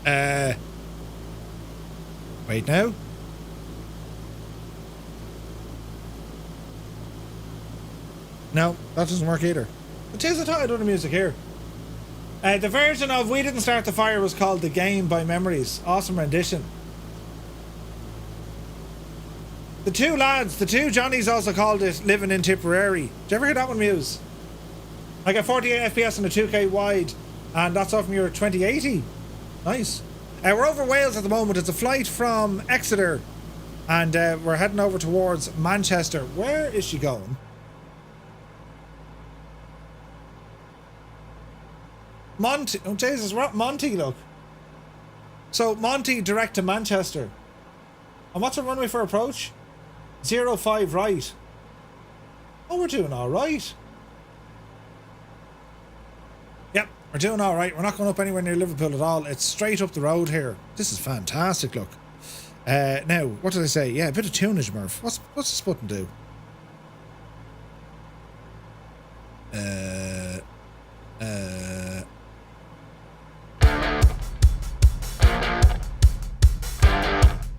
Wait now. No, that doesn't work either. It is a title of the music here. The version of We Didn't Start the Fire was called The Game by Memories. Awesome rendition. The two Johnnies also called it Living in Tipperary. Did you ever hear that one, Muse? I got 48 FPS and a 2K wide, and that's off from your 2080. Nice. We're over Wales at the moment. It's a flight from Exeter, and we're heading over towards Manchester. Where is she going? Monty. Oh, Jesus, we're at Monty, look. So, Monty direct to Manchester. And what's the runway for approach? 05 right. Oh, we're doing alright. Yep, we're doing alright. We're not going up anywhere near Liverpool at all. It's straight up the road here. This is fantastic, look. Now, what did I say? Yeah, a bit of tunage, Murph. What's this button do?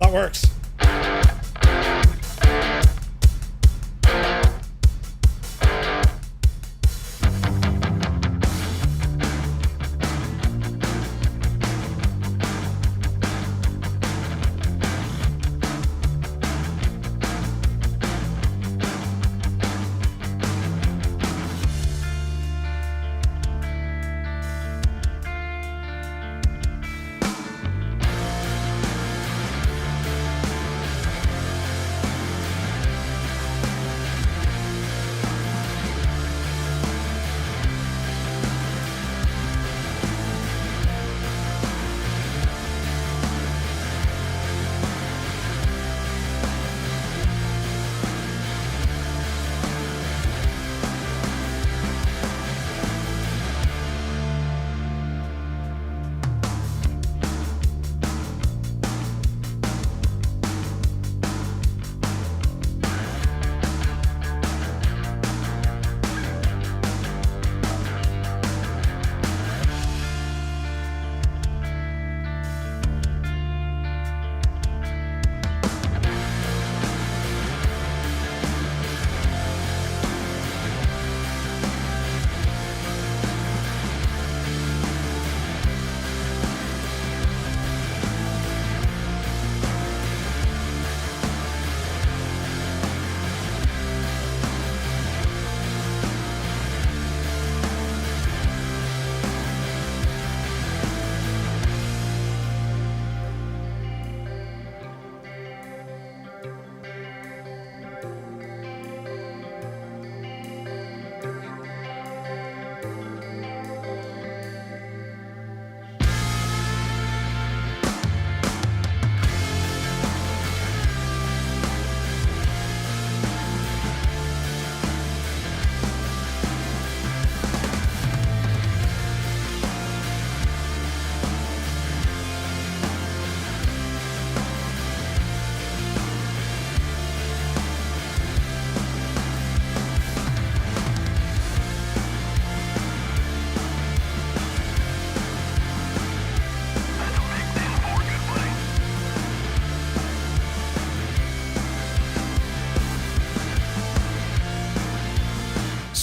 That works.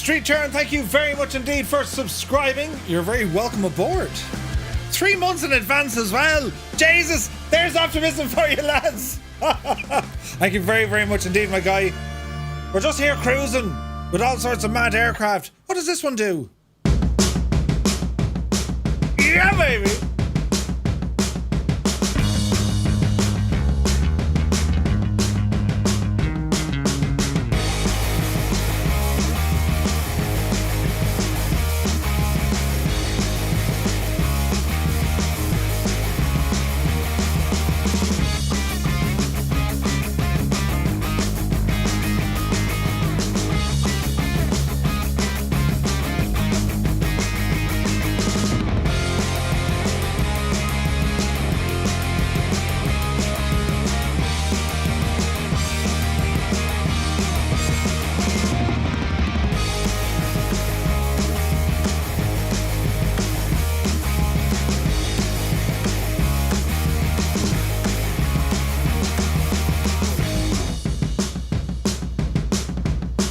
Street Turn, thank you very much indeed for subscribing. You're very welcome aboard. 3 months in advance as well. Jesus, there's optimism for you, lads. Thank you very, very much indeed, my guy. We're just here cruising with all sorts of mad aircraft. What does this one do? Yeah, baby.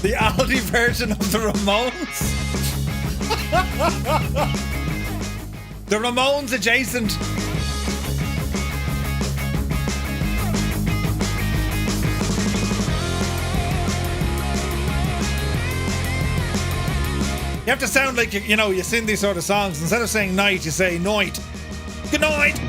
The Aldi version of the Ramones. The Ramones adjacent. You have to sound like, you know, you sing these sort of songs. Instead of saying night, you say night. Good night.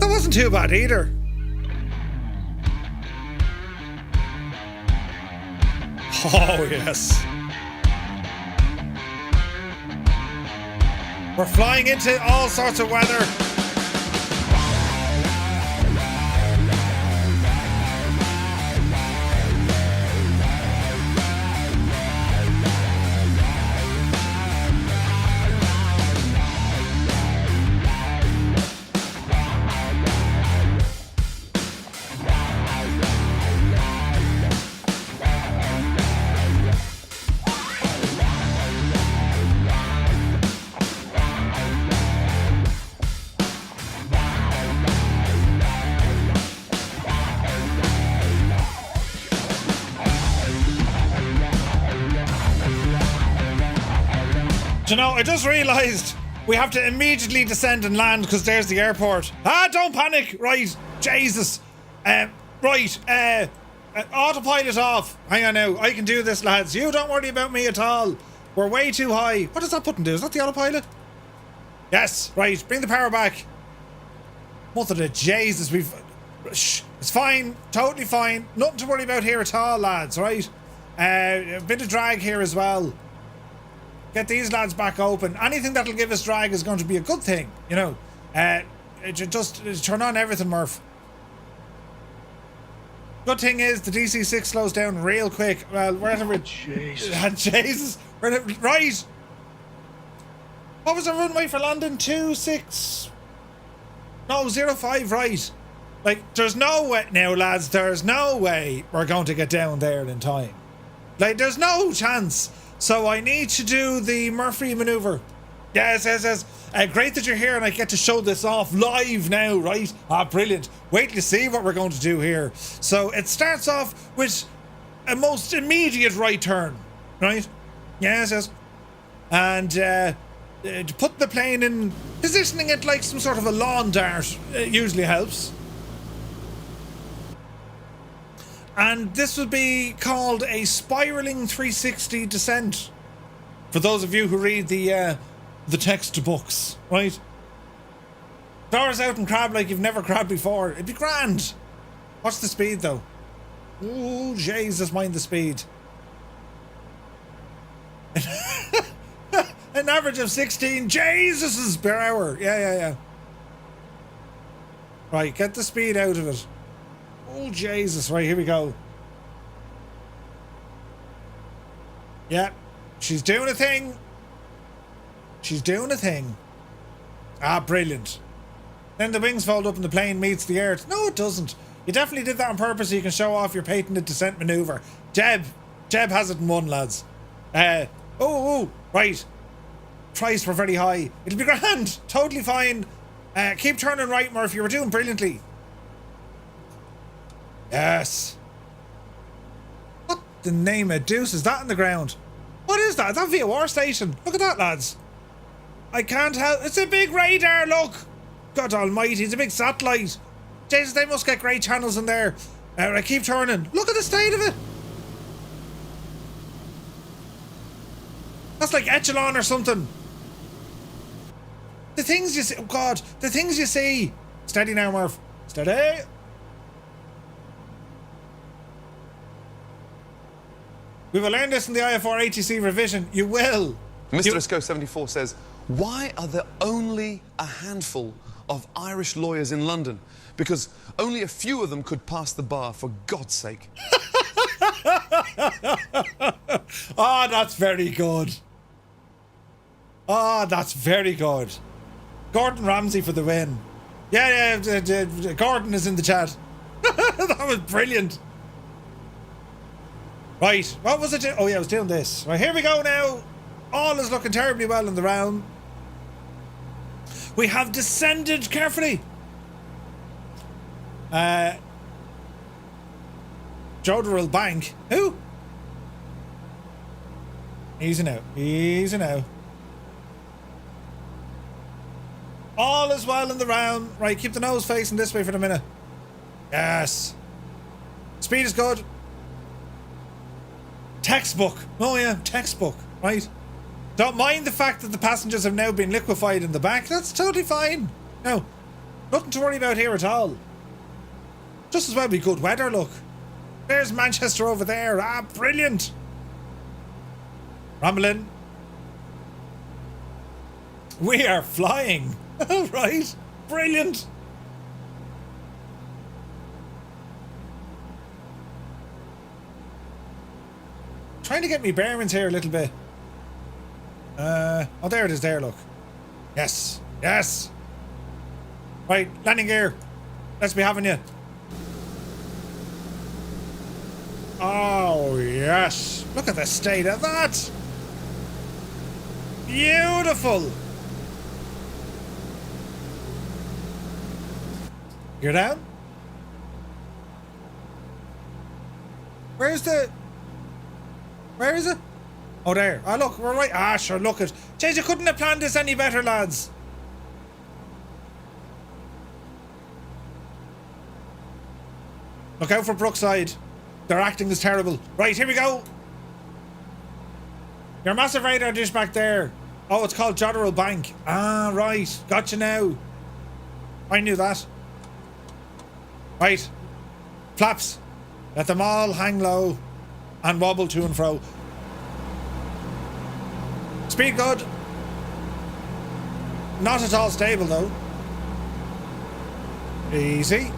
Wasn't too bad either. Oh yes. We're flying into all sorts of weather. Do you know, I just realised we have to immediately descend and land because there's the airport. Don't panic! Right, Jesus. Autopilot off. Hang on now, I can do this, lads. You don't worry about me at all. We're way too high. What does that button do? Is that the autopilot? Yes, right, bring the power back. Mother of Jesus, it's fine, totally fine. Nothing to worry about here at all, lads, right? A bit of drag here as well. Get these lads back open. Anything that'll give us drag is going to be a good thing, you know. Just turn on everything, Murph. Good thing is the DC-6 slows down real quick. Well, wherever it... Jesus. Jesus. Right. What was the runway for London? 26... No, 05, right. Like, there's no way... Now, lads, there's no way we're going to get down there in time. Like, there's no chance. So I need to do the Murphy maneuver. Yes. Great that you're here and I get to show this off live now, right? Brilliant. Wait till you see what we're going to do here. So it starts off with a most immediate right turn, right? Yes. And to put the plane in, positioning it like some sort of a lawn dart usually helps. And this would be called a spiraling 360 descent. For those of you who read the textbooks, right? Doors out and crab like you've never crabbed before. It'd be grand. What's the speed though? Ooh, Jesus, mind the speed. An average of 16 Jesus per hour. Yeah. Right, get the speed out of it. Oh, Jesus. Right, here we go. Yeah, she's doing a thing. Brilliant. Then the wings fold up and the plane meets the earth. No, it doesn't. You definitely did that on purpose so you can show off your patented descent maneuver. Jeb has it in one, lads. Right. Price were very high. It'll be grand. Totally fine. Keep turning right, Murph. You were doing brilliantly. Yes. What the name of deuce is that in the ground? What is that? Is that VOR station? Look at that, lads. I can't help. It's a big radar, look. God almighty, it's a big satellite. Jesus, they must get great channels in there. I keep turning. Look at the state of it. That's like Echelon or something. The things you see. Oh, God. The things you see. Steady now, Murph. Steady. We will learn this in the IFR ATC revision. You will. Mr. Isco 74 says, why are there only a handful of Irish lawyers in London? Because only a few of them could pass the bar, for God's sake. Oh, that's very good. Oh, that's very good. Gordon Ramsay for the win. Yeah, Gordon is in the chat. That was brilliant. Right, what was it? Oh yeah, I was doing this. Right, here we go now. All is looking terribly well in the round. We have descended carefully. Jodrell Bank. Who? Easy now. Easy now. All is well in the round. Right, keep the nose facing this way for the minute. Yes. Speed is good. Textbook. Oh yeah, textbook. Right. Don't mind the fact that the passengers have now been liquefied in the back. That's totally fine. No. Nothing to worry about here at all. Just as well be good weather, look. There's Manchester over there. Ah, brilliant. Rumbling. We are flying. Right. Brilliant. Trying to get me bearings here a little bit. Oh, there it is there, look. Yes. Yes. Right, landing gear. Let's be having you. Oh, yes. Look at the state of that. Beautiful. You're down? Where is it? Oh, there. Oh, look, we're right. Ah, sure, look it. Jeez, you couldn't have planned this any better, lads. Look out for Brookside. Their acting is terrible. Right, here we go. Your massive radar dish back there. Oh, it's called Jodrell Bank. Ah, right. Gotcha now. I knew that. Right. Flaps. Let them all hang low and wobble to and fro. Speed good. Not at all stable though. Easy.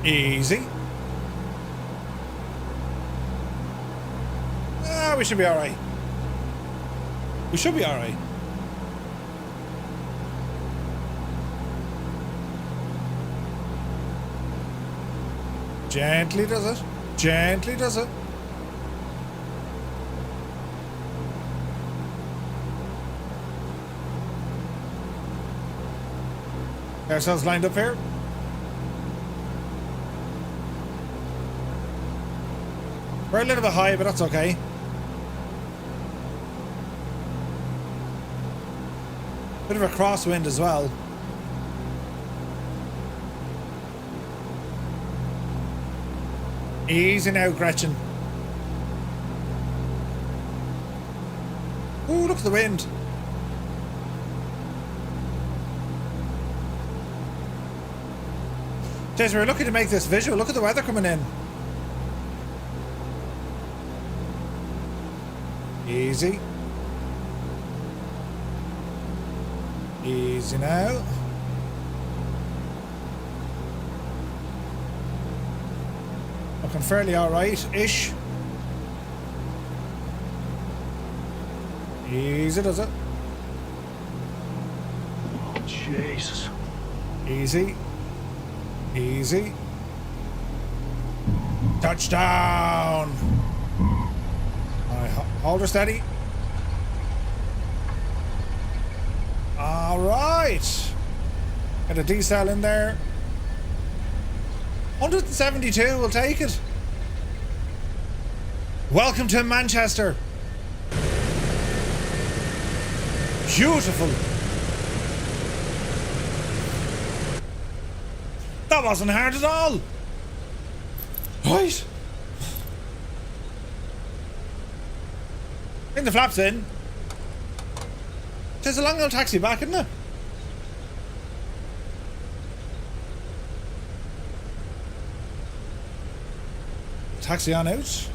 Easy. Ah, we should be alright. We should be alright. Gently does it. Gently does it. Get ourselves lined up here. We're a little bit high, but that's okay. Bit of a crosswind as well. Easy now, Gretchen. Ooh, look at the wind. Jeez, we're lucky to make this visual. Look at the weather coming in. Easy. Easy now. Looking fairly alright-ish. Easy does it. Oh, Jesus. Easy. Easy. Touchdown! Alright, hold her steady. Alright. Get a decel in there. 172, we'll take it. Welcome to Manchester. Beautiful. That wasn't hard at all. Right. Bring the flaps in. There's a long old taxi back, isn't it? Taxi on out.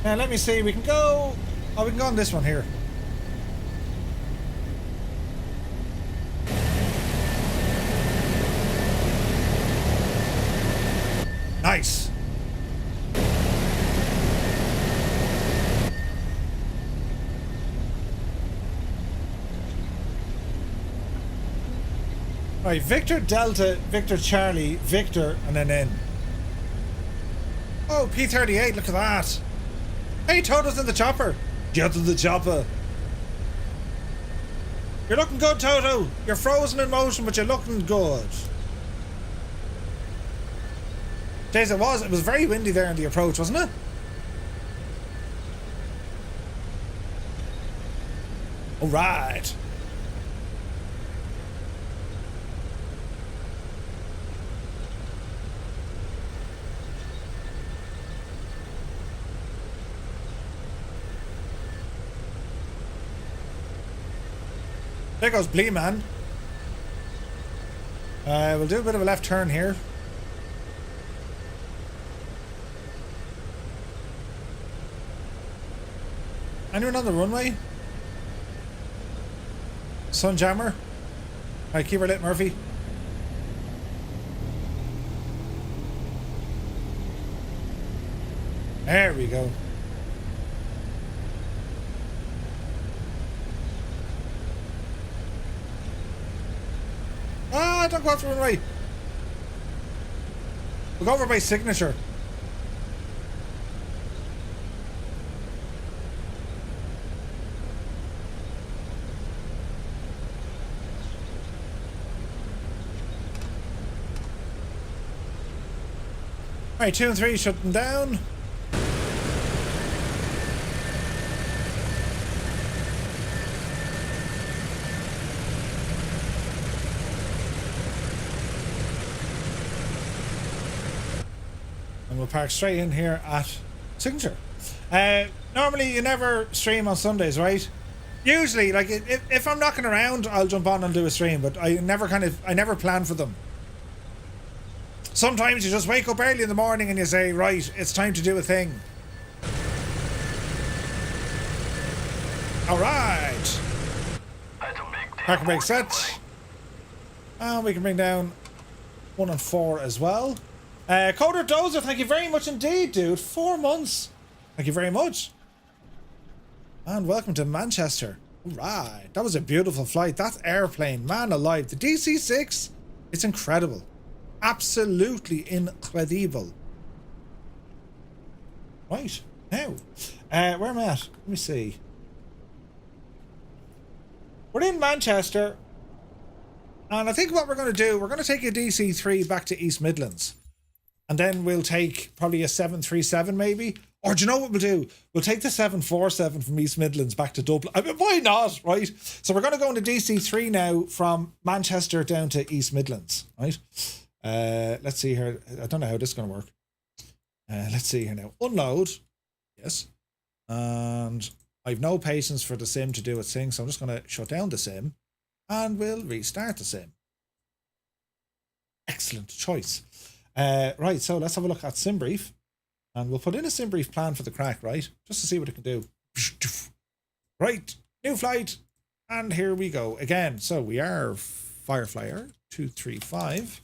Now let me see, we can go... Oh, we can go on this one here. Nice. Right, Victor Delta, Victor Charlie, Victor, and then in. Oh, P38, look at that. Hey, Toto's in the chopper. Get in the chopper. You're looking good, Toto. You're frozen in motion, but you're looking good. Jeez, it was very windy there in the approach, wasn't it? All right. There goes Blee Man. We'll do a bit of a left turn here. Anyone on the runway? Sunjammer? Alright, keep her lit, Murphy. There we go. Ah, don't go off the runway. We'll go over by signature. Alright, 2 and 3 shut them down. And we'll park straight in here at signature. Normally you never stream on Sundays, right? Usually, like if I'm knocking around, I'll jump on and do a stream, but I never plan for them. Sometimes you just wake up early in the morning and you say, right, it's time to do a thing. All right. Parking brake set. And we can bring down 1 and 4 as well. Coder Dozer, thank you very much indeed, dude. 4 months. Thank you very much. And welcome to Manchester. All right. That was a beautiful flight. That airplane, man alive. The DC-6, it's incredible. Absolutely incredible. Right, now, where am I at? Let me see. We're in Manchester, and I think what we're going to do, we're going to take a DC-3 back to East Midlands, and then we'll take probably a 737 maybe, or do you know what we'll do? We'll take the 747 from East Midlands back to Dublin. I mean, why not, right? So we're going to go into DC-3 now from Manchester down to East Midlands, right? Let's see here. I don't know how this is going to work. Let's see here now. Unload. Yes. And I've no patience for the sim to do its thing, so I'm just going to shut down the sim and we'll restart the sim. Excellent choice. Right, so let's have a look at sim brief, and we'll put in a sim brief plan for the crack, right? Just to see what it can do. Right, new flight, and here we go again. So we are Fireflyer 235.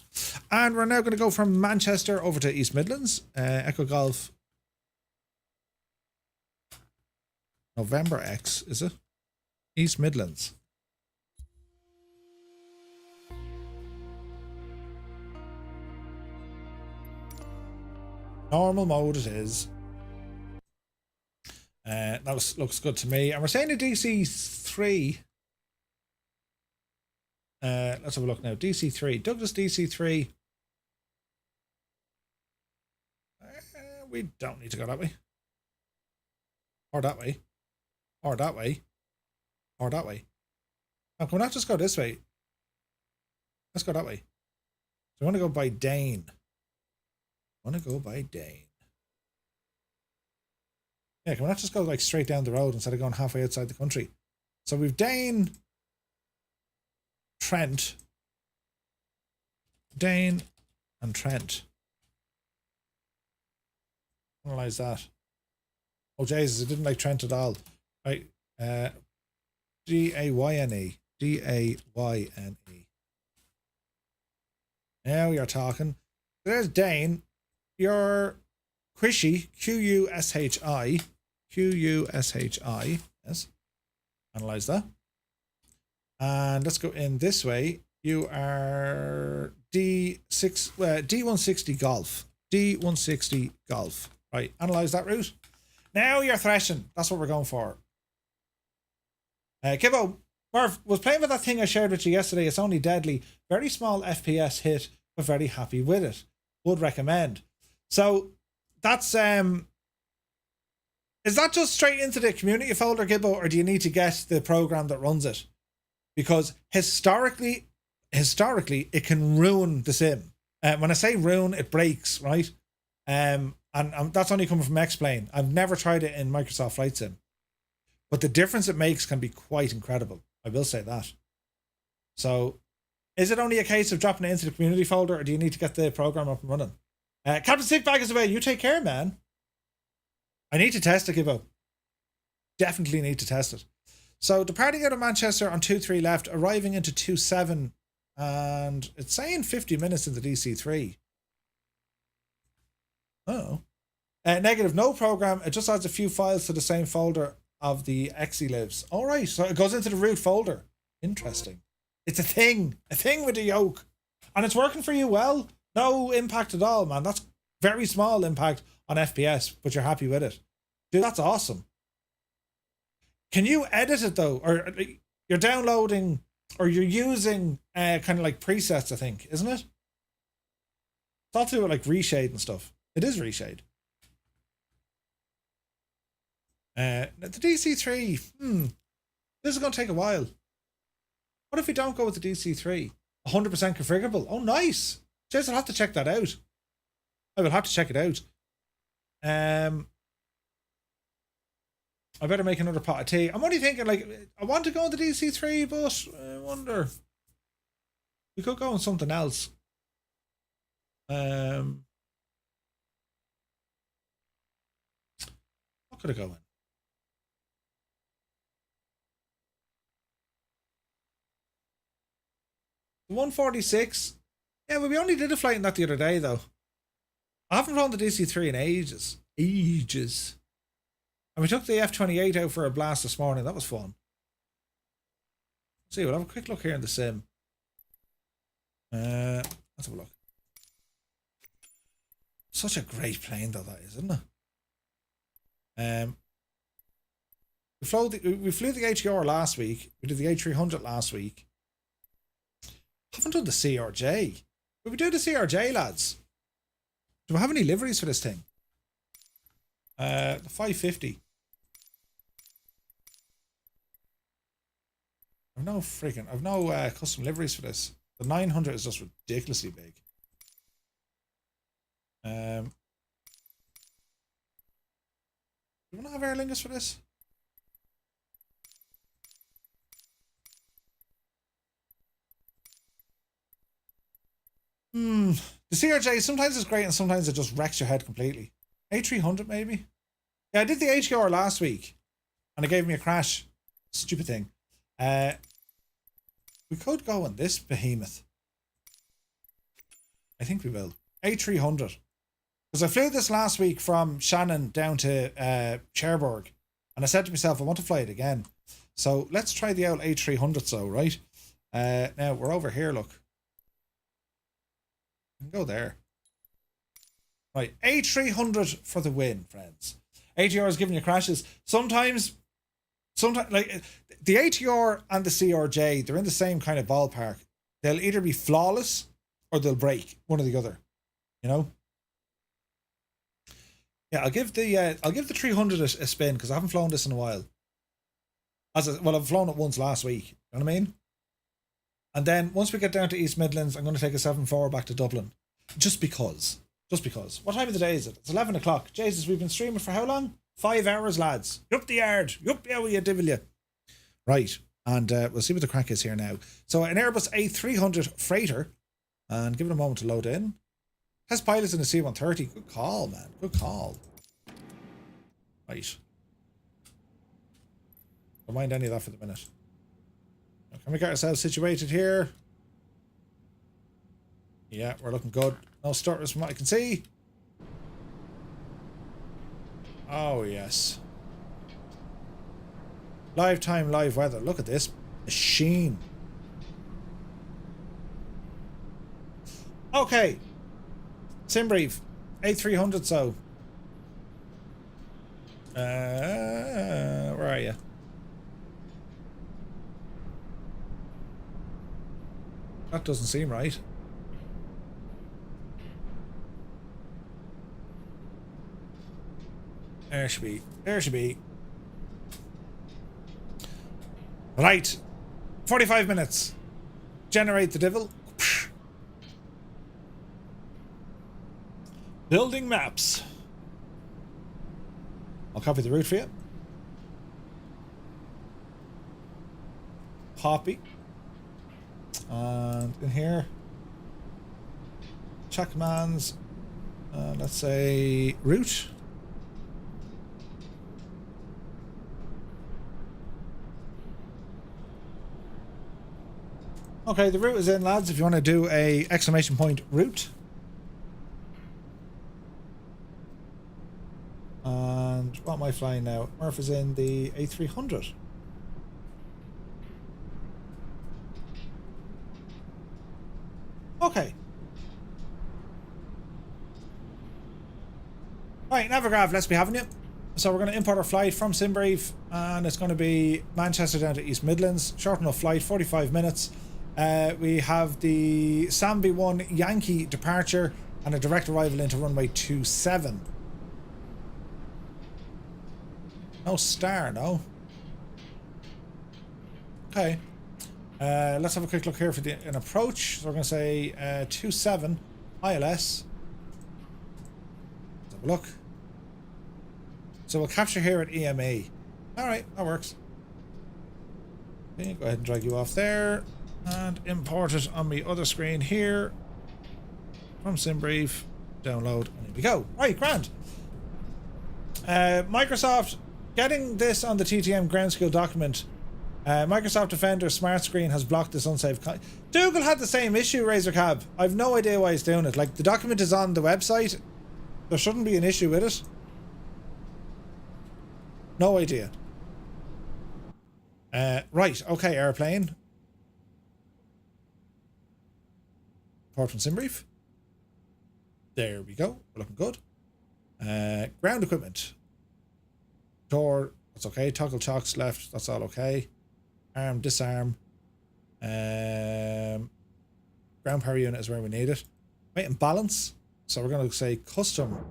And we're now going to go from Manchester over to East Midlands. Echo Golf. November X, is it? East Midlands. Normal mode it is. That looks good to me. And we're saying a DC-3. Let's have a look now. DC-3. Douglas DC-3. We don't need to go that way. Or that way. Or that way. Or that way. Now, can we not just go this way? Let's go that way. So I want to go by Dane. Yeah, can we not just go like straight down the road instead of going halfway outside the country? So we've Dane, Trent, Dane, and Trent. Analyze that. Oh Jesus, I didn't like Trent at all. Right, G-A-Y-N-E. G-A-Y-N-E. Now you're talking. There's Dane. your Qushi, Qushi, Qushi, yes. Analyze that. And let's go in this way. You are D160 Golf. D160 Golf. Right, analyze that route. Now you're threshing. That's what we're going for. Kibbo, Marv, was playing with that thing I shared with you yesterday. It's only deadly. Very small FPS hit, but very happy with it. Would recommend. So that's is that just straight into the community folder, Gibbo, or do you need to get the program that runs it? Because historically it can ruin the sim. When I say ruin, it breaks, right? And that's only coming from X-Plane. I've never tried it in Microsoft Flight Sim, but the difference it makes can be quite incredible. I will say that. So, is it only a case of dropping it into the community folder, or do you need to get the program up and running? Captain Sickbag is away. You take care, man. I need to test it, Gibbo. Definitely need to test it. So, departing out of Manchester on 2-3 left, arriving into 2-7, and it's saying 50 minutes in the DC-3. Oh. Negative, no program. It just adds a few files to the same folder of the Xe lives. All right, so it goes into the root folder. Interesting. It's a thing with the yoke, and it's working for you well. No impact at all, man. That's very small impact on FPS, but you're happy with it. Dude, that's awesome. Can you edit it though, or you're downloading, or you're using kind of like presets? I think, isn't it? It's all to do with like reshade and stuff. It is reshade. The DC-3, this is going to take a while. What if we don't go with the DC-3? 100% configurable. Oh, nice. Jason, I'll have to check that out. I will have to check it out. I better make another pot of tea. I'm only thinking, like, I want to go on the DC-3, but I wonder. We could go on something else. What could I go in? The 146. Yeah, well, we only did a flight in that the other day, though. I haven't flown the DC-3 in ages. Ages. And we took the F28 out for a blast this morning. That was fun. Let's see, we'll have a quick look here in the sim. Let's have a look. Such a great plane, though, that is, isn't it? We flew the HER last week. We did the A300 last week. Haven't done the CRJ. Will we do the CRJ, lads? Do we have any liveries for this thing? The 550. I've no custom liveries for this. The 900 is just ridiculously big. Do we not have Aer Lingus for this? The CRJ, sometimes it's great and sometimes it just wrecks your head completely. A300 maybe? Yeah, I did the HER last week and it gave me a crash. Stupid thing. We could go on this behemoth. I think we will. A300. Because I flew this last week from Shannon down to Cherbourg. And I said to myself, I want to fly it again. So let's try the old A300 so, right? Now we're over here, look. We can go there. Right, A300 for the win, friends. ATR is giving you crashes. Sometimes like the ATR and the CRJ, they're in the same kind of ballpark. They'll either be flawless or they'll break, one or the other. You know? Yeah, I'll give the 300 a spin because I haven't flown this in a while. I've flown it once last week. You know what I mean? And then once we get down to East Midlands, I'm going to take a 7-4 back to Dublin. Just because. What time of the day is it? It's 11 o'clock. Jesus, we've been streaming for how long? 5 hours, lads. Up the yard. Up the you devil you. Right. And we'll see what the crack is here now. So an Airbus A300 freighter. And give it a moment to load in. Has pilots in the C-130. Good call, man. Good call. Right. Don't mind any of that for the minute. Now, can we get ourselves situated here? Yeah, we're looking good. No stutters from what I can see. Oh, yes. Live time, live weather. Look at this machine. Okay. Sim brief. 8300 so. Where are you? That doesn't seem right. There should be. There should be. Right. 45 minutes. Generate the devil. Building maps. I'll copy the route for you. Copy. And in here, check commands. Let's say route. Okay, the route is in, lads. If you want to do a exclamation point route. And what am I flying now? Murph is in the A300. Okay. Right, Navigraph, let's be having you. So we're going to import our flight from SimBrief, and it's going to be Manchester down to East Midlands. Short enough flight, 45 minutes. We have the Sambi 1 Yankee departure and a direct arrival into runway 27. No star, no. Okay. Let's have a quick look here for an approach. So we're going to say 27 ILS. Let's have a look. So we'll capture here at EME. Alright, that works. Okay, go ahead and drag you off there. And import it on the other screen here. From SimBrief. Download. And here we go. Right, grand. Microsoft, getting this on the TTM ground school document. Microsoft Defender Smart Screen has blocked this unsafe Dougal had the same issue, Razorcab. I've no idea why he's doing it. Like, the document is on the website. There shouldn't be an issue with it. No idea. Right, okay, airplane. Port from SimBrief. There we go. We're looking good. Ground equipment. Door, that's okay. Toggle chocks left, that's all okay. Arm, disarm. Ground power unit is where we need it. Weight and balance. So we're going to say custom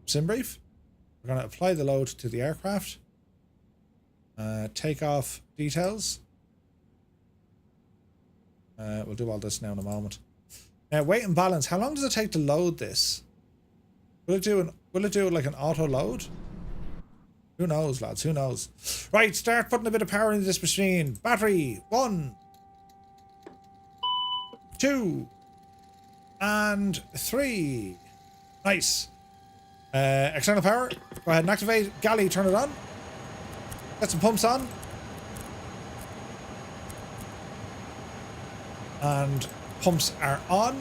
SimBrief. We're going to apply the load to the aircraft. Takeoff details. We'll do all this now in a moment. Now, weight and balance. How long does it take to load this? Will it do like an auto load? Who knows, lads? Who knows? Right, start putting a bit of power into this machine. Battery 1, 2, and 3. Nice. External power. Go ahead and activate. Galley, turn it on. Get some pumps on. And pumps are on.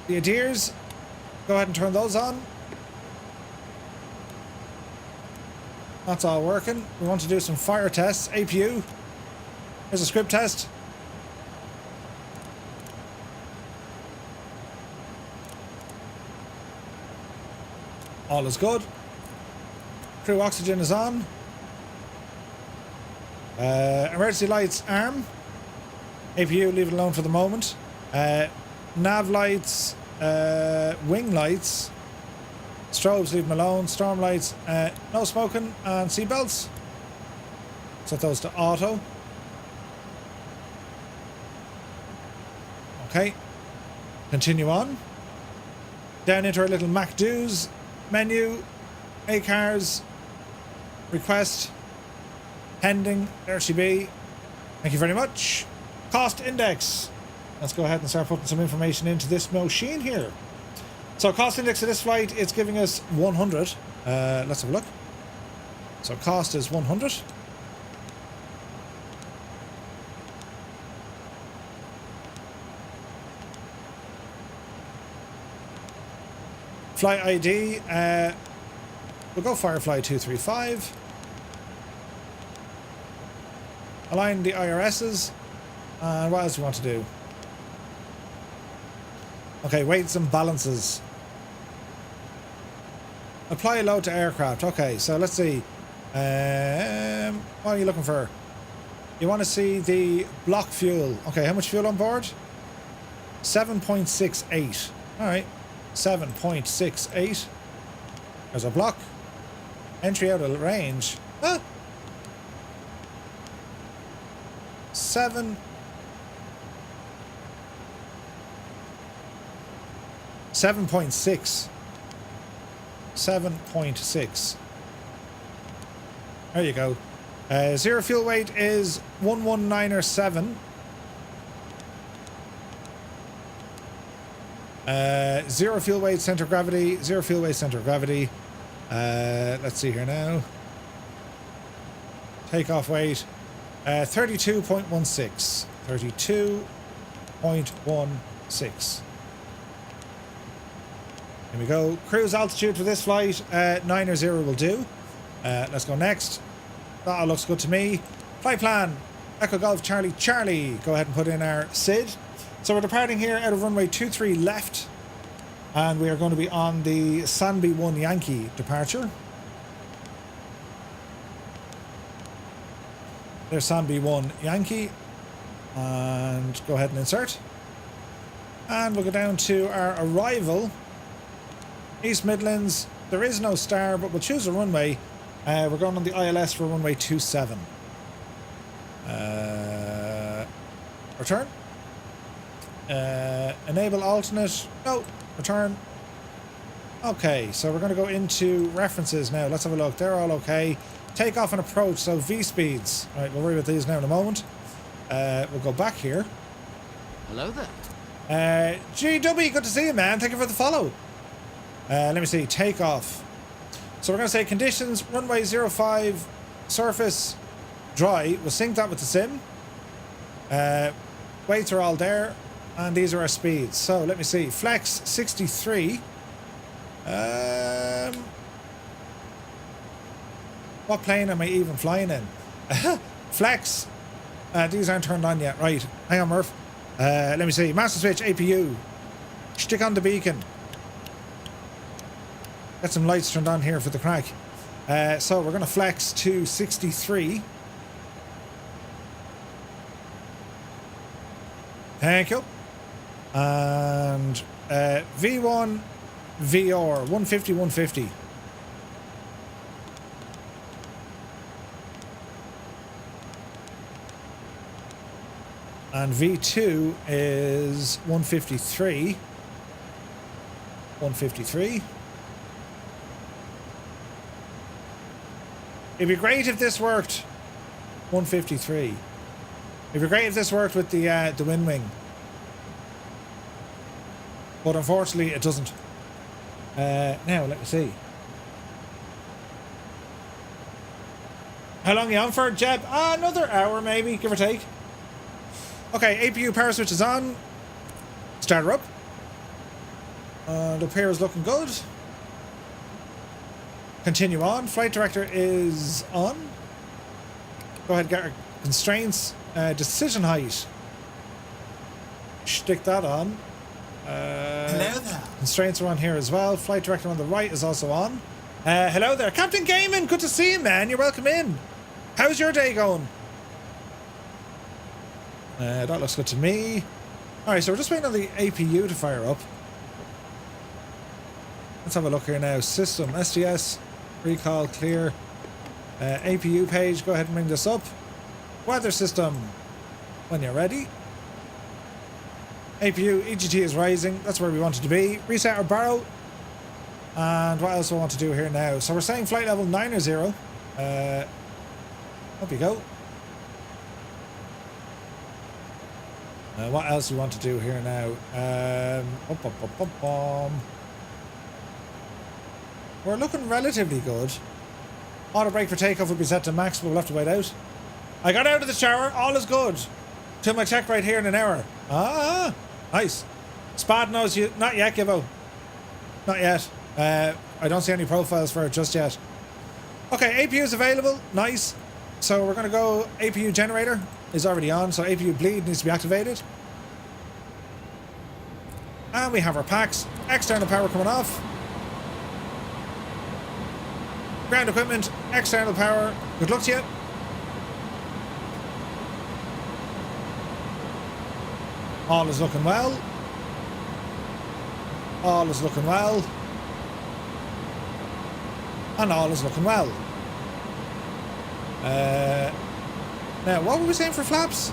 The adheres, go ahead and turn those on. That's all working. We want to do some fire tests. APU. Here's a script test. All is good. Crew oxygen is on. Emergency lights arm. APU, leave it alone for the moment. Nav lights, wing lights, strobes, leave them alone. Storm lights, no smoking, and seatbelts. Set those to auto. Okay. Continue on. Down into our little MacDo's menu. ACARS. Request. Pending. There she be. Thank you very much. Cost index. Let's go ahead and start putting some information into this machine here. So cost index of this flight, it's giving us 100. Let's have a look. So cost is 100. Flight ID, We'll go Firefly 235. Align the IRSs. And what else do we want to do? Okay, weights and balances. Apply load to aircraft. Okay, so let's see. What are you looking for? You want to see the block fuel. Okay, how much fuel on board? 7.68. Alright. 7.68. There's a block. Entry out of range. Huh? 7.6. 7.6. There you go. Zero fuel weight is 11907. Zero fuel weight center of gravity. Zero fuel weight center of gravity. Let's see here now. Takeoff weight. 32.16. 32.16. Here we go. Cruise altitude for this flight, 9 or 0 will do. Let's go next. That all looks good to me. Flight plan. Echo Golf Charlie Charlie. Go ahead and put in our SID. So we're departing here out of runway 23 left. And we are going to be on the Sanby 1 Yankee departure. There's Sanby 1 Yankee. And go ahead and insert. And we'll go down to our arrival. East Midlands. There is no star, but we'll choose a runway. We're going on the ILS for runway 27. Return. Enable alternate. No. Return. Okay, so we're going to go into references now. Let's have a look. They're all okay. Takeoff and approach. So V speeds. All right, we'll worry about these now in a moment. We'll go back here. Hello there. GW, good to see you, man. Thank you for the follow. Let me see. Takeoff. So we're going to say conditions, runway 05, surface, dry. We'll sync that with the sim. Weights are all there. And these are our speeds. So let me see. Flex 63. What plane am I even flying in? Flex. These aren't turned on yet. Right. Hang on, Murph. Let me see. Master switch, APU. Stick on the beacon. Got some lights turned on here for the crack. So we're going to flex to 63. Thank you. And V1 VR 150 150. And V2 is 153. 153. It'd be great if this worked. 153. It'd be great if this worked with the wind wing. But unfortunately it doesn't. Now let me see. How long are you on for, Jeb? Another hour maybe, give or take. Okay, APU power switch is on. Start her up. And up here is looking good. Continue on. Flight director is on. Go ahead and get our constraints. Decision height. Stick that on. Hello there. Constraints are on here as well. Flight director on the right is also on. Hello there. Captain Gaiman, good to see you, man. You're welcome in. How's your day going? That looks good to me. Alright, so we're just waiting on the APU to fire up. Let's have a look here now. System, SDS, recall, clear. APU page, go ahead and bring this up. Weather system, when you're ready. APU, EGT is rising. That's where we want it to be. Reset our barrow. And what else do I want to do here now? So we're saying flight level 9 or 0. Up you go. What else do we want to do here now? We're looking relatively good. Auto brake for takeoff will be set to max, but we'll have to wait out. I got out of the shower. All is good. Till my check right here in an hour. Ah, nice. Spad knows you. Not yet, Gibbo. Not yet. I don't see any profiles for it just yet. Okay, APU is available. Nice. So we're going to go APU generator is already on, so APU bleed needs to be activated. And we have our packs. External power coming off. Ground equipment, external power. Good luck to you. All is looking well. All is looking well. And all is looking well. Now, what were we saying for flaps?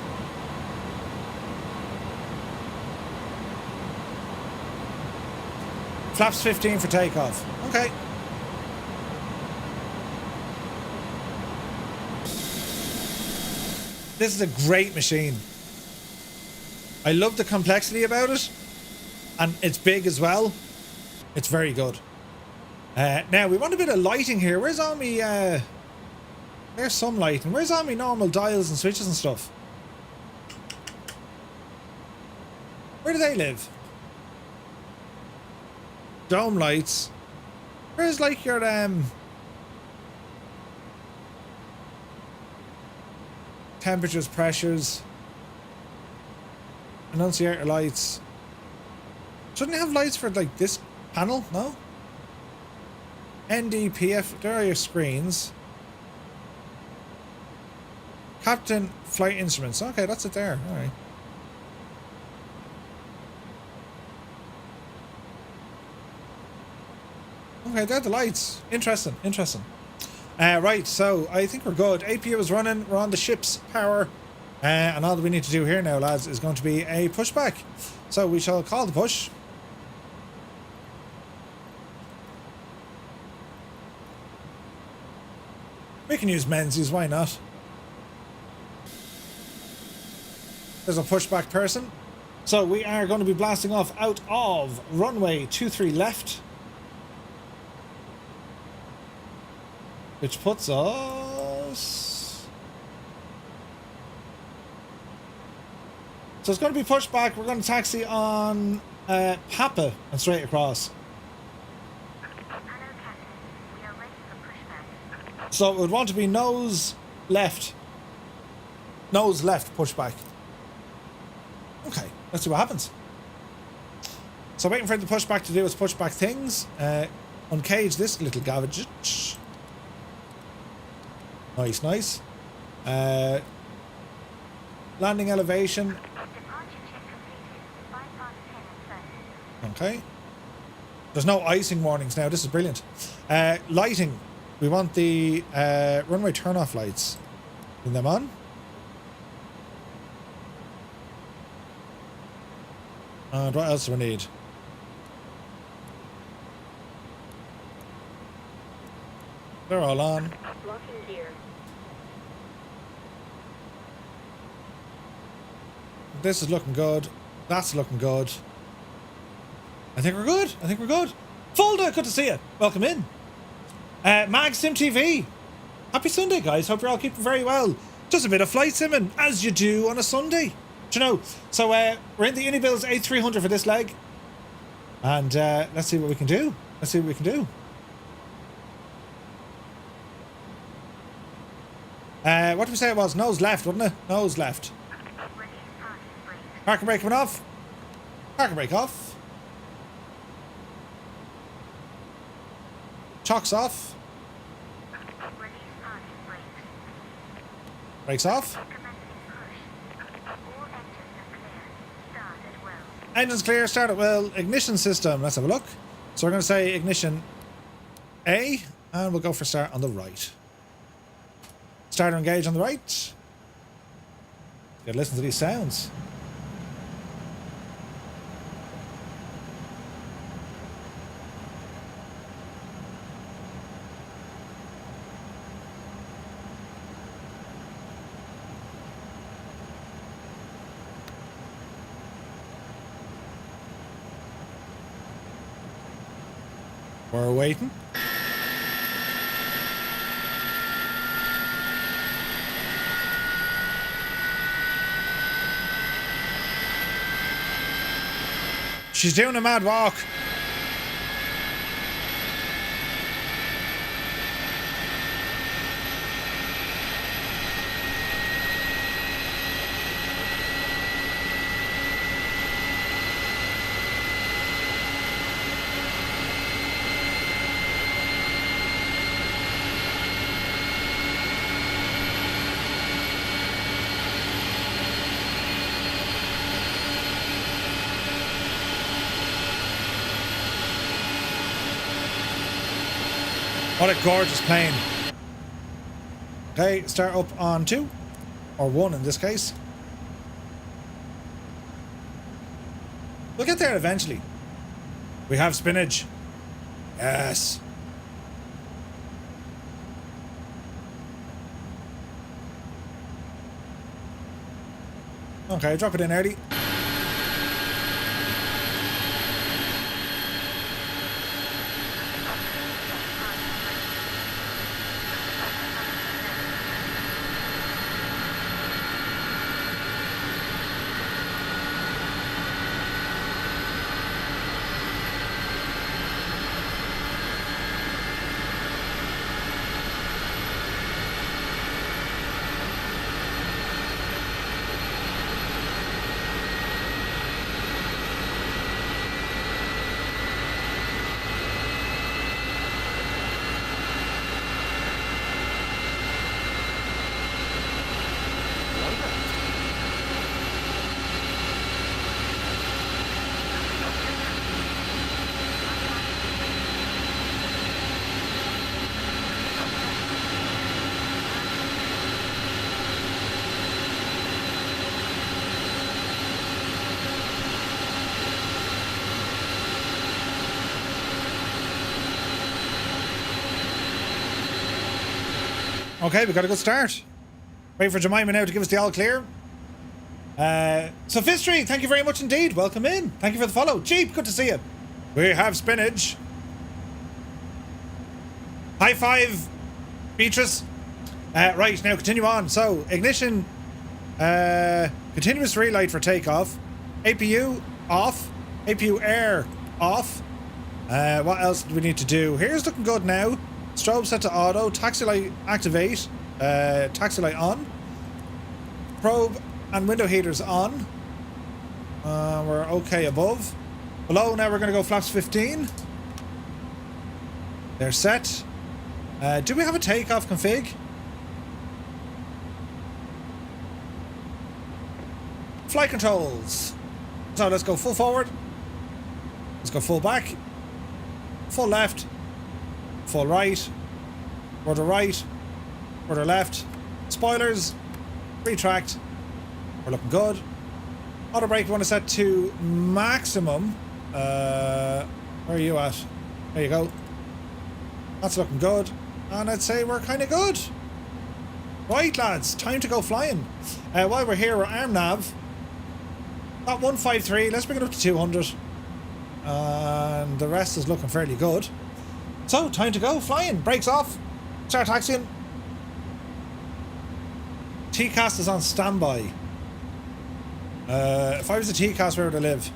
Flaps 15 for takeoff. Okay. This is a great machine. I love the complexity about it. And it's big as well. It's very good. Now, we want a bit of lighting here. Where's all me... There's some lighting. Where's all me normal dials and switches and stuff? Where do they live? Dome lights. Where's like your temperatures, pressures, annunciator lights? Shouldn't it have lights for like this panel? No? NDPF, there are your screens. Captain flight instruments. Okay, that's it there. Alright. Okay, they're the lights. Interesting, interesting. Right, so I think we're good. APU is running. We're on the ship's power. And all that we need to do here now, lads, is going to be a pushback. So we shall call the push. We can use Menzies, why not? There's a pushback person. So we are going to be blasting off out of runway 23 left. Which puts us... So it's going to be pushback. We're going to taxi on Papa and straight across. So it would want to be nose left. Nose left pushback. Okay, let's see what happens. So waiting for the pushback to do its pushback things. Uncage this little garbage. Nice, nice. Landing elevation. Okay. There's no icing warnings now. This is brilliant. Lighting. We want the runway turn-off lights. Turn them on. And what else do we need? They're all on. This is looking good. That's looking good. I think we're good. I think we're good. Fulda, good to see you. Welcome in. Mag Sim TV. Happy Sunday, guys. Hope you're all keeping very well. Just a bit of flight simming, as you do on a Sunday. Do you know? So we're in the Unibills 8300 for this leg. And let's see what we can do. Let's see what we can do. What did we say it was? Nose left, wasn't it? Nose left. Parking brake coming off. Parking brake off. Chocks off. Brakes off. Engines clear, start at will. Ignition system, let's have a look. So we're going to say ignition A, and we'll go for start on the right. Starter engage on the right. Gotta listen to these sounds. We're waiting. She's doing a mad walk. What a gorgeous plane. Okay, start up on 2. Or 1 in this case. We'll get there eventually. We have spinach. Yes. Okay, drop it in early. Okay, we got a good start. Wait for Jemima now to give us the all clear. Sophistry, thank you very much indeed. Welcome in. Thank you for the follow. Jeep, good to see you. We have spinach. High five, Beatrice. Right, now continue on. So, ignition, continuous relight for takeoff. APU off. APU air off. What else do we need to do? Here's looking good now. Strobe set to auto. Taxi light activate. Taxi light on. Probe and window heaters on. We're okay above. Below now we're going to go flaps 15. They're set. Do we have a takeoff config? Flight controls. So let's go full forward. Let's go full back. Full left. Full right. Quarter right. Quarter left. Spoilers. Retract. We're looking good. Auto brake we want to set to maximum. Where are you at? There you go. That's looking good. And I'd say we're kind of good. Right, lads. Time to go flying. While we're here, we're arm nav. Got 153. Let's bring it up to 200. And the rest is looking fairly good. So, time to go flying. Brakes off. Start taxiing. TCAS is on standby. If I was a TCAS, where would I live?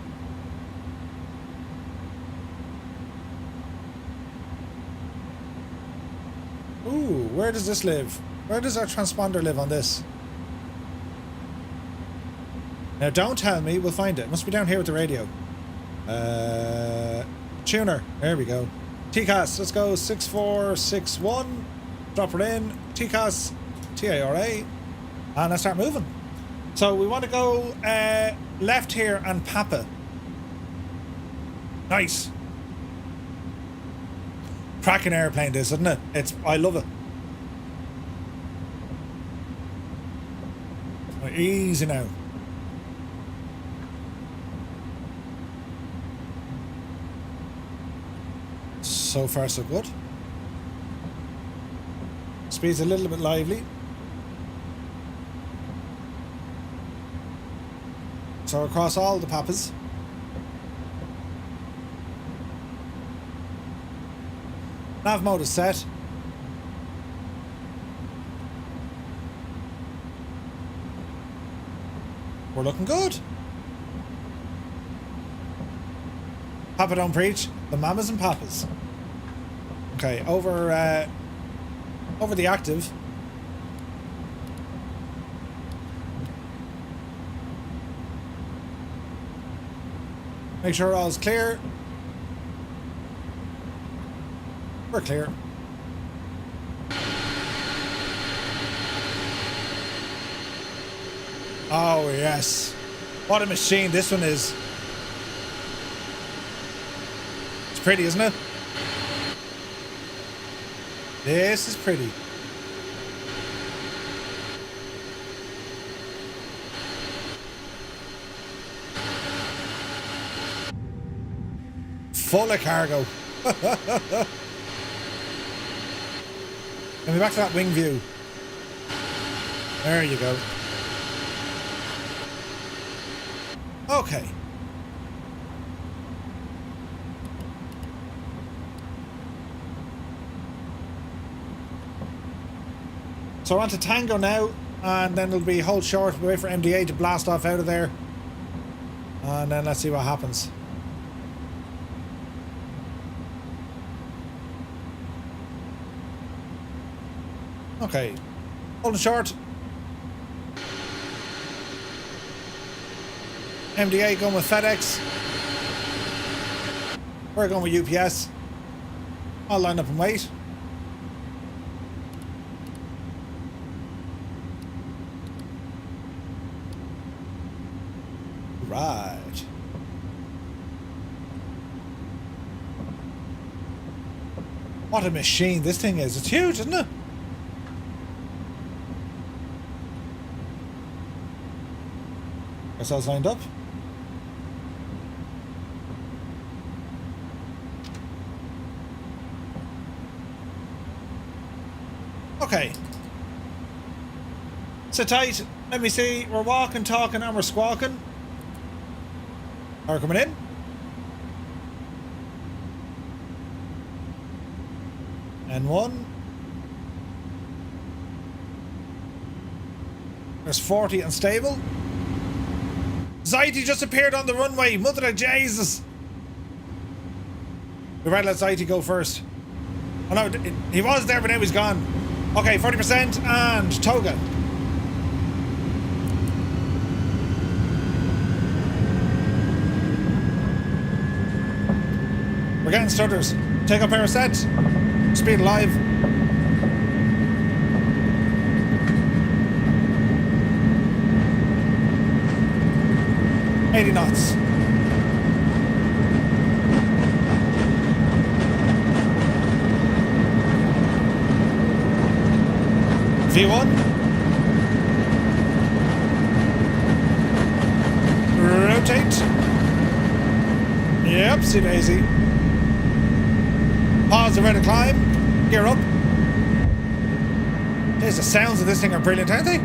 Ooh, where does this live? Where does our transponder live on this? Now, don't tell me. We'll find it. It must be down here with the radio. Tuner. There we go. TCAS. Let's go 6461. Drop her in. TCAS. TARA. And let's start moving. So we want to go left here and Papa. Nice. Cracking airplane this, isn't it? I love it. Easy now. So far so good. Speed's a little bit lively. So across all the papas. Nav mode is set. We're looking good. Papa don't preach. The mamas and papas. Okay, over the active. Make sure all's clear. We're clear. Oh yes. What a machine this one is. It's pretty, isn't it? This is pretty. Full of cargo. Let me back to that wing view. There you go. Okay. So we're on to Tango now, and then it'll be hold short, we'll wait for MDA to blast off out of there. And then let's see what happens. Okay. Holding short. MDA going with FedEx. We're going with UPS. I'll line up and wait. Right. What a machine this thing is. It's huge, isn't it? Ourselves lined up. Okay. Sit tight. Let me see. We're walking, talking, and we're squawking. Are coming in. And one. There's 40 unstable. Zaiti just appeared on the runway. Mother of Jesus. We better let Zaiti go first. Oh no, he was there, but now he's gone. Okay, 40% and Toga. We're getting stutters. Take up air set. Speed alive. $80 knots. V1. Rotate. Yep, see daisy. Pause the ready to climb. Gear up. There's the sounds of this thing are brilliant, aren't they?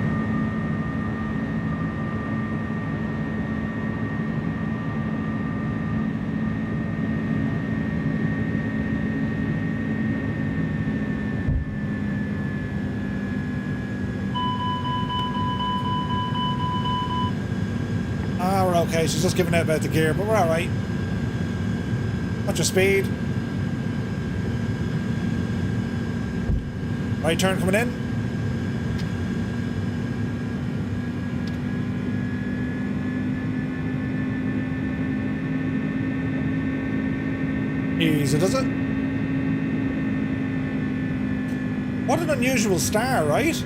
Ah, we're okay. She's just giving out about the gear, but we're alright. Watch your speed. Right turn coming in. Easy does it. What an unusual star, right?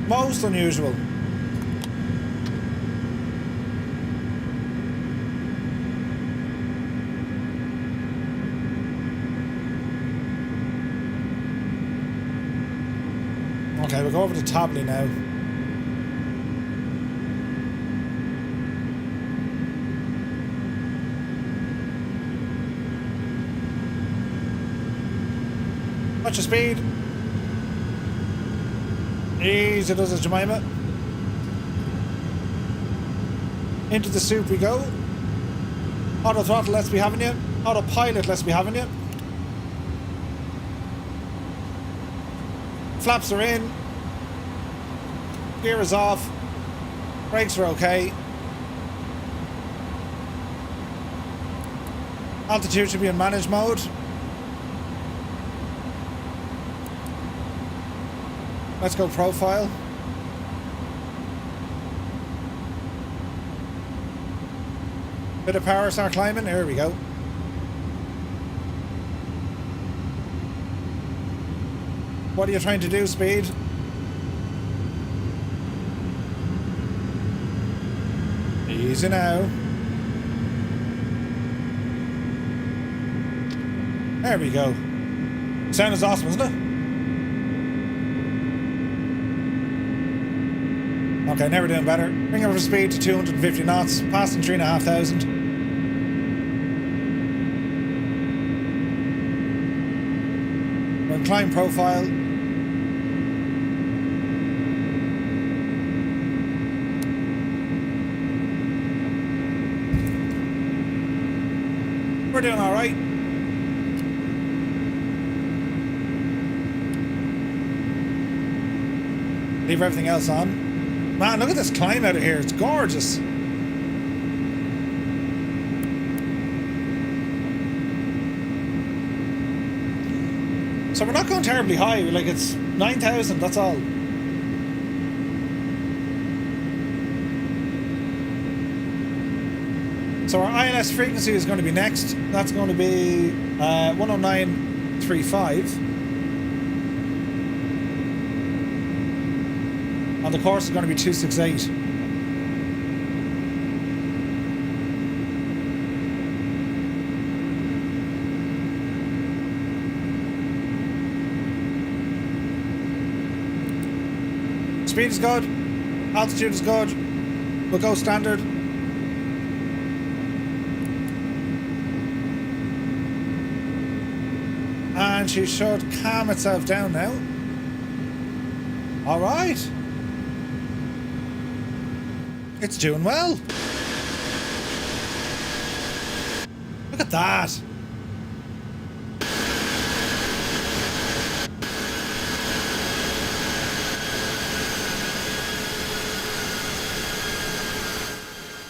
Most unusual. Okay, we'll go over to Tobley now. Watch your speed. Easy does it, Jemima. Into the soup we go. Auto throttle, let's be having you. Autopilot, let's be having you. Flaps are in. Gear is off. Brakes are okay. Altitude should be in manage mode. Let's go profile. Bit of power, start climbing. There we go. What are you trying to do, speed? Easy now. There we go. Sound is awesome, isn't it? Okay, never doing better. Bring up speed to 250 knots, passing 3,500. We're in climb profile. We're doing all right. Leave everything else on. Man, look at this climb out of here. It's gorgeous. So we're not going terribly high. Like, it's 9,000, that's all. So our ILS frequency is going to be next. That's going to be 109.35. And the course is going to be 268. Speed is good. Altitude is good. We'll go standard. And she should calm itself down now. All right. It's doing well. Look at that.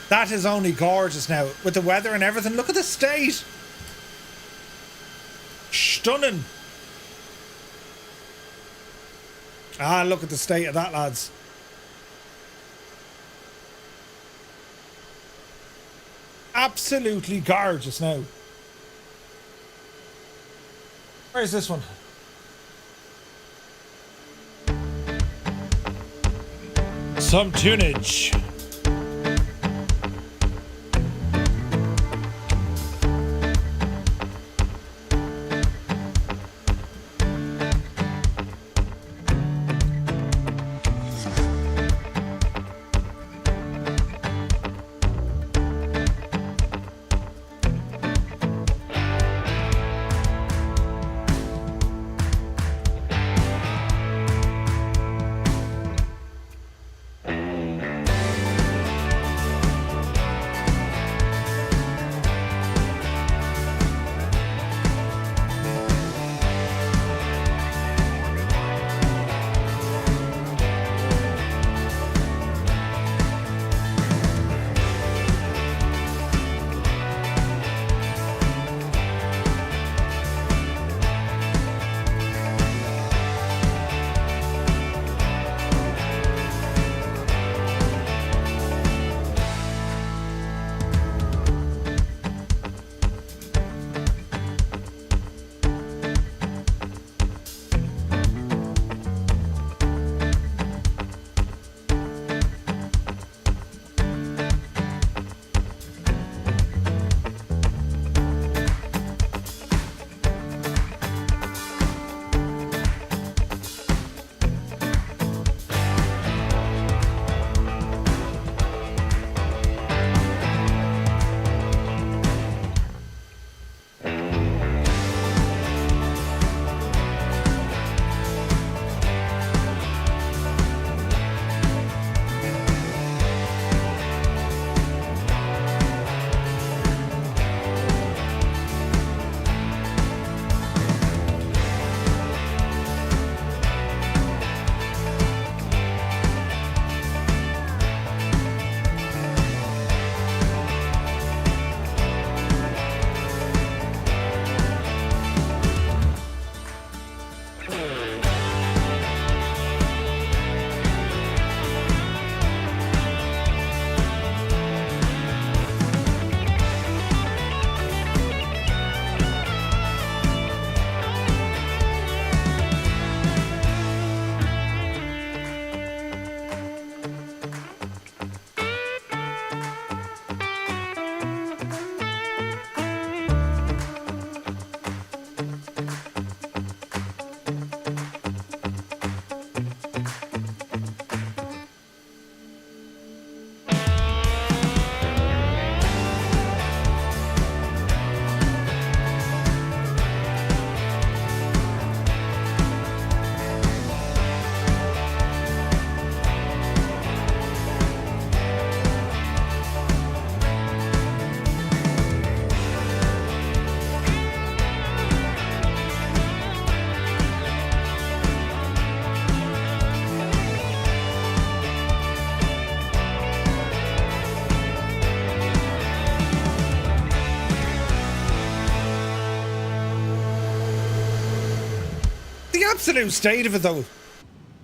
That is only gorgeous now. With the weather and everything, look at the state. Stunning. Ah, look at the state of that, lads. Absolutely gorgeous now. Where's this one? Some tunage. absolute state of it though.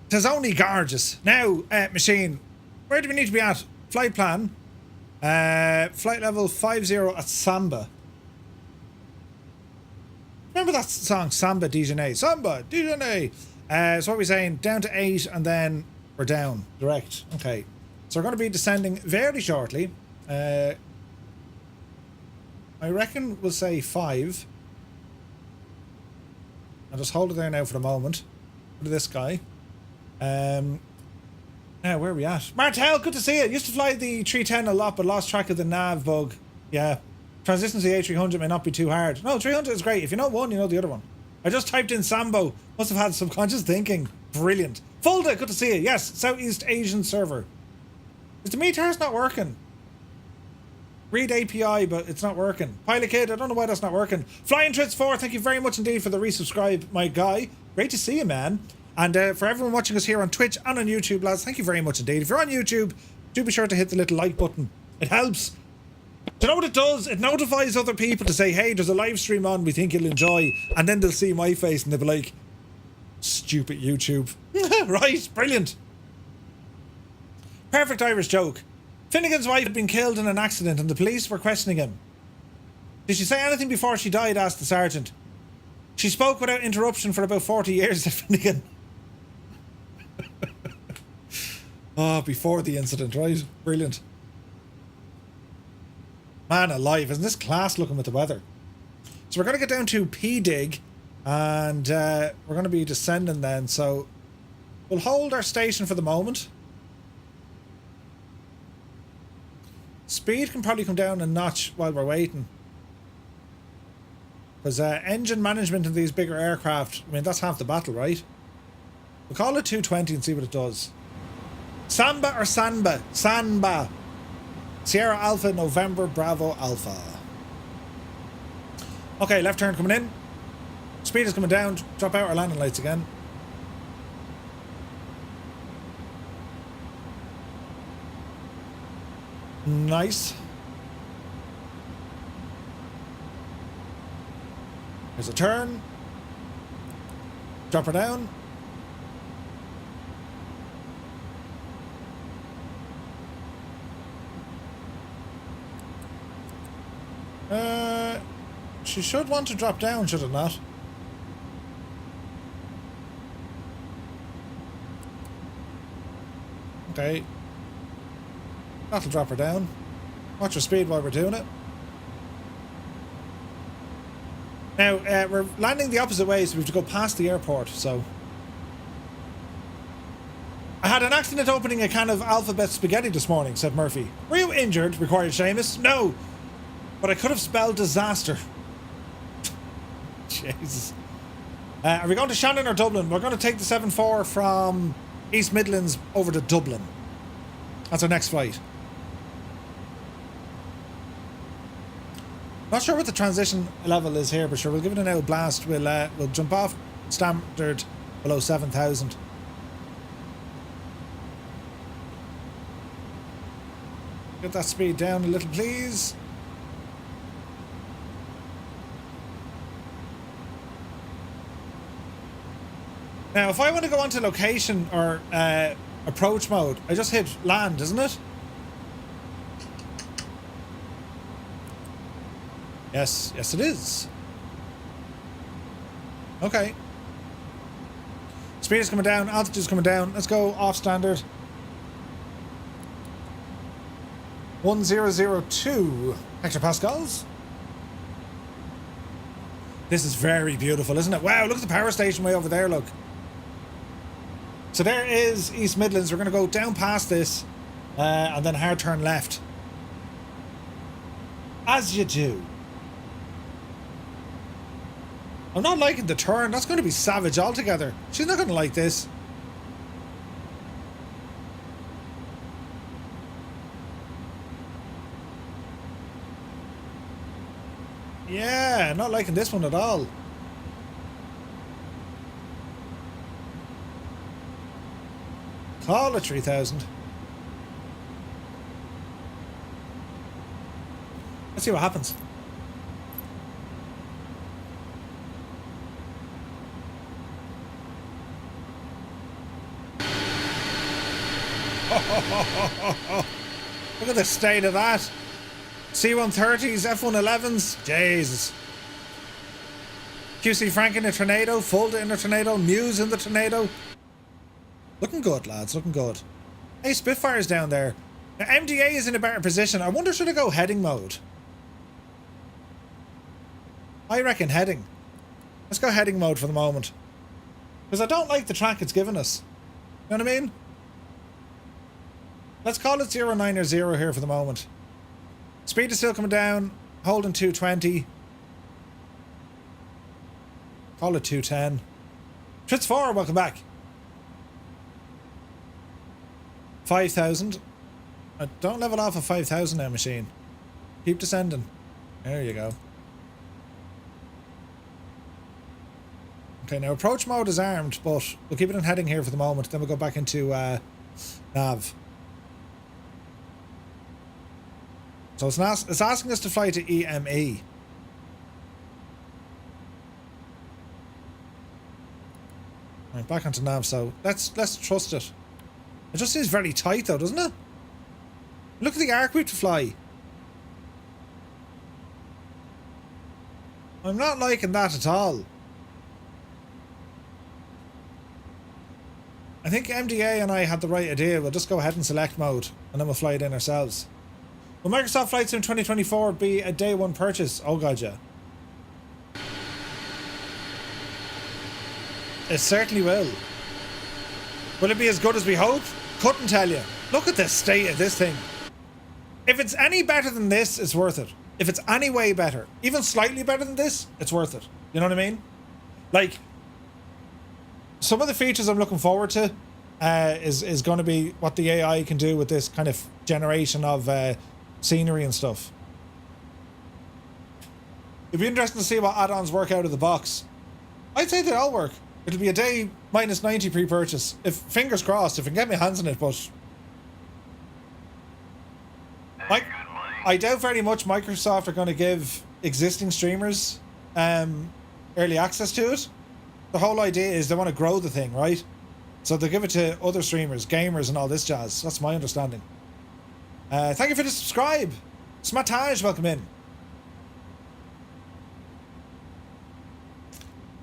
Tis only gorgeous. Now, machine, where do we need to be at? Flight plan. Flight level 50 at Samba. Remember that song, Samba Déjeuner? Samba Déjeuner. So what are we saying? Down to 8 and then we're down. Direct. Okay. So we're going to be descending very shortly. I reckon we'll say 5. I'll just hold it there now for the moment. Look at this guy. Now, where are we at? Martel, good to see you. Used to fly the 310 a lot, but lost track of the nav bug. Yeah. Transition to the A300 may not be too hard. No, 300 is great. If you know one, you know the other one. I just typed in Sambo. Must have had subconscious thinking. Brilliant. Fulda, good to see you. Yes, Southeast Asian server. Is the meter's not working? Read API, but it's not working. Pilot Kid, I don't know why that's not working. Flying Trits 4, thank you very much indeed for the resubscribe, my guy. Great to see you, man. And for everyone watching us here on Twitch and on YouTube, lads, thank you very much indeed. If you're on YouTube, do be sure to hit the little like button. It helps. Do you know what it does? It notifies other people to say, hey, there's a live stream on we think you'll enjoy. And then they'll see my face and they'll be like, stupid YouTube. Right, brilliant. Perfect Irish joke. Finnegan's wife had been killed in an accident and the police were questioning him. Did she say anything before she died? Asked the sergeant. She spoke without interruption for about 40 years, said Finnegan. Oh, before the incident, right? Brilliant. Man alive, isn't this class looking with the weather? So we're going to get down to P-Dig and we're going to be descending then. So we'll hold our station for the moment. Speed can probably come down a notch while we're waiting. Because engine management in these bigger aircraft, I mean, that's half the battle, right? We'll call it 220 and see what it does. Samba or Sanba? Sanba. Sierra Alpha, November, Bravo, Alpha. Okay, left turn coming in. Speed is coming down. Drop out our landing lights again. Nice. There's a turn. Drop her down. She should want to drop down, should it not? Okay. That'll drop her down. Watch her speed while we're doing it. Now, we're landing the opposite way, so we have to go past the airport, so... I had an accident opening a can of alphabet spaghetti this morning, said Murphy. Were you injured? Required Seamus. No, but I could have spelled disaster. Jesus. Are we going to Shannon or Dublin? We're going to take the 7-4 from East Midlands over to Dublin. That's our next flight. Not sure what the transition level is here, but sure, we'll give it an out blast. We'll jump off standard below 7,000. Get that speed down a little, please. Now, if I want to go onto location or approach mode, I just hit land, isn't it? Yes, yes it is. Okay. Speed is coming down, altitude is coming down. Let's go off standard. 1002 hectopascals. This is very beautiful, isn't it? Wow, look at the power station way over there, look. So there is East Midlands. We're going to go down past this and then hard turn left. As you do. I'm not liking the turn. That's going to be savage altogether. She's not going to like this. Yeah, not liking this one at all. Call it 3,000. Let's see what happens. Look at the state of that. C-130s, F-111s. Jesus. QC Frank in the Tornado. Fulda in the Tornado. Muse in the Tornado. Looking good, lads. Looking good. Hey, Spitfire's down there. Now, MDA is in a better position. I wonder, should I go heading mode? I reckon heading. Let's go heading mode for the moment. Because I don't like the track it's given us. You know what I mean? Let's call it 09 or 0 here for the moment. Speed is still coming down. Holding 220. Call it 210. Tritz 4, welcome back. 5,000. Don't level off of 5,000 now, machine. Keep descending. There you go. Okay, now approach mode is armed, but we'll keep it in heading here for the moment. Then we'll go back into nav. So it's asking us to fly to EME. Right, back onto nav. So let's trust it. It just seems very tight though, doesn't it? Look at the arc we have to fly. I'm not liking that at all. I think MDA and I had the right idea. We'll just go ahead and select mode and then we'll fly it in ourselves. Will Microsoft Flight Sim 2024 be a day one purchase? Oh god, yeah. It certainly will. Will it be as good as we hope? Couldn't tell you. Look at the state of this thing. If it's any better than this, it's worth it. If it's any way better, even slightly better than this, it's worth it. You know what I mean? Like, some of the features I'm looking forward to is going to be what the AI can do with this kind of generation of scenery and stuff. It'd be interesting to see what add-ons work out of the box. I'd say they all work. It'll be a day minus 90 pre-purchase. If fingers crossed, if I can get my hands on it, but I doubt very much Microsoft are going to give existing streamers early access to it. The whole idea is they want to grow the thing, right? So they'll give it to other streamers, gamers and all this jazz. That's my understanding. Thank you for the subscribe. Smatage, welcome in.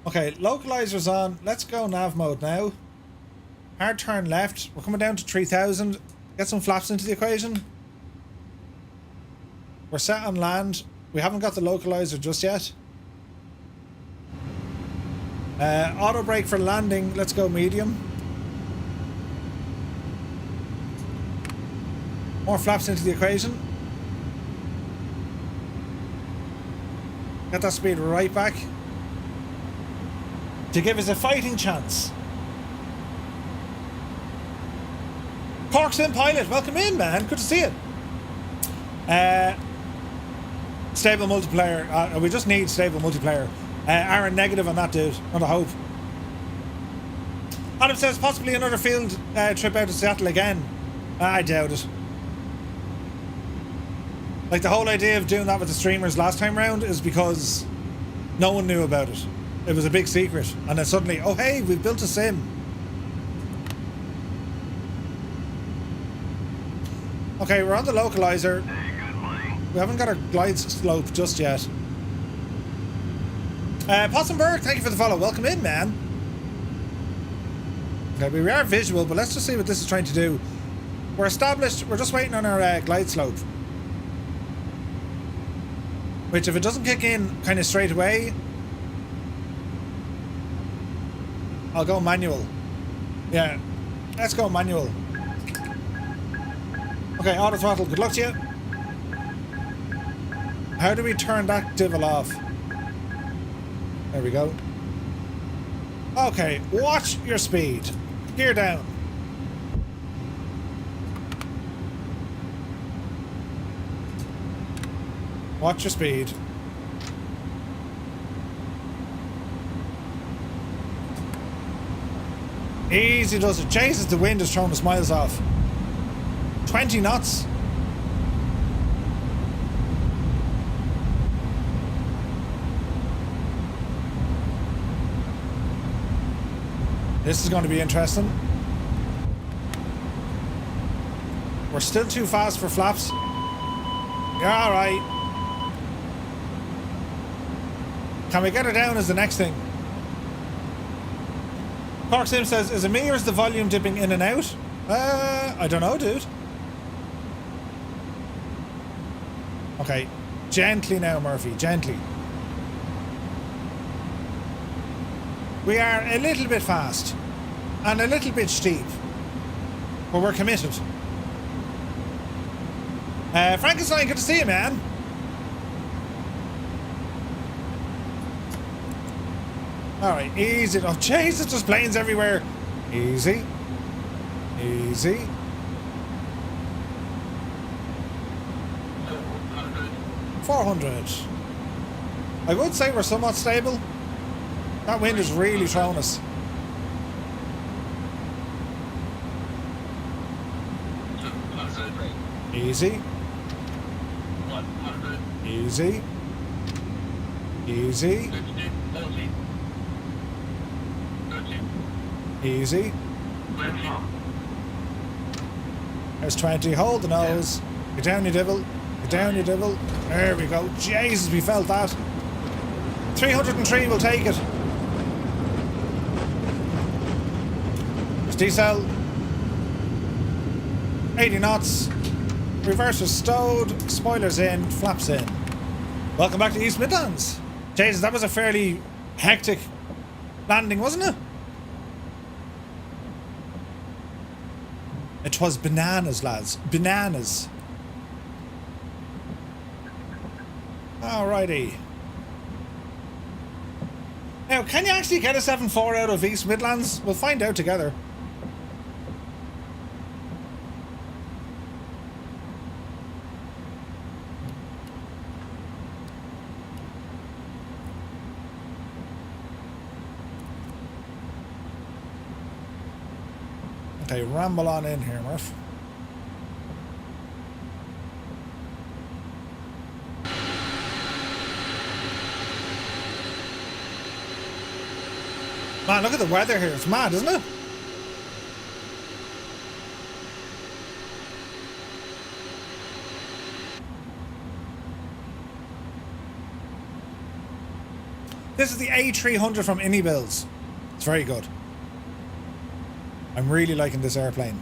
Okay, localizer's on. Let's go nav mode now. Hard turn left. We're coming down to 3,000. Get some flaps into the equation. We're set on land. We haven't got the localizer just yet. Auto brake for landing. Let's go medium. More flaps into the equation. Get that speed right back to give us a fighting chance. Corksim pilot, welcome in, man. Good to see you. Stable multiplayer. We just need stable multiplayer. Aaron, negative on that, dude. Not a hope. Adam says possibly another field trip out to Seattle again. I doubt it. Like, the whole idea of doing that with the streamers last time round is because no one knew about it. It was a big secret. And then suddenly, oh hey, we've built a sim. Okay, we're on the localizer. We haven't got our glide slope just yet. Possumberg, thank you for the follow. Welcome in, man. Okay, we are visual, but let's just see what this is trying to do. We're established. We're just waiting on our glide slope. Which, if it doesn't kick in kind of straight away, I'll go manual. Yeah, let's go manual. Okay, auto throttle. Good luck to you. How do we turn that divil off? There we go. Okay, watch your speed. Gear down. Watch your speed. Easy does it. Jesus, the wind is throwing us miles off. 20 knots. This is going to be interesting. We're still too fast for flaps. Yeah, all right. Can we get her down is the next thing. Park Sim says, is it me or is the volume dipping in and out? I don't know, dude. Okay, gently now, Murphy, gently. We are a little bit fast and a little bit steep, but we're committed. Frankenstein, good to see you, man. Alright, easy. Oh, Jesus, there's planes everywhere. Easy. Easy. 400. I would say we're somewhat stable. That wind is really throwing us. Easy. Easy. Easy. Easy. There's 20. Hold the nose. Get down, you devil. Get down, you devil. There we go. Jesus, we felt that. 303 will take it. Decel. 80 knots. Reverser stowed. Spoilers in. Flaps in. Welcome back to East Midlands. Jesus, that was a fairly hectic landing, wasn't it? It was bananas, lads. Bananas. Alrighty. Now, can you actually get a 7.4 out of East Midlands? We'll find out together. Okay, ramble on in here, Murph. Man, look at the weather here. It's mad, isn't it? This is the A300 from Builds. It's very good. I'm really liking this airplane.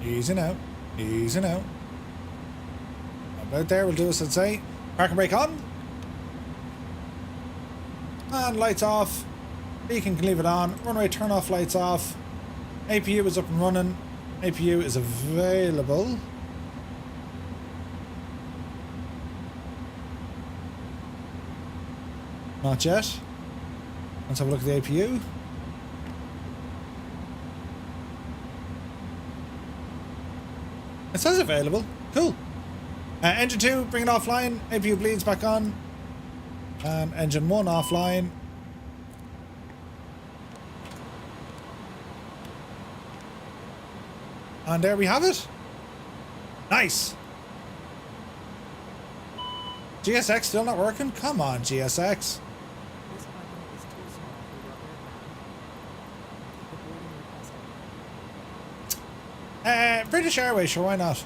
Easy now. Easy now. About there, we'll do as I'd say. Park and brake on. And lights off. Beacon can leave it on. Runway turn off, lights off. APU is up and running. APU is available. Not yet. Let's have a look at the APU. It says available. Cool. Engine 2, bring it offline. APU bleeds back on. And engine 1 offline. And there we have it. Nice. GSX still not working? Come on, GSX. British Airways, sure, why not?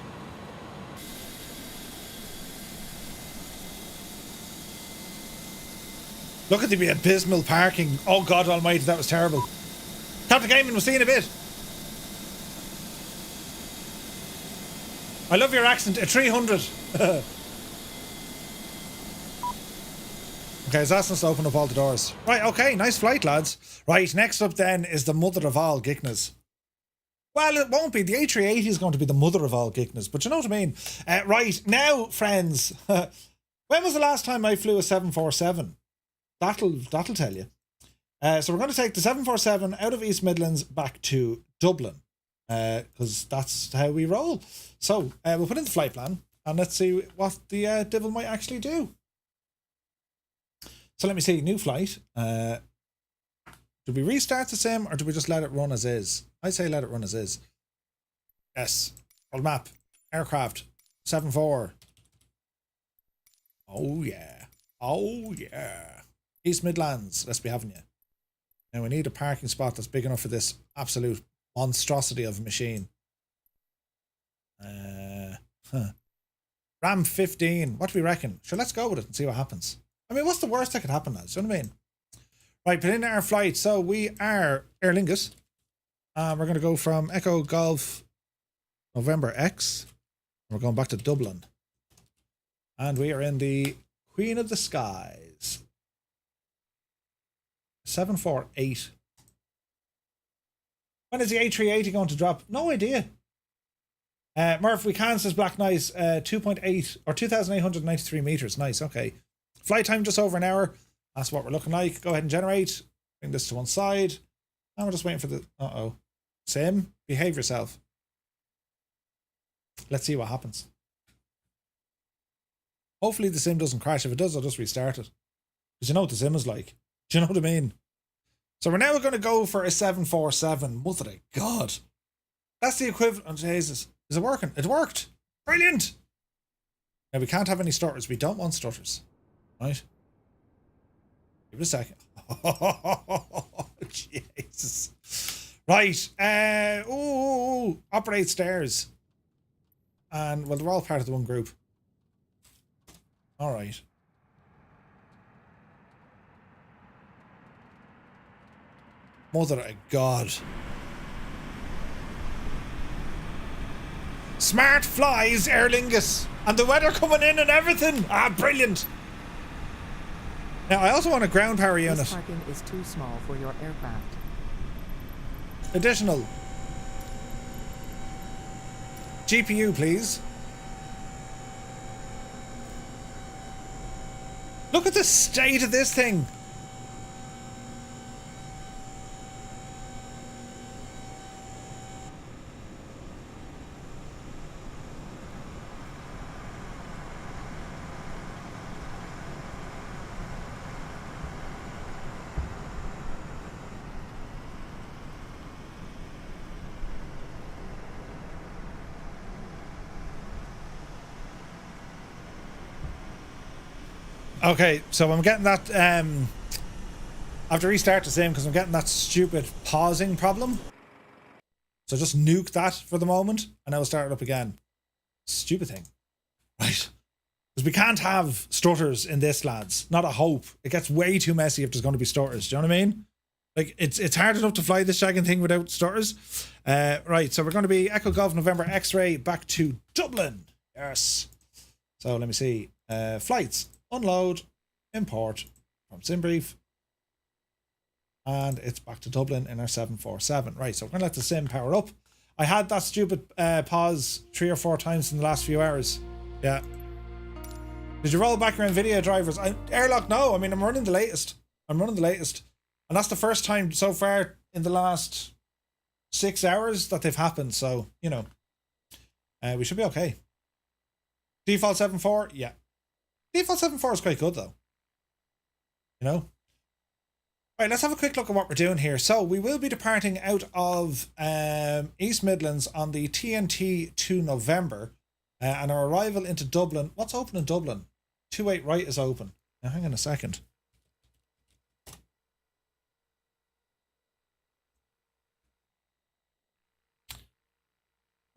Look at the abysmal parking. Oh God almighty, that was terrible. Captain Gaiman, we'll see you in a bit. I love your accent. A 300. Okay, it's asking us to open up all the doors. Right, okay, nice flight, lads. Right, next up then is the mother of all Gicknas. Well, it won't be. The A380 is going to be the mother of all Gicknas, but you know what I mean? Right, now, friends, when was the last time I flew a 747? That'll tell you. So we're going to take the 747 out of East Midlands back to Dublin, because that's how we roll. So we'll put in the flight plan, and let's see what the devil might actually do. So let me see, new flight. Do we restart the sim, or do we just let it run as is? I'd say let it run as is. Yes. Old map. Aircraft. 7.4. Oh yeah. Oh yeah. East Midlands, let's be having you. Now we need a parking spot that's big enough for this absolute monstrosity of a machine. Ram 15. What do we reckon? Sure, let's go with it and see what happens. I mean, what's the worst that could happen, lads? Do you know what I mean? Right, put in our flight. So we are Aer Lingus. We're going to go from Echo Golf November X. We're going back to Dublin. And we are in the Queen of the Skies. 748. When is the A380 going to drop? No idea. Murph, we can, says Black Knight, 2.8 or 2,893 meters. Nice, okay. Flight time just over an hour. That's what we're looking like. Go ahead and generate. Bring this to one side. And we're just waiting for the... Uh-oh. Sim, behave yourself. Let's see what happens. Hopefully the sim doesn't crash. If it does, I'll just restart it. Because you know what the sim is like. Do you know what I mean? So we're now going to go for a 747. Mother of God. That's the equivalent... Oh, Jesus. Is it working? It worked. Brilliant. Now, we can't have any stutters. We don't want stutters. Right? Give it a second. Oh, Jesus. Right. Operate stairs. And, well, they're all part of the one group. All right. Mother of God. Smart flies, Aer Lingus. And the weather coming in and everything. Ah, brilliant. Now, I also want a ground power unit. This parking is too small for your aircraft. Additional. GPU, please. Look at the state of this thing. Okay, so I'm getting that, I have to restart the sim because I'm getting that stupid pausing problem. So just nuke that for the moment and I'll start it up again. Stupid thing. Right. Because we can't have stutters in this, lads. Not a hope. It gets way too messy if there's going to be stutters. Do you know what I mean? Like, it's hard enough to fly this shagging thing without stutters. Right, so we're going to be Echo Golf November X-Ray back to Dublin. Yes. So let me see. Flights. Unload, import from SimBrief, and it's back to Dublin in our 747. Right, so we're going to let the sim power up. I had that stupid pause 3 or 4 times in the last few hours. Yeah. Did you roll back your NVIDIA drivers? Airlock, no. I mean, I'm running the latest. And that's the first time so far in the last 6 hours that they've happened. So, you know, we should be okay. Default 7.4? Yeah. Default 7.4 is quite good, though. You know? Right, let's have a quick look at what we're doing here. So, we will be departing out of East Midlands on the TNT to November. And our arrival into Dublin. What's open in Dublin? 28 right is open. Now, hang on a second.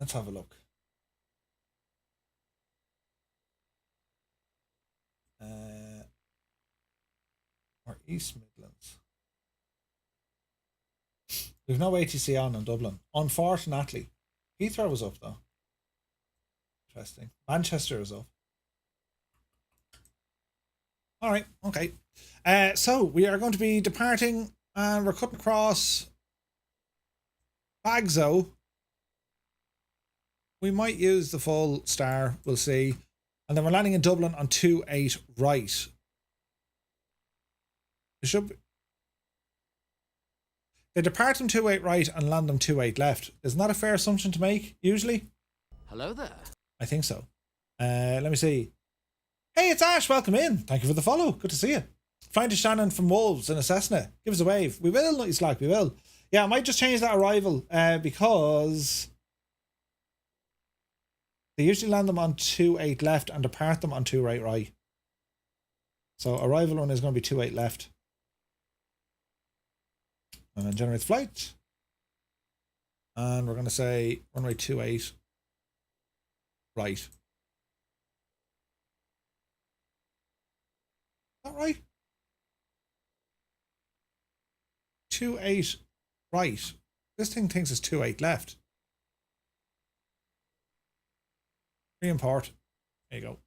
Let's have a look. Or East Midlands. We've no ATC on in Dublin. Unfortunately. Heathrow was up though. Interesting. Manchester is up. Alright, okay. So we are going to be departing and we're cutting across Bagzo. We might use the full star, we'll see. And then we're landing in Dublin on 28 right. It should be. They depart from 28 right and land on 28 left. Isn't that a fair assumption to make, usually? Hello there. I think so. Let me see. Hey, it's Ash. Welcome in. Thank you for the follow. Good to see you. Flying to Shannon from Wolves in a Cessna. Give us a wave. We will, Nutty Slack. We will. Yeah, I might just change that arrival because they usually land them on 28 left and depart them on 28 right. So arrival one is going to be 28 left. And then generate flight. And we're going to say runway 28 right. Is that right? 28 right. This thing thinks it's 28 left. Re-import. There you go.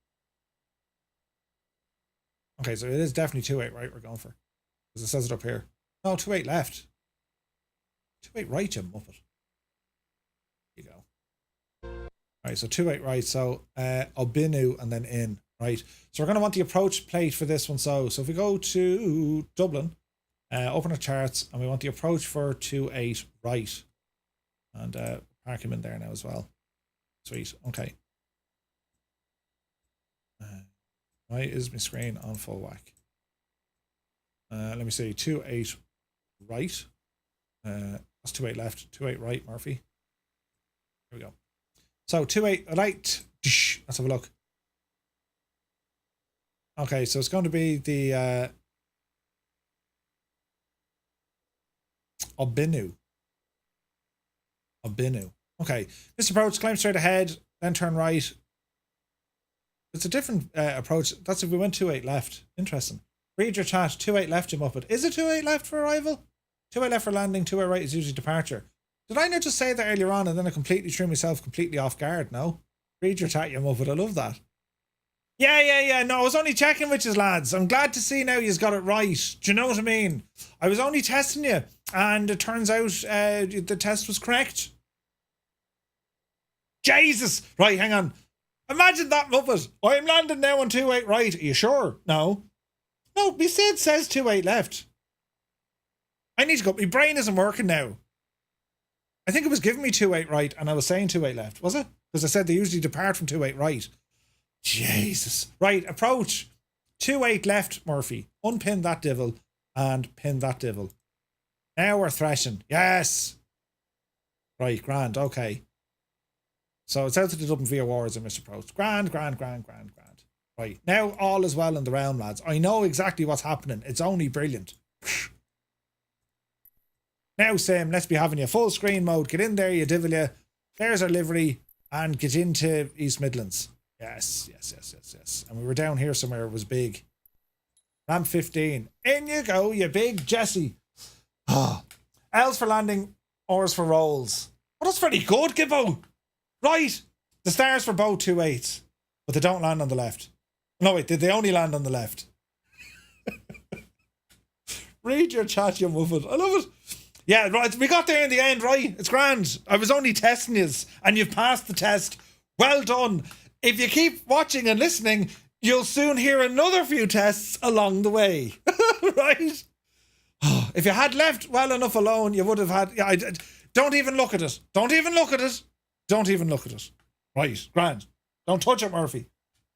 Okay, so it is definitely 28 right we're going for. Because it says it up here. No, 28 left. 28 right, you muppet. There you go. Alright, so 28 right. So Obinu and then in. Right. So we're going to want the approach plate for this one. So if we go to Dublin, open our charts, and we want the approach for 28 right. And park him in there now as well. Sweet. Okay. Why is my screen on full whack? Let me see. 28 right. That's 28 left. 28 right, Murphy. Here we go. So 28 right. Let's have a look. Okay, so it's going to be the Obinu. Okay. This approach, climb straight ahead, then turn right. It's a different approach. That's if we went 28 left. Interesting. Read your chat. 28 left, you muppet. Is it 28 left for arrival? 28 left for landing, 28 right is usually departure. Did I not just say that earlier on and then I completely threw myself completely off guard? No? Read your chat, you muppet. I love that. Yeah. No, I was only checking with you, lads. I'm glad to see now you've got it right. Do you know what I mean? I was only testing you, and it turns out the test was correct. Jesus! Right, hang on. Imagine that, muppet. I'm landing now on 28 right. Are you sure? No. No, me say it says 28 left. I need to go. My brain isn't working now. I think it was giving me 28 right, and I was saying 28 left. Was it? Because I said they usually depart from 28 right. Jesus. Right, approach. 28 left, Murphy. Unpin that devil and pin that devil. Now we're thrashing. Yes. Right, grand. Okay. So it's out to the Dublin VORs and Mr. Approach. Grand. Right, now all is well in the realm, lads. I know exactly what's happening. It's only brilliant. Now, Sam, let's be having you full screen mode. Get in there, you devil you. There's our livery and get into East Midlands. Yes. And we were down here somewhere. It was big. Ramp 15. In you go, you big Jesse. L's for landing, R's for rolls. Oh, that's very good, Gibbo. Right. The stars for both 28s, but they don't land on the left. No, wait, did they only land on the left? Read your chat, you muffin. I love it. Yeah, right. We got there in the end, right? It's grand. I was only testing you, and you've passed the test. Well done. If you keep watching and listening, you'll soon hear another few tests along the way. Right? If you had left well enough alone, you would have had... Yeah, don't even look at it. Don't even look at it. Right, grand. Don't touch it, Murphy.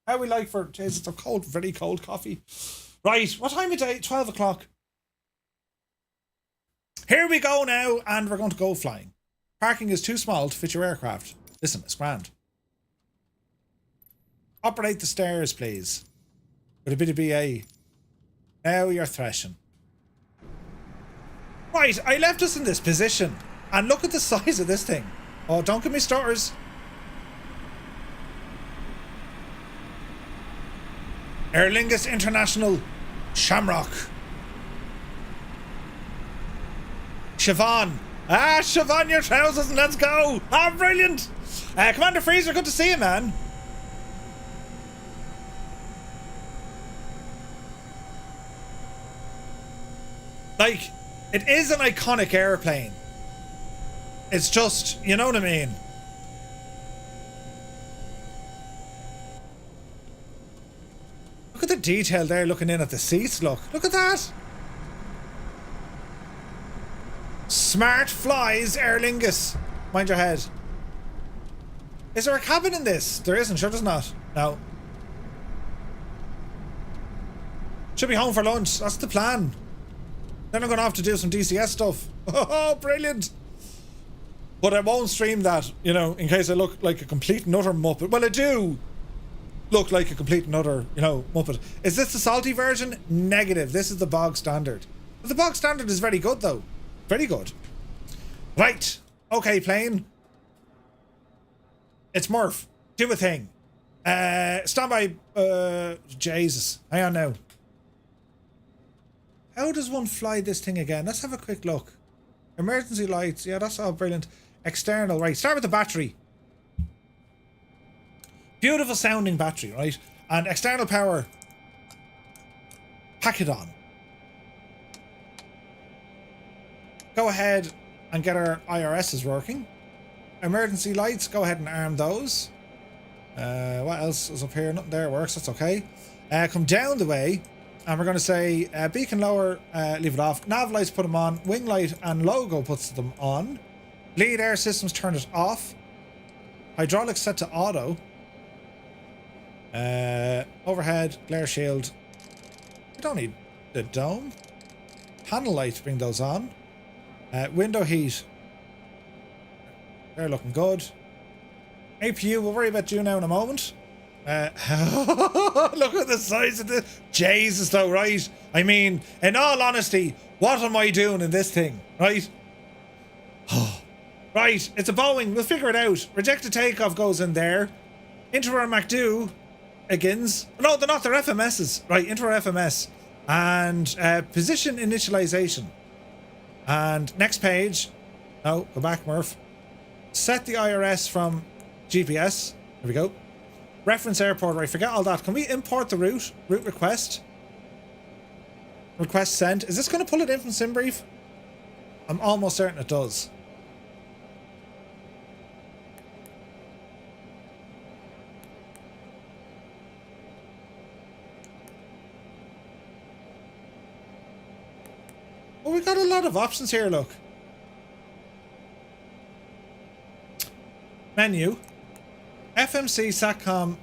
How we like for... Jesus, it's a cold, very cold coffee. Right, what time of day? 12 o'clock. Here we go now, and we're going to go flying. Parking is too small to fit your aircraft. Listen, it's grand. Operate the stairs, please. With a bit of BA. Now you're thrashing. Right, I left us in this position. And look at the size of this thing. Oh, don't give me stutters. Aer Lingus International Shamrock. Siobhan. Siobhan, your trousers and let's go. Brilliant. Commander Freezer, good to see you, man. Like, it is an iconic airplane. It's just, you know what I mean? Look at the detail there looking in at the seats, look at that. Smart flies, Aer Lingus. Mind your head. Is there a cabin in this? There isn't, sure there's not. No. Should be home for lunch, that's the plan. Then I'm going to have to do some DCS stuff. Oh, brilliant. But I won't stream that, you know, in case I look like a complete and utter muppet. Well, I do. look like a complete another, you know, Muppet. Is this the salty version? Negative. This is the bog standard. But the bog standard is very good though. Very good. Right. Okay, plane. It's Murph. Do a thing. Stand by. Jesus. Hang on now. How does one fly this thing again? Let's have a quick look. Emergency lights. Yeah, that's all brilliant. External. Right. Start with the battery. Beautiful sounding battery, right? And external power. Pack it on. Go ahead and get our IRSs working. Emergency lights, go ahead and arm those. What else is up here? Nothing there works, that's okay. Come down the way, and we're going to say beacon lower, leave it off. Nav lights, put them on. Wing light and logo puts them on. Lead air systems, turn it off. Hydraulics set to auto. Overhead, glare shield. We don't need the dome. Panel lights, bring those on. Window heat. They're looking good. APU, we'll worry about you now in a moment. Look at the size of this. Jesus though, right? I mean, in all honesty, what am I doing in this thing, right? Right, it's a Boeing, we'll figure it out. Rejected takeoff goes in there. Into our MacDo, agains. No, they're not, they're FMSs. Right, into our FMS. And position initialization. And next page. No, go back, Murph. Set the IRS from GPS. There we go. Reference airport, right, forget all that. Can we import the route? Route request. Request sent. Is this going to pull it in from SimBrief? I'm almost certain it does. Well, we've got a lot of options here, look. Menu. FMC, SATCOM.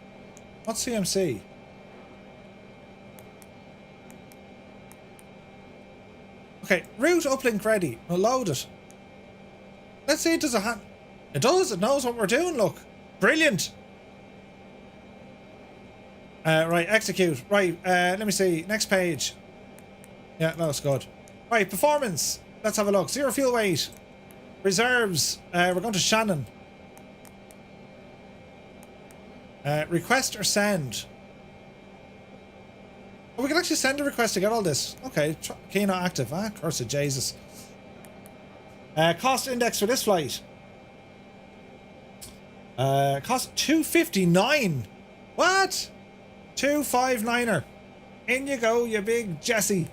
What's CMC? Okay, route uplink ready. We'll load it. Let's see, it does a it does, it knows what we're doing, look. Brilliant. Right, execute. Right, let me see. Next page. Yeah, that looks good. Right, performance. Let's have a look. 0 fuel weight. Reserves. We're going to Shannon. Request or send. Oh, we can actually send a request to get all this. Okay, key not active. Ah, curse of Jesus. Cost index for this flight. Cost $259. What? 259er. In you go, you big Jesse.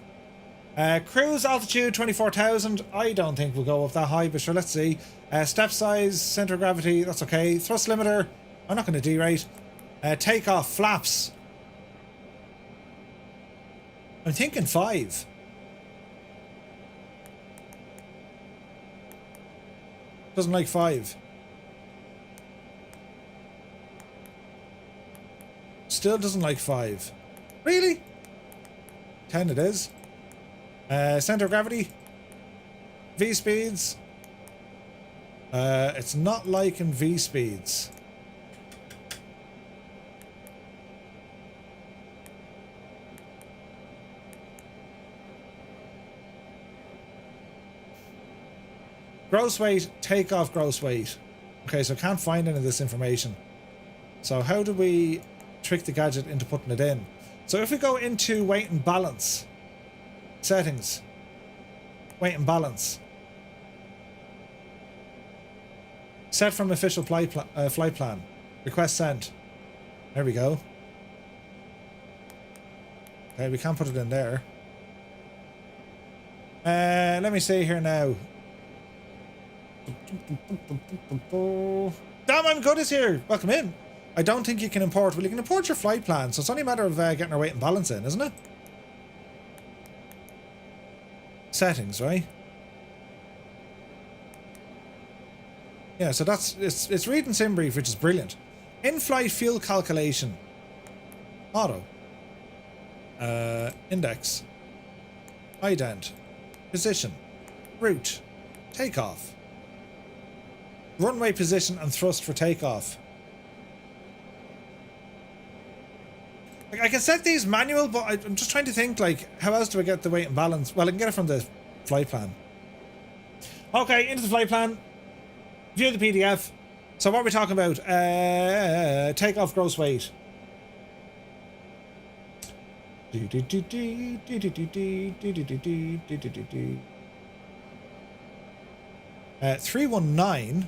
Cruise altitude 24,000. I don't think we'll go up that high, but sure, let's see. Step size, center of gravity, that's okay. Thrust limiter, I'm not going to derate. Takeoff, flaps. I'm thinking 5. Doesn't like 5. Still doesn't like 5. Really? 10 it is. Center of gravity. V speeds. It's not liking V speeds. Gross weight, takeoff gross weight. Okay, so can't find any of this information. So how do we trick the gadget into putting it in? So if we go into weight and balance, settings, weight and balance, set from official flight plan, request sent. There we go. Okay, we can't put it in there. Let me see here now. Damn, I'm good is here. Welcome in. I don't think you can import. Well, you can import your flight plan, so it's only a matter of getting our weight and balance in, isn't it? Settings, right? Yeah, so that's it's reading SimBrief, which is brilliant. In-flight fuel calculation. Auto. Index. Ident. Position. Route. Takeoff. Runway position and thrust for takeoff. Like, I can set these manual, but I'm just trying to think, like, how else do I get the weight and balance? Well, I can get it from the flight plan. Okay, into the flight plan. View the PDF. So what are we talking about? Takeoff gross weight. 319.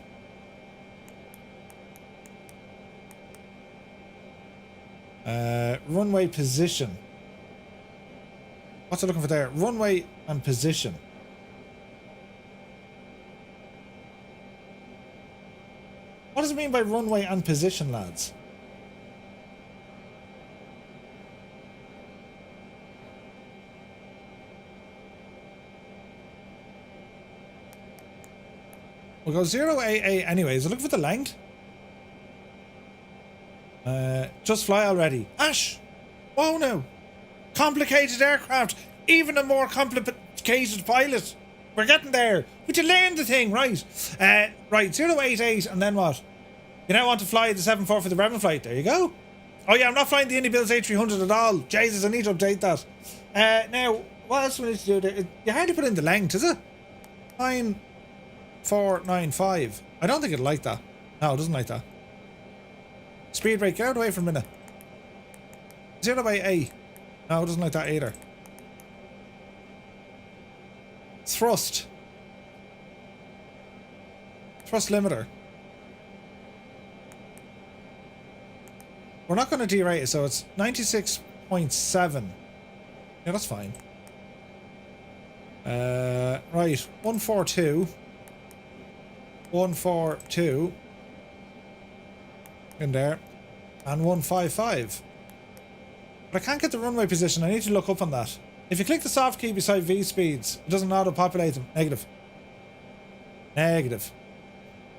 Runway position. What's it looking for there? Runway and position. What does it mean by runway and position, lads? We'll go 088 anyways. Look for the length. Just fly already. Ash! Oh no! Complicated aircraft! Even a more complicated pilot! We're getting there! Would you learn the thing, right? Right, 088 and then what? You now want to fly the 74 for the Bremen flight. There you go. Oh yeah, I'm not flying the IndyBills A300 at all. Jesus, I need to update that. Now, what else do we need to do there? You hardly put in the length, is it? 9495. I don't think it'll like that. No, it doesn't like that. Speed brake, get out of the way for a minute. 088. No, it doesn't like that either. Thrust. Thrust limiter. We're not going to derate it, so it's 96.7. Yeah, that's fine. Right, 142. 142. In there. And 155. But I can't get the runway position. I need to look up on that. If you click the soft key beside V speeds, it doesn't auto-populate them. Negative. Negative.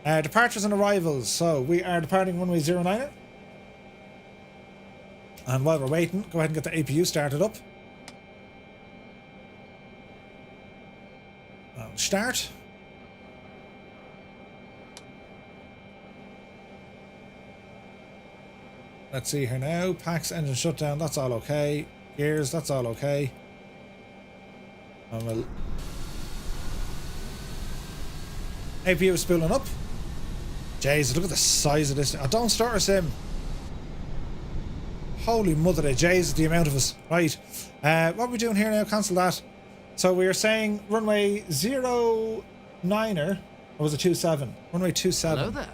Departures and arrivals. So we are departing runway 09. And while we're waiting, go ahead and get the APU started up. And start. Let's see here now. Packs, engine shutdown, that's all okay. Gears, that's all okay. And we'll... APU is spooling up. Jeez, look at the size of this. Oh, don't start a sim. Holy mother of Jesus, the amount of us. Right. What are we doing here now? Cancel that. So we are saying runway 09er. Or was it 27? Runway 27. Hello there.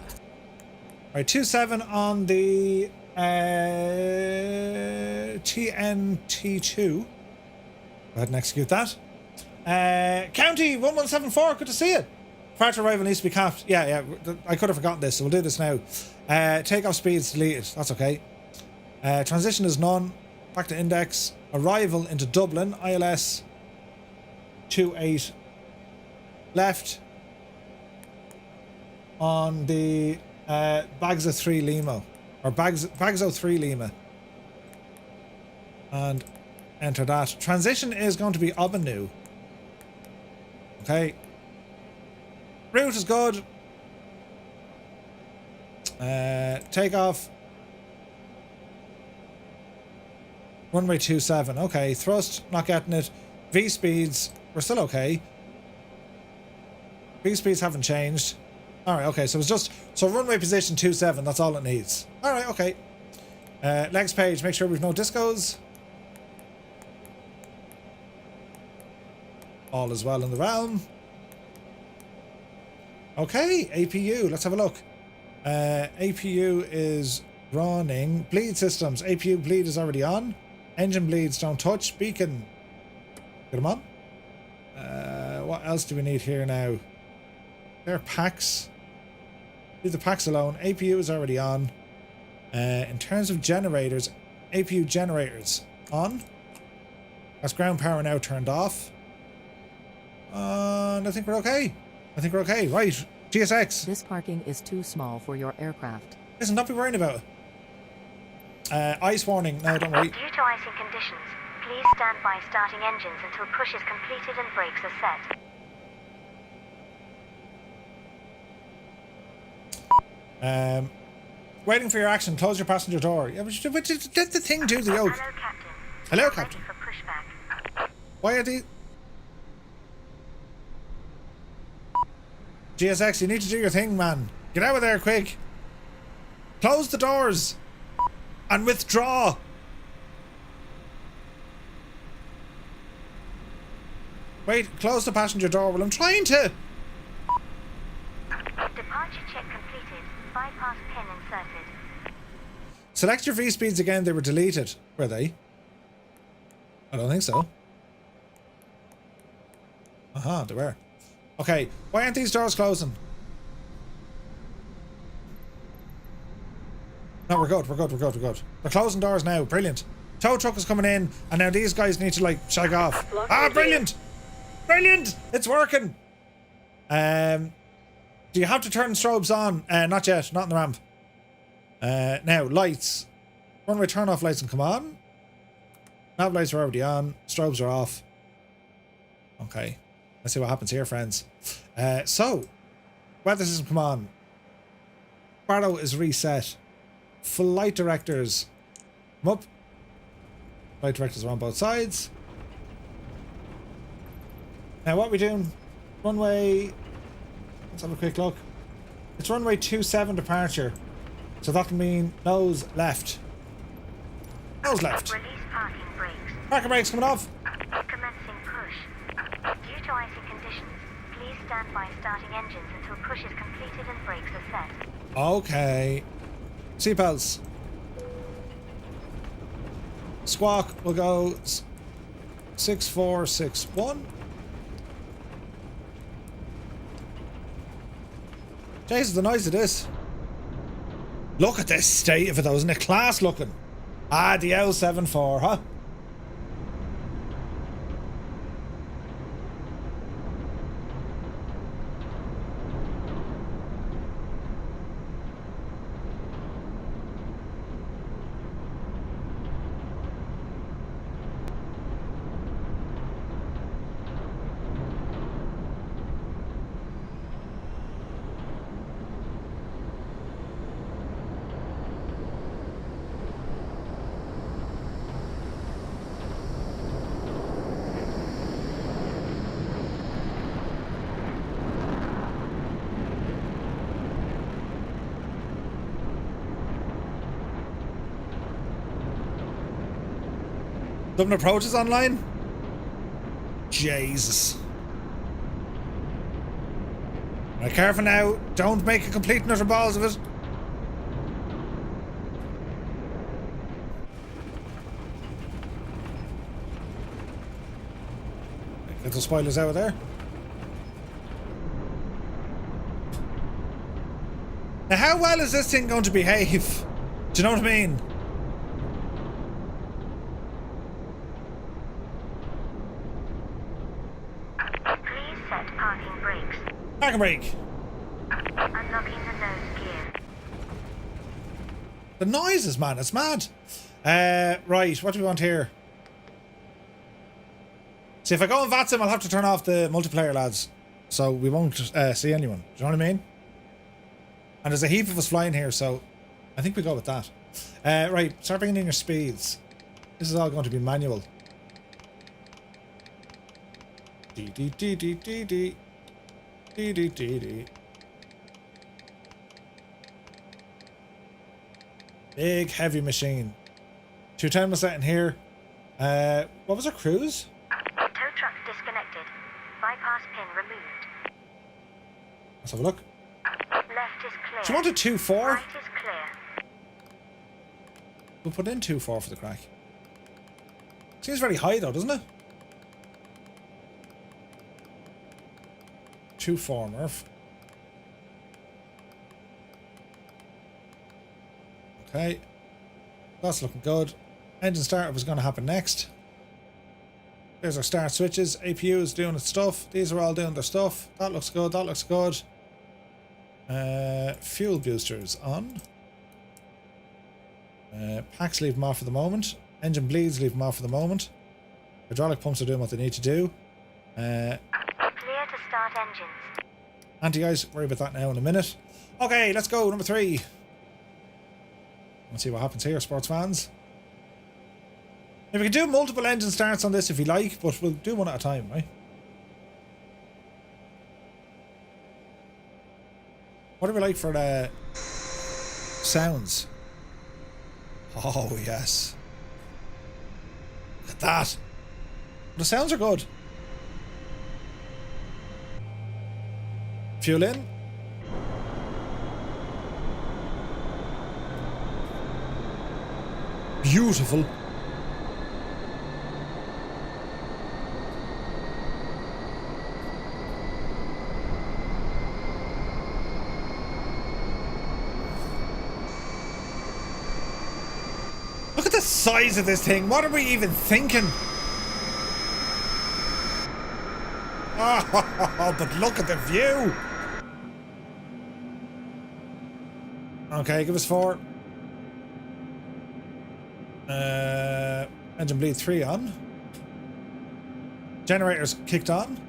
Right, 27 on the TNT2. Go ahead and execute that. County 1174, good to see you. Departure arrival needs to be capped. Yeah, I could have forgotten this, so we'll do this now. Takeoff speeds deleted. That's okay. Transition is none. Back to index. Arrival into Dublin. ILS 28 left on the Bagza 3 Lima. Or Bagzo 3 Lima. And enter that. Transition is going to be Obanu. Okay. Route is good. Takeoff. Runway 27. Okay. Thrust, not getting it. V speeds, we're still okay. V speeds haven't changed. Alright, okay. So it's just... So runway position 27, that's all it needs. Alright, okay. Next page, make sure we've no discos. All is well in the realm. Okay, APU, let's have a look. APU is running. Bleed systems, APU bleed is already on. Engine bleeds don't touch. Beacon, get them on. What else do we need here now? There are packs. Leave the packs alone. APU is already on. In terms of generators, APU generators on. That's ground power now turned off. And I think we're okay. Right. GSX. This parking is too small for your aircraft. Listen, don't be worrying about it. Ice warning. No, don't worry. Due to icing conditions, please stand by starting engines until push is completed and brakes are set. Waiting for your action. Close your passenger door. Yeah, but let the thing do the yoke. Hello, Captain. Hello, Ready Captain. for pushback. Why are these... GSX, you need to do your thing, man. Get out of there, quick. Close the doors. And withdraw. Wait, close the passenger door. Well, I'm trying to. Departure check completed. Bypass pin inserted. Select your V-speeds again. They were deleted. Were they? I don't think so. Aha, they were. Okay, why aren't these doors closing? No, we're good. They're closing doors now. Brilliant. Tow truck is coming in, and now these guys need to, like, shag off. Brilliant! Brilliant! It's working! Do you have to turn strobes on? Not yet. Not in the ramp. Now, lights. Runway turn off lights and come on. Nav lights are already on. Strobes are off. Okay. Let's see what happens here, friends. So, weather system, come on. Barrow is reset. Flight directors, come up. Flight directors are on both sides. Now, what are we doing? Runway. Let's have a quick look. It's runway 27 departure. So that'll mean nose left. Nose left. Release parking brakes. Parking brakes coming off. Commencing push. Due to icy conditions, please stand by starting engines until push is completed and brakes are set. Okay. Seatbelts. Squawk will go 6461. Jesus, the noise of this. Look at this state of it though, isn't it class looking? Ah, the L74, huh? Dublin Approach is online? Jesus. Right, careful now. Don't make a complete nutter balls of it. Get the spoilers out of there. Now, how well is this thing going to behave? Do you know what I mean? Parking brake. Unlocking the nose gear. The noises, man, it's mad. Right, what do we want here? See, if I go on VATSIM, I'll have to turn off the multiplayer, lads. So we won't see anyone. Do you know what I mean? And there's a heap of us flying here, so I think we go with that. Right, start bringing in your speeds. This is all going to be manual. D. Big heavy machine. 210 was that in here. What was our cruise? Tow truck disconnected. Bypass pin removed. Let's have a look. Left is clear. Do you want a 2-4? Right is clear. We'll put in 2-4 for the crack. Seems very high though, doesn't it? 2-4, Murph. Okay. That's looking good. Engine startup is going to happen next. There's our start switches. APU is doing its stuff. These are all doing their stuff. That looks good. That looks good. Fuel boosters on. Packs leave them off for the moment. Engine bleeds leave them off for the moment. Hydraulic pumps are doing what they need to do. Clear to start engines. Anti-ice, worry about that now in a minute. Okay, let's go. Number 3. Let's see what happens here, sports fans. If we can do multiple engine starts on this if you like, but we'll do one at a time, right? What do we like for the sounds? Oh, yes. Look at that. The sounds are good. Fuel in. Beautiful. Look at the size of this thing. What are we even thinking? Oh, but look at the view. Okay, give us 4. Engine bleed 3 on. Generators kicked on.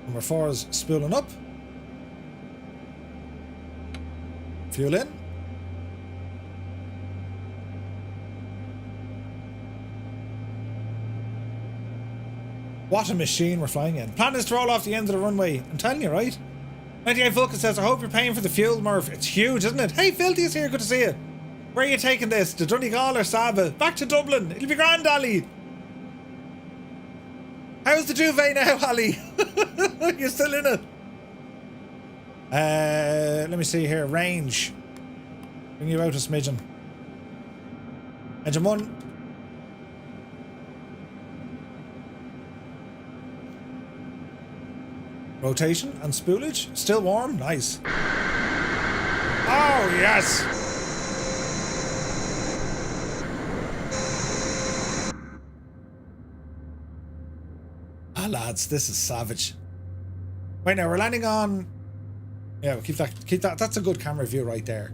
Number 4 is spooling up. Fuel in. What a machine we're flying in. Plan is to roll off the end of the runway. I'm telling you, right? 98 Vulcan says, I hope you're paying for the fuel, Murph. It's huge, isn't it? Hey, Filthy is here. Good to see you. Where are you taking this? To Donegal or Saba? Back to Dublin. It'll be grand, Ali. How's the duvet now, Ali? You're still in it. Let me see here. Range. Bring you out a smidgen. Engine 1. Rotation and spoolage. Still warm. Nice. Oh, yes. Ah, lads, this is savage. Right now, we're landing on... Yeah, we'll keep that. That's a good camera view right there.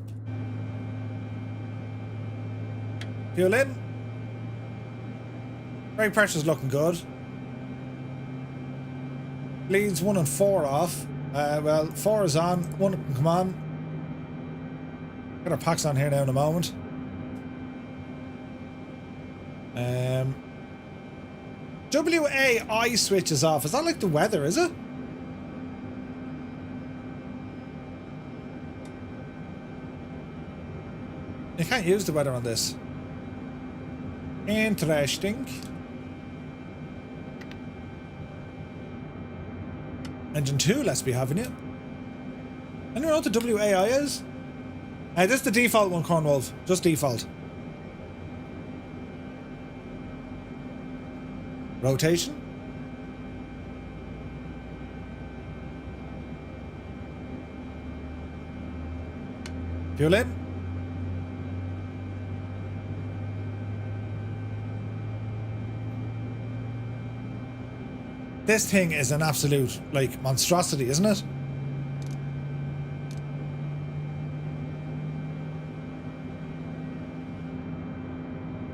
Fuel in. Brake pressure's looking good. Leads 1 and 4 off. Well, 4 is on. 1 can come on. Get our packs on here now in a moment. WAI switch is off. Is that like the weather, is it? You can't use the weather on this. Interesting. Engine 2, let's be having it. Anyone know what the WAI is? This is the default one, Cornwolf. Just default. Rotation. Fuel in. This thing is an absolute, like, monstrosity, isn't it?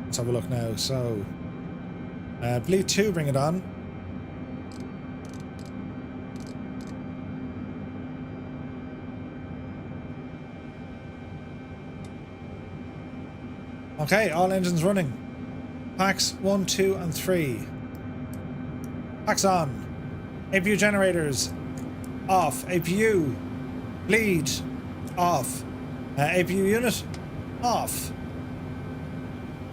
Let's have a look now. So, bleed 2, bring it on. Okay, all engines running. Packs 1, 2, and 3. Packs on. APU generators off. APU bleed off. APU unit off.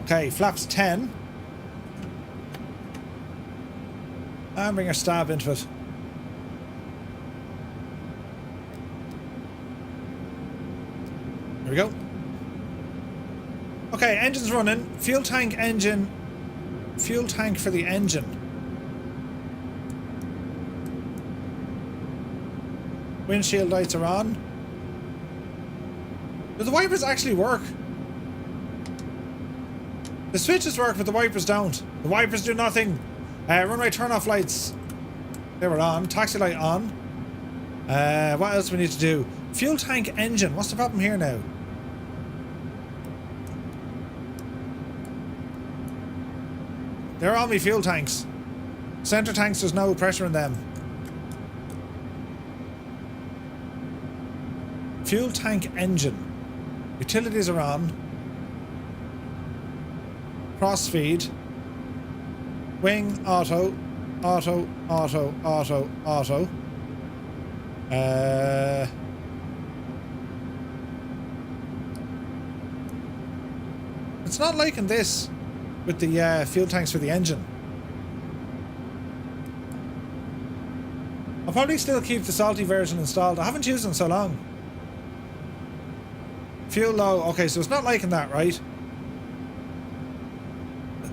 Okay, flaps 10. And bring our stab into it. There we go. Okay, engine's running. Fuel tank engine. Fuel tank for the engine. Windshield lights are on. Do the wipers actually work? The switches work, but the wipers don't. The wipers do nothing. Runway turn-off lights. They were on. Taxi light on. What else we need to do? Fuel tank engine. What's the problem here now? They're all me fuel tanks. Center tanks, there's no pressure in them. fuel tank engine. Utilities are on. Crossfeed. Wing, auto. Auto, auto, auto, auto. It's not liking this with the fuel tanks for the engine. I'll probably still keep the salty version installed. I haven't used it in so long. Fuel low. Okay, so it's not liking that, right?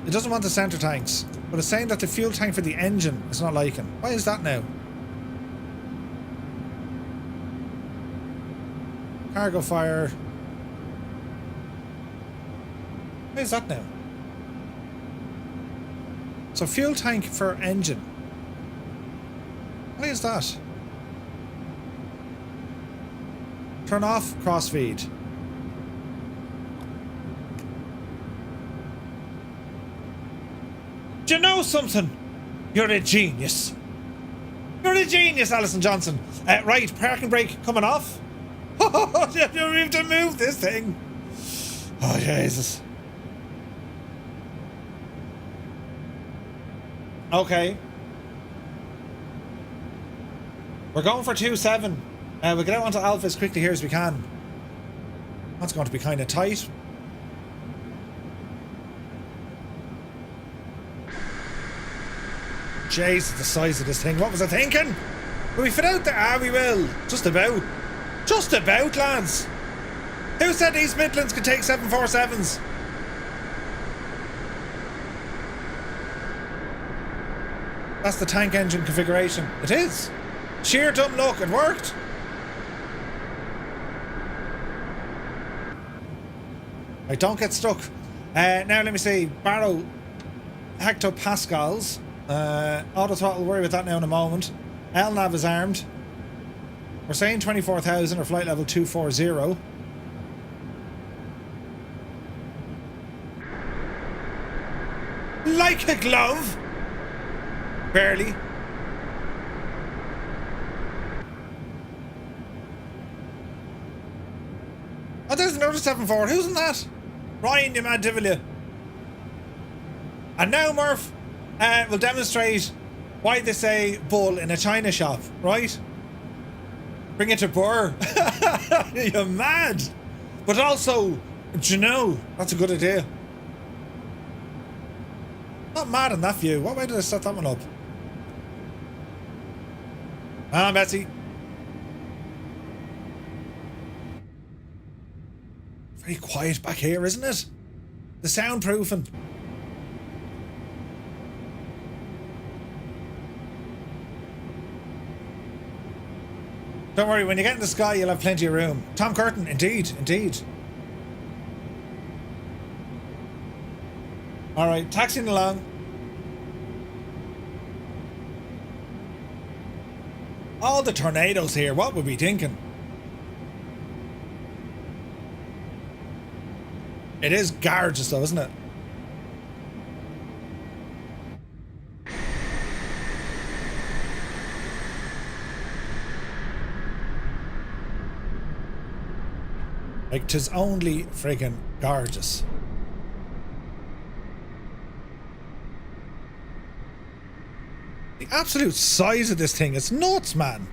It doesn't want the center tanks, but it's saying that the fuel tank for the engine is not liking. Why is that now? Cargo fire. Why is that now? So fuel tank for engine. Why is that? Turn off crossfeed. Do you know something? You're a genius. You're a genius, Alison Johnson. Right, parking brake coming off. Oh, you have to move this thing. Oh, Jesus. Okay. We're going for 2-7. We'll get out onto Alpha as quickly here as we can. That's going to be kind of tight. Jeez, the size of this thing. What was I thinking? Will we fit out there? Ah, we will. Just about. Just about, lads. Who said East Midlands could take 747s? That's the tank engine configuration. It is. Sheer dumb luck. It worked. Right, don't get stuck. Now let me see. Barrow hectopascals. Auto throttle, worry about that now in a moment. LNAV is armed. We're saying 24,000 or flight level 240. Like a glove. Barely. Oh, there's another 7-4. Who's in that? Ryan, you mad devil, you. And now, Murph, we'll demonstrate why they say bull in a china shop, right? Bring it to Burr. You're mad. But also, do you know, that's a good idea. Not mad on that view. What way did I set that one up? Ah, Betsy. Very quiet back here, isn't it? The soundproofing. Don't worry, when you get in the sky, you'll have plenty of room. Tom Curtin, indeed, indeed. Alright, taxiing along. All the tornadoes here, what were we thinking? It is gorgeous though, isn't it? Like, 'tis only friggin' gorgeous. The absolute size of this thing, it's nuts, man.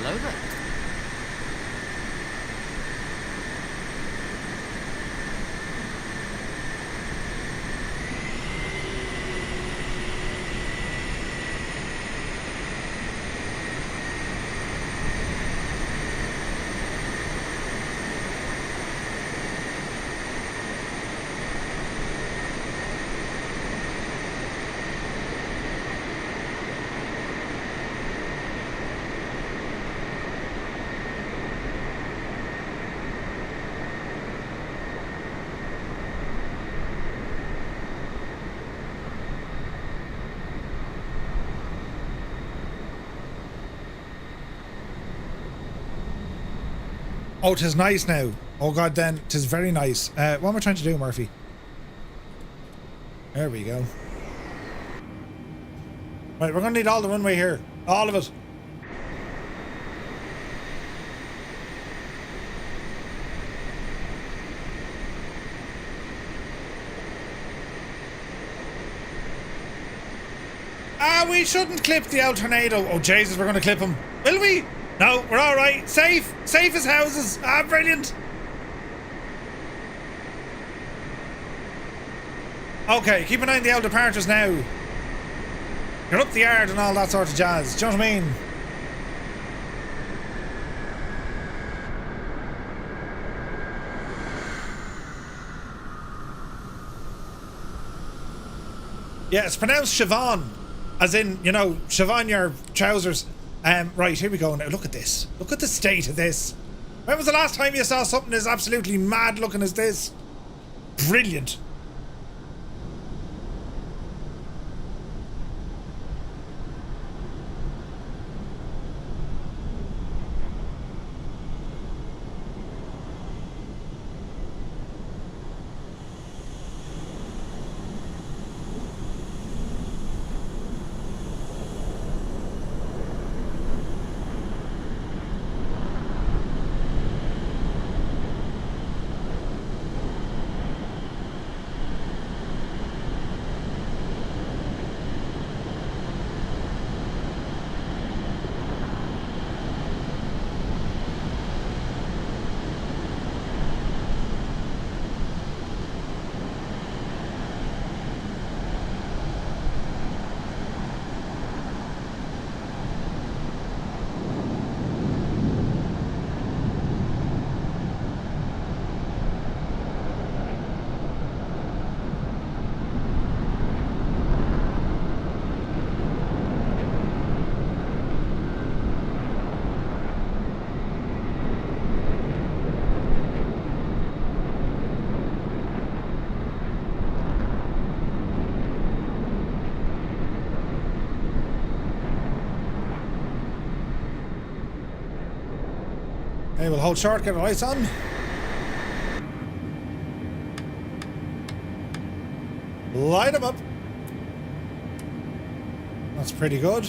Hello there. Oh, 'tis nice now. Oh god, then 'tis very nice. What am I trying to do, Murphy? There we go. Right, we're gonna need all the runway here. All of it. We shouldn't clip the El Tornado. Oh Jesus, we're gonna clip him. Will we? No, we're alright. Safe. Safe as houses. Ah, brilliant. Okay, keep an eye on the El Departures now. You're up the yard and all that sort of jazz. Do you know what I mean? Yeah, it's pronounced Siobhan. As in, you know, Siobhan your trousers. Right, here we go now. Look at this. Look at the state of this. When was the last time you saw something as absolutely mad looking as this? Brilliant. Okay, we'll hold short, get the lights on. Light them up. That's pretty good.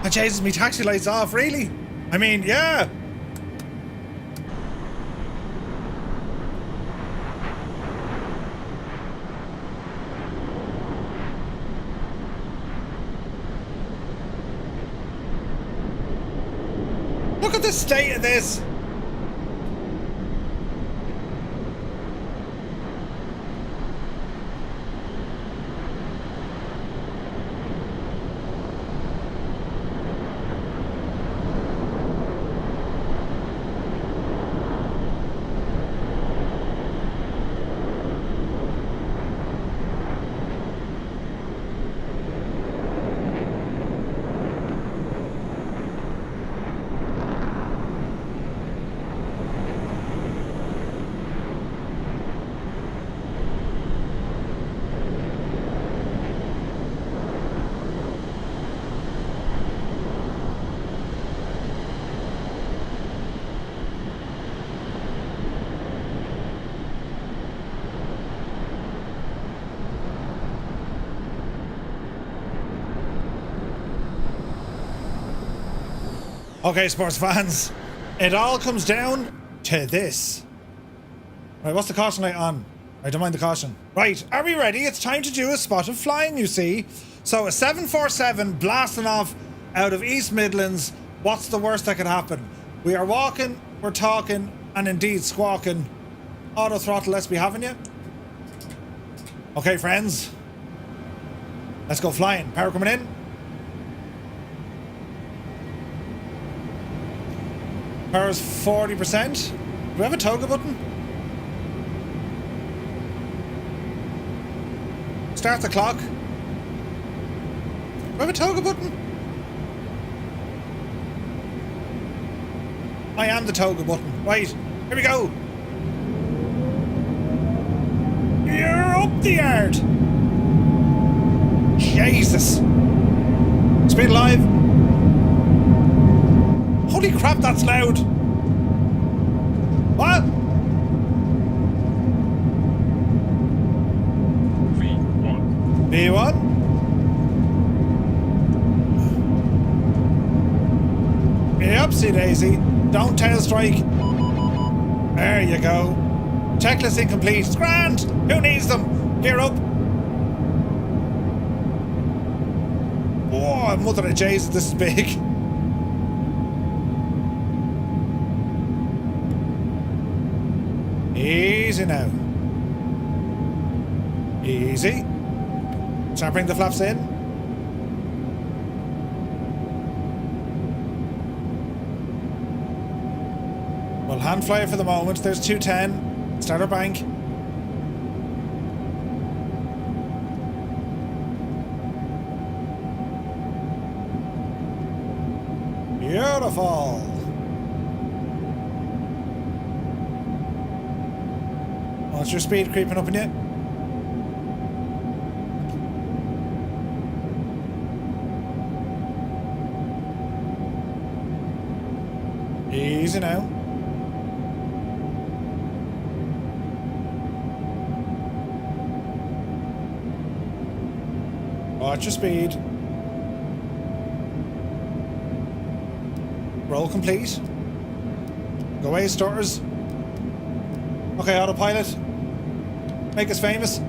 Oh, Jesus, me taxi lights off, really? I mean, yeah. Look at the state of this. Okay, sports fans, it all comes down to this. Right, what's the caution light on? I don't mind the caution. Right, are we ready? It's time to do a spot of flying, you see. So a 747 blasting off out of East Midlands. What's the worst that could happen? We are walking, we're talking, and indeed squawking. Auto throttle, let's be having you. Okay, friends. Let's go flying. Power coming in. Power's 40%. Do we have a toga button? Start the clock. Do we have a toga button? I am the toga button. Right, here we go. up the yard. Jesus. Speed alive. Holy crap, that's loud. What? V1. Upsie daisy. Don't tail strike. There you go. Checklist incomplete. It's grand. Who needs them? Gear up. Oh, mother of Jesus, this is big. Easy now. Easy. Start bringing the flaps in. We'll hand fly it for the moment. There's 210. Start our bank. Beautiful. What's your speed creeping up in you? Easy now. Watch your speed. Roll complete. Go away, starters. Okay, autopilot. Make us famous.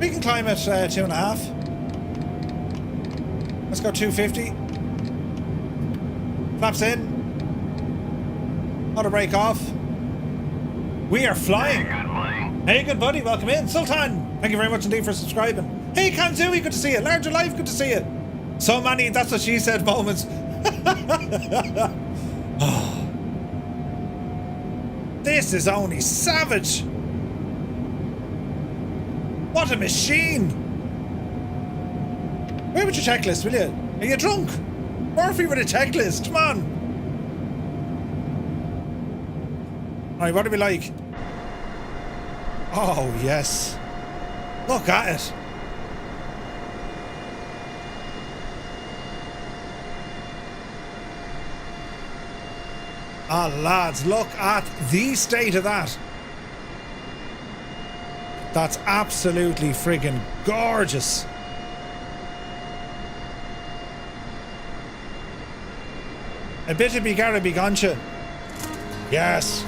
We can climb at 2.5. Let's go 250. Flaps in. Auto brake off. We are flying. Hey, good buddy. Welcome in. Sultan, thank you very much indeed for subscribing. Hey, Kanzui, good to see you. Larger Life, good to see you. So many, that's what she said moments. Oh. This is only savage. What a machine. Where with your checklist, will you? Are you drunk? Murphy with a checklist, come on. Alright, what do we like? Oh, yes. Look at it. Ah, lads, look at the state of that. That's absolutely friggin' gorgeous. A bit of Bigara Bigancha. Yes.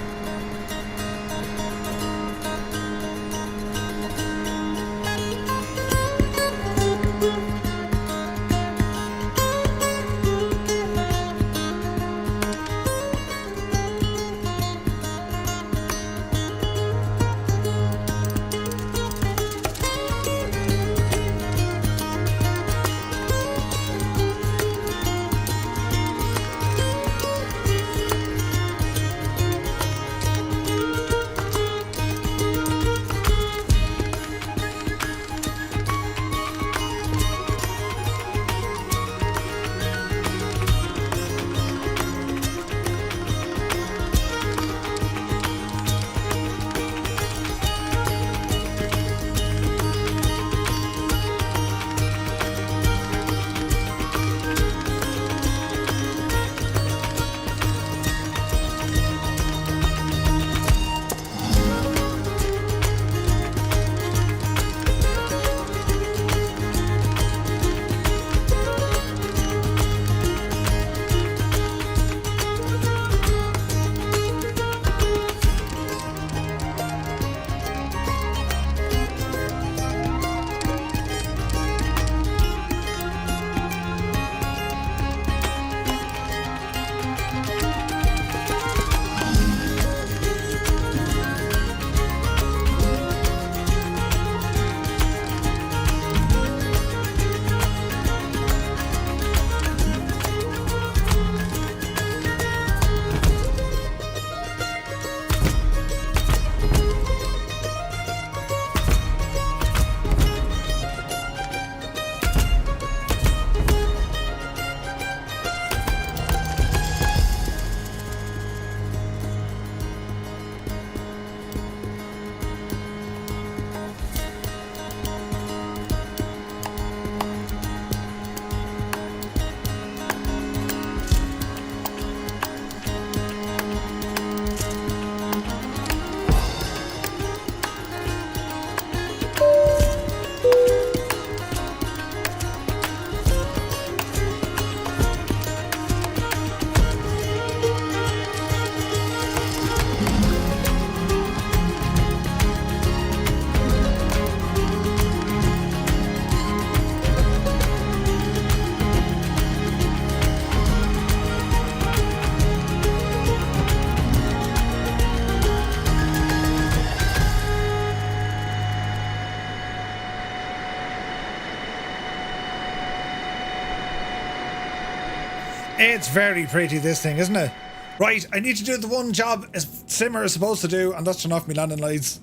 It's very pretty, this thing, isn't it? Right, I need to do the one job a simmer is supposed to do, and that's turn off my landing lights.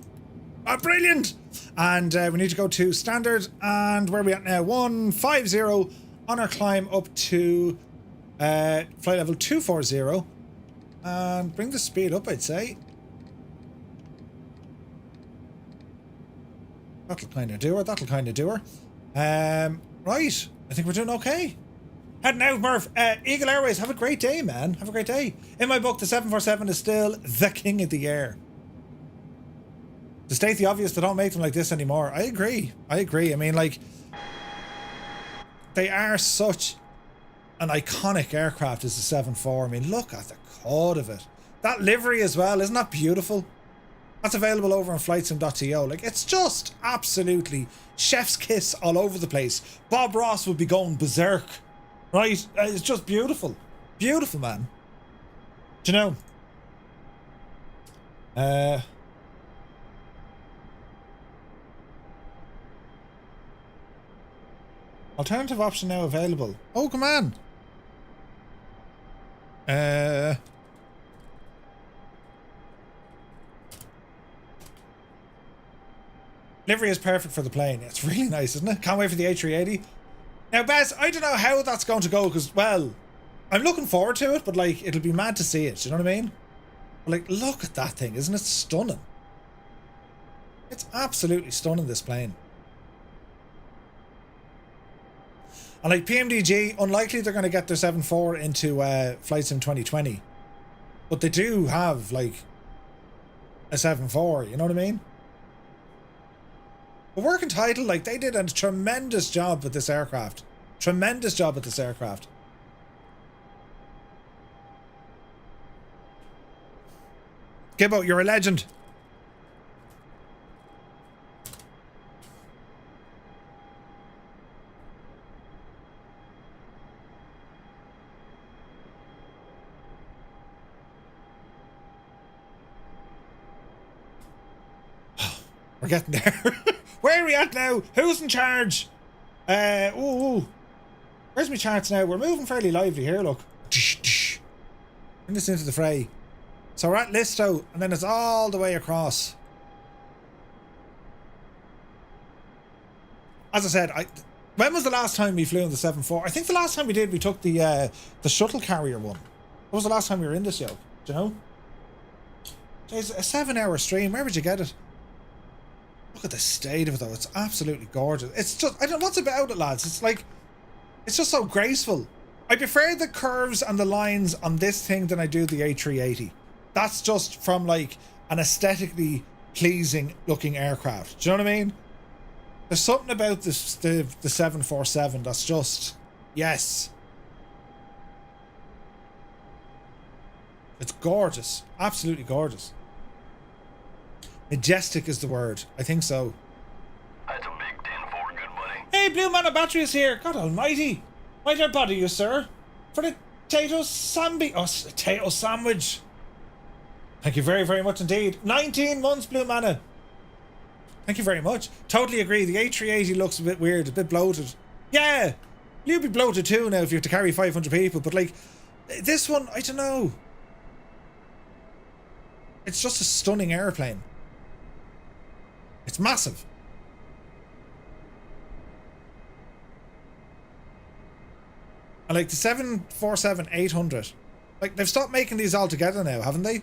Ah, brilliant! And we need to go to standard, and where are we at now? 150 on our climb up to flight level 240, and bring the speed up, I'd say. That'll kind of do her. Right, I think we're doing okay. Heading out, Murph. Eagle Airways, have a great day, man. Have a great day. In my book, the 747 is still the king of the air. To state the obvious, they don't make them like this anymore. I agree. I mean, like, they are such an iconic aircraft as the 74. I mean, look at the code of it. That livery as well, isn't that beautiful? That's available over on flightsim.to. Like, it's just absolutely chef's kiss all over the place. Bob Ross would be going berserk. Right? It's just beautiful. Beautiful, man. Do you know? Alternative option now available. Oh, come on. Livery is perfect for the plane. It's really nice, isn't it? Can't wait for the A380. Now, Bess, I don't know how that's going to go because, well, I'm looking forward to it, but, like, it'll be mad to see it. You know what I mean? But, like, look at that thing. Isn't it stunning? It's absolutely stunning, this plane. And, like, PMDG, unlikely they're going to get their 7.4 into flightsim 2020. But they do have, like, a 7.4. You know what I mean? The working title, like, they did a tremendous job with this aircraft. Tremendous job with this aircraft. Gibbo, you're a legend. We're getting there. Where are we at now? Who's in charge? Ooh. Where's my charts now? We're moving fairly lively here, look. Bring this into the fray. So we're at Listo, and then it's all the way across. As I said, when was the last time we flew in the 7.4? I think the last time we did, we took the shuttle carrier one. What was the last time we were in this yoke? Do you know? Jeez, a 7-hour stream. Where would you get it? Look at the state of it, though. It's absolutely gorgeous. It's just, I don't know what's about it, lads. It's like, it's just so graceful. I prefer the curves and the lines on this thing than I do the A380. That's just from, like, an aesthetically pleasing looking aircraft. Do you know what I mean? There's something about this, the 747 that's just, yes. It's gorgeous. Absolutely gorgeous. Majestic is the word. I think so. That's a big 10-4, good buddy. Hey, Blue Man of Battery is here. God almighty. Why did I bother you, sir? For the potato sandwich. Thank you very, very much indeed. 19 months, Blue Mana. Thank you very much. Totally agree. The A380 looks a bit weird, a bit bloated. Yeah, you'd be bloated too now if you have to carry 500 people. But, like, this one, I don't know. It's just a stunning airplane. It's massive. And, like, the 747-800, like, they've stopped making these all together now, haven't they?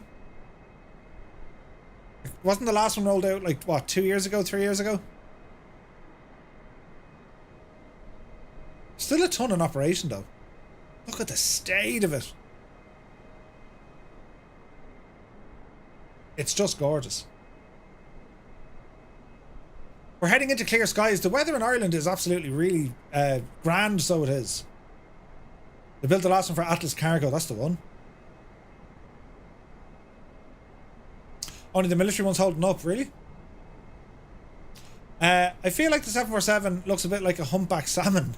Wasn't the last one rolled out, like, what, 2 years ago, 3 years ago? Still a ton in operation, though. Look at the state of it. It's just gorgeous. We're heading into clear skies. The weather in Ireland is absolutely really grand, so it is. They built the last one for Atlas Cargo, that's the one. Only the military one's holding up, really? I feel like the 747 looks a bit like a humpback salmon.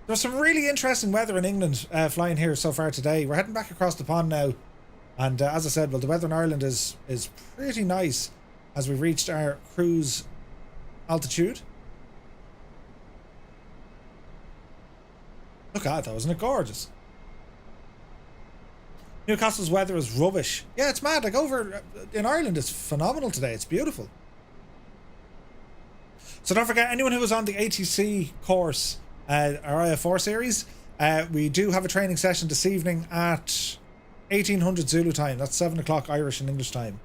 There's some really interesting weather in England flying here so far today. We're heading back across the pond now. And as I said, well, the weather in Ireland is pretty nice as we've reached our cruise altitude. Look at that, isn't it gorgeous? Newcastle's weather is rubbish. Yeah, it's mad. Like over in Ireland, it's phenomenal today. It's beautiful. So don't forget, anyone who was on the ATC course, our IF4 series, we do have a training session this evening at 1800 Zulu time. That's 7 o'clock Irish and English time.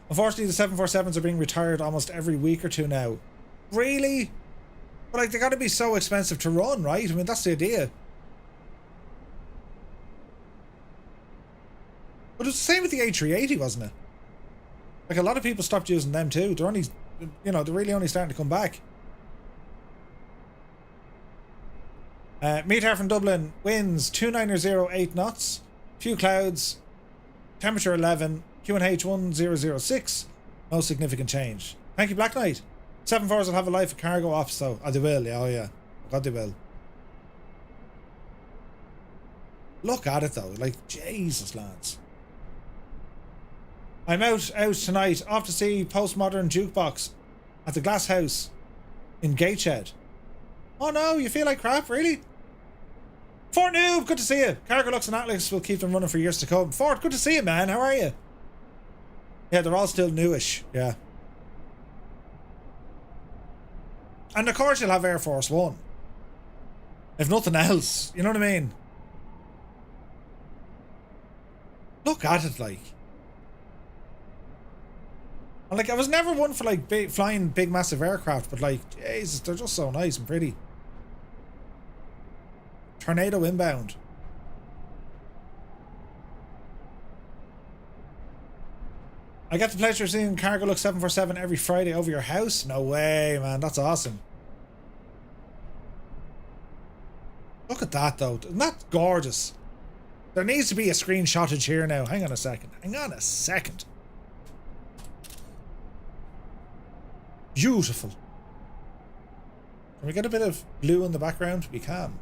Unfortunately, the 747s are being retired almost every week or two now. Really? But like, they got to be so expensive to run, right? I mean, that's the idea. But it was the same with the A380, wasn't it? Like, a lot of people stopped using them too. They're only, you know, they're really only starting to come back. Meteor from Dublin, winds 2908 knots, few clouds, temperature 11, QNH 1006, no significant change. Thank you, Black Knight. 74s will have a life of cargo ops though. Oh, they will, yeah, oh yeah. God, they will. Look at it though, like, Jesus, lads. I'm out tonight, off to see Postmodern Jukebox at the Glass House in Gateshead. Oh no, you feel like crap, really? Fort Noob, good to see you. Cargo Lux and Atlas will keep them running for years to come. Fort, good to see you, man. How are you? Yeah, they're all still newish, yeah. And of course you'll have Air Force One. If nothing else, you know what I mean? Look at it, like. And like, I was never one for like flying big massive aircraft, but like, Jesus, they're just so nice and pretty. Tornado inbound. I get the pleasure of seeing Cargo Lux 747 every Friday over your house. No way, man. That's awesome. Look at that, though. Isn't that gorgeous? There needs to be a screenshottage here now. Hang on a second. Hang on a second. Beautiful. Can we get a bit of blue in the background? We can.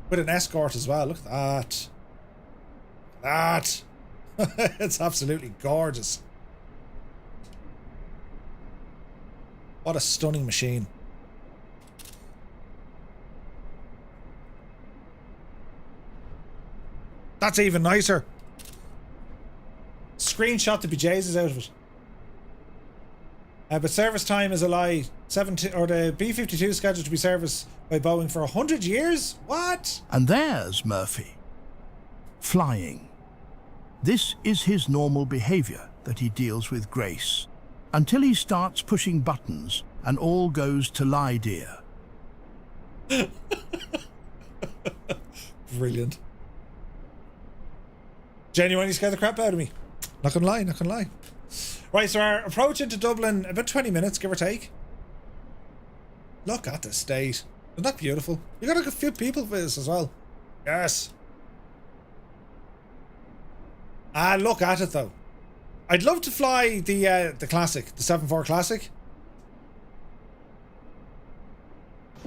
With an escort as well. Look at that. That. It's absolutely gorgeous. What a stunning machine. That's even nicer. Screenshot the bejesus out of it. But service time is a lie. The B-52 is scheduled to be serviced by Boeing for 100 years? What? And there's Murphy. Flying. This is his normal behavior that he deals with grace. Until he starts pushing buttons and all goes to lie, dear. Brilliant. Genuinely scared the crap out of me. Not gonna lie, not gonna lie. Right, so our approach into Dublin, about 20 minutes, give or take. Look at the state. Isn't that beautiful? You got a few people for this as well. Yes. Ah, look at it though. I'd love to fly the classic, the 7.4 classic.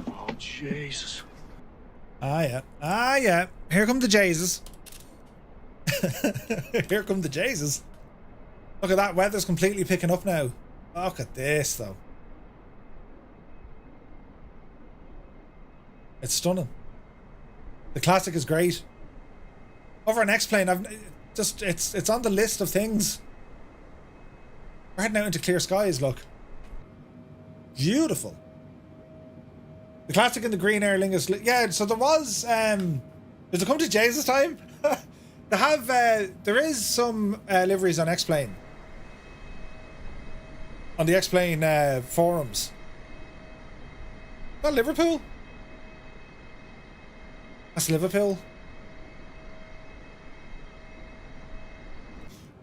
Oh, Jesus. Ah, yeah. Ah, yeah. Here come the Jesus. Here come the Jesus. Look at that, weather's completely picking up now. Look at this though. It's stunning. The classic is great. Over an X-plane, it's on the list of things. We're heading out into clear skies, look. Beautiful. The classic and the green Aer Lingus. Yeah, so there was did it come to Jesus time? They have there is some liveries on X-plane. On the X-plane forums. Not Liverpool? That's Liverpool.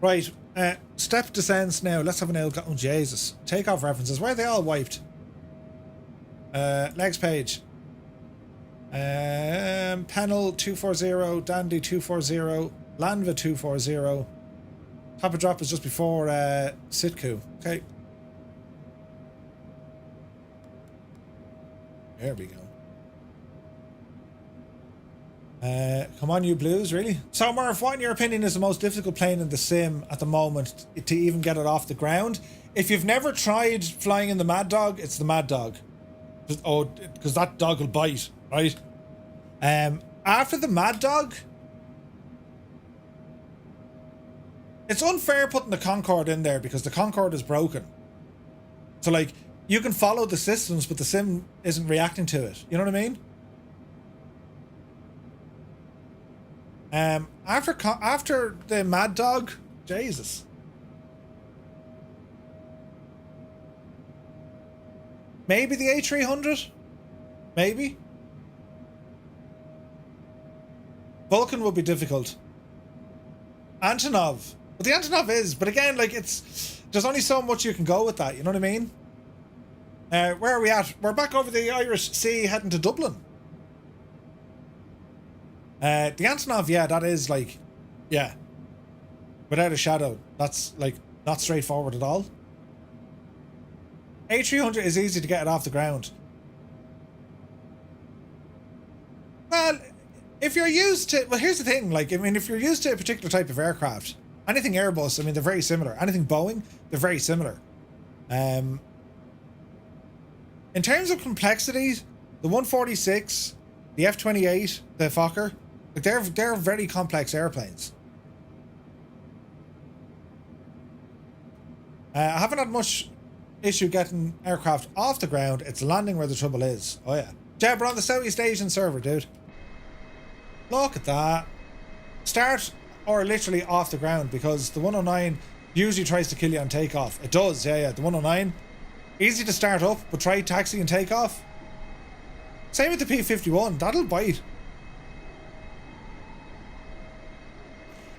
Right, step descends now. Let's have an old. Oh Jesus! Takeoff references. Why are they all wiped? Legs page. Panel 240, Dandy 240, Lanva 240. Top of drop is just before Sitku. Okay. There we go. Come on, you Blues, really? So, Murph, what in your opinion is the most difficult plane in the sim at the moment to even get it off the ground? If you've never tried flying in the Mad Dog, it's the Mad Dog. Because that dog will bite, right? After the Mad Dog, it's unfair putting the Concorde in there because the Concorde is broken. So, like, you can follow the systems, but the sim isn't reacting to it. You know what I mean? After the Mad Dog, Jesus. Maybe the A300? Maybe? Vulcan would be difficult. Antonov. But the Antonov is, but again, like, there's only so much you can go with that, you know what I mean? Where are we at? We're back over the Irish Sea heading to Dublin. The Antonov, yeah, that is like, yeah, without a shadow, that's like not straightforward at all. A300 is easy to get it off the ground. Well, if you're used to, well, here's the thing, like, I mean, if you're used to a particular type of aircraft, anything Airbus, I mean, they're very similar. Anything Boeing, they're very similar. In terms of complexity, the 146, the F28, the Fokker, like, they're very complex airplanes. I haven't had much issue getting aircraft off the ground. It's landing where the trouble is. Oh yeah. Jeb, we're on the Southeast Asian server, dude. Look at that. Start or literally off the ground, because the 109 usually tries to kill you on takeoff. It does, yeah. The 109. Easy to start up, but try taxi and takeoff. Same with the P51. That'll bite.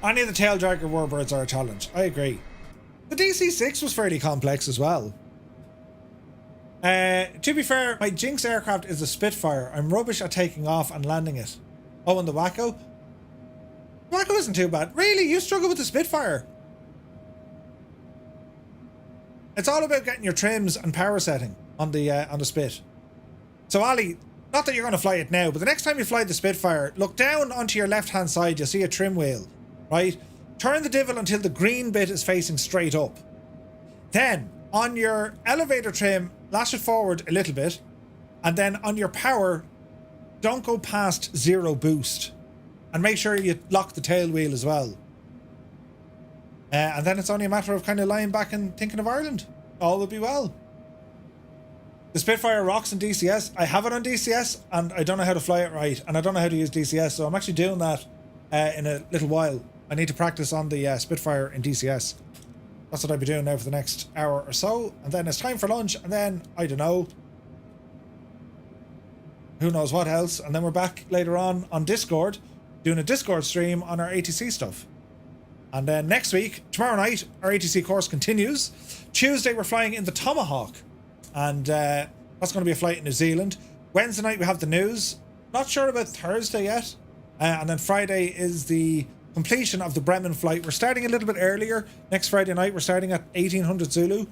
Any of the tail dragger warbirds are a challenge. I agree. The DC-6 was fairly complex as well. To be fair, my Jinx aircraft is a Spitfire. I'm rubbish at taking off and landing it. Oh, and the Wacko? Wacko isn't too bad. Really? You struggle with the Spitfire? It's all about getting your trims and power setting on the Spit. So Ali, not that you're going to fly it now, but the next time you fly the Spitfire, look down onto your left-hand side. You'll see a trim wheel, right? Turn the divel until the green bit is facing straight up. Then, on your elevator trim, lash it forward a little bit. And then on your power, don't go past 0 boost. And make sure you lock the tail wheel as well. And then it's only a matter of kind of lying back and thinking of Ireland. All will be well. The Spitfire rocks in DCS. I have it on DCS, and I don't know how to fly it right. And I don't know how to use DCS, so I'm actually doing that in a little while. I need to practice on the Spitfire in DCS. That's what I'll be doing now for the next hour or so. And then it's time for lunch, and then, I don't know, who knows what else. And then we're back later on Discord, doing a Discord stream on our ATC stuff. And then next week, tomorrow night, our ATC course continues. Tuesday, we're flying in the Tomahawk. And that's going to be a flight in New Zealand. Wednesday night, we have the news. Not sure about Thursday yet. And then Friday is the completion of the Bremen flight. We're starting a little bit earlier. Next Friday night, we're starting at 1800 Zulu.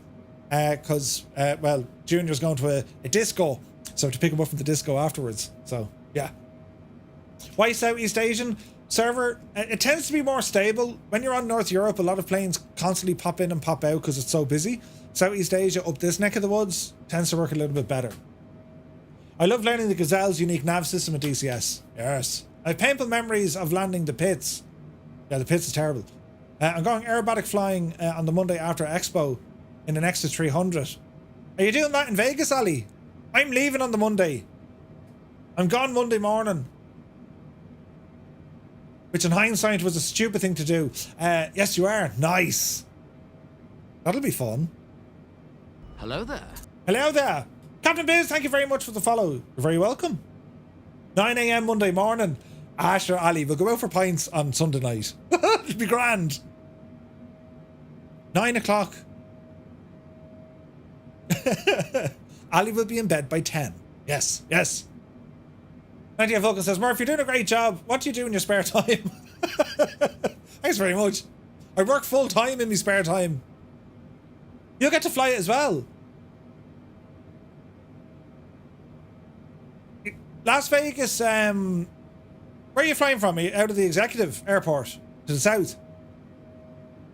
Because, well, Junior's going to a disco. So I have to pick him up from the disco afterwards. So, yeah. Why Southeast Asian server? It tends to be more stable. When you're on North Europe, a lot of planes constantly pop in and pop out because it's so busy. Southeast Asia, up this neck of the woods, tends to work a little bit better. I love learning the Gazelle's unique nav system at DCS. Yes. I have painful memories of landing the pits. Yeah, the pits is terrible. I'm going aerobatic flying on the Monday after Expo in an Exeter 300. Are you doing that in Vegas, Ali? I'm leaving on the Monday. I'm gone Monday morning. Which in hindsight was a stupid thing to do. Yes, you are. Nice. That'll be fun. Hello there. Hello there. Captain Biz, thank you very much for the follow. You're very welcome. 9 a.m. Monday morning. Asher, Ali, we'll go out for pints on Sunday night. It'll be grand. 9 o'clock. Ali will be in bed by 10. Yes, yes. 90 Vulcan says, Murph, you're doing a great job. What do you do in your spare time? Thanks very much. I work full time in my spare time. You'll get to fly it as well. Las Vegas, we're Where are you flying from? Are you out of the Executive Airport? To the south?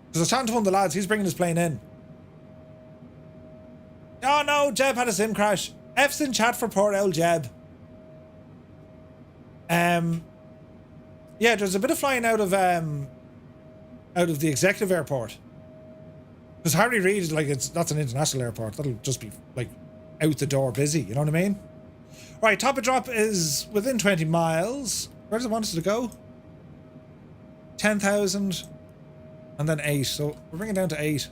Because I was talking to one of the lads. He's bringing his plane in. Oh no, Jeb had a sim crash. F's in chat for poor old Jeb. Yeah, there's a bit of flying out of the Executive Airport. Because Harry Reid, like, that's an international airport. That'll just be like out the door busy. You know what I mean? Right, top of drop is within 20 miles. Where does it want us to go? 10,000 and then 8. So we're bringing it down to 8.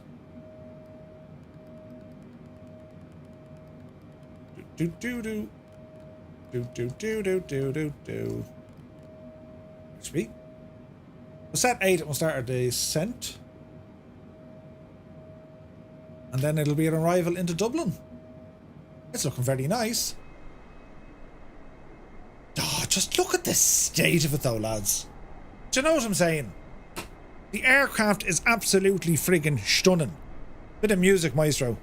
Do. Sweet. We'll set 8 and we'll start our descent. And then it'll be an arrival into Dublin. It's looking very nice. Oh, just look at the state of it though, lads. Do you know what I'm saying? The aircraft is absolutely friggin' stunning. Bit of music, maestro.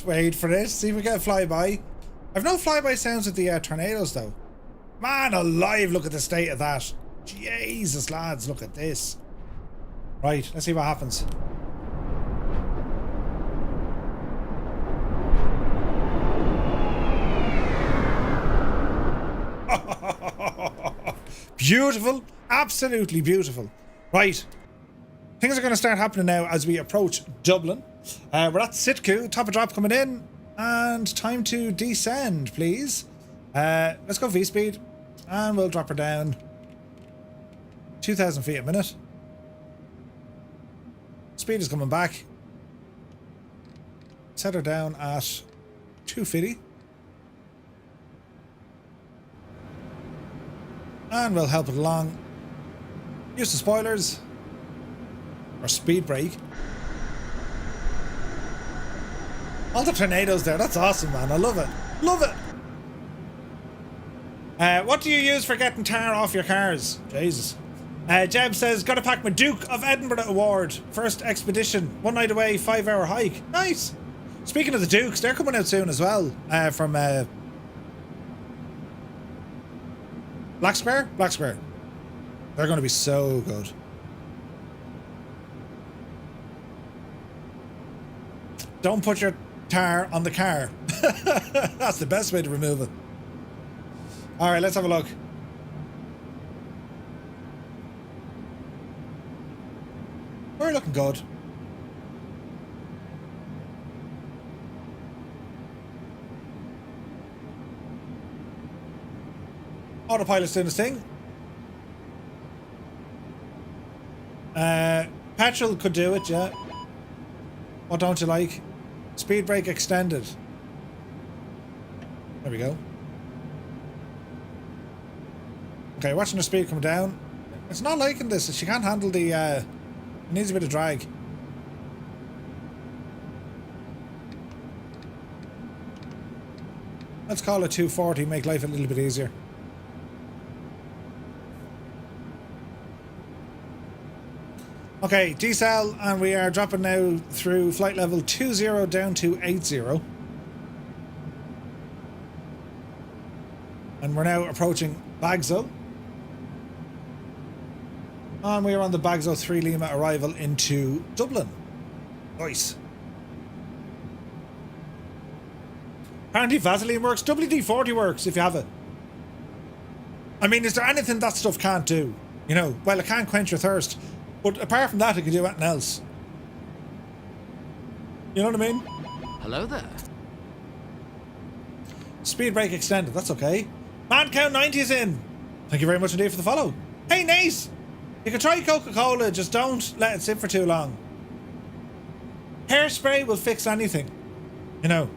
Wait for it. See if we get a flyby. I've no flyby sounds with the tornadoes though. Man alive, look at the state of that. Jesus, lads, look at this. Right, let's see what happens. Beautiful, absolutely beautiful. Right, things are going to start happening now as we approach Dublin. We're at Sitku, top of drop coming in, and time to descend, please. Let's go V-speed, and we'll drop her down 2,000 feet a minute. Speed is coming back. Set her down at 250. And we'll help it along. Use the spoilers. Or speed brake. All the tornadoes there, that's awesome, man. I love it. Love it. What do you use for getting tar off your cars? Jesus. Jeb says, gotta pack my Duke of Edinburgh award. First expedition. 1 night away, 5-hour hike. Nice. Speaking of the Dukes, they're coming out soon as well. From Black Square? Black Square. They're going to be so good. Don't put your tar on the car. That's the best way to remove it. Alright, let's have a look. We're looking good. Autopilot's doing this thing. Petrol could do it, yeah. What don't you like? Speed brake extended. There we go. Okay, watching the speed come down. It's not liking this. She can't handle the, it needs a bit of drag. Let's call it 240, make life a little bit easier. Okay, decel, and we are dropping now through flight level 20 down to 80. And we're now approaching Bagzo. And we are on the Bagzo 3 Lima arrival into Dublin. Nice. Apparently Vaseline works, WD-40 works if you have it. I mean, is there anything that stuff can't do? You know, well, it can't quench your thirst, but apart from that, it can do anything else. You know what I mean? Hello there. Speed brake extended, that's okay. Man count 90 is in. Thank you very much indeed for the follow. Hey, Nate! You can try Coca-Cola, just don't let it sit for too long. Hairspray will fix anything. You know.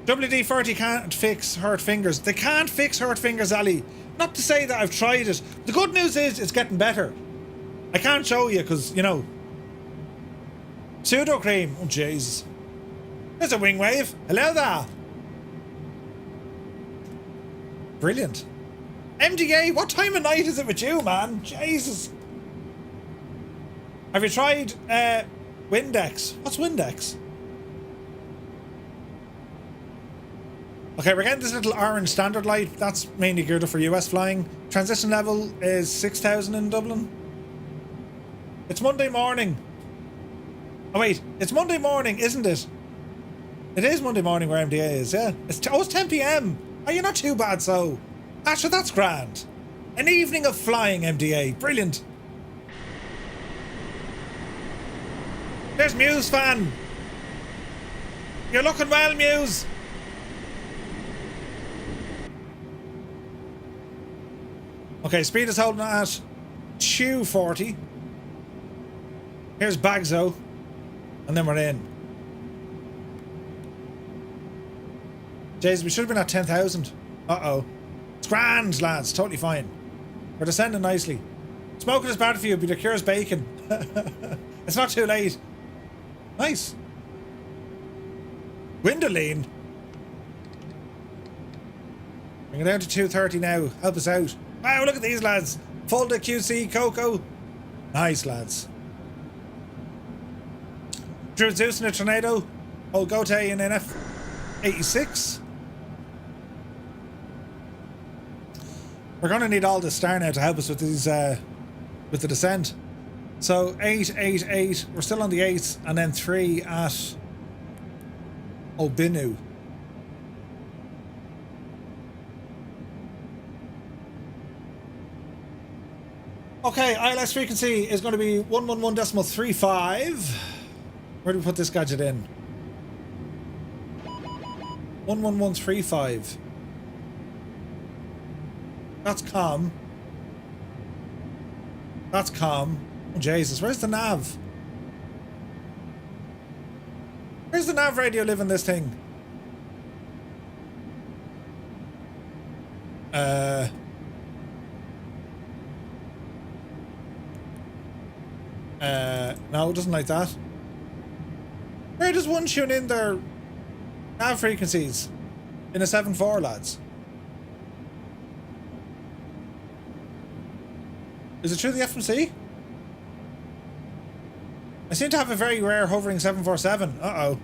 WD-40 can't fix hurt fingers. They can't fix hurt fingers, Ali. Not to say that I've tried it. The good news is it's getting better. I can't show you because, you know. Pseudo cream. Oh, Jesus. There's a wing wave. Hello there. Brilliant. MDA, what time of night is it with you, man? Jesus. Have you tried Windex? What's Windex? Okay, we're getting this little orange standard light. That's mainly geared up for US flying. Transition level is 6,000 in Dublin. It's Monday morning. Oh wait, it's Monday morning, isn't it? It is Monday morning where MDA is, yeah. It's 10 PM. Oh, you're not too bad, so. Actually, that's grand. An evening of flying, MDA. Brilliant. There's Muse fan. You're looking well, Muse. Okay, speed is holding at 240. Here's Bagzo. And then we're in. Jeez, we should have been at 10,000. Uh-oh. It's grand, lads. Totally fine. We're descending nicely. Smoking is bad for you, but it cures bacon. It's not too late. Nice. Windoline. Bring it down to 230 now. Help us out. Wow, look at these lads. Fulda QC Coco. Nice, lads. Drew Zeus in a tornado. Old Gote in NF 86. We're going to need all the star now to help us with these, with the descent. So 8, 8, 8. We're still on the 8, and then 3 at Obinu. Okay, ILS frequency is going to be 111.35. Where do we put this gadget in? 11135. That's calm. That's calm. Oh, Jesus, where's the nav? Where's the nav radio live in this thing? No, it doesn't like that. Where does one tune in their nav frequencies? In a 7.4, lads. Is it through the FMC? I seem to have a very rare hovering 747. Uh-oh.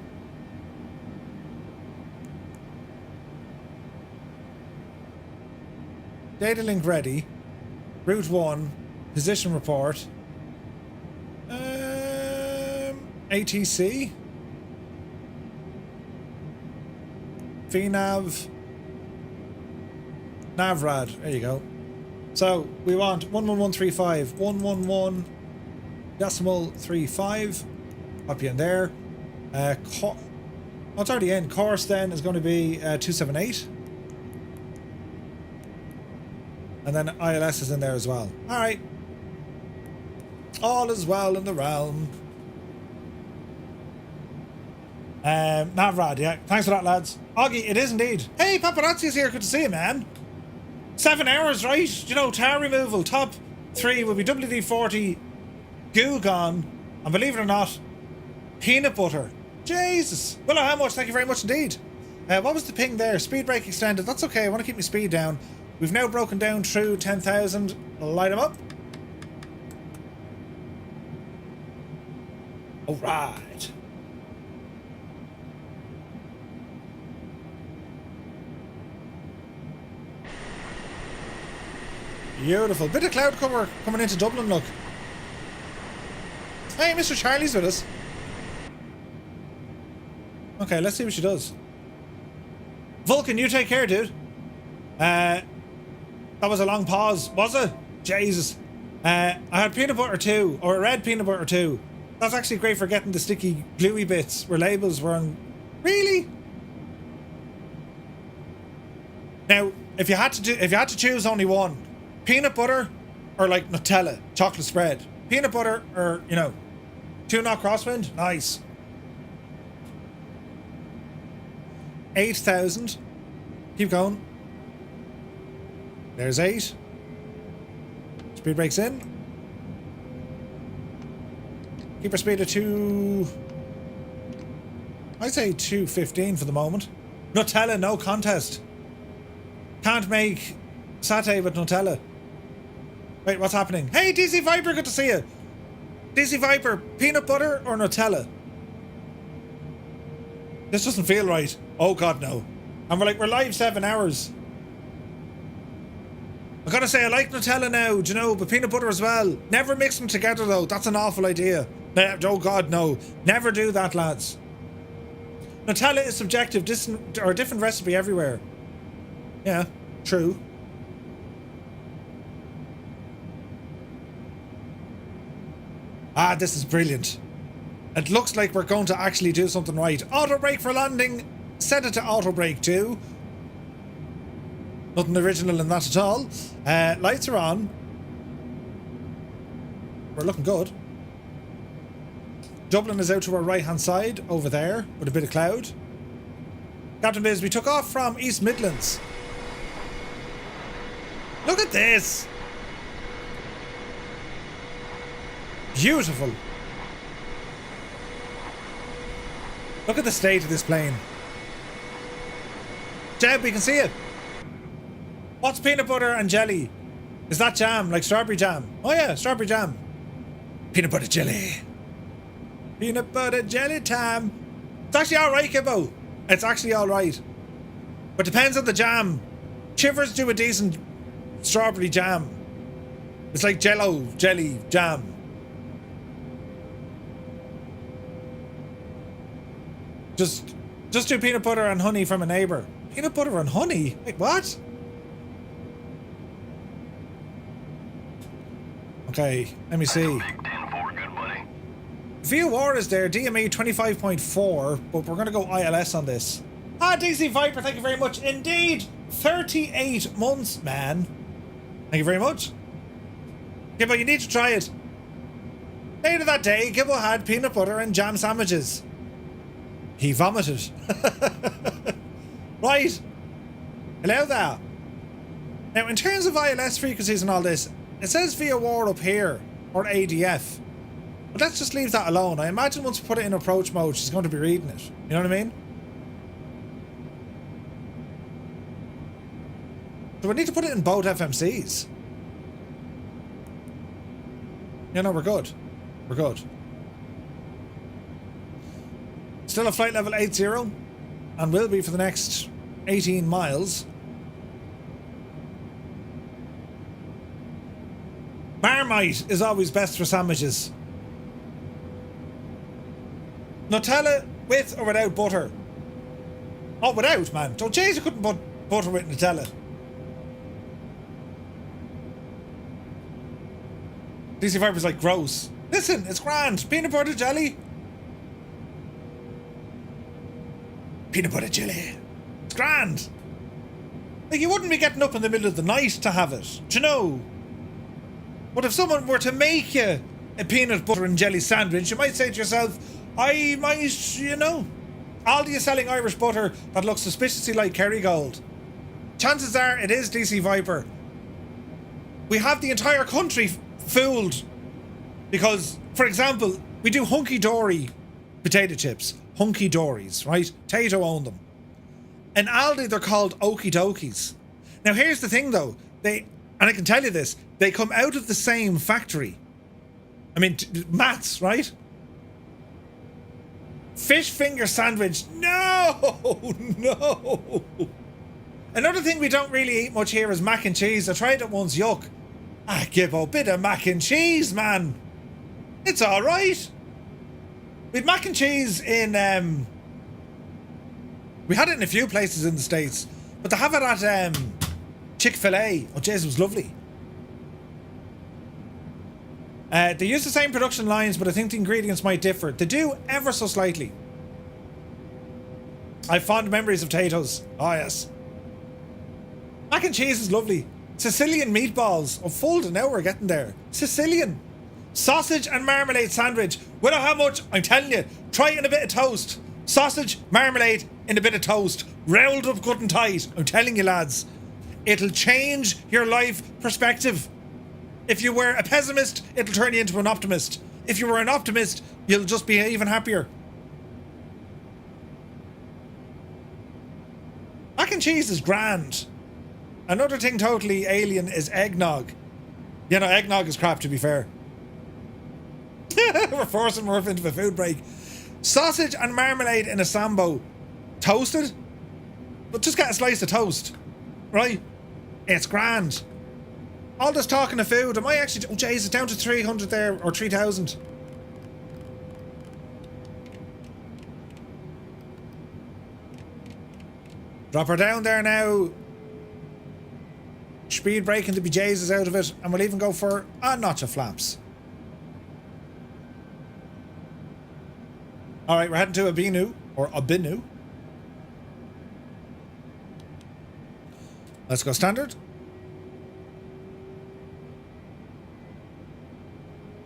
Data link ready. Route 1. Position report. ATC. VNAV. Navrad. There you go. So we want 11135. 111.35. Pop you in there. It's already in. Course then is going to be 278. And then ILS is in there as well. All right. All is well in the realm. Navrad, yeah. Thanks for that, lads. Augie, it is indeed. Hey, Paparazzi's here. Good to see you, man. 7 hours, right? You know, tower removal. Top 3 will be WD-40, goo gone, and believe it or not, peanut butter. Jesus. Well, how much? Thank you very much indeed. What was the ping there? Speed brake extended. That's okay. I want to keep my speed down. We've now broken down through 10,000. Light them up. All right. Beautiful. Bit of cloud cover coming into Dublin, look. Hey, Mr. Charlie's with us. Okay, let's see what she does. Vulcan, you take care, dude. That was a long pause, was it? Jesus. I had peanut butter too, or red peanut butter too. That's actually great for getting the sticky gluey bits where labels were on. Really? Now, if you had to choose only one, peanut butter or like Nutella, chocolate spread. Peanut butter or, you know, 2-knot crosswind, nice. 8,000. Keep going. There's 8. Speed brakes in. Keep our speed at 2. I'd say 215 for the moment. Nutella, no contest. Can't make satay with Nutella. Wait, what's happening? Hey, DC Viper, good to see you. DC Viper, peanut butter or Nutella? This doesn't feel right. Oh God, no. And we're live 7 hours. I gotta say, I like Nutella now, do you know, but peanut butter as well. Never mix them together though. That's an awful idea. Oh God, no. Never do that, lads. Nutella is subjective, different recipe everywhere. Yeah, true. Ah, this is brilliant. It looks like we're going to actually do something right. Auto brake for landing. Set it to auto brake too. Nothing original in that at all. Lights are on. We're looking good. Dublin is out to our right hand side over there with a bit of cloud. Captain Biz, we took off from East Midlands. Look at this. Beautiful. Look at the state of this plane. Jeb, we can see it. What's peanut butter and jelly? Is that jam, like strawberry jam? Oh yeah, strawberry jam. Peanut butter jelly. Peanut butter jelly time. It's actually alright, Kibbo. It's actually alright. But depends on the jam. Chivers do a decent strawberry jam. It's like jello, jelly, jam. Just do peanut butter and honey from a neighbour. Peanut butter and honey? Like what? Okay, let me see. VOR is there, DME 25.4, but we're going to go ILS on this. Ah, DC Viper, thank you very much. Indeed, 38 months, man. Thank you very much. Gibbo, you need to try it. Later that day, Gibbo had peanut butter and jam sandwiches. He vomited. Right. Allow that. Now, in terms of ILS frequencies and all this, it says VOR up here, or ADF. But let's just leave that alone. I imagine once we put it in approach mode, she's going to be reading it. You know what I mean? So we need to put it in both FMCs. You know, we're good. We're good. Still a flight level 80 and will be for the next 18 miles. Marmite is always best for sandwiches. Nutella with or without butter? Oh, without, man. Don't chase, you couldn't put butter with Nutella. DC Viper's like, gross. Listen, it's grand. Peanut butter jelly. Peanut butter jelly. It's grand. Like, you wouldn't be getting up in the middle of the night to have it, do you know? But if someone were to make you a peanut butter and jelly sandwich, you might say to yourself, I might, you know, Aldi is selling Irish butter that looks suspiciously like Kerrygold. Chances are it is DC Viper. We have the entire country fooled because, for example, we do hunky-dory potato chips. Hunky-dories, right? Tato own them. In Aldi, they're called Okie Dokies. Now, here's the thing, though. And I can tell you this, they come out of the same factory. I mean, Matt's, right? Fish finger sandwich. No! No! Another thing we don't really eat much here is mac and cheese. I tried it once, yuck. Give a bit of mac and cheese, man. It's alright. We had mac and cheese in, we had it in a few places in the States, but they have it at, Chick-fil-A. Oh, jeez, it was lovely. They use the same production lines, but I think the ingredients might differ. They do ever so slightly. I have fond memories of Tato's. Oh, yes. Mac and cheese is lovely. Sicilian meatballs. Oh, fold now we're getting there. Sicilian. Sausage and marmalade sandwich. We don't have much, I'm telling you. Try it in a bit of toast. Sausage, marmalade, in a bit of toast. Rolled up good and tight. I'm telling you, lads. It'll change your life perspective. If you were a pessimist, it'll turn you into an optimist. If you were an optimist, you'll just be even happier. Mac and cheese is grand. Another thing totally alien is eggnog. You know, eggnog is crap, to be fair. We're forcing Murph into a food break. Sausage and marmalade in a sambo. Toasted? But just get a slice of toast. Right? It's grand. All this talking of food, am I actually... Oh, jeez, it's down to 300 there, or 3,000. Drop her down there now. Speed braking the bejesus out of it, and we'll even go for a notch of flaps. Alright, we're heading to a Binu, or a Binu. Let's go standard.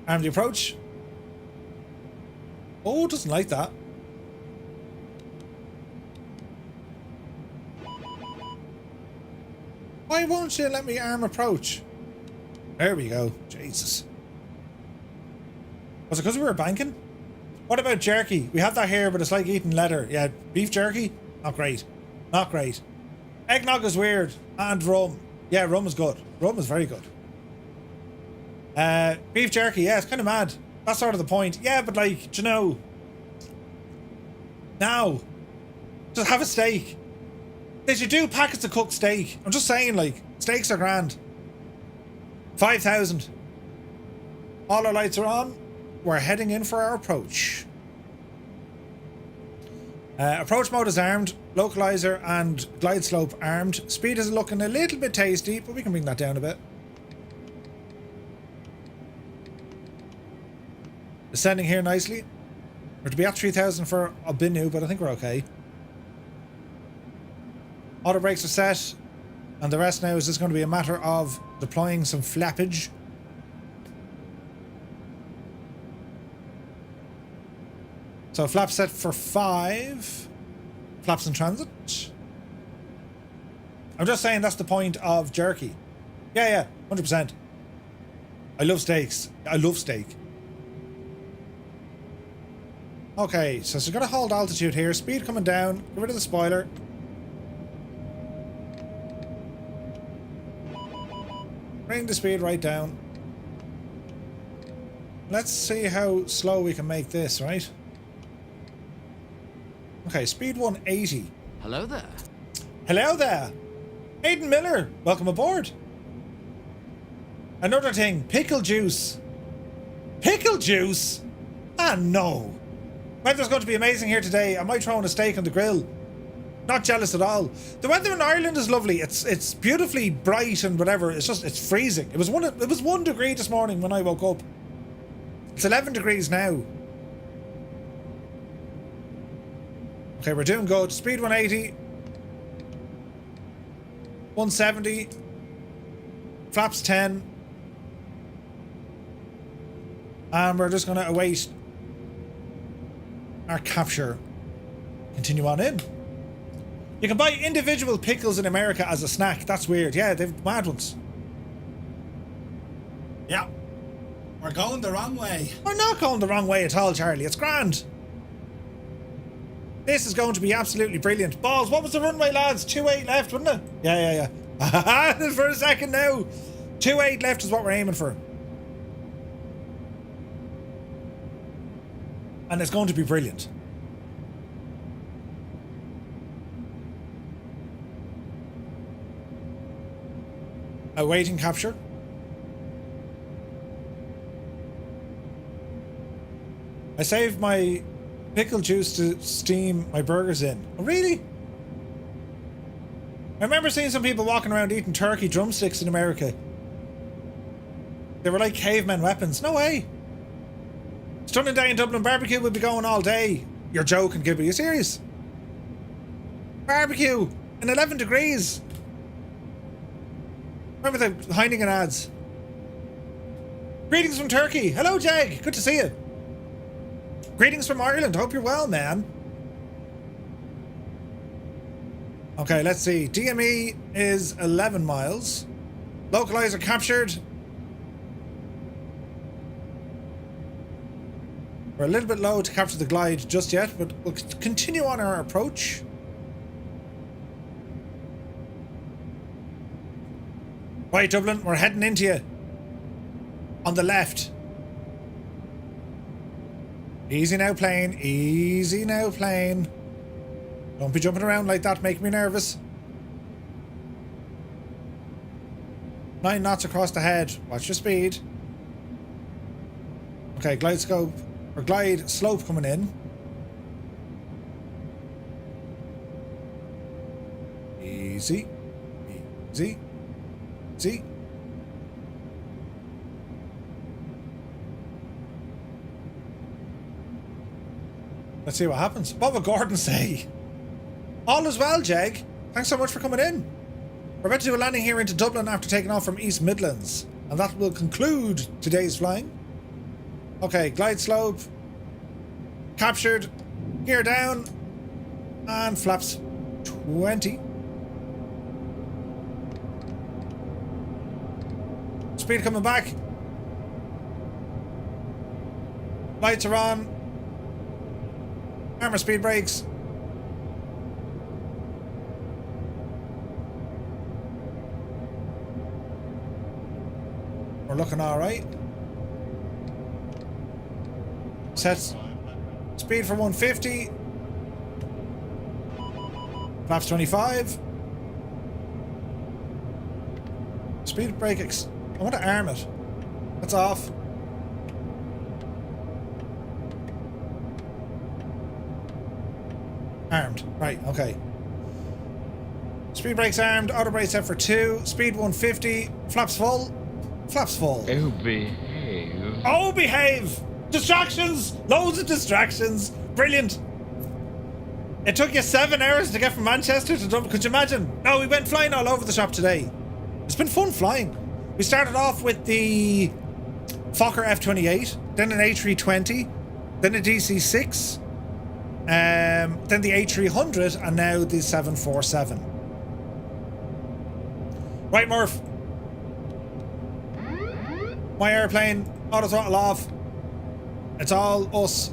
Arm the approach. Oh, doesn't like that. Why won't you let me arm approach? There we go. Jesus. Was it because we were banking? What about jerky? We have that here, but it's like eating leather. Yeah, beef jerky? Not great. Not great. Eggnog is weird. And rum. Yeah, rum is good. Rum is very good. Beef jerky, yeah, it's kind of mad. That's sort of the point. Yeah, but like, do you know? Now, just have a steak. They should do packets of cooked steak. I'm just saying, like, steaks are grand. 5,000. All our lights are on. We're heading in for our approach. Approach mode is armed. Localizer and glide slope armed. Speed is looking a little bit tasty, but we can bring that down a bit. Descending here nicely. We're to be at 3,000 for a Binu, but I think we're okay. Auto brakes are set, and the rest now is just going to be a matter of deploying some flappage. So flap set for 5. Flaps in transit. I'm just saying that's the point of jerky. Yeah, 100%. I love steaks. I love steak. Okay, so we're going to hold altitude here. Speed coming down. Get rid of the spoiler. Bring the speed right down. Let's see how slow we can make this, right? Okay, speed 180. Hello there. Hello there. Aidan Miller, welcome aboard. Another thing, pickle juice. Pickle juice? Ah, no. Weather's going to be amazing here today. I might throw in a steak on the grill. Not jealous at all. The weather in Ireland is lovely. It's beautifully bright and whatever. It's freezing. It was 1 degree this morning when I woke up. It's 11 degrees now. Okay, we're doing good. Speed 180. 170. Flaps 10. And we're just going to await our capture. Continue on in. You can buy individual pickles in America as a snack. That's weird. Yeah, they've mad ones. Yeah. We're going the wrong way. We're not going the wrong way at all, Charlie. It's grand. This is going to be absolutely brilliant. Balls, what was the runway, lads? 28 left, wasn't it? Yeah. For a second now. 28 left is what we're aiming for. And it's going to be brilliant. Awaiting capture. I saved my pickle juice to steam my burgers in. Oh, really? I remember seeing some people walking around eating turkey drumsticks in America. They were like caveman weapons. No way. Stunning day in Dublin. Barbecue will be going all day. You're joking, Gibby. Are you serious? Barbecue in 11 degrees. Remember the Heineken ads? Greetings from Turkey. Hello, Jag. Good to see you. Greetings from Ireland. Hope you're well, man. Okay, let's see. DME is 11 miles. Localizer captured. We're a little bit low to capture the glide just yet, but we'll continue on our approach. Right, Dublin, we're heading into you. On the left. Easy now, plane. Easy now, plane. Don't be jumping around like that, make me nervous. 9 knots across the head. Watch your speed. Okay, glide scope, or glide slope coming in. Easy. Easy. Easy. Let's see what happens. What would Gordon say? All is well, Jag. Thanks so much for coming in. We're about to do a landing here into Dublin after taking off from East Midlands. And that will conclude today's flying. Okay, glide slope. Captured. Gear down. And flaps 20. Speed coming back. Lights are on. Armor speed brakes. We're looking alright. Set speed for 150. Flaps 25. Speed brake I want to arm it. That's off. Armed. Right, okay. Speed brakes armed. Auto brake set for 2. Speed 150. Flaps full. Flaps full. Oh, behave. Oh, behave! Distractions! Loads of distractions. Brilliant. It took you 7 hours to get from Manchester to Dublin. Could you imagine? No, we went flying all over the shop today. It's been fun flying. We started off with the Fokker F28, then an A320, then a DC-6, then the A300, and now the 747. Right, Murph. My airplane, auto throttle off. It's all us.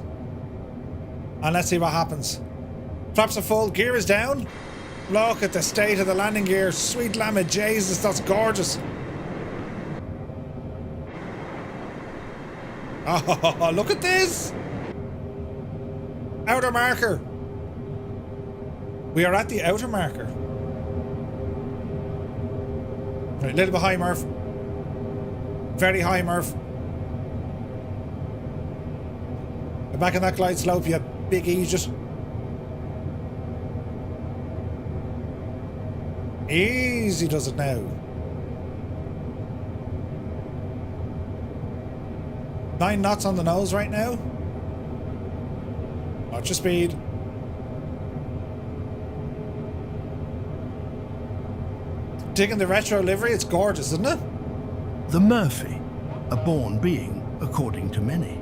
And let's see what happens. Flaps are full, gear is down. Look at the state of the landing gear. Sweet lamb of Jesus, that's gorgeous. Oh, look at this. Outer marker. We are at the outer marker. Right, a little bit high, Murph. Very high, Murph. Get back in that glide slope, you big idiot. Easy does it now. 9 knots on the nose right now. Watch your speed. Digging the retro livery, it's gorgeous, isn't it? The Murphy, a born being, according to many.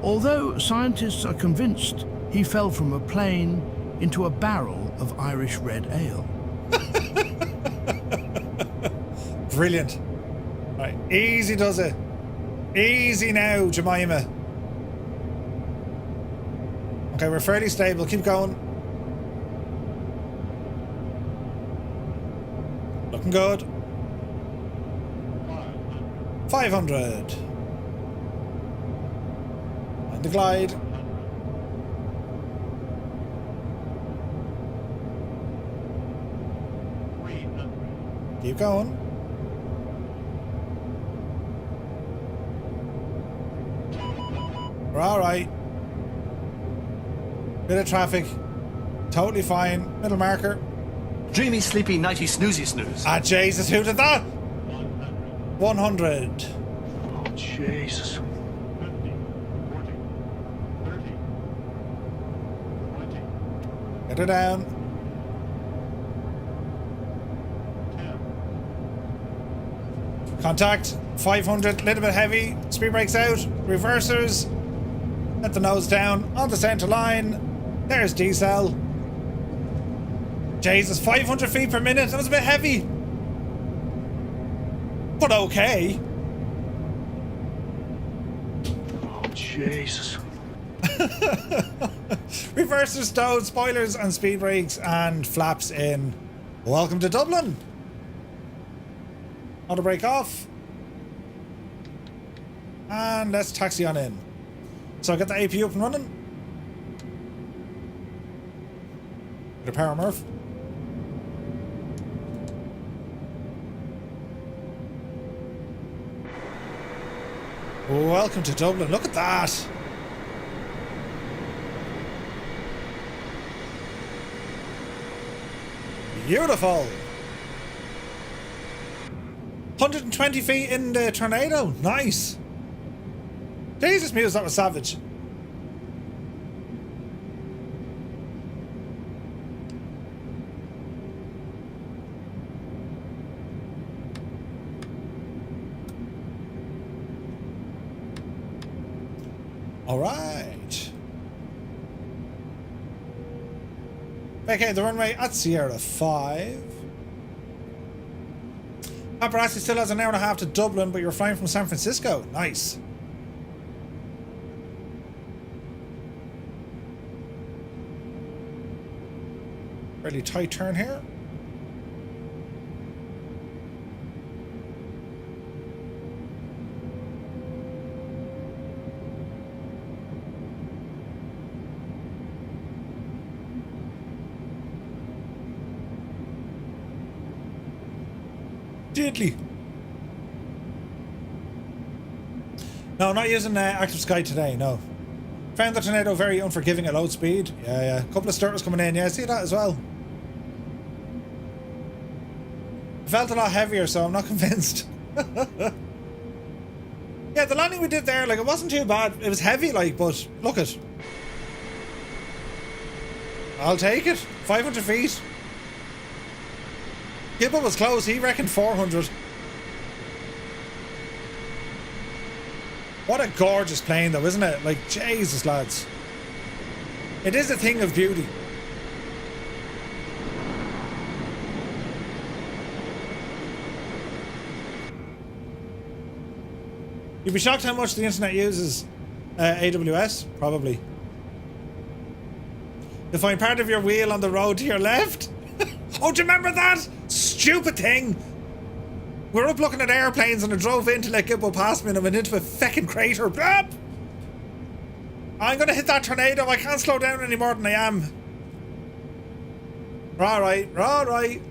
Although scientists are convinced he fell from a plane into a barrel of Irish red ale. Brilliant. Right, easy does it. Easy now, Jemima. Okay, we're fairly stable. Keep going. Looking good. 500. And the glide. Keep going. We're alright. Bit of traffic. Totally fine. Middle marker. Dreamy, sleepy, nighty, snoozy, snooze. Ah, Jesus, who did that? 100. Oh, Jesus. 50, 40, 30, 20, Get her down. 10. Contact. 500. Little bit heavy. Speed brakes out. Reversers. Let the nose down. On the centre line. There's decel. Jesus, 500 feet per minute. That was a bit heavy. But okay. Oh, Jesus. Reversers stowed, spoilers and speed brakes and flaps in. Welcome to Dublin. Auto brake off. And let's taxi on in. So I got the AP up and running. Bit of power, Murph. Welcome to Dublin. Look at that. Beautiful. 120 feet in the tornado. Nice. Jesus, Muse, that was savage. All right. Okay, the runway at Sierra 5. Paparazzi still has an hour and a half to Dublin, but you're flying from San Francisco. Nice. Really tight turn here. Diddly. No, not using Active Sky today, no. Found the tornado very unforgiving at low speed. Yeah. A couple of starters coming in. Yeah, I see that as well. It felt a lot heavier, so I'm not convinced. Yeah, the landing we did there, like, it wasn't too bad. It was heavy, like, but look it. I'll take it. 500 feet. Gibble was close. He reckoned 400. What a gorgeous plane, though, isn't it? Like, Jesus, lads. It is a thing of beauty. You'd be shocked how much the internet uses AWS, probably. You'll find part of your wheel on the road to your left. Oh, do you remember that? Stupid thing. We were up looking at airplanes and I drove in to let Gibbo pass me and I went into a feckin' crater. Blah! I'm gonna hit that tornado. I can't slow down any more than I am. We're alright. We're alright.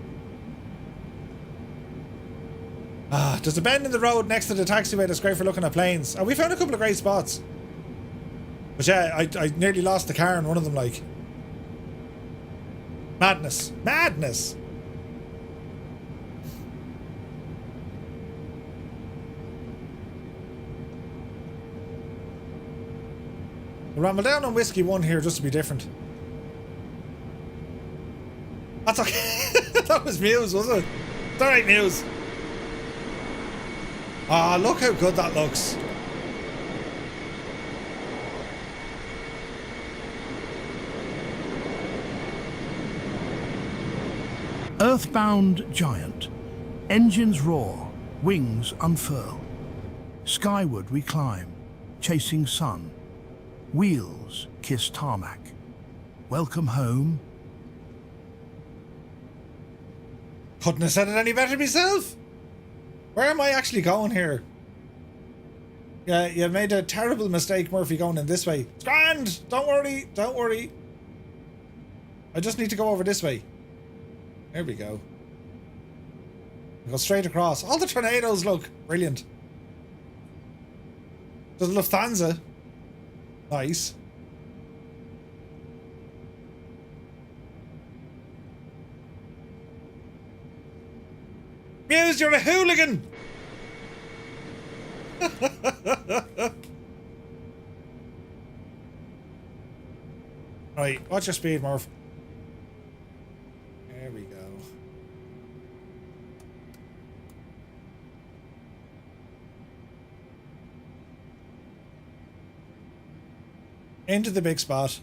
Ah, there's a bend in the road next to the taxiway that's great for looking at planes. And we found a couple of great spots. But yeah, I nearly lost the car in one of them, like. Madness. Madness. We'll ramble down on whiskey 1 here just to be different. That's okay. That was Muse, was it? It's alright news. Ah, look how good that looks. Earthbound giant. Engines roar, wings unfurl. Skyward we climb, chasing sun. Wheels kiss tarmac. Welcome home. Couldn't have said it any better myself. Where am I actually going here? Yeah, you made a terrible mistake, Murphy, going in this way. It's grand! Don't worry, don't worry. I just need to go over this way. There we go. Go straight across. All the tornadoes look brilliant. There's Lufthansa. Nice. Muse, you're a hooligan! Right, watch your speed, Murph. There we go. Into the big spot.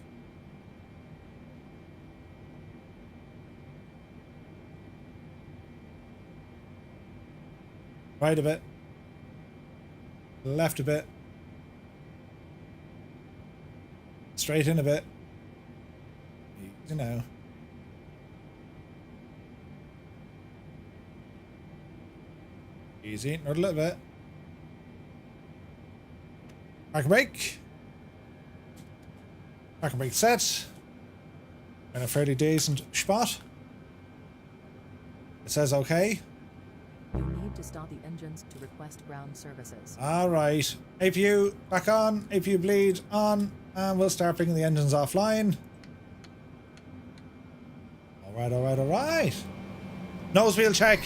Right a bit. Left a bit. Straight in a bit. Easy now. Easy, not a little bit. Park and brake. Park and brake set. In a fairly decent spot. It says okay. You need to start the engines to request ground services. Alright. APU back on. APU bleed on. And we'll start bringing the engines offline. Alright, alright, alright. Nose wheel check.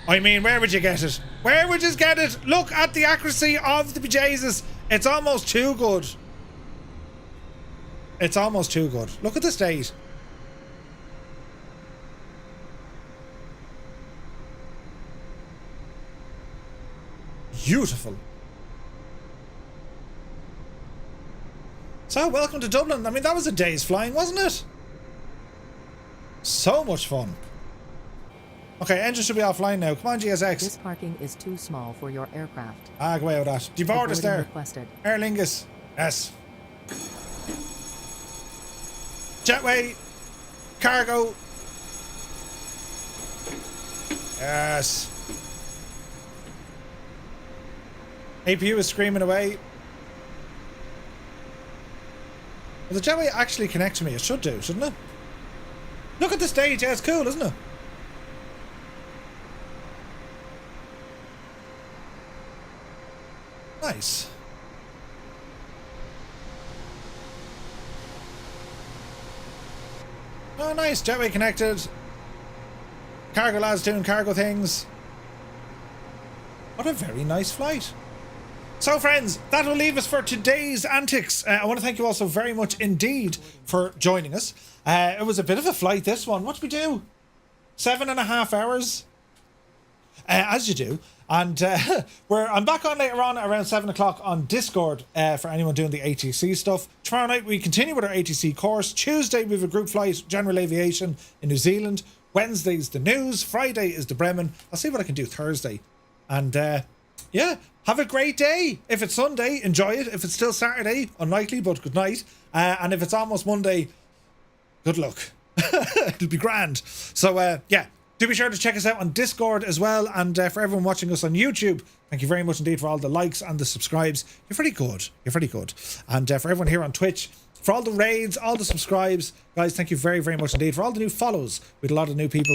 I mean, where would you get it? Where would you get it? Look at the accuracy of the bejesus. It's almost too good. It's almost too good. Look at the state. Beautiful. So, welcome to Dublin. I mean, that was a day's flying, wasn't it? So much fun. Okay, engine should be offline now. Come on, GSX. This parking is too small for your aircraft. Ah, go away with that. Deboard us there. Requested. Aer Lingus. Yes. Jetway. Cargo. Yes. APU is screaming away. Will the jetway actually connect to me? It should do, shouldn't it? Look at the stage. Yeah, it's cool, isn't it? Nice. Oh, nice. Jetway connected. Cargo lads doing cargo things. What a very nice flight. So, friends, that will leave us for today's antics. I want to thank you all so very much indeed for joining us. It was a bit of a flight, this one. What did we do? 7.5 hours? As you do. And I'm back on later on around 7 o'clock on Discord for anyone doing the ATC stuff. Tomorrow night we continue with our ATC course. Tuesday we have a group flight, general aviation in New Zealand. Wednesday's the news. Friday is the Bremen. I'll see what I can do Thursday. And yeah, have a great day. If it's Sunday, enjoy it. If it's still Saturday, unlikely, but good night. And if it's almost Monday, good luck. It'll be grand. So yeah. Do be sure to check us out on Discord as well. And for everyone watching us on YouTube, thank you very much indeed for all the likes and the subscribes. You're pretty good. You're pretty good. And for everyone here on Twitch, for all the raids, all the subscribes, guys, thank you very, very much indeed. For all the new follows, we had a lot of new people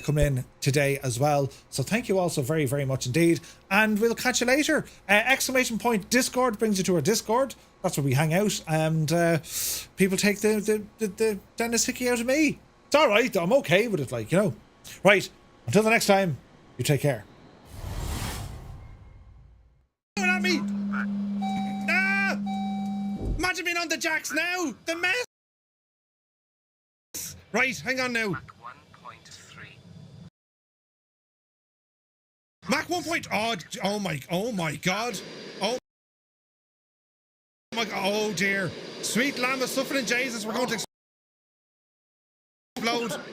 come in today as well. So thank you all so very, very much indeed. And we'll catch you later. Exclamation point Discord brings you to our Discord. That's where we hang out. And people take the Dennis Hickey out of me. It's all right. I'm okay with it, like, you know. Right, until the next time, you take care. Coming at me! Ah! Imagine being on the jacks now! The mess! Right, hang on now. Mach 1 point. Oh my god. Oh my god. Oh dear. Sweet lamb of suffering Jesus, we're going to explode.